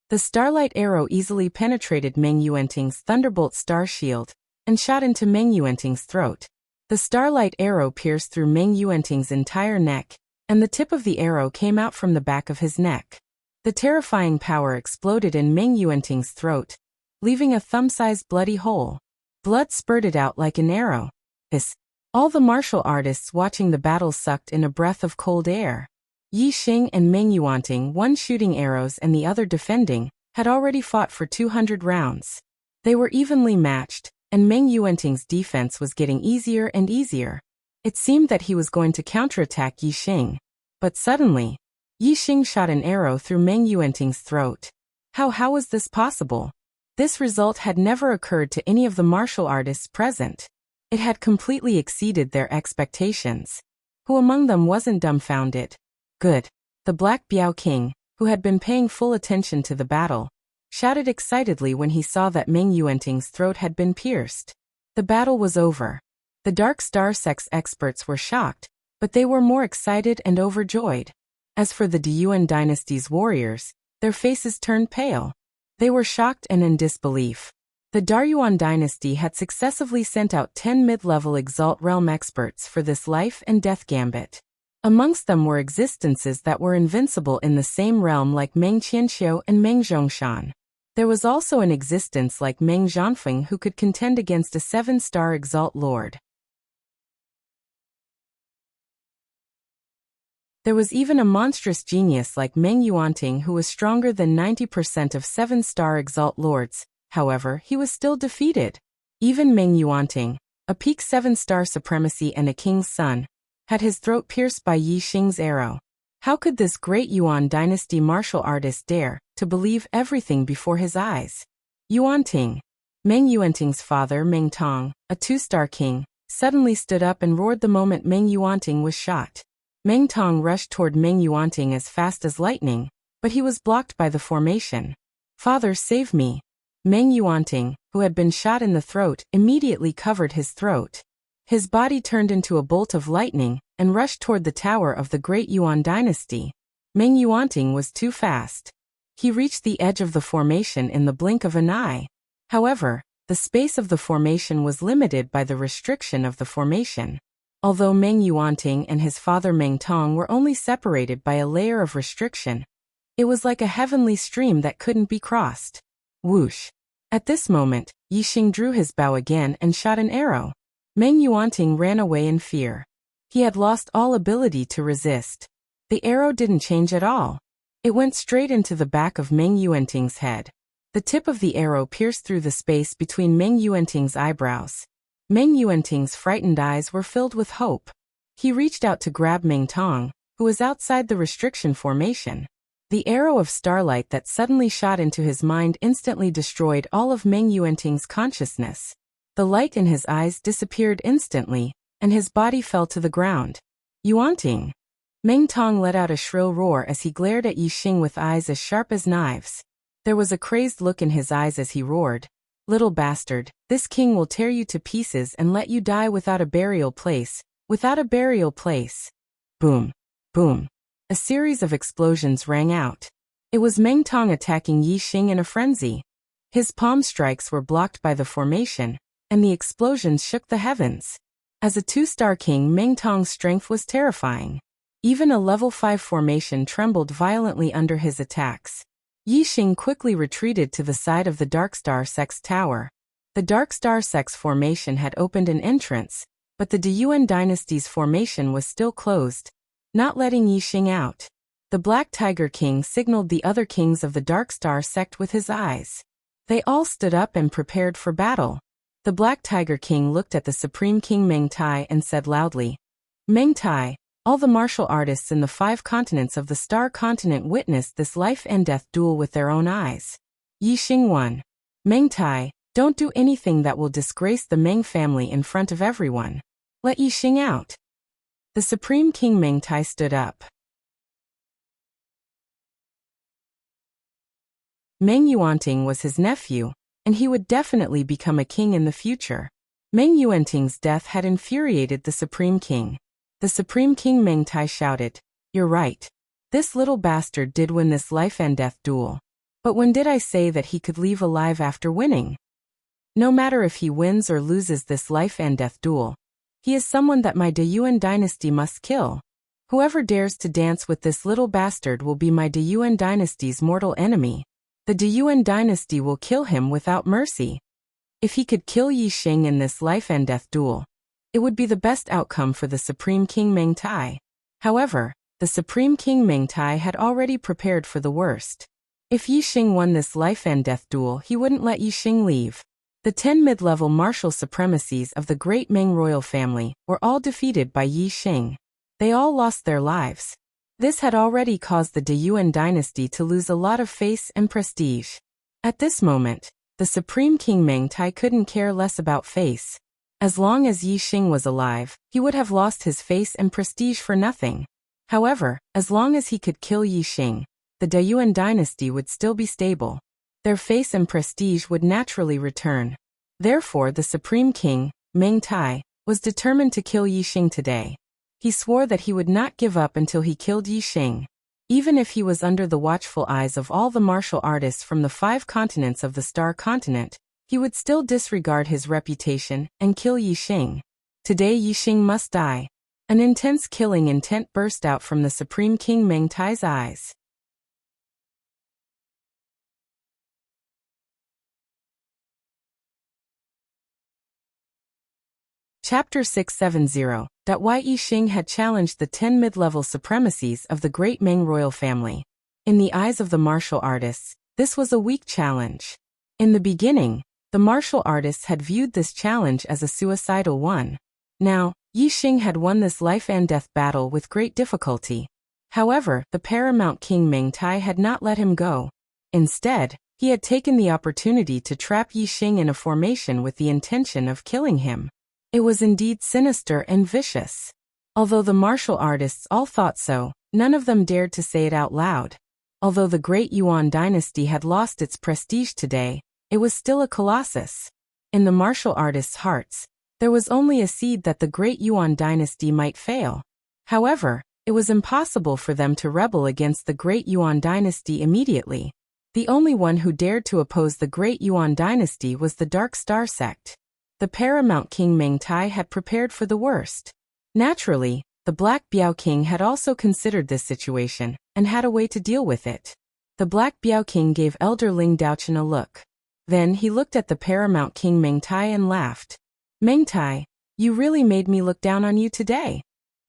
The starlight arrow easily penetrated Meng Yuanting's thunderbolt star shield and shot into Meng Yuanting's throat. The starlight arrow pierced through Meng Yuanting's entire neck, and the tip of the arrow came out from the back of his neck. The terrifying power exploded in Meng Yuanting's throat, leaving a thumb-sized bloody hole. Blood spurted out like an arrow. All the martial artists watching the battle sucked in a breath of cold air. Yixing and Meng Yuanting, one shooting arrows and the other defending, had already fought for 200 rounds. They were evenly matched, and Meng Yuanting's defense was getting easier and easier. It seemed that he was going to counterattack Yixing. But suddenly, Yixing shot an arrow through Meng Yuanting's throat. How was this possible? This result had never occurred to any of the martial artists present. It had completely exceeded their expectations. Who among them wasn't dumbfounded? Good. The Black Biao King, who had been paying full attention to the battle, shouted excitedly when he saw that Meng Yuanting's throat had been pierced. The battle was over. The Dark Star Sect's experts were shocked, but they were more excited and overjoyed. As for the Deyuan dynasty's warriors, their faces turned pale. They were shocked and in disbelief. The Daryuan dynasty had successively sent out 10 mid-level Exalt Realm experts for this life and death gambit. Amongst them were existences that were invincible in the same realm like Meng Qianxiu and Meng Zhongshan. There was also an existence like Meng Zhanfeng who could contend against a 7-star Exalt Lord. There was even a monstrous genius like Meng Yuanting who was stronger than 90% of 7-star Exalt Lords. However, he was still defeated. Even Meng Yuanting, a peak 7-star supremacy and a king's son, had his throat pierced by Yixing's arrow. How could this great Yuan dynasty martial artist dare to believe everything before his eyes? Yuanting. Meng Yuanting's father, Meng Tong, a 2-star king, suddenly stood up and roared the moment Meng Yuanting was shot. Meng Tong rushed toward Meng Yuanting as fast as lightning, but he was blocked by the formation. Father, save me. Meng Yuanting, who had been shot in the throat, immediately covered his throat. His body turned into a bolt of lightning and rushed toward the tower of the great Yuan dynasty. Meng Yuanting was too fast. He reached the edge of the formation in the blink of an eye. However, the space of the formation was limited by the restriction of the formation. Although Meng Yuanting and his father Meng Tong were only separated by a layer of restriction, it was like a heavenly stream that couldn't be crossed. Whoosh! At this moment, Yixing drew his bow again and shot an arrow. Meng Yuanting ran away in fear. He had lost all ability to resist. The arrow didn't change at all. It went straight into the back of Meng Yuanting's head. The tip of the arrow pierced through the space between Meng Yuanting's eyebrows. Meng Yuanting's frightened eyes were filled with hope. He reached out to grab Meng Tong, who was outside the restriction formation. The arrow of starlight that suddenly shot into his mind instantly destroyed all of Meng Yuanting's consciousness. The light in his eyes disappeared instantly, and his body fell to the ground. Yuanting! Meng Tong let out a shrill roar as he glared at Yi Xing with eyes as sharp as knives. There was a crazed look in his eyes as he roared. Little bastard, this king will tear you to pieces and let you die without a burial place. Without a burial place. Boom. Boom. A series of explosions rang out. It was Meng Tong attacking Yi Xing in a frenzy. His palm strikes were blocked by the formation, and the explosions shook the heavens. As a two-star king, Meng Tong's strength was terrifying. Even a level 5 formation trembled violently under his attacks. Yi Xing quickly retreated to the side of the Dark Star Sex Tower. The Dark Star Sex formation had opened an entrance, but the Deyuan dynasty's formation was still closed, not letting Yi Xing out. The Black Tiger King signaled the other kings of the Dark Star sect with his eyes. They all stood up and prepared for battle. The Black Tiger King looked at the Supreme King Meng Tai and said loudly, Meng Tai, all the martial artists in the 5 continents of the Star Continent witnessed this life and death duel with their own eyes. Yi Xing won. Meng Tai, don't do anything that will disgrace the Meng family in front of everyone. Let Yi Xing out. The Supreme King Meng Tai stood up. Meng Yuanting was his nephew, and he would definitely become a king in the future. Meng Yuanting's death had infuriated the Supreme King. The Supreme King Meng Tai shouted, You're right. This little bastard did win this life and death duel. But when did I say that he could leave alive after winning? No matter if he wins or loses this life and death duel, he is someone that my Deyuan dynasty must kill. Whoever dares to dance with this little bastard will be my Deyuan dynasty's mortal enemy. The Deyuan dynasty will kill him without mercy. If he could kill Yi Xing in this life and death duel, it would be the best outcome for the Supreme King Meng Tai. However, the Supreme King Meng Tai had already prepared for the worst. If Yi Xing won this life and death duel, he wouldn't let Yi Xing leave. The 10 mid-level martial supremacies of the great Meng royal family were all defeated by Yi Xing. They all lost their lives. This had already caused the Deyuan dynasty to lose a lot of face and prestige. At this moment, the Supreme King Meng Tai couldn't care less about face. As long as Yi Xing was alive, he would have lost his face and prestige for nothing. However, as long as he could kill Yi Xing, the Deyuan dynasty would still be stable. Their face and prestige would naturally return. Therefore, the Supreme King, Meng Tai, was determined to kill Yi Xing today. He swore that he would not give up until he killed Yi Xing. Even if he was under the watchful eyes of all the martial artists from the 5 continents of the Star Continent, he would still disregard his reputation and kill Yi Xing. Today Yi Xing must die. An intense killing intent burst out from the Supreme King Meng Tai's eyes. Chapter 670. Why Yi Xing had challenged the 10 mid-level supremacies of the great Meng royal family. In the eyes of the martial artists, this was a weak challenge. In the beginning, the martial artists had viewed this challenge as a suicidal one. Now, Yi Xing had won this life and death battle with great difficulty. However, the paramount King Meng Tai had not let him go. Instead, he had taken the opportunity to trap Yi Xing in a formation with the intention of killing him. It was indeed sinister and vicious. Although the martial artists all thought so, none of them dared to say it out loud. Although the great Yuan dynasty had lost its prestige today, it was still a colossus. In the martial artists' hearts, there was only a seed that the great Yuan dynasty might fail. However, it was impossible for them to rebel against the great Yuan dynasty immediately. The only one who dared to oppose the great Yuan dynasty was the Dark Star sect. The paramount King Meng Tai had prepared for the worst. Naturally, the Black Biao King had also considered this situation, and had a way to deal with it. The Black Biao King gave Elder Ling Daochen a look. Then he looked at the paramount King Meng Tai and laughed. Meng Tai, you really made me look down on you today.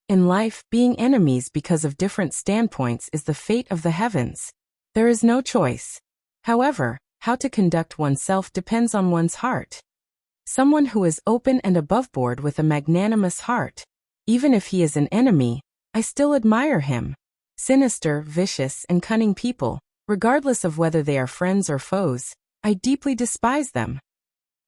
In life, being enemies because of different standpoints is the fate of the heavens. There is no choice. However, how to conduct oneself depends on one's heart. Someone who is open and aboveboard with a magnanimous heart. Even if he is an enemy, I still admire him. Sinister, vicious, and cunning people, regardless of whether they are friends or foes. I deeply despise them.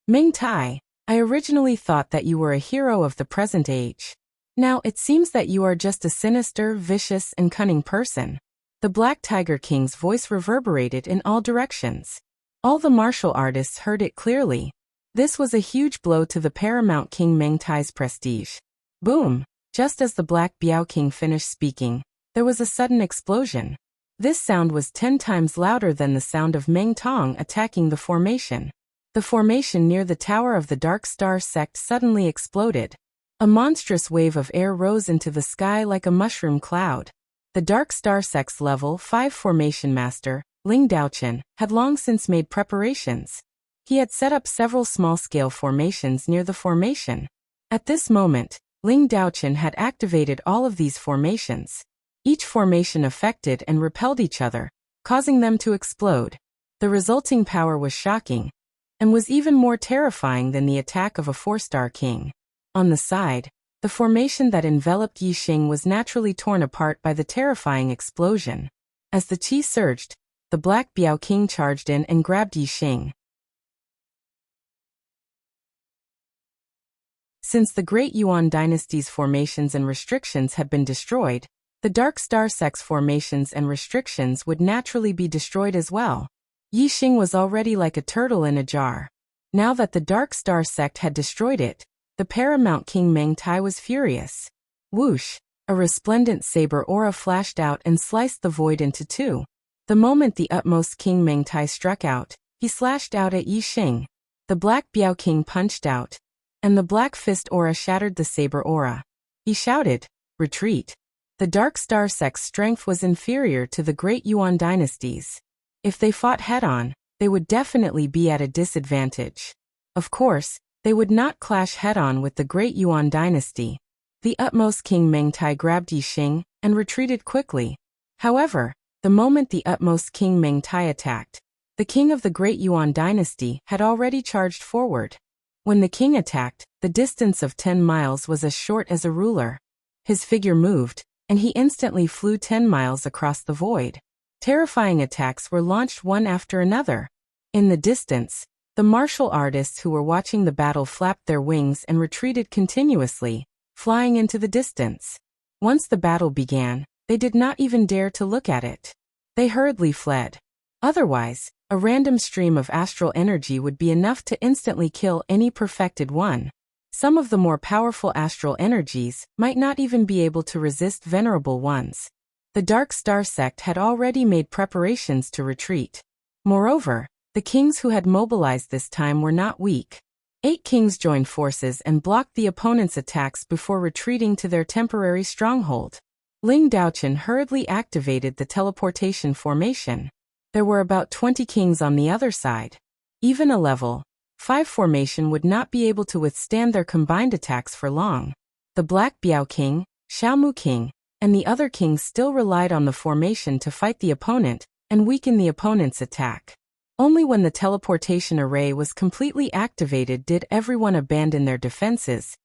Ming Tai, I originally thought that you were a hero of the present age. Now it seems that you are just a sinister, vicious, and cunning person. The Black Tiger King's voice reverberated in all directions. All the martial artists heard it clearly. This was a huge blow to the paramount King Ming Tai's prestige. Boom! Just as the Black Biao King finished speaking, there was a sudden explosion. This sound was 10 times louder than the sound of Meng Tong attacking the formation. The formation near the Tower of the Dark Star Sect suddenly exploded. A monstrous wave of air rose into the sky like a mushroom cloud. The Dark Star Sect's Level 5 Formation Master, Ling Daochen, had long since made preparations. He had set up several small-scale formations near the formation. At this moment, Ling Daochen had activated all of these formations. Each formation affected and repelled each other, causing them to explode. The resulting power was shocking, and was even more terrifying than the attack of a 4-star king. On the side, the formation that enveloped Yixing was naturally torn apart by the terrifying explosion. As the qi surged, the Black Biao King charged in and grabbed Yixing. Since the Great Yuan dynasty's formations and restrictions had been destroyed, the Dark Star Sect's formations and restrictions would naturally be destroyed as well. Yixing was already like a turtle in a jar. Now that the Dark Star Sect had destroyed it, the paramount King Meng Tai was furious. Whoosh! A resplendent saber aura flashed out and sliced the void into two. The moment the utmost King Meng Tai struck out, he slashed out at Yixing. The Black Biao King punched out, and the Black Fist aura shattered the saber aura. He shouted, "Retreat!" The Dark Star Sect's strength was inferior to the Great Yuan dynasty's. If they fought head-on, they would definitely be at a disadvantage. Of course, they would not clash head-on with the Great Yuan dynasty. The utmost King Meng Tai grabbed Yixing and retreated quickly. However, the moment the utmost King Meng Tai attacked, the king of the Great Yuan dynasty had already charged forward. When the king attacked, the distance of 10 miles was as short as a ruler. His figure moved, and he instantly flew 10 miles across the void. Terrifying attacks were launched one after another. In the distance, the martial artists who were watching the battle flapped their wings and retreated continuously, flying into the distance. Once the battle began, they did not even dare to look at it. They hurriedly fled. Otherwise, a random stream of astral energy would be enough to instantly kill any perfected one. Some of the more powerful astral energies might not even be able to resist venerable ones. The Dark Star Sect had already made preparations to retreat. Moreover, the kings who had mobilized this time were not weak. 8 kings joined forces and blocked the opponent's attacks before retreating to their temporary stronghold. Ling Daochen hurriedly activated the teleportation formation. There were about 20 kings on the other side. Even a level 5 formation would not be able to withstand their combined attacks for long. The Black Biao King, Xiaomu King, and the other kings still relied on the formation to fight the opponent and weaken the opponent's attack. Only when the teleportation array was completely activated did everyone abandon their defenses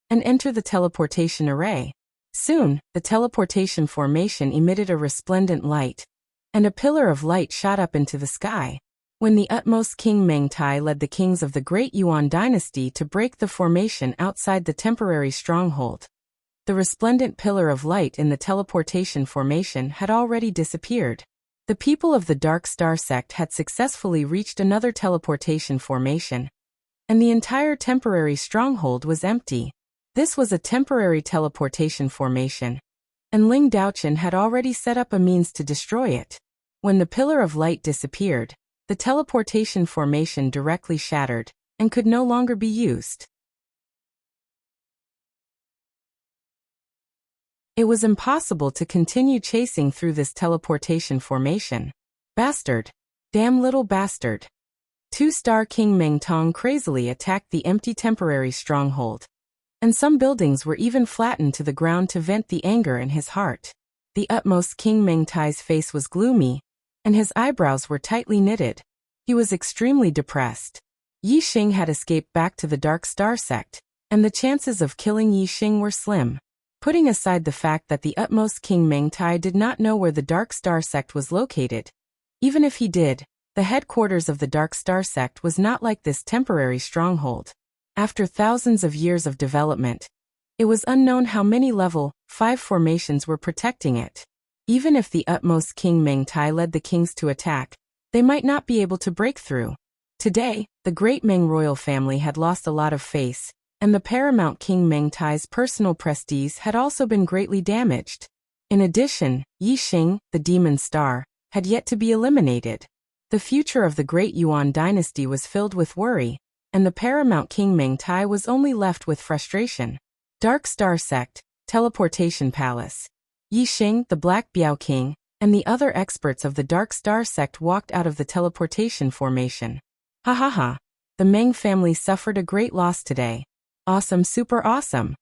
and enter the teleportation array. Soon, the teleportation formation emitted a resplendent light, and a pillar of light shot up into the sky. When the utmost King Meng Tai led the kings of the Great Yuan dynasty to break the formation outside the temporary stronghold, the resplendent pillar of light in the teleportation formation had already disappeared. The people of the Dark Star Sect had successfully reached another teleportation formation, and the entire temporary stronghold was empty. This was a temporary teleportation formation, and Ling Daochen had already set up a means to destroy it. When the pillar of light disappeared, the teleportation formation directly shattered and could no longer be used. It was impossible to continue chasing through this teleportation formation. Bastard! Damn little bastard! 2-star King Meng Tong crazily attacked the empty temporary stronghold, and some buildings were even flattened to the ground to vent the anger in his heart. The utmost King Meng Tai's face was gloomy, and his eyebrows were tightly knitted. He was extremely depressed. Yixing had escaped back to the Dark Star Sect, and the chances of killing Yixing were slim. Putting aside the fact that the utmost King Mengtai did not know where the Dark Star sect was located, even if he did, the headquarters of the Dark Star sect was not like this temporary stronghold. After thousands of years of development, it was unknown how many level 5 formations were protecting it. Even if the utmost King Mengtai led the kings to attack, they might not be able to break through. Today, the great Meng royal family had lost a lot of face, and the paramount King Mengtai's personal prestige had also been greatly damaged. In addition, Yi Xing, the demon star, had yet to be eliminated. The future of the Great Yuan dynasty was filled with worry, and the paramount King Mengtai was only left with frustration. Dark Star Sect, Teleportation Palace. Yi Xing, the Black Biao King, and the other experts of the Dark Star Sect walked out of the teleportation formation. Ha ha ha. The Meng family suffered a great loss today. Awesome, super awesome.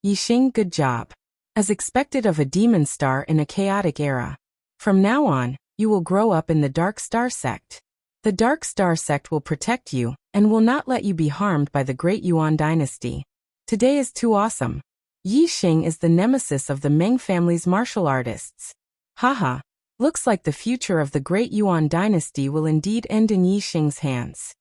Yi Xing, good job. As expected of a demon star in a chaotic era. From now on, you will grow up in the Dark Star Sect. The Dark Star Sect will protect you, and will not let you be harmed by the Great Yuan dynasty. Today is too awesome. Yi Xing is the nemesis of the Meng family's martial artists. Haha, looks like the future of the Great Yuan dynasty will indeed end in Yi Xing's hands.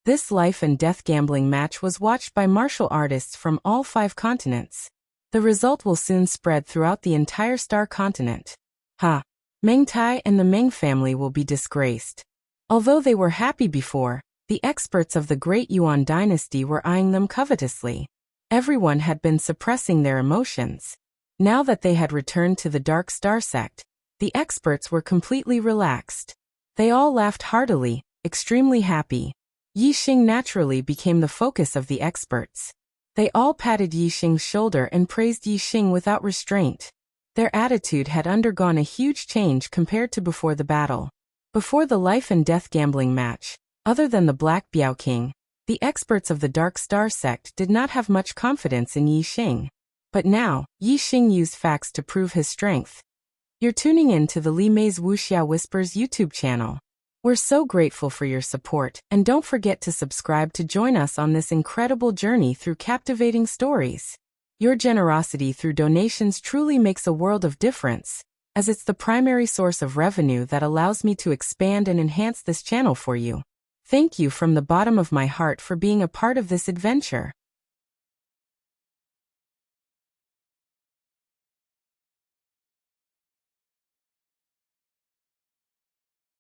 This life and death gambling match was watched by martial artists from all 5 continents. The result will soon spread throughout the entire star continent. Ha! Mengtai and the Meng family will be disgraced. Although they were happy before, the experts of the Great Yuan dynasty were eyeing them covetously. Everyone had been suppressing their emotions. Now that they had returned to the Dark Star sect, the experts were completely relaxed. They all laughed heartily, extremely happy. Yi Xing naturally became the focus of the experts. They all patted Yi Xing's shoulder and praised Yi Xing without restraint. Their attitude had undergone a huge change compared to before the battle. Before the life and death gambling match, other than the Black Biao King, the experts of the Dark Star sect did not have much confidence in Yi Xing. But now, Yi Xing used facts to prove his strength. You're tuning in to the Li Mei's Wuxia Whispers YouTube channel. We're so grateful for your support, and don't forget to subscribe to join us on this incredible journey through captivating stories. Your generosity through donations truly makes a world of difference, as it's the primary source of revenue that allows me to expand and enhance this channel for you. Thank you from the bottom of my heart for being a part of this adventure.